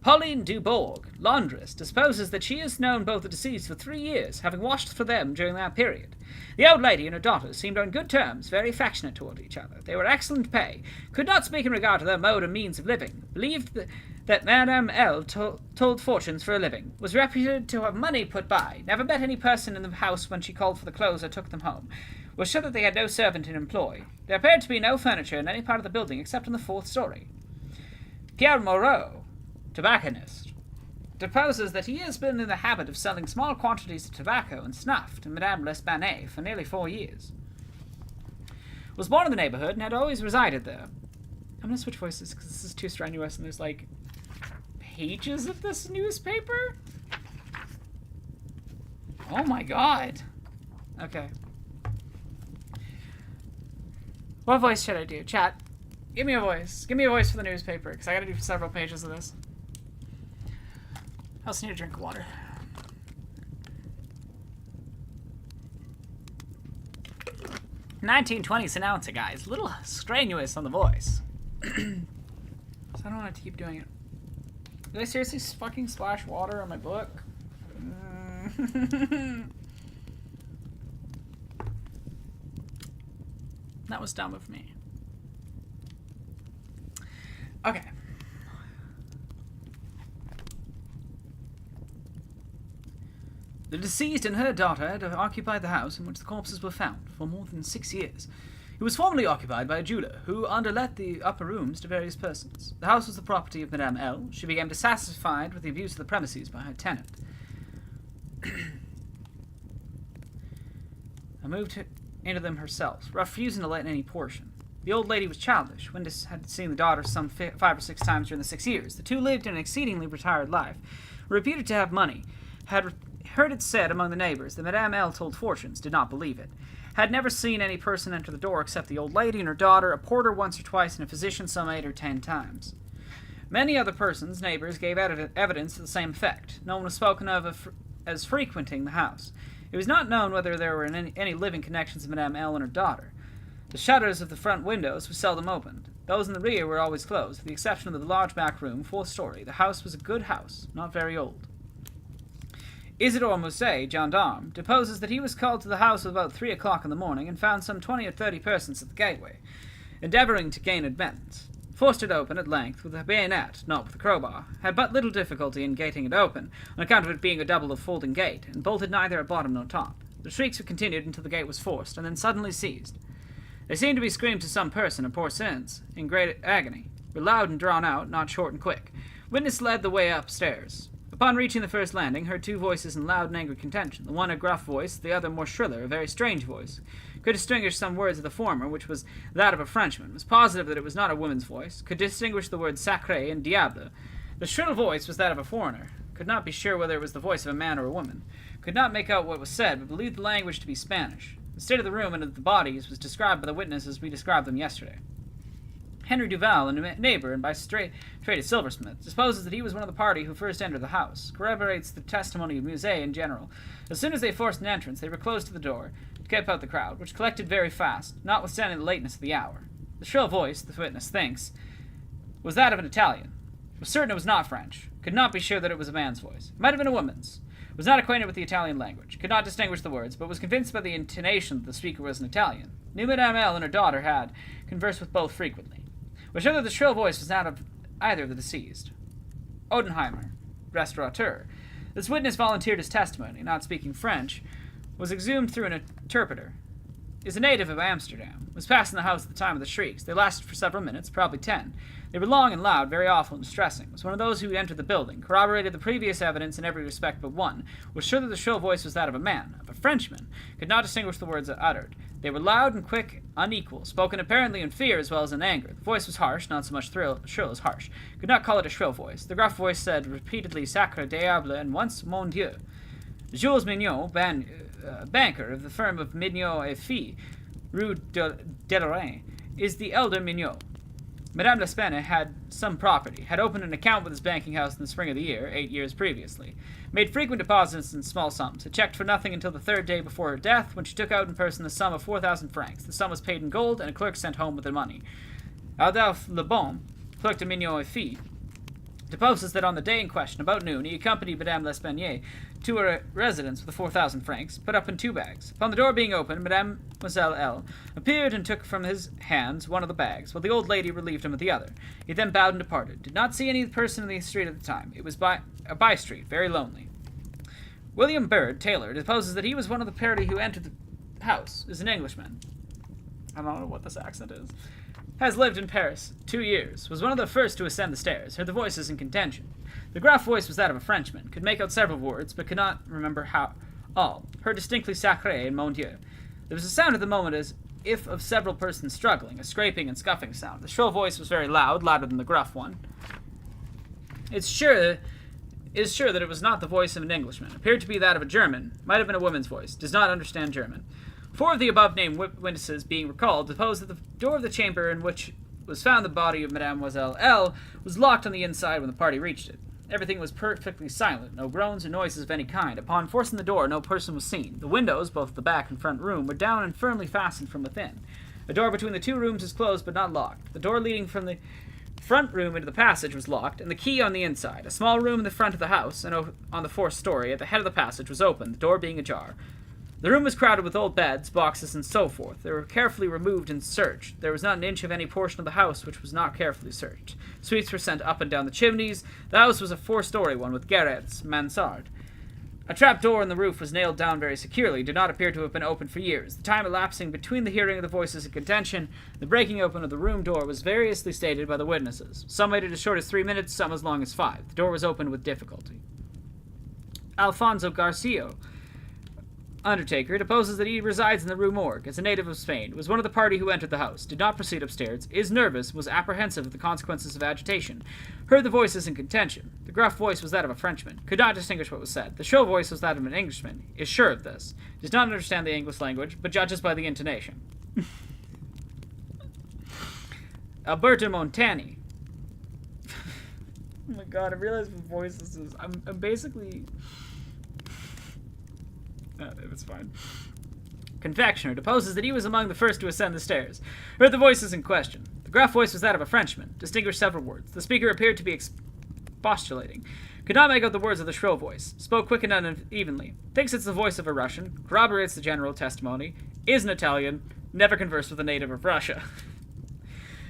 Pauline Dubourg, laundress, disposes that she has known both the deceased for 3 years, having washed for them during that period. The old lady and her daughter seemed on good terms, very affectionate toward each other. They were excellent pay, could not speak in regard to their mode and means of living, believed that Madame L. told fortunes for a living, was reputed to have money put by, never met any person in the house when she called for the clothes or took them home, was sure that they had no servant in employ. There appeared to be no furniture in any part of the building except on the 4th story. Pierre Moreau, tobacconist, deposes that he has been in the habit of selling small quantities of tobacco and snuff to Madame L'Espanaye for nearly 4 years. Was born in the neighborhood and had always resided there. I'm going to switch voices because this is too strenuous and there's like pages of this newspaper. Oh my god. Okay. What voice should I do? Chat, give me a voice. Give me a voice for the newspaper because I got to do several pages of this. I also need a drink of water. $19.20 an ounce, guys. A little strenuous on the voice. So I don't want to keep doing it. Did I seriously fucking splash water on my book? That was dumb of me. Okay. The deceased and her daughter had occupied the house in which the corpses were found for more than 6 years. It was formerly occupied by a jeweler, who underlet the upper rooms to various persons. The house was the property of Madame L. She became dissatisfied with the abuse of the premises by her tenant. I moved into them herself, refusing to let in any portion. The old lady was childish. Windus had seen the daughter some 5 or 6 times during the 6 years. The two lived an exceedingly retired life, were reputed to have money, had heard it said among the neighbors that Madame L. told fortunes, did not believe it, had never seen any person enter the door except the old lady and her daughter, a porter once or twice, and a physician some 8 or 10 times. Many other persons, neighbors, gave evidence to the same effect. No one was spoken of as frequenting the house. It was not known whether there were any living connections of Madame L. and her daughter. The shutters of the front windows were seldom opened. Those in the rear were always closed, with the exception of the large back room, 4th story. The house was a good house, not very old. Isidore Mousset, gendarme, deposes that he was called to the house at about 3 o'clock in the morning and found some 20 or 30 persons at the gateway, endeavouring to gain admittance. Forced it open at length with a bayonet, not with a crowbar, had but little difficulty in gating it open, on account of it being a double or folding gate, and bolted neither at bottom nor top. The shrieks were continued until the gate was forced, and then suddenly ceased. They seemed to be screams of some person, or poor sins, in great agony, were loud and drawn out, not short and quick. Witness led the way upstairs. Upon reaching the first landing, heard two voices in loud and angry contention, the one a gruff voice, the other more shriller, a very strange voice. Could distinguish some words of the former, which was that of a Frenchman, was positive that it was not a woman's voice, could distinguish the words sacré and diable. The shrill voice was that of a foreigner, could not be sure whether it was the voice of a man or a woman, could not make out what was said, but believed the language to be Spanish. The state of the room and of the bodies was described by the witness as we described them yesterday. Henry Duval, a neighbor and by trade a silversmith, supposes that he was one of the party who first entered the house, corroborates the testimony of Musée in general. As soon as they forced an entrance, they were close to the door, to keep out the crowd, which collected very fast, notwithstanding the lateness of the hour. The shrill voice, the witness thinks, was that of an Italian. Was certain it was not French. Could not be sure that it was a man's voice. Might have been a woman's. Was not acquainted with the Italian language. Could not distinguish the words, but was convinced by the intonation that the speaker was an Italian. Knew Madame L. and her daughter had conversed with both frequently. Was sure that the shrill voice was not of either of the deceased. Odenheimer, restaurateur. This witness volunteered his testimony, not speaking French, was exhumed through an interpreter. Is a native of Amsterdam. Was passing the house at the time of the shrieks. They lasted for several minutes, probably 10. They were long and loud, very awful and distressing. Was one of those who entered the building, corroborated the previous evidence in every respect but one, was sure that the shrill voice was that of a man, of a Frenchman, could not distinguish the words uttered. They were loud and quick, unequal, spoken apparently in fear as well as in anger. The voice was harsh, not so much shrill as harsh. Could not call it a shrill voice. The gruff voice said repeatedly sacre diable and once mon Dieu. Jules Mignon, banker of the firm of Mignon et Fils, Rue Delareine, is the elder Mignon. Madame L'Espene had some property, had opened an account with his banking house in the spring of the year, 8 years previously, made frequent deposits in small sums, had checked for nothing until the 3rd day before her death, when she took out in person the sum of 4,000 francs. The sum was paid in gold, and a clerk sent home with the money. Adolphe Lebon, clerk to Mignon et Fils, deposes that on the day in question, about noon, he accompanied Madame L'Espene to her residence with the 4,000 francs, put up in 2 bags. Upon the door being opened, Mademoiselle L. appeared and took from his hands one of the bags, while the old lady relieved him of the other. He then bowed and departed. Did not see any person in the street at the time. It was a by-street, very lonely. William Bird, tailor, deposes that he was one of the party who entered the house, is an Englishman. I don't know what this accent is. Has lived in Paris 2 years, was one of the first to ascend the stairs, heard the voices in contention. The gruff voice was that of a Frenchman, could make out several words, but could not remember all. Heard distinctly sacré and mon Dieu. There was a sound at the moment as if of several persons struggling, a scraping and scuffing sound. The shrill voice was very loud, louder than the gruff one. It is sure that it was not the voice of an Englishman. Appeared to be that of a German. Might have been a woman's voice. Does not understand German. 4 of the above-named witnesses being recalled deposed that the door of the chamber in which was found the body of Mademoiselle L. was locked on the inside when the party reached it. Everything was perfectly silent, no groans or noises of any kind. Upon forcing the door, no person was seen. The windows, both the back and front room, were down and firmly fastened from within. The door between the 2 rooms is closed but not locked. The door leading from the front room into the passage was locked, and the key on the inside. A small room in the front of the house, and on the 4th story, at the head of the passage, was open, the door being ajar. The room was crowded with old beds, boxes, and so forth. They were carefully removed and searched. There was not an inch of any portion of the house which was not carefully searched. Sweeps were sent up and down the chimneys. The house was a 4-story one with garrets, mansard. A trap door in the roof was nailed down very securely, did not appear to have been opened for years. The time elapsing between the hearing of the voices in contention and the breaking open of the room door was variously stated by the witnesses. Some waited as short as 3 minutes, some as long as 5. The door was opened with difficulty. Alfonso Garcia, undertaker, deposes that he resides in the Rue Morgue, is a native of Spain, was one of the party who entered the house, did not proceed upstairs, is nervous, was apprehensive of the consequences of agitation, heard the voices in contention. The gruff voice was that of a Frenchman, could not distinguish what was said. The shrill voice was that of an Englishman, is sure of this, does not understand the English language, but judges by the intonation. Alberto Montani. Oh my god, I realize what voice this is. I'm basically... it was fine. Confectioner deposes that he was among the first to ascend the stairs. Heard the voices in question. The gruff voice was that of a Frenchman, distinguished several words. The speaker appeared to be expostulating. Could not make out the words of the shrill voice. Spoke quick and unevenly. Thinks it's the voice of a Russian. Corroborates the general testimony. Is an Italian. Never conversed with a native of Russia.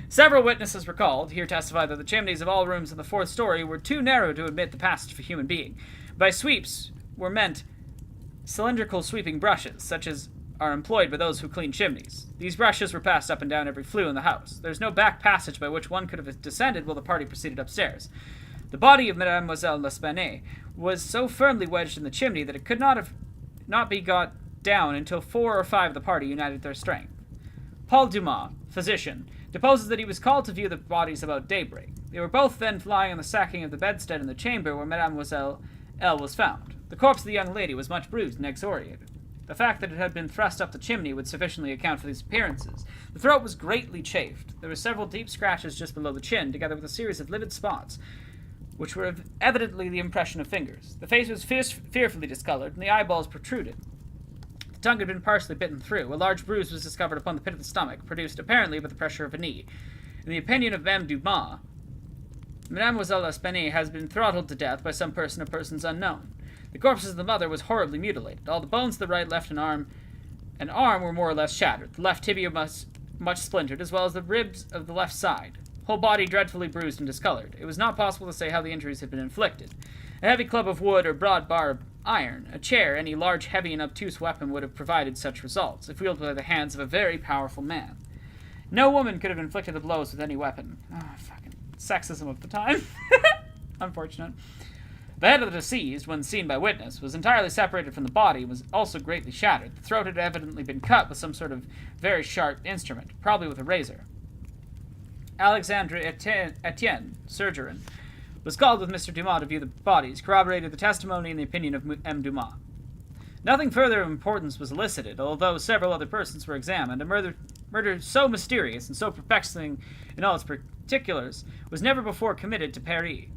Several witnesses were called. Here testified that the chimneys of all rooms in the 4th story were too narrow to admit the passage of a human being. By sweeps were meant cylindrical sweeping brushes, such as are employed by those who clean chimneys. These brushes were passed up and down every flue in the house. There was no back passage by which one could have descended while the party proceeded upstairs. The body of Mademoiselle L'Espanaye was so firmly wedged in the chimney that it could not be got down until 4 or 5 of the party united their strength. Paul Dumas, physician, deposes that he was called to view the bodies about daybreak. They were both then lying on the sacking of the bedstead in the chamber where Mademoiselle L. was found. The corpse of the young lady was much bruised and excoriated. The fact that it had been thrust up the chimney would sufficiently account for these appearances. The throat was greatly chafed. There were several deep scratches just below the chin, together with a series of livid spots, which were evidently the impression of fingers. The face was fearfully discolored, and the eyeballs protruded. The tongue had been partially bitten through. A large bruise was discovered upon the pit of the stomach, produced apparently by the pressure of a knee. In the opinion of Mame Dumas, Mademoiselle L'Espanaye has been throttled to death by some person or persons unknown. The corpse of the mother was horribly mutilated. All the bones of the right, left, and arm were more or less shattered. The left tibia much splintered, as well as the ribs of the left side. Whole body dreadfully bruised and discolored. It was not possible to say how the injuries had been inflicted. A heavy club of wood or broad bar of iron, a chair, any large, heavy, and obtuse weapon would have provided such results, if wielded by the hands of a very powerful man. No woman could have inflicted the blows with any weapon. Oh, fucking sexism of the time. Unfortunate. The head of the deceased, when seen by witness, was entirely separated from the body and was also greatly shattered. The throat had evidently been cut with some sort of very sharp instrument, probably with a razor. Alexandre Etienne, surgeon, was called with Mr. Dumas to view the bodies, corroborated the testimony and the opinion of M. Dumas. Nothing further of importance was elicited, although several other persons were examined. A murder so mysterious and so perplexing in all its particulars was never before committed to Paris.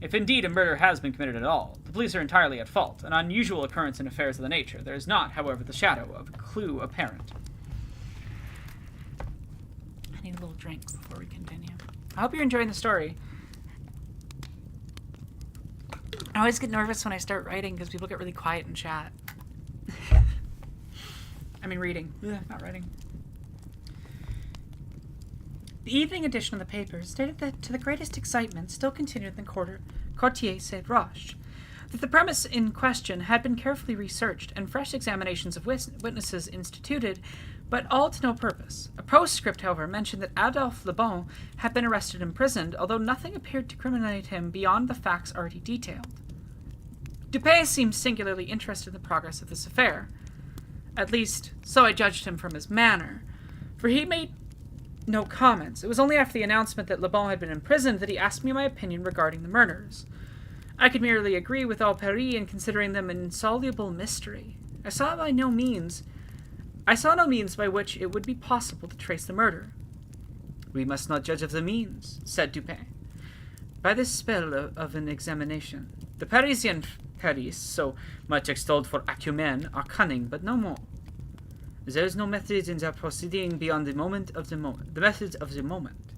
If indeed a murder has been committed at all, the police are entirely at fault, an unusual occurrence in affairs of the nature. There is not, however, the shadow of a clue apparent. I need a little drink before we continue. I hope you're enjoying the story. I always get nervous when I start writing because people get really quiet in chat. I mean reading, not writing. The evening edition of the paper stated that, to the greatest excitement still continued in the Quartier Saint-Roch, that the premise in question had been carefully researched and fresh examinations of witnesses instituted, but all to no purpose. A postscript, however, mentioned that Adolphe Le Bon had been arrested and imprisoned, although nothing appeared to criminate him beyond the facts already detailed. Dupé seemed singularly interested in the progress of this affair. At least, so I judged him from his manner, for he made no comments. It was only after the announcement that Le Bon had been imprisoned that he asked me my opinion regarding the murders. I could merely agree with all Paris in considering them an insoluble mystery. I saw no means by which it would be possible to trace the murder. We must not judge of the means, said Dupin, by this spell of an examination. The Parisian Paris, so much extolled for acumen, are cunning, but no more. There is no method in their proceeding beyond the method of the moment.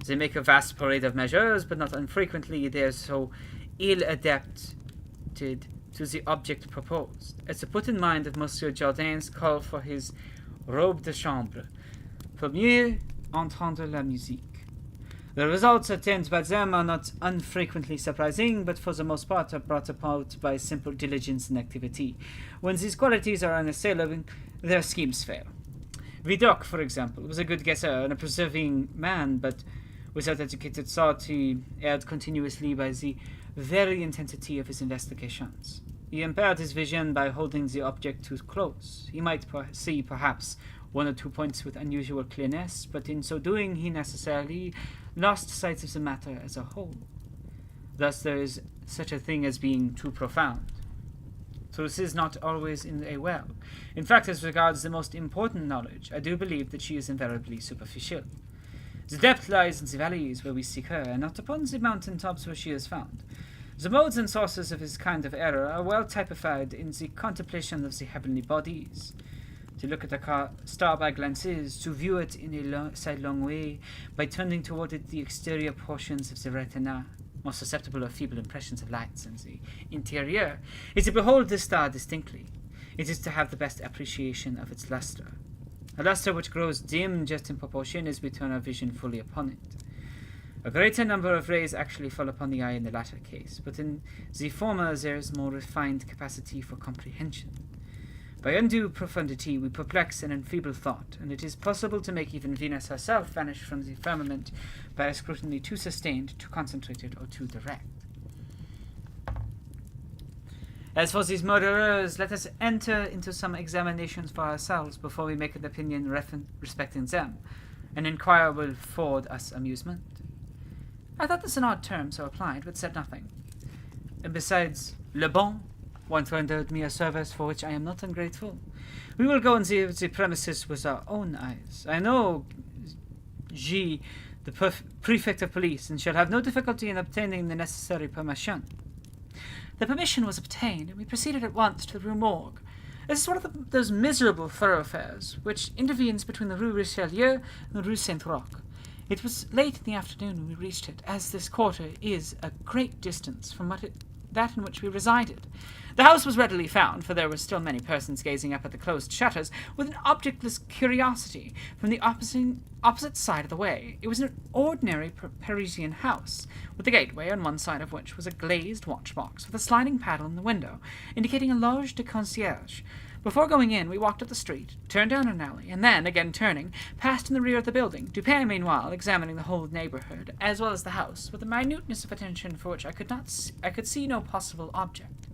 They make a vast parade of measures, but not unfrequently they are so ill adapted to the object proposed, as to put in mind of Monsieur Jardin's call for his robe de chambre, pour mieux entendre la musique. The results attained by them are not unfrequently surprising, but for the most part are brought about by simple diligence and activity. When these qualities are unassailable, their schemes fail. Vidocq, for example, was a good guesser and a persevering man, but without educated thought he erred continuously by the very intensity of his investigations. He impaired his vision by holding the object too close. He might see, perhaps, one or two points with unusual clearness, but in so doing he necessarily lost sight of the matter as a whole. Thus there is such a thing as being too profound. Truth is not always in a well. In fact, as regards the most important knowledge, I do believe that she is invariably superficial. The depth lies in the valleys where we seek her, and not upon the mountain tops where she is found. The modes and sources of this kind of error are well typified in the contemplation of the heavenly bodies. To look at the star by glances, to view it in a sidelong way, by turning toward it the exterior portions of the retina, more susceptible of feeble impressions of light than the interior, is to behold the star distinctly. It is to have the best appreciation of its luster. A luster which grows dim just in proportion as we turn our vision fully upon it. A greater number of rays actually fall upon the eye in the latter case, but in the former there is more refined capacity for comprehension. By undue profundity we perplex and enfeeble thought, and it is possible to make even Venus herself vanish from the firmament by a scrutiny too sustained, too concentrated, or too direct. As for these murderers, let us enter into some examinations for ourselves before we make an opinion respecting them. An inquirer will afford us amusement. I thought this an odd term so applied, but said nothing. And besides, Le Bon once rendered me a service for which I am not ungrateful. We will go and see the premises with our own eyes. I know G, the prefect of police, and shall have no difficulty in obtaining the necessary permission. The permission was obtained, and we proceeded at once to the Rue Morgue. This is one of those miserable thoroughfares which intervenes between the Rue Richelieu and the Rue Saint-Roch. It was late in the afternoon when we reached it, as this quarter is a great distance from that in which we resided. The house was readily found, for there were still many persons gazing up at the closed shutters with an objectless curiosity from the opposite side of the way. It was an ordinary Parisian house, with the gateway on one side of which was a glazed watch-box with a sliding panel in the window, indicating a loge de concierge. Before going in, we walked up the street, turned down an alley, and then, again turning, passed in the rear of the building, Dupin, meanwhile, examining the whole neighborhood, as well as the house, with a minuteness of attention for which I could see no possible object.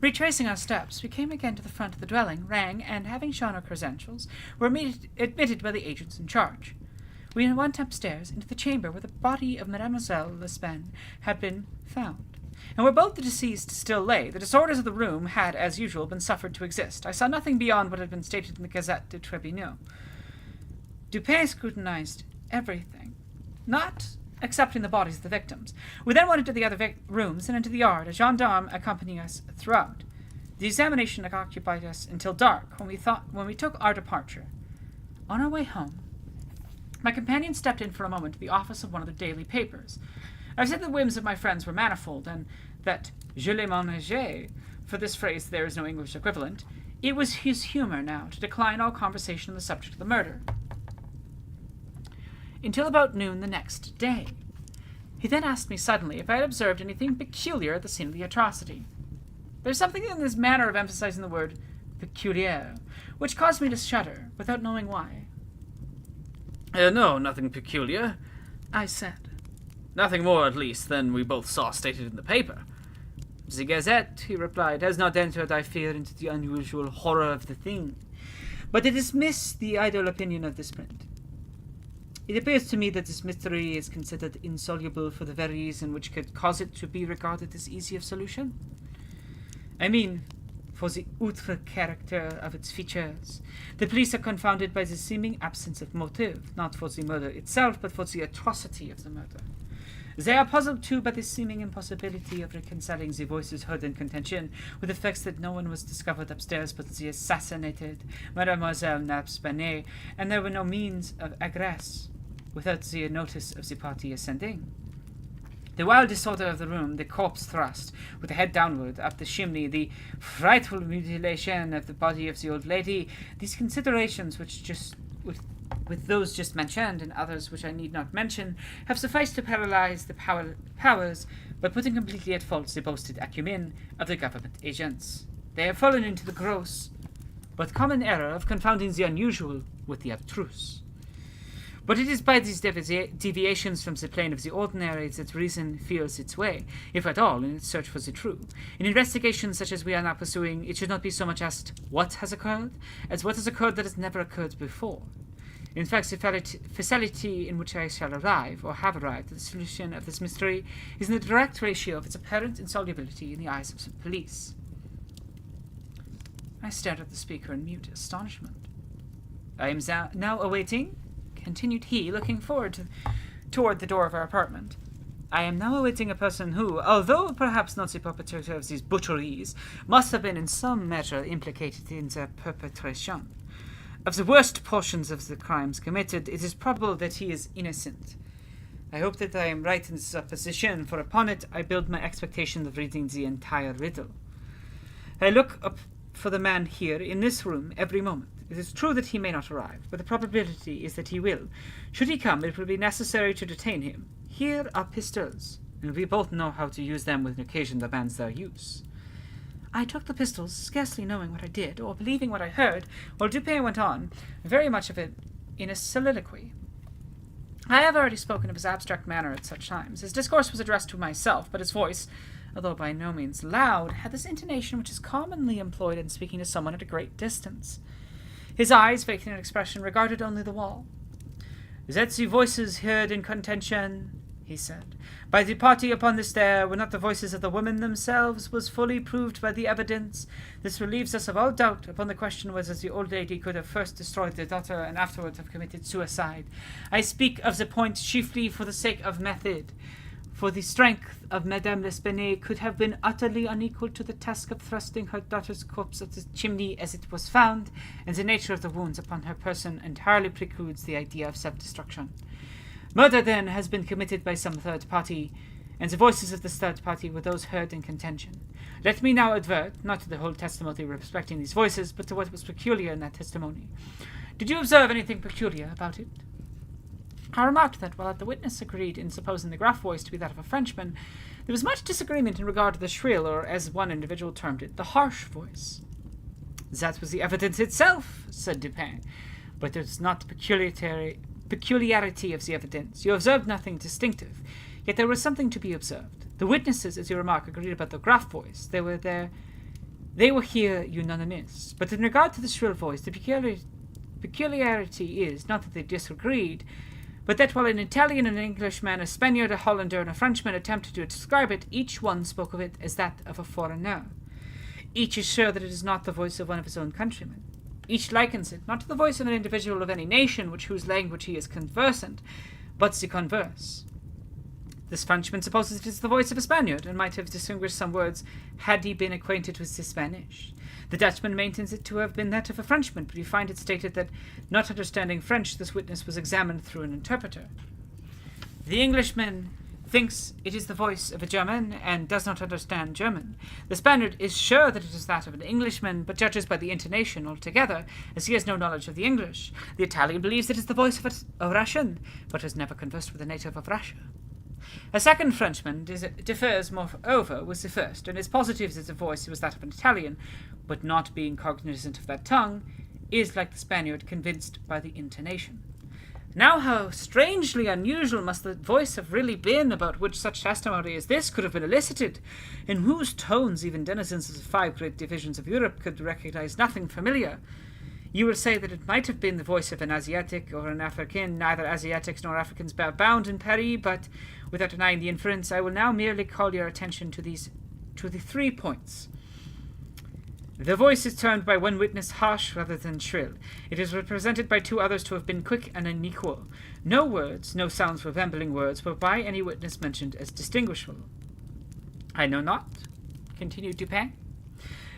Retracing our steps, we came again to the front of the dwelling, rang, and, having shown our credentials, were admitted by the agents in charge. We went upstairs into the chamber where the body of Mademoiselle Lespen had been found. And where both the deceased still lay, the disorders of the room had, as usual, been suffered to exist. I saw nothing beyond what had been stated in the Gazette de Tribunal. Dupin scrutinized everything, not excepting the bodies of the victims. We then went into the other rooms and into the yard, a gendarme accompanying us throughout. The examination occupied us until dark, when we took our departure. On our way home, my companion stepped in for a moment to the office of one of the daily papers. I've said the whims of my friends were manifold, and that je les ménageais, for this phrase there is no English equivalent, it was his humor now to decline all conversation on the subject of the murder. Until about noon the next day. He then asked me suddenly if I had observed anything peculiar at the scene of the atrocity. There's something in this manner of emphasizing the word peculiar, which caused me to shudder, without knowing why. No, nothing peculiar, I said. Nothing more, at least, than we both saw stated in the paper. The Gazette, he replied, has not entered, I fear, into the unusual horror of the thing, but it dismissed the idle opinion of this print. It appears to me that this mystery is considered insoluble for the very reason which could cause it to be regarded as easy of solution. I mean, for the outre character of its features. The police are confounded by the seeming absence of motive, not for the murder itself, but for the atrocity of the murder. They are puzzled, too, by the seeming impossibility of reconciling the voices heard in contention with the facts that no one was discovered upstairs but the assassinated Mademoiselle Lapspanet, and there were no means of egress without the notice of the party ascending. The wild disorder of the room, the corpse thrust, with the head downward, up the chimney, the frightful mutilation of the body of the old lady, these considerations with those just mentioned, and others which I need not mention, have sufficed to paralyze the powers, but putting completely at fault the boasted acumen of the government agents. They have fallen into the gross, but common error of confounding the unusual with the abstruse. But it is by these deviations from the plane of the ordinary that reason feels its way, if at all, in its search for the true. In investigations such as we are now pursuing, it should not be so much asked what has occurred, as what has occurred that has never occurred before. In fact, the facility in which I shall arrive, or have arrived, at the solution of this mystery is in the direct ratio of its apparent insolubility in the eyes of the police. I stared at the speaker in mute astonishment. I am now awaiting, continued he, looking toward the door of our apartment, I am now awaiting a person who, although perhaps not the perpetrator of these butcheries, must have been in some measure implicated in their perpetration. Of the worst portions of the crimes committed, it is probable that he is innocent. I hope that I am right in this supposition, for upon it I build my expectation of reading the entire riddle. I look up for the man here, in this room, every moment. It is true that he may not arrive, but the probability is that he will. Should he come, it will be necessary to detain him. Here are pistols, and we both know how to use them when an occasion demands their use. I took the pistols, scarcely knowing what I did, or believing what I heard, while Dupin went on, very much of it in a soliloquy. I have already spoken of his abstract manner at such times. His discourse was addressed to myself, but his voice, although by no means loud, had this intonation which is commonly employed in speaking to someone at a great distance. His eyes, vacant in expression, regarded only the wall. "That the voices heard in contention," he said, "by the party upon the stair were not the voices of the women themselves was fully proved by the evidence. This relieves us of all doubt upon the question whether the old lady could have first destroyed the daughter and afterwards have committed suicide. I speak of the point chiefly for the sake of method. For the strength of Madame L'Espanaye could have been utterly unequal to the task of thrusting her daughter's corpse up the chimney as it was found, and the nature of the wounds upon her person entirely precludes the idea of self-destruction. Murder, then, has been committed by some third party, and the voices of this third party were those heard in contention. Let me now advert, not to the whole testimony respecting these voices, but to what was peculiar in that testimony. Did you observe anything peculiar about it?" I remarked that, while the witness agreed in supposing the gruff voice to be that of a Frenchman, there was much disagreement in regard to the shrill, or, as one individual termed it, the harsh voice. "That was the evidence itself," said Dupin, "but it was not the peculiarity of the evidence. You observed nothing distinctive, yet there was something to be observed. The witnesses, as you remark, agreed about the gruff voice. They were here unanimous. But in regard to the shrill voice, the peculiarity is, not that they disagreed, but that while an Italian and an Englishman, a Spaniard, a Hollander, and a Frenchman attempted to describe it, each one spoke of it as that of a foreigner. Each is sure that it is not the voice of one of his own countrymen. Each likens it, not to the voice of an individual of any nation with whose language he is conversant, but the converse. This Frenchman supposes it is the voice of a Spaniard, and might have distinguished some words had he been acquainted with the Spanish. The Dutchman maintains it to have been that of a Frenchman, but we find it stated that, not understanding French, this witness was examined through an interpreter. The Englishman thinks it is the voice of a German, and does not understand German. The Spaniard is sure that it is that of an Englishman, but judges by the intonation altogether, as he has no knowledge of the English. The Italian believes it is the voice of a Russian, but has never conversed with a native of Russia. A second Frenchman differs, moreover, with the first, and is positive that the voice was that of an Italian, but not being cognizant of that tongue, is, like the Spaniard, convinced by the intonation. Now how strangely unusual must the voice have really been about which such testimony as this could have been elicited, in whose tones even denizens of the 5 great divisions of Europe could recognize nothing familiar. You will say that it might have been the voice of an Asiatic or an African. Neither Asiatics nor Africans bear bound in Paris, but, without denying the inference, I will now merely call your attention to the 3 points. The voice is termed by one witness harsh rather than shrill. It is represented by 2 others to have been quick and unequal. No words, no sounds resembling words, were by any witness mentioned as distinguishable. I know not, continued Dupin,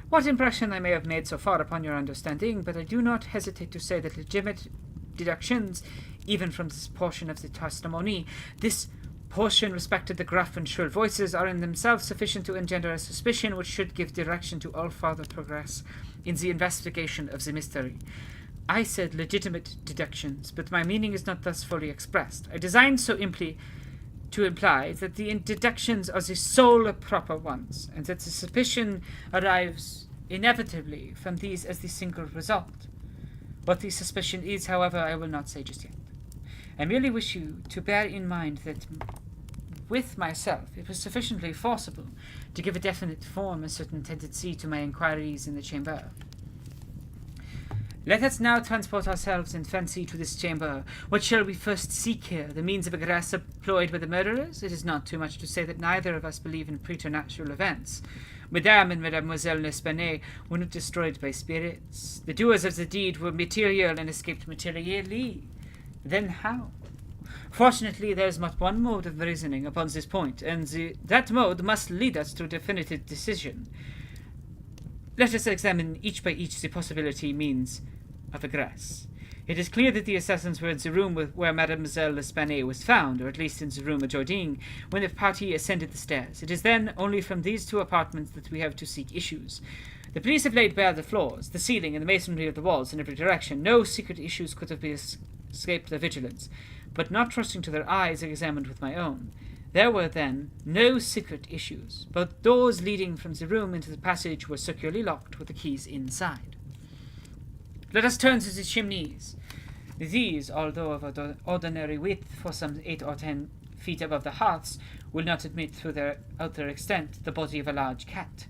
what impression I may have made so far upon your understanding, but I do not hesitate to say that legitimate deductions, even from this portion of the testimony, this portion respected the gruff and shrill voices, are in themselves sufficient to engender a suspicion which should give direction to all further progress in the investigation of the mystery. I said legitimate deductions, but my meaning is not thus fully expressed. I designed so to imply that the deductions are the sole proper ones, and that the suspicion arrives inevitably from these as the single result. What the suspicion is, however, I will not say just yet. I merely wish you to bear in mind that with myself it was sufficiently forcible to give a definite form and certain tendency to my inquiries in the chamber. Let us now transport ourselves in fancy to this chamber. What shall we first seek here? The means of egress employed by the murderers? It is not too much to say that neither of us believe in preternatural events. Madame and Mademoiselle L'Espanaye were not destroyed by spirits. The doers of the deed were material and escaped materially. Then how? Fortunately, there is but one mode of reasoning upon this point, and that mode must lead us to a definitive decision. Let us examine each by each the possibility means of egress. It is clear that the assassins were in the room where Mademoiselle L'Espanaye was found, or at least in the room adjoining, when the party ascended the stairs. It is then only from these two apartments that we have to seek issues. The police have laid bare the floors, the ceiling, and the masonry of the walls in every direction. No secret issues could have escaped their vigilance, but not trusting to their eyes, I examined with my own. There were, then, no secret issues. Both doors leading from the room into the passage were securely locked with the keys inside. Let us turn to the chimneys. These, although of ordinary width for some 8 or 10 feet above the hearths, will not admit through their outer extent the body of a large cat.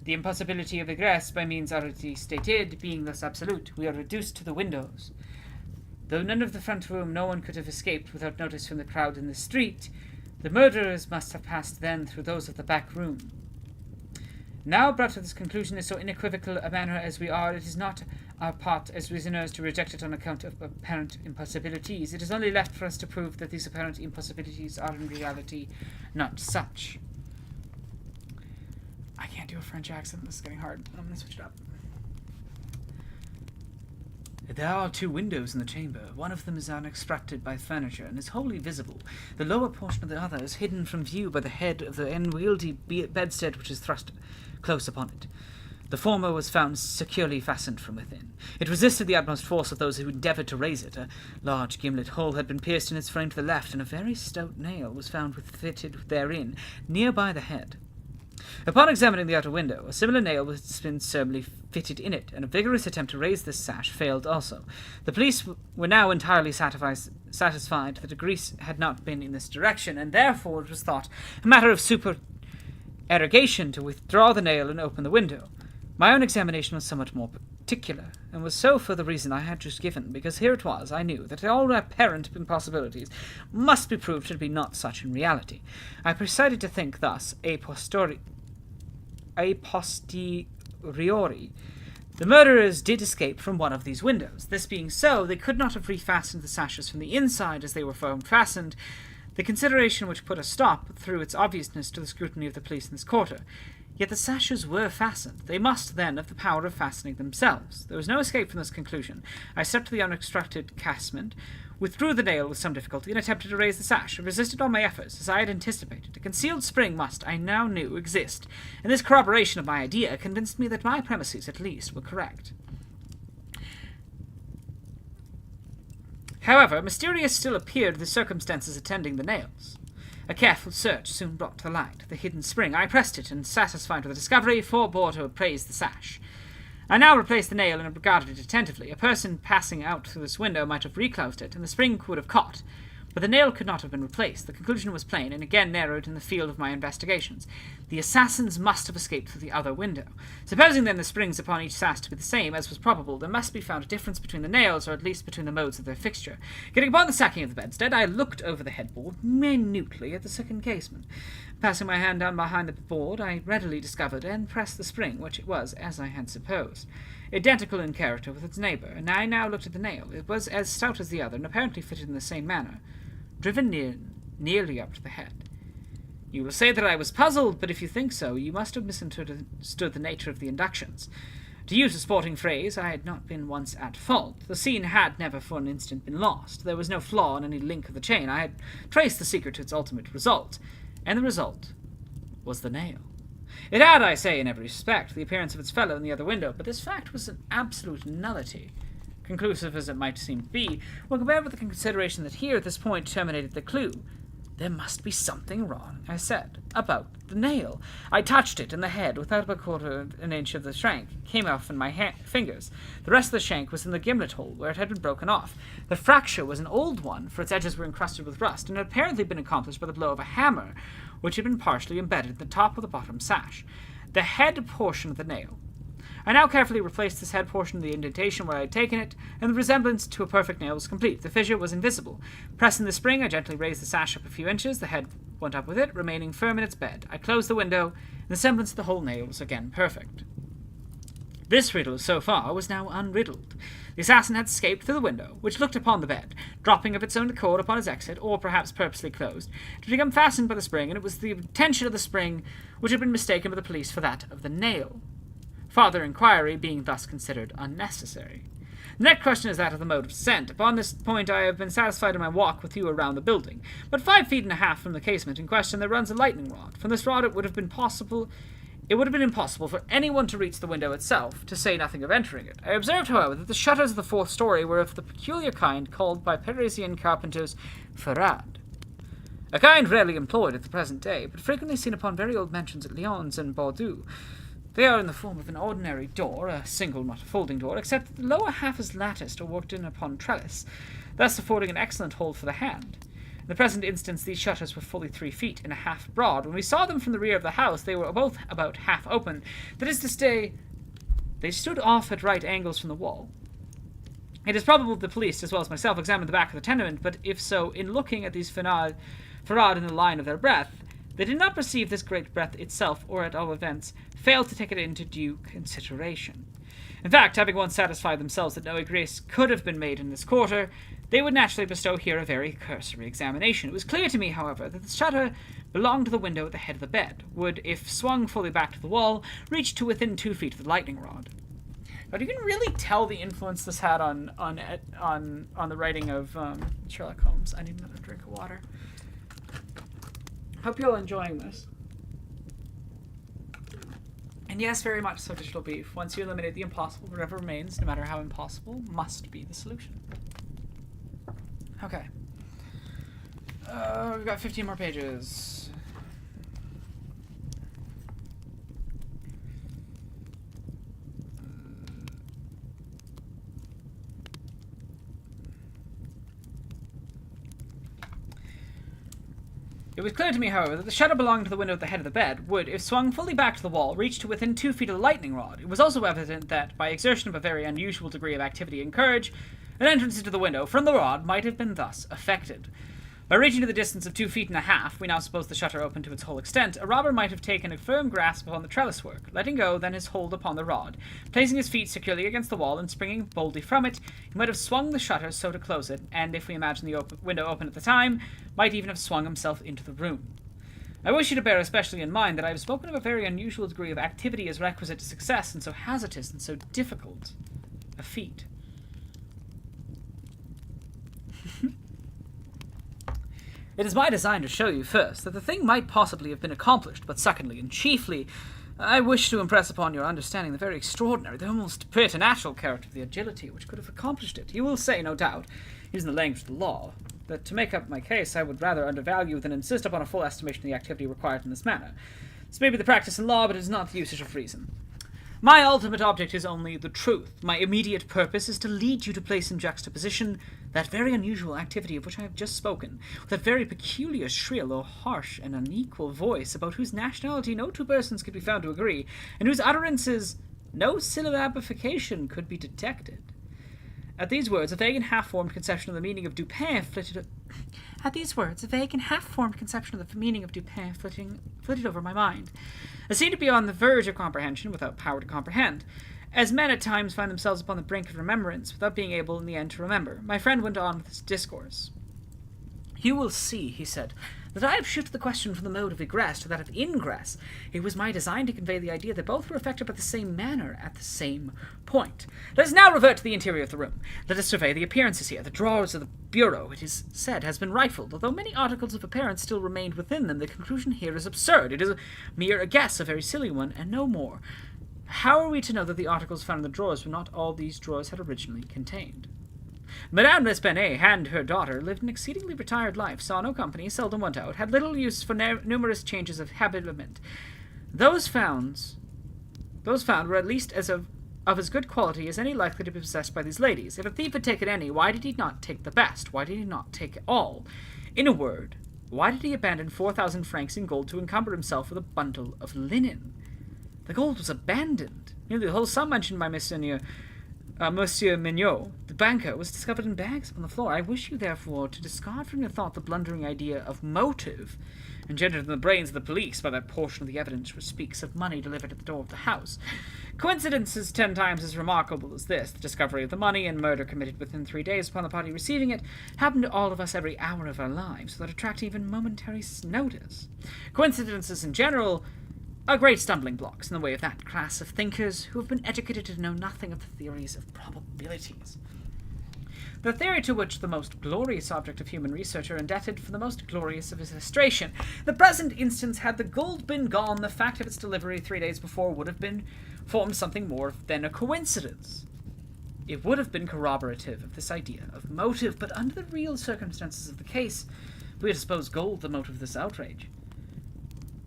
The impossibility of egress by means already stated being thus absolute, we are reduced to the windows. Though none of the front room no one could have escaped without notice from the crowd in the street, the murderers must have passed then through those of the back room. Now brought to this conclusion in so unequivocal a manner as we are, it is not our part as reasoners to reject it on account of apparent impossibilities. It is only left for us to prove that these apparent impossibilities are in reality not such. I can't do a French accent. This is getting hard. I'm going to switch it up. There are 2 windows in the chamber. One of them is unobstructed by furniture and is wholly visible. The lower portion of the other is hidden from view by the head of the unwieldy bedstead which is thrust close upon it. The former was found securely fastened from within. It resisted the utmost force of those who endeavoured to raise it. A large gimlet hole had been pierced in its frame to the left, and a very stout nail was found fitted therein, near by the head. Upon examining the outer window, a similar nail was been firmly fitted in it, and a vigorous attempt to raise this sash failed also. The police were now entirely satisfied that a grease had not been in this direction, and therefore it was thought a matter of supererogation to withdraw the nail and open the window. My own examination was somewhat more particular, and was so for the reason I had just given, because here it was, I knew, that all apparent impossibilities must be proved to be not such in reality. I proceeded to think thus, a posteriori. The murderers did escape from one of these windows. This being so, they could not have refastened the sashes from the inside as they were found fastened, the consideration which put a stop, through its obviousness, to the scrutiny of the police in this quarter. Yet the sashes were fastened. They must, then, have the power of fastening themselves. There was no escape from this conclusion. I stepped to the unobstructed casement, withdrew the nail with some difficulty, and attempted to raise the sash. I resisted all my efforts, as I had anticipated. A concealed spring must, I now knew, exist, and this corroboration of my idea convinced me that my premises, at least, were correct. However, mysterious still appeared the circumstances attending the nails. A careful search soon brought to light the hidden spring. I pressed it, and, satisfied with the discovery, forbore to appraise the sash. I now replaced the nail and regarded it attentively. A person passing out through this window might have reclosed it, and the spring would have caught. But the nail could not have been replaced. The conclusion was plain, and again narrowed in the field of my investigations. The assassins must have escaped through the other window. Supposing then the springs upon each sash to be the same, as was probable, there must be found a difference between the nails, or at least between the modes of their fixture. Getting upon the sacking of the bedstead, I looked over the headboard minutely at the second casement. Passing my hand down behind the board, I readily discovered and pressed the spring, which it was, as I had supposed, identical in character with its neighbour, and I now looked at the nail. It was as stout as the other, and apparently fitted in the same manner, driven nearly up to the head. You will say that I was puzzled, but if you think so, you must have misunderstood the nature of the inductions. To use a sporting phrase, I had not been once at fault. The scene had never for an instant been lost. There was no flaw in any link of the chain. I had traced the secret to its ultimate result, and the result was the nail. It had, I say, in every respect, the appearance of its fellow in the other window, but this fact was an absolute nullity. Conclusive as it might seem to be, when compared with the consideration that here at this point terminated the clue. There must be something wrong, I said, about the nail. I touched it in the head without a quarter of an inch of the shank came off in my fingers. The rest of the shank was in the gimlet hole, where it had been broken off. The fracture was an old one, for its edges were encrusted with rust, and had apparently been accomplished by the blow of a hammer, which had been partially embedded in the top of the bottom sash. The head portion of the nail. I now carefully replaced this head portion of the indentation where I had taken it, and the resemblance to a perfect nail was complete. The fissure was invisible. Pressing the spring, I gently raised the sash up a few inches. The head went up with it, remaining firm in its bed. I closed the window, and the semblance of the whole nail was again perfect. This riddle, so far, was now unriddled. The assassin had escaped through the window, which looked upon the bed, dropping of its own accord upon his exit, or perhaps purposely closed, to become fastened by the spring, and it was the tension of the spring which had been mistaken by the police for that of the nail. Farther inquiry being thus considered unnecessary. The next question is that of the mode of descent. Upon this point I have been satisfied in my walk with you around the building. But 5.5 feet from the casement in question there runs a lightning rod. From this rod it would have been impossible for anyone to reach the window itself, to say nothing of entering it. I observed, however, that the shutters of the 4th story were of the peculiar kind called by Parisian carpenters ferrade. A kind rarely employed at the present day, but frequently seen upon very old mansions at Lyons and Bordeaux. They are in the form of an ordinary door, a single, not a folding door, except that the lower half is latticed or worked in upon trellis, thus affording an excellent hold for the hand. In the present instance, these shutters were fully 3 feet and a half broad. When we saw them from the rear of the house, they were both about half open. That is to say, they stood off at right angles from the wall. It is probable the police, as well as myself, examined the back of the tenement, but if so, in looking at these ferrade in the line of their breadth, they did not perceive this great breadth itself, or at all events, failed to take it into due consideration. In fact, having once satisfied themselves that no egress could have been made in this quarter, they would naturally bestow here a very cursory examination. It was clear to me, however, that the shutter belonged to the window at the head of the bed, would, if swung fully back to the wall, reach to within 2 feet of the lightning rod. But you can really tell the influence this had on the writing of Sherlock Holmes. I need another drink of water. Hope you're all enjoying this. And yes, very much so, Digital Beef. Once you eliminate the impossible, whatever remains, no matter how impossible, must be the solution. Okay. We've got 15 more pages. It was clear to me, however, that the shutter belonging to the window at the head of the bed would, if swung fully back to the wall, reach to within 2 feet of the lightning rod. It was also evident that, by exertion of a very unusual degree of activity and courage, an entrance into the window from the rod might have been thus effected. By reaching to the distance of 2.5 feet, we now suppose the shutter open to its whole extent, a robber might have taken a firm grasp upon the trellis work, letting go then his hold upon the rod. Placing his feet securely against the wall and springing boldly from it, he might have swung the shutter so to close it, and if we imagine the window open at the time, might even have swung himself into the room. I wish you to bear especially in mind that I have spoken of a very unusual degree of activity as requisite to success in so hazardous and so difficult a feat. It is my design to show you, first, that the thing might possibly have been accomplished, but secondly, and chiefly, I wish to impress upon your understanding the very extraordinary, the almost preternatural character of the agility which could have accomplished it. You will say, no doubt, using the language of the law, that to make up my case I would rather undervalue than insist upon a full estimation of the activity required in this manner. This may be the practice in law, but it is not the usage of reason. My ultimate object is only the truth. My immediate purpose is to lead you to place in juxtaposition that very unusual activity of which I have just spoken, with that very peculiar, shrill, or harsh, and unequal voice, about whose nationality no two persons could be found to agree, and whose utterances no syllabification could be detected. At these words, a vague and half-formed conception of the meaning of Dupin flitted over my mind. I seemed to be on the verge of comprehension, without power to comprehend, as men at times find themselves upon the brink of remembrance, without being able in the end to remember. My friend went on with his discourse. You will see, he said, that I have shifted the question from the mode of egress to that of ingress. It was my design to convey the idea that both were effected by the same manner at the same point. Let us now revert to the interior of the room. Let us survey the appearances here. The drawers of the bureau, it is said, has been rifled. Although many articles of appearance still remained within them, the conclusion here is absurd. It is a guess, a very silly one, and no more. How are we to know that the articles found in the drawers were not all these drawers had originally contained? Madame L'Espanaye and her daughter lived an exceedingly retired life, saw no company, seldom went out, had little use for numerous changes of habiliment. Those found were at least of as good quality as any likely to be possessed by these ladies. If a thief had taken any, why did he not take the best? Why did he not take all? In a word, why did he abandon 4,000 francs in gold to encumber himself with a bundle of linen? The gold was abandoned. Nearly the whole sum mentioned by Monsieur Mignot, the banker, was discovered in bags upon the floor. I wish you, therefore, to discard from your thought the blundering idea of motive, engendered in the brains of the police by that portion of the evidence which speaks of money delivered at the door of the house. Coincidences 10 times as remarkable as this, the discovery of the money and murder committed within 3 days upon the party receiving it, happen to all of us every hour of our lives without attracting even momentary notice. Coincidences in general are great stumbling blocks in the way of that class of thinkers who have been educated to know nothing of the theories of probabilities. The theory to which the most glorious object of human research are indebted for the most glorious of his illustration. The present instance, had the gold been gone, the fact of its delivery 3 days before would have been formed something more than a coincidence. It would have been corroborative of this idea of motive, but under the real circumstances of the case, we had supposed gold the motive of this outrage.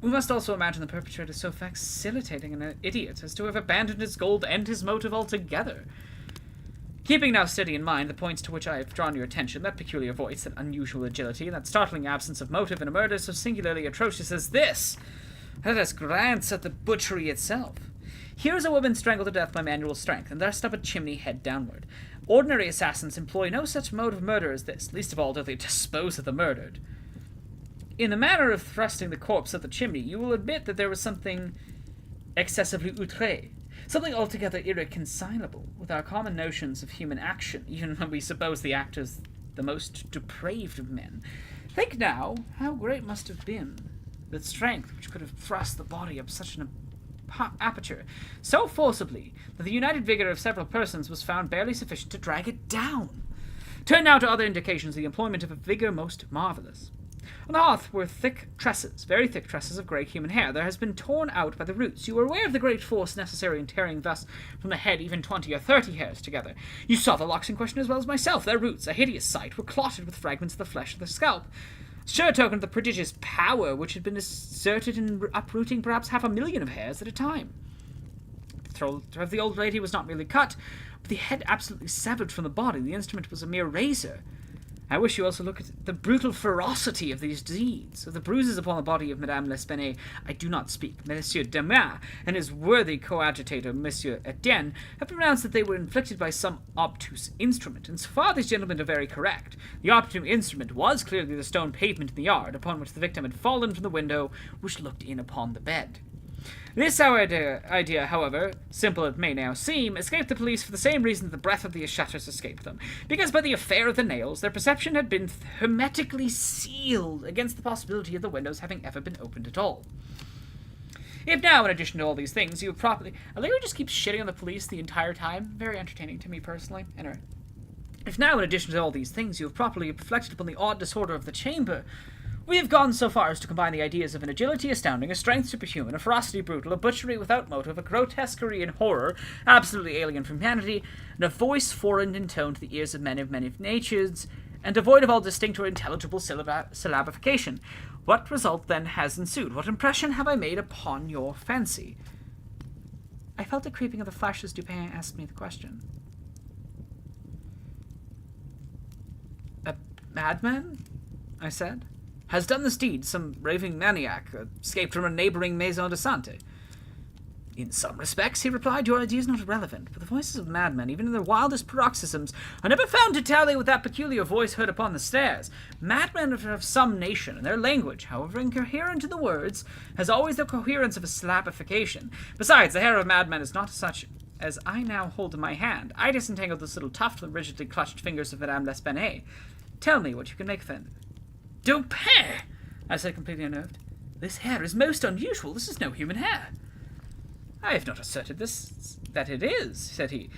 We must also imagine the perpetrator so facilitating an idiot as to have abandoned his gold and his motive altogether. Keeping now steady in mind the points to which I have drawn your attention, that peculiar voice, that unusual agility, and that startling absence of motive in a murder so singularly atrocious as this, let us glance at the butchery itself. Here is a woman strangled to death by manual strength, and thrust up a chimney head downward. Ordinary assassins employ no such mode of murder as this, least of all do they dispose of the murdered. In the manner of thrusting the corpse up the chimney, you will admit that there was something excessively outré, something altogether irreconcilable with our common notions of human action, even when we suppose the actors the most depraved of men. Think now how great must have been the strength which could have thrust the body up such an aperture, so forcibly that the united vigor of several persons was found barely sufficient to drag it down. Turn now to other indications of the employment of a vigor most marvellous. On the hearth were thick tresses, very thick tresses of grey human hair. There has been torn out by the roots. You were aware of the great force necessary in tearing thus from the head even 20 or 30 hairs together. You saw the locks in question as well as myself. Their roots, a hideous sight, were clotted with fragments of the flesh of the scalp. Sure token of the prodigious power which had been exerted in uprooting perhaps 500,000 of hairs at a time. The throat of the old lady was not merely cut, but the head absolutely severed from the body. The instrument was a mere razor. I wish you also look at the brutal ferocity of these deeds. Of the bruises upon the body of Madame L'Espanaye, I do not speak. Monsieur Damas and his worthy coadjutor, Monsieur Etienne, have pronounced that they were inflicted by some obtuse instrument, and so far these gentlemen are very correct. The obtuse instrument was clearly the stone pavement in the yard, upon which the victim had fallen from the window which looked in upon the bed. This idea, however, simple it may now seem, escaped the police for the same reason that the breath of the shutters escaped them, because by the affair of the nails, their perception had been hermetically sealed against the possibility of the windows having ever been opened at all. If now, in addition to all these things, you have properly... Allegro just keeps shitting on the police the entire time. Very entertaining to me, personally. Anyway. If now, in addition to all these things, you have properly reflected upon the odd disorder of the chamber, we have gone so far as to combine the ideas of an agility astounding, a strength superhuman, a ferocity brutal, a butchery without motive, a grotesquerie and horror absolutely alien from humanity, and a voice foreign in tone to the ears of men of many natures, and devoid of all distinct or intelligible syllabification. What result, then, has ensued? What impression have I made upon your fancy? I felt a creeping of the flesh as Dupin asked me the question. A madman? I said. Has done this deed, some raving maniac, escaped from a neighbouring maison de santé. In some respects, he replied, your idea is not irrelevant, but the voices of madmen, even in their wildest paroxysms, are never found to tally with that peculiar voice heard upon the stairs. Madmen of some nation, and their language, however incoherent in the words, has always the coherence of a syllabification. Besides, the hair of madmen is not such as I now hold in my hand. I disentangled this little tuft from the rigidly clutched fingers of Madame L'Espanaye. Tell me what you can make of it. Dupin! I said, completely unnerved. This hair is most unusual. This is no human hair. I have not asserted that it is, said he.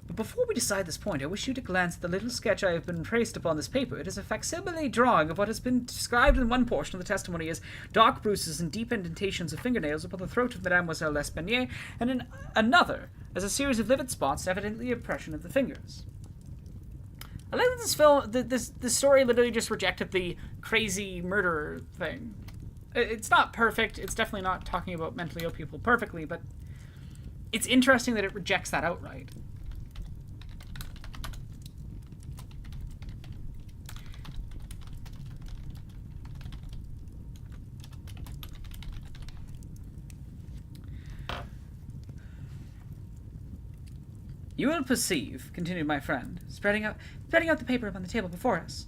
But before we decide this point, I wish you to glance at the little sketch I have been traced upon this paper. It is a facsimile drawing of what has been described in one portion of the testimony as dark bruises and deep indentations of fingernails upon the throat of Mademoiselle L'Espanaye, and in another as a series of livid spots, evidently impression of the fingers. I like that this story literally just rejected the crazy murderer thing. It's not perfect. It's definitely not talking about mentally ill people perfectly, but it's interesting that it rejects that outright. You will perceive, continued my friend, spreading out the paper upon the table before us,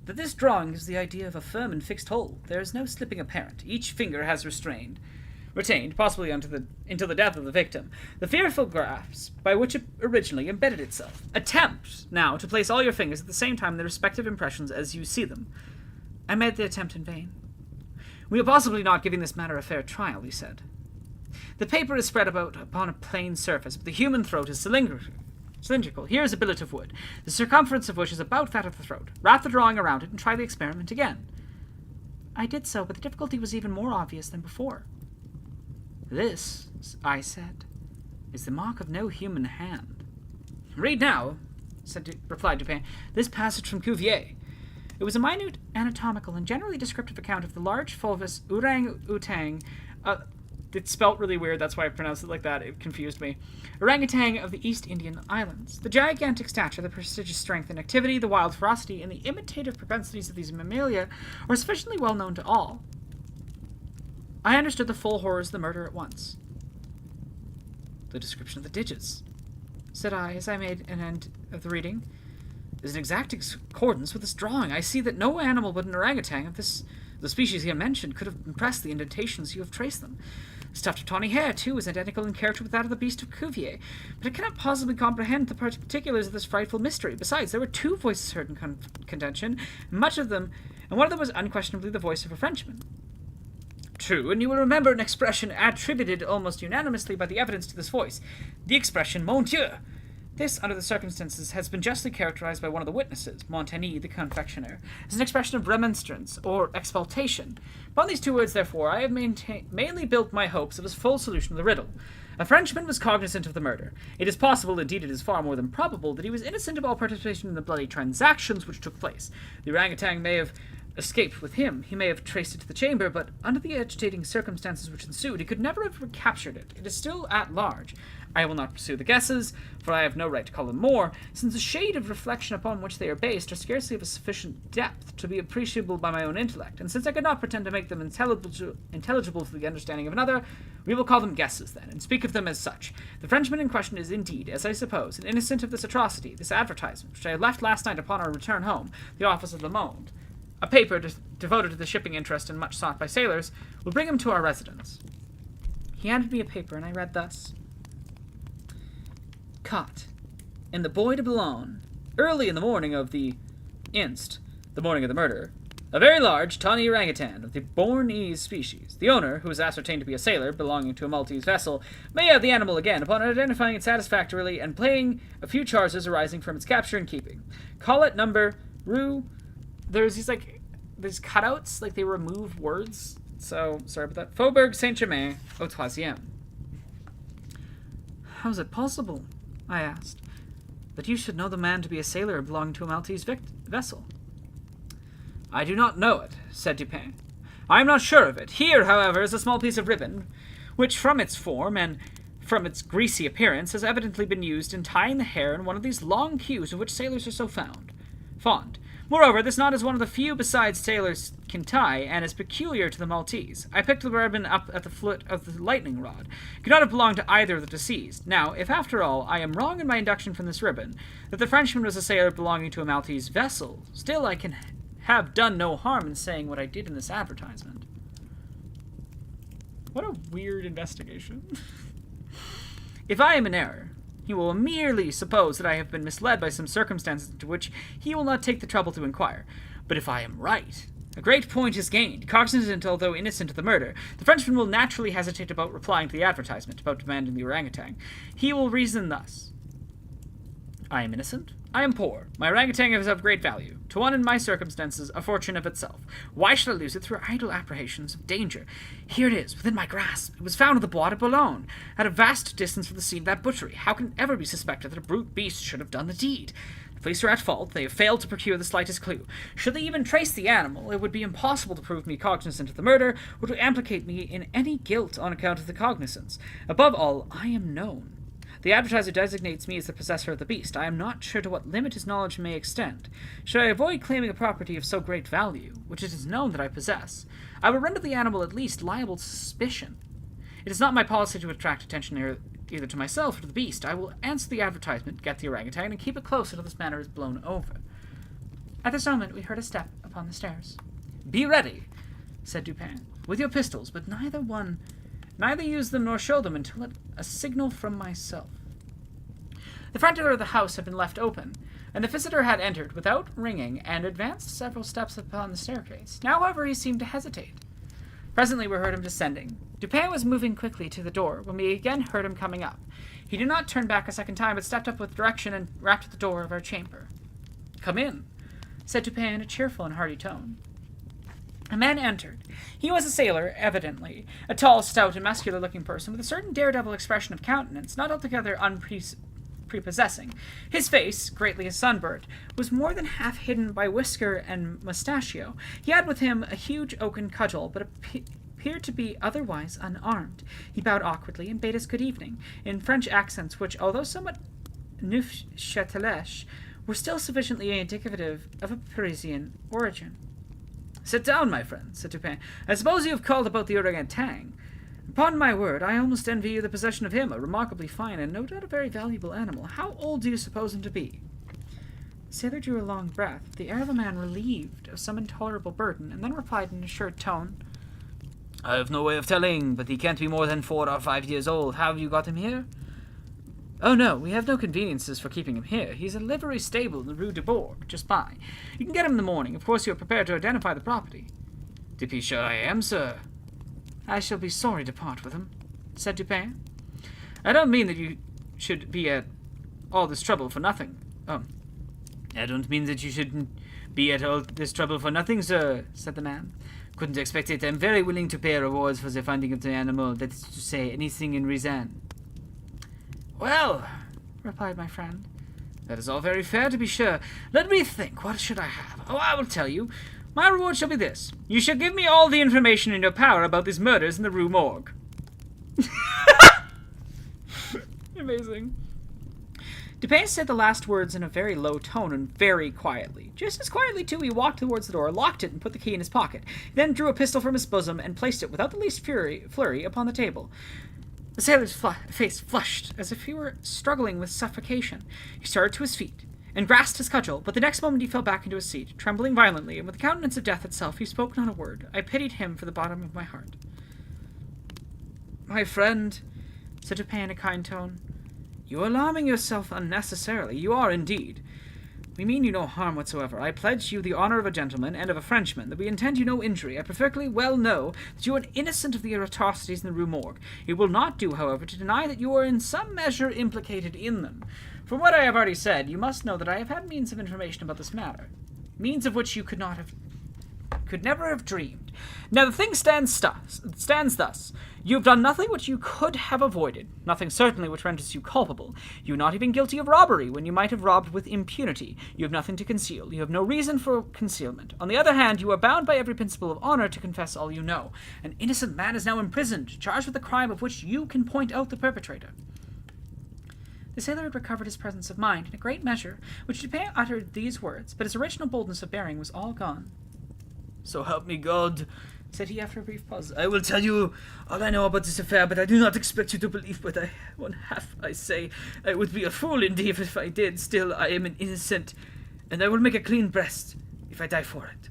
that this drawing gives the idea of a firm and fixed hold. There is no slipping apparent. Each finger has retained, possibly until the death of the victim, the fearful grasp by which it originally embedded itself. Attempt, now, to place all your fingers at the same time in the respective impressions as you see them. I made the attempt in vain. We are possibly not giving this matter a fair trial, he said. The paper is spread about upon a plain surface, but the human throat is cylindrical. Here is a billet of wood, the circumference of which is about that of the throat. Wrap the drawing around it and try the experiment again. I did so, but the difficulty was even more obvious than before. This, I said, is the mark of no human hand. Read now, replied Dupin, this passage from Cuvier. It was a minute, anatomical, and generally descriptive account of the large fulvous orang-utang. It's spelt really weird, that's why I pronounced it like that. It confused me. Orangutan of the East Indian Islands. The gigantic stature, the prodigious strength and activity, the wild ferocity, and the imitative propensities of these mammalia are sufficiently well known to all. I understood the full horrors of the murder at once. The description of the digits, said I, as I made an end of the reading, is in exact accordance with this drawing. I see that no animal but an orangutan of the species here mentioned could have impressed the indentations you have traced them. The tuft of tawny hair, too, is identical in character with that of the beast of Cuvier, but I cannot possibly comprehend the particulars of this frightful mystery. Besides, there were 2 voices heard in contention, and one of them was unquestionably the voice of a Frenchman. True, and you will remember an expression attributed almost unanimously by the evidence to this voice, the expression "Mon Dieu." This, under the circumstances, has been justly characterized by one of the witnesses, Montagny, the confectioner, as an expression of remonstrance or exultation. Upon these 2 words, therefore, I have mainly built my hopes of a full solution of the riddle. A Frenchman was cognizant of the murder. It is possible, indeed it is far more than probable, that he was innocent of all participation in the bloody transactions which took place. The orangutan may have escaped with him. He may have traced it to the chamber, but under the agitating circumstances which ensued, he could never have recaptured it. It is still at large. I will not pursue the guesses, for I have no right to call them more, since the shade of reflection upon which they are based are scarcely of a sufficient depth to be appreciable by my own intellect, and since I could not pretend to make them intelligible to the understanding of another, we will call them guesses, then, and speak of them as such. The Frenchman in question is indeed, as I suppose, an innocent of this atrocity, this advertisement, which I left last night upon our return home, the office of Le Monde. A paper devoted to the shipping interest and much sought by sailors will bring him to our residence. He handed me a paper, and I read thus. Caught in the Bois de Boulogne, early in the morning of the the morning of the murder, a very large tawny orangutan of the Bornese species. The owner, who was ascertained to be a sailor belonging to a Maltese vessel, may have the animal again upon identifying it satisfactorily and paying a few charges arising from its capture and keeping. Call it number Rue. There's these cutouts, like they remove words. So, sorry about that. Faubourg Saint-Germain au Troisième. How is it possible, I asked, that you should know the man to be a sailor belonging to a Maltese vessel? I do not know it, said Dupin. I am not sure of it. Here, however, is a small piece of ribbon, which from its form and from its greasy appearance has evidently been used in tying the hair in one of these long queues of which sailors are so fond. Moreover, this knot is one of the few besides sailors can tie, and is peculiar to the Maltese. I picked the ribbon up at the foot of the lightning rod. It could not have belonged to either of the deceased. Now, if after all I am wrong in my induction from this ribbon, that the Frenchman was a sailor belonging to a Maltese vessel, still I can have done no harm in saying what I did in this advertisement. What a weird investigation. If I am in error, he will merely suppose that I have been misled by some circumstances into which he will not take the trouble to inquire. But if I am right, a great point is gained. Cognizant, although innocent of the murder, the Frenchman will naturally hesitate about replying to the advertisement, about demanding the orangutan. He will reason thus. I am innocent. I am poor. My orangutan is of great value. To one in my circumstances, a fortune of itself. Why should I lose it through idle apprehensions of danger? Here it is, within my grasp. It was found in the Bois de Boulogne, at a vast distance from the scene of that butchery. How can it ever be suspected that a brute beast should have done the deed? The police are at fault. They have failed to procure the slightest clue. Should they even trace the animal, it would be impossible to prove me cognizant of the murder, or to implicate me in any guilt on account of the cognizance. Above all, I am known. The advertiser designates me as the possessor of the beast. I am not sure to what limit his knowledge may extend. Should I avoid claiming a property of so great value, which it is known that I possess, I will render the animal at least liable to suspicion. It is not my policy to attract attention either to myself or to the beast. I will answer the advertisement, get the orangutan, and keep it close until this matter is blown over. At this moment, we heard a step upon the stairs. "Be ready," said Dupin, "with your pistols, but neither use them nor show them until a signal from myself." The front door of the house had been left open, and the visitor had entered without ringing and advanced several steps upon the staircase. Now, however, he seemed to hesitate. Presently we heard him descending. Dupin was moving quickly to the door when we again heard him coming up. He did not turn back a second time, but stepped up with direction and rapped at the door of our chamber. "Come in," said Dupin in a cheerful and hearty tone. A man entered. He was a sailor, evidently, a tall, stout, and muscular-looking person with a certain daredevil expression of countenance, not altogether unprepossessing. His face, greatly sunburnt, was more than half hidden by whisker and mustachio. He had with him a huge oaken cudgel, but appeared to be otherwise unarmed. He bowed awkwardly and bade us good evening, in French accents which, although somewhat Neufchatelish, were still sufficiently indicative of a Parisian origin. "Sit down, my friend," said Dupin. "I suppose you have called about the orangutan. Upon my word, I almost envy you the possession of him, a remarkably fine and no doubt a very valuable animal. How old do you suppose him to be?" The sailor drew a long breath, the air of a man relieved of some intolerable burden, and then replied in a assured tone, "I have no way of telling, but he can't be more than 4 or 5 years old. How have you got him here?" "Oh, no, we have no conveniences for keeping him here. He's a livery stable in the Rue du Bourg, just by. You can get him in the morning. Of course you are prepared to identify the property." "To be sure I am, sir." "I shall be sorry to part with him," said Dupin. "I don't mean that you should be at all this trouble for nothing." "I don't mean that you shouldn't be at all this trouble for nothing, sir," said the man. "Couldn't expect it. I'm very willing to pay rewards for the finding of the animal, that is to say, anything in reason." "Well," replied my friend, "that is all very fair, to be sure. Let me think. What should I have? Oh, I will tell you. My reward shall be this. You shall give me all the information in your power about these murders in the Rue Morgue." Amazing. Dupin said the last words in a very low tone and very quietly. Just as quietly, too, he walked towards the door, locked it, and put the key in his pocket. He then drew a pistol from his bosom and placed it without the least flurry upon the table. The sailor's face flushed, as if he were struggling with suffocation. He started to his feet, and grasped his cudgel, but the next moment he fell back into his seat, trembling violently, and with the countenance of death itself. He spoke not a word. I pitied him for the bottom of my heart. "My friend," said Dupin in a kind tone, "you are alarming yourself unnecessarily. You are, indeed. We mean you no harm whatsoever. I pledge you the honor of a gentleman and of a Frenchman that we intend you no injury. I perfectly well know that you are innocent of the atrocities in the Rue Morgue. It will not do, however, to deny that you are in some measure implicated in them. From what I have already said, you must know that I have had means of information about this matter, means of which you could never have dreamed. Now the thing stands thus. You have done nothing which you could have avoided, nothing certainly which renders you culpable. You are not even guilty of robbery, when you might have robbed with impunity. You have nothing to conceal. You have no reason for concealment. On the other hand, you are bound by every principle of honor to confess all you know. An innocent man is now imprisoned, charged with a crime of which you can point out the perpetrator." The sailor had recovered his presence of mind in a great measure, which Dupin uttered these words, but his original boldness of bearing was all gone. "So help me God," said he after a brief pause, "I will tell you all I know about this affair, but I do not expect you to believe what I say. I would be a fool indeed if I did. Still, I am an innocent, and I will make a clean breast if I die for it."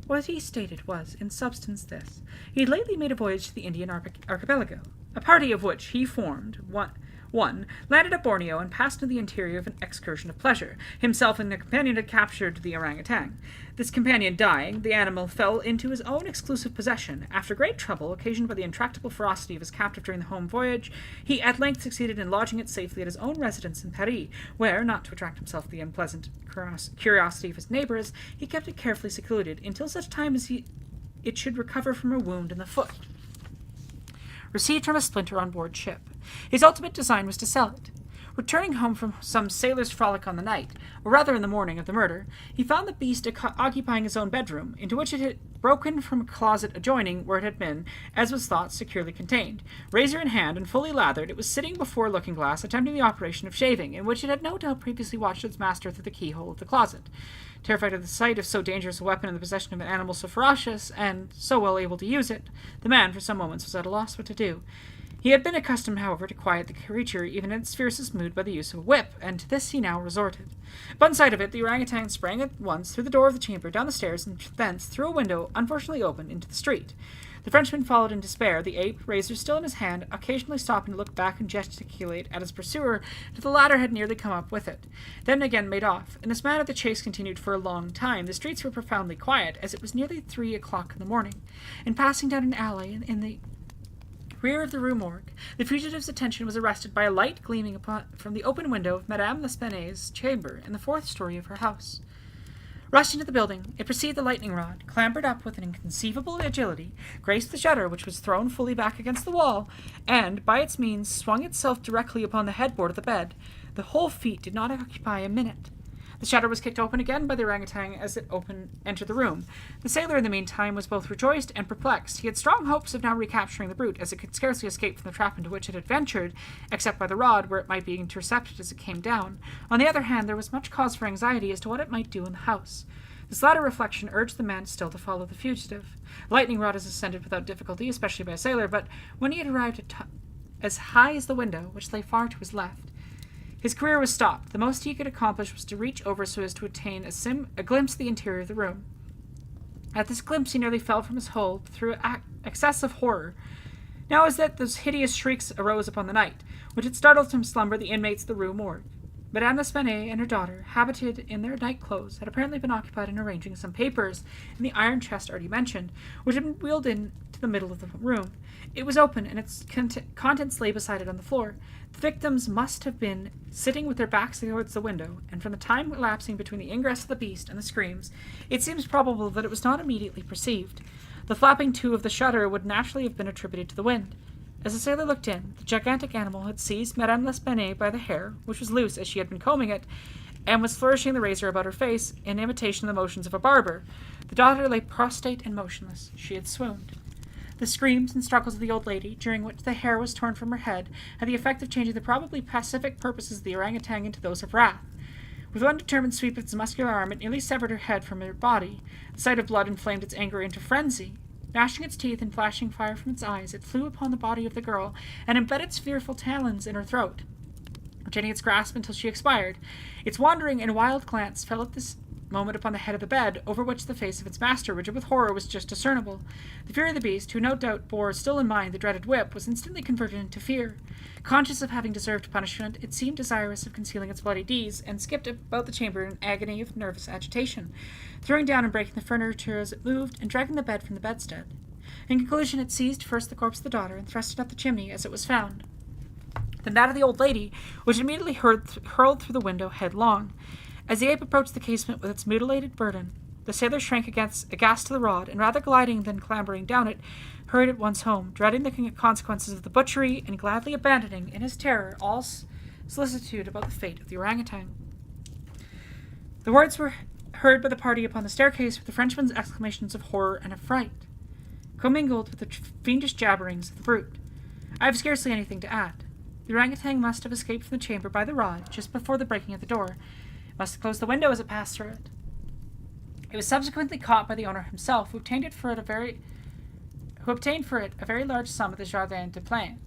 What he stated was, in substance, this. He had lately made a voyage to the Indian archipelago, a party of which he formed one landed at Borneo and passed into the interior of an excursion of pleasure. Himself and a companion had captured the orangutan. This companion dying, the animal fell into his own exclusive possession. After great trouble, occasioned by the intractable ferocity of his captive during the home voyage, he at length succeeded in lodging it safely at his own residence in Paris, where, not to attract himself the unpleasant curiosity of his neighbors, he kept it carefully secluded until such time as it should recover from a wound in the foot, received from a splinter on board ship. His ultimate design was to sell it. Returning home from some sailor's frolic on the night, or rather in the morning of the murder, he found the beast occupying his own bedroom, into which it had broken from a closet adjoining where it had been, as was thought, securely contained. Razor in hand and fully lathered, it was sitting before a looking-glass, attempting the operation of shaving, in which it had no doubt previously watched its master through the keyhole of the closet. Terrified at the sight of so dangerous a weapon in the possession of an animal so ferocious and so well able to use it, the man, for some moments, was at a loss what to do. He had been accustomed, however, to quiet the creature even in its fiercest mood by the use of a whip, and to this he now resorted. Upon sight of it, the orangutan sprang at once through the door of the chamber, down the stairs, and thence through a window, unfortunately open, into the street. The Frenchman followed in despair, the ape, razor still in his hand, occasionally stopping to look back and gesticulate at his pursuer till the latter had nearly come up with it, then again made off. In this manner the chase continued for a long time. The streets were profoundly quiet, as it was nearly 3 o'clock in the morning. In passing down an alley in the rear of the Rue Morgue, the fugitive's attention was arrested by a light gleaming from the open window of Madame L'Espanaye's chamber in the 4th story of her house. Rushed into the building, it perceived the lightning rod, clambered up with an inconceivable agility, graced the shutter, which was thrown fully back against the wall, and, by its means, swung itself directly upon the headboard of the bed. The whole feat did not occupy a minute. The shutter was kicked open again by the orangutan as it entered the room. The sailor, in the meantime, was both rejoiced and perplexed. He had strong hopes of now recapturing the brute, as it could scarcely escape from the trap into which it had ventured, except by the rod, where it might be intercepted as it came down. On the other hand, there was much cause for anxiety as to what it might do in the house. This latter reflection urged the man still to follow the fugitive. The lightning rod is ascended without difficulty, especially by a sailor, but when he had arrived as high as the window, which lay far to his left, his career was stopped. The most he could accomplish was to reach over so as to attain a glimpse of the interior of the room. At this glimpse he nearly fell from his hold through excess of horror. Now as that those hideous shrieks arose upon the night, which had startled from slumber the inmates of the Rue Morgue. Madame L'Espanaye and her daughter, habited in their night clothes, had apparently been occupied in arranging some papers in the iron chest already mentioned, which had been wheeled into the middle of the room. It was open, and its contents lay beside it on the floor. The victims must have been sitting with their backs towards the window, and from the time elapsing between the ingress of the beast and the screams, it seems probable that it was not immediately perceived. The flapping to of the shutter would naturally have been attributed to the wind. As the sailor looked in, the gigantic animal had seized Madame L'Espanaye by the hair, which was loose as she had been combing it, and was flourishing the razor about her face in imitation of the motions of a barber. The daughter lay prostrate and motionless. She had swooned. The screams and struggles of the old lady, during which the hair was torn from her head, had the effect of changing the probably pacific purposes of the orangutan into those of wrath. With one determined sweep of its muscular arm, it nearly severed her head from her body. The sight of blood inflamed its anger into frenzy. Gnashing its teeth and flashing fire from its eyes, it flew upon the body of the girl and embedded its fearful talons in her throat, retaining its grasp until she expired. Its wandering and wild glance fell at this moment upon the head of the bed, over which the face of its master, rigid with horror, was just discernible. The fury of the beast, who no doubt bore still in mind the dreaded whip, was instantly converted into fear. Conscious of having deserved punishment, it seemed desirous of concealing its bloody deeds, and skipped about the chamber in an agony of nervous agitation, throwing down and breaking the furniture as it moved, and dragging the bed from the bedstead. In conclusion, it seized first the corpse of the daughter, and thrust it up the chimney as it was found. Then that of the old lady, which immediately hurled through the window headlong. As the ape approached the casement with its mutilated burden, the sailor shrank aghast to the rod, and rather gliding than clambering down it, hurried at once home, dreading the consequences of the butchery, and gladly abandoning, in his terror, all solicitude about the fate of the orangutan. The words were heard by the party upon the staircase with the Frenchman's exclamations of horror and affright, commingled with the fiendish jabberings of the brute. I have scarcely anything to add. The orangutan must have escaped from the chamber by the rod, just before the breaking of the door. Must have closed the window as it passed through it. It was subsequently caught by the owner himself, who obtained for it a very large sum at the Jardin des Plantes.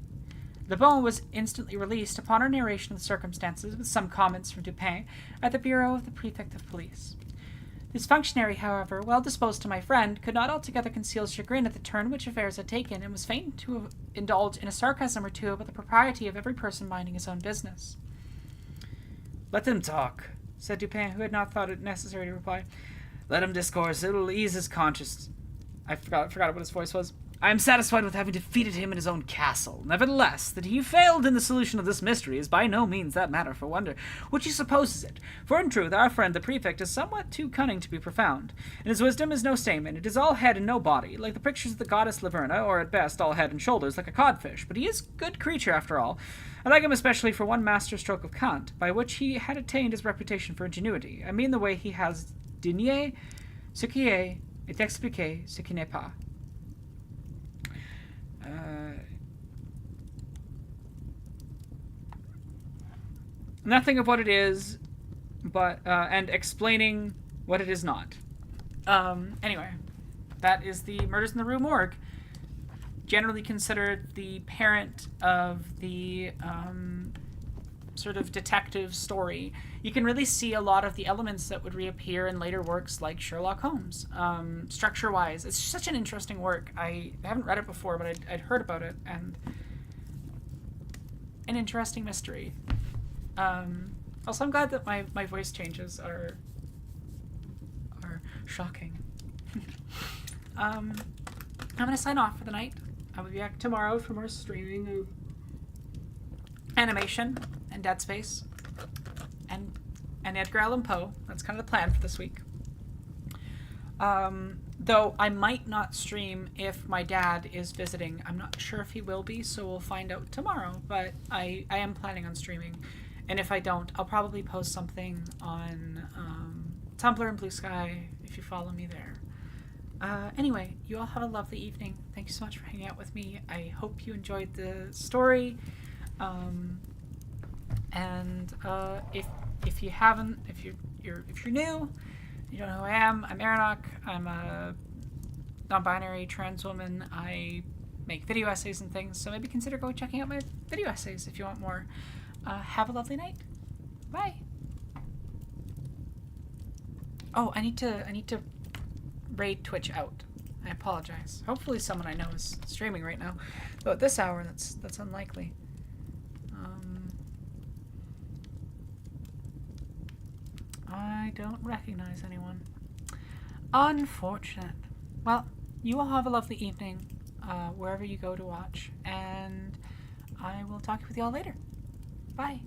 Le Bon was instantly released upon our narration of the circumstances, with some comments from Dupin, at the bureau of the prefect of police. This functionary, however, well disposed to my friend, could not altogether conceal chagrin at the turn which affairs had taken, and was fain to indulge in a sarcasm or two about the propriety of every person minding his own business. "Let them talk," said Dupin, who had not thought it necessary to reply. "Let him discourse. It'll ease his conscience." I forgot what his voice was. "I am satisfied with having defeated him in his own castle. Nevertheless, that he failed in the solution of this mystery is by no means that matter for wonder, which he supposes it. For in truth, our friend the prefect is somewhat too cunning to be profound, and his wisdom is no stamen. It is all head and no body, like the pictures of the goddess Laverna, or at best all head and shoulders, like a codfish. But he is a good creature after all. I like him especially for one master stroke of cant, by which he had attained his reputation for ingenuity. I mean the way he has dénié ce qui est et expliqué ce qui n'est pas. Nothing of what it is, but and explaining what it is not. Anyway, that is the Murders in the Rue Morgue. generally considered the parent of the sort of detective story. You can really see a lot of the elements that would reappear in later works like Sherlock Holmes. Structure-wise, it's such an interesting work. I haven't read it before, but I'd heard about it, and an interesting mystery. Also, I'm glad that my voice changes are shocking. I'm gonna sign off for the night. I will be back tomorrow for more streaming of animation and Dead Space and Edgar Allan Poe. That's kind of the plan for this week. Though I might not stream if my dad is visiting. I'm not sure if he will be, so we'll find out tomorrow. But I am planning on streaming. And if I don't, I'll probably post something on Tumblr and Blue Sky if you follow me there. Anyway, you all have a lovely evening. Thank you so much for hanging out with me. I hope you enjoyed the story. If you haven't, if you're new, you don't know who I am. I'm Aranok. I'm a non-binary trans woman. I make video essays and things, so maybe consider go checking out my video essays if you want more. Have a lovely night. Bye. Oh, I need to raid Twitch out. I apologize. Hopefully someone I know is streaming right now. Though at this hour, that's unlikely. I don't recognize anyone. Unfortunate. Well, you all have a lovely evening, wherever you go to watch, and I will talk with you all later. Bye.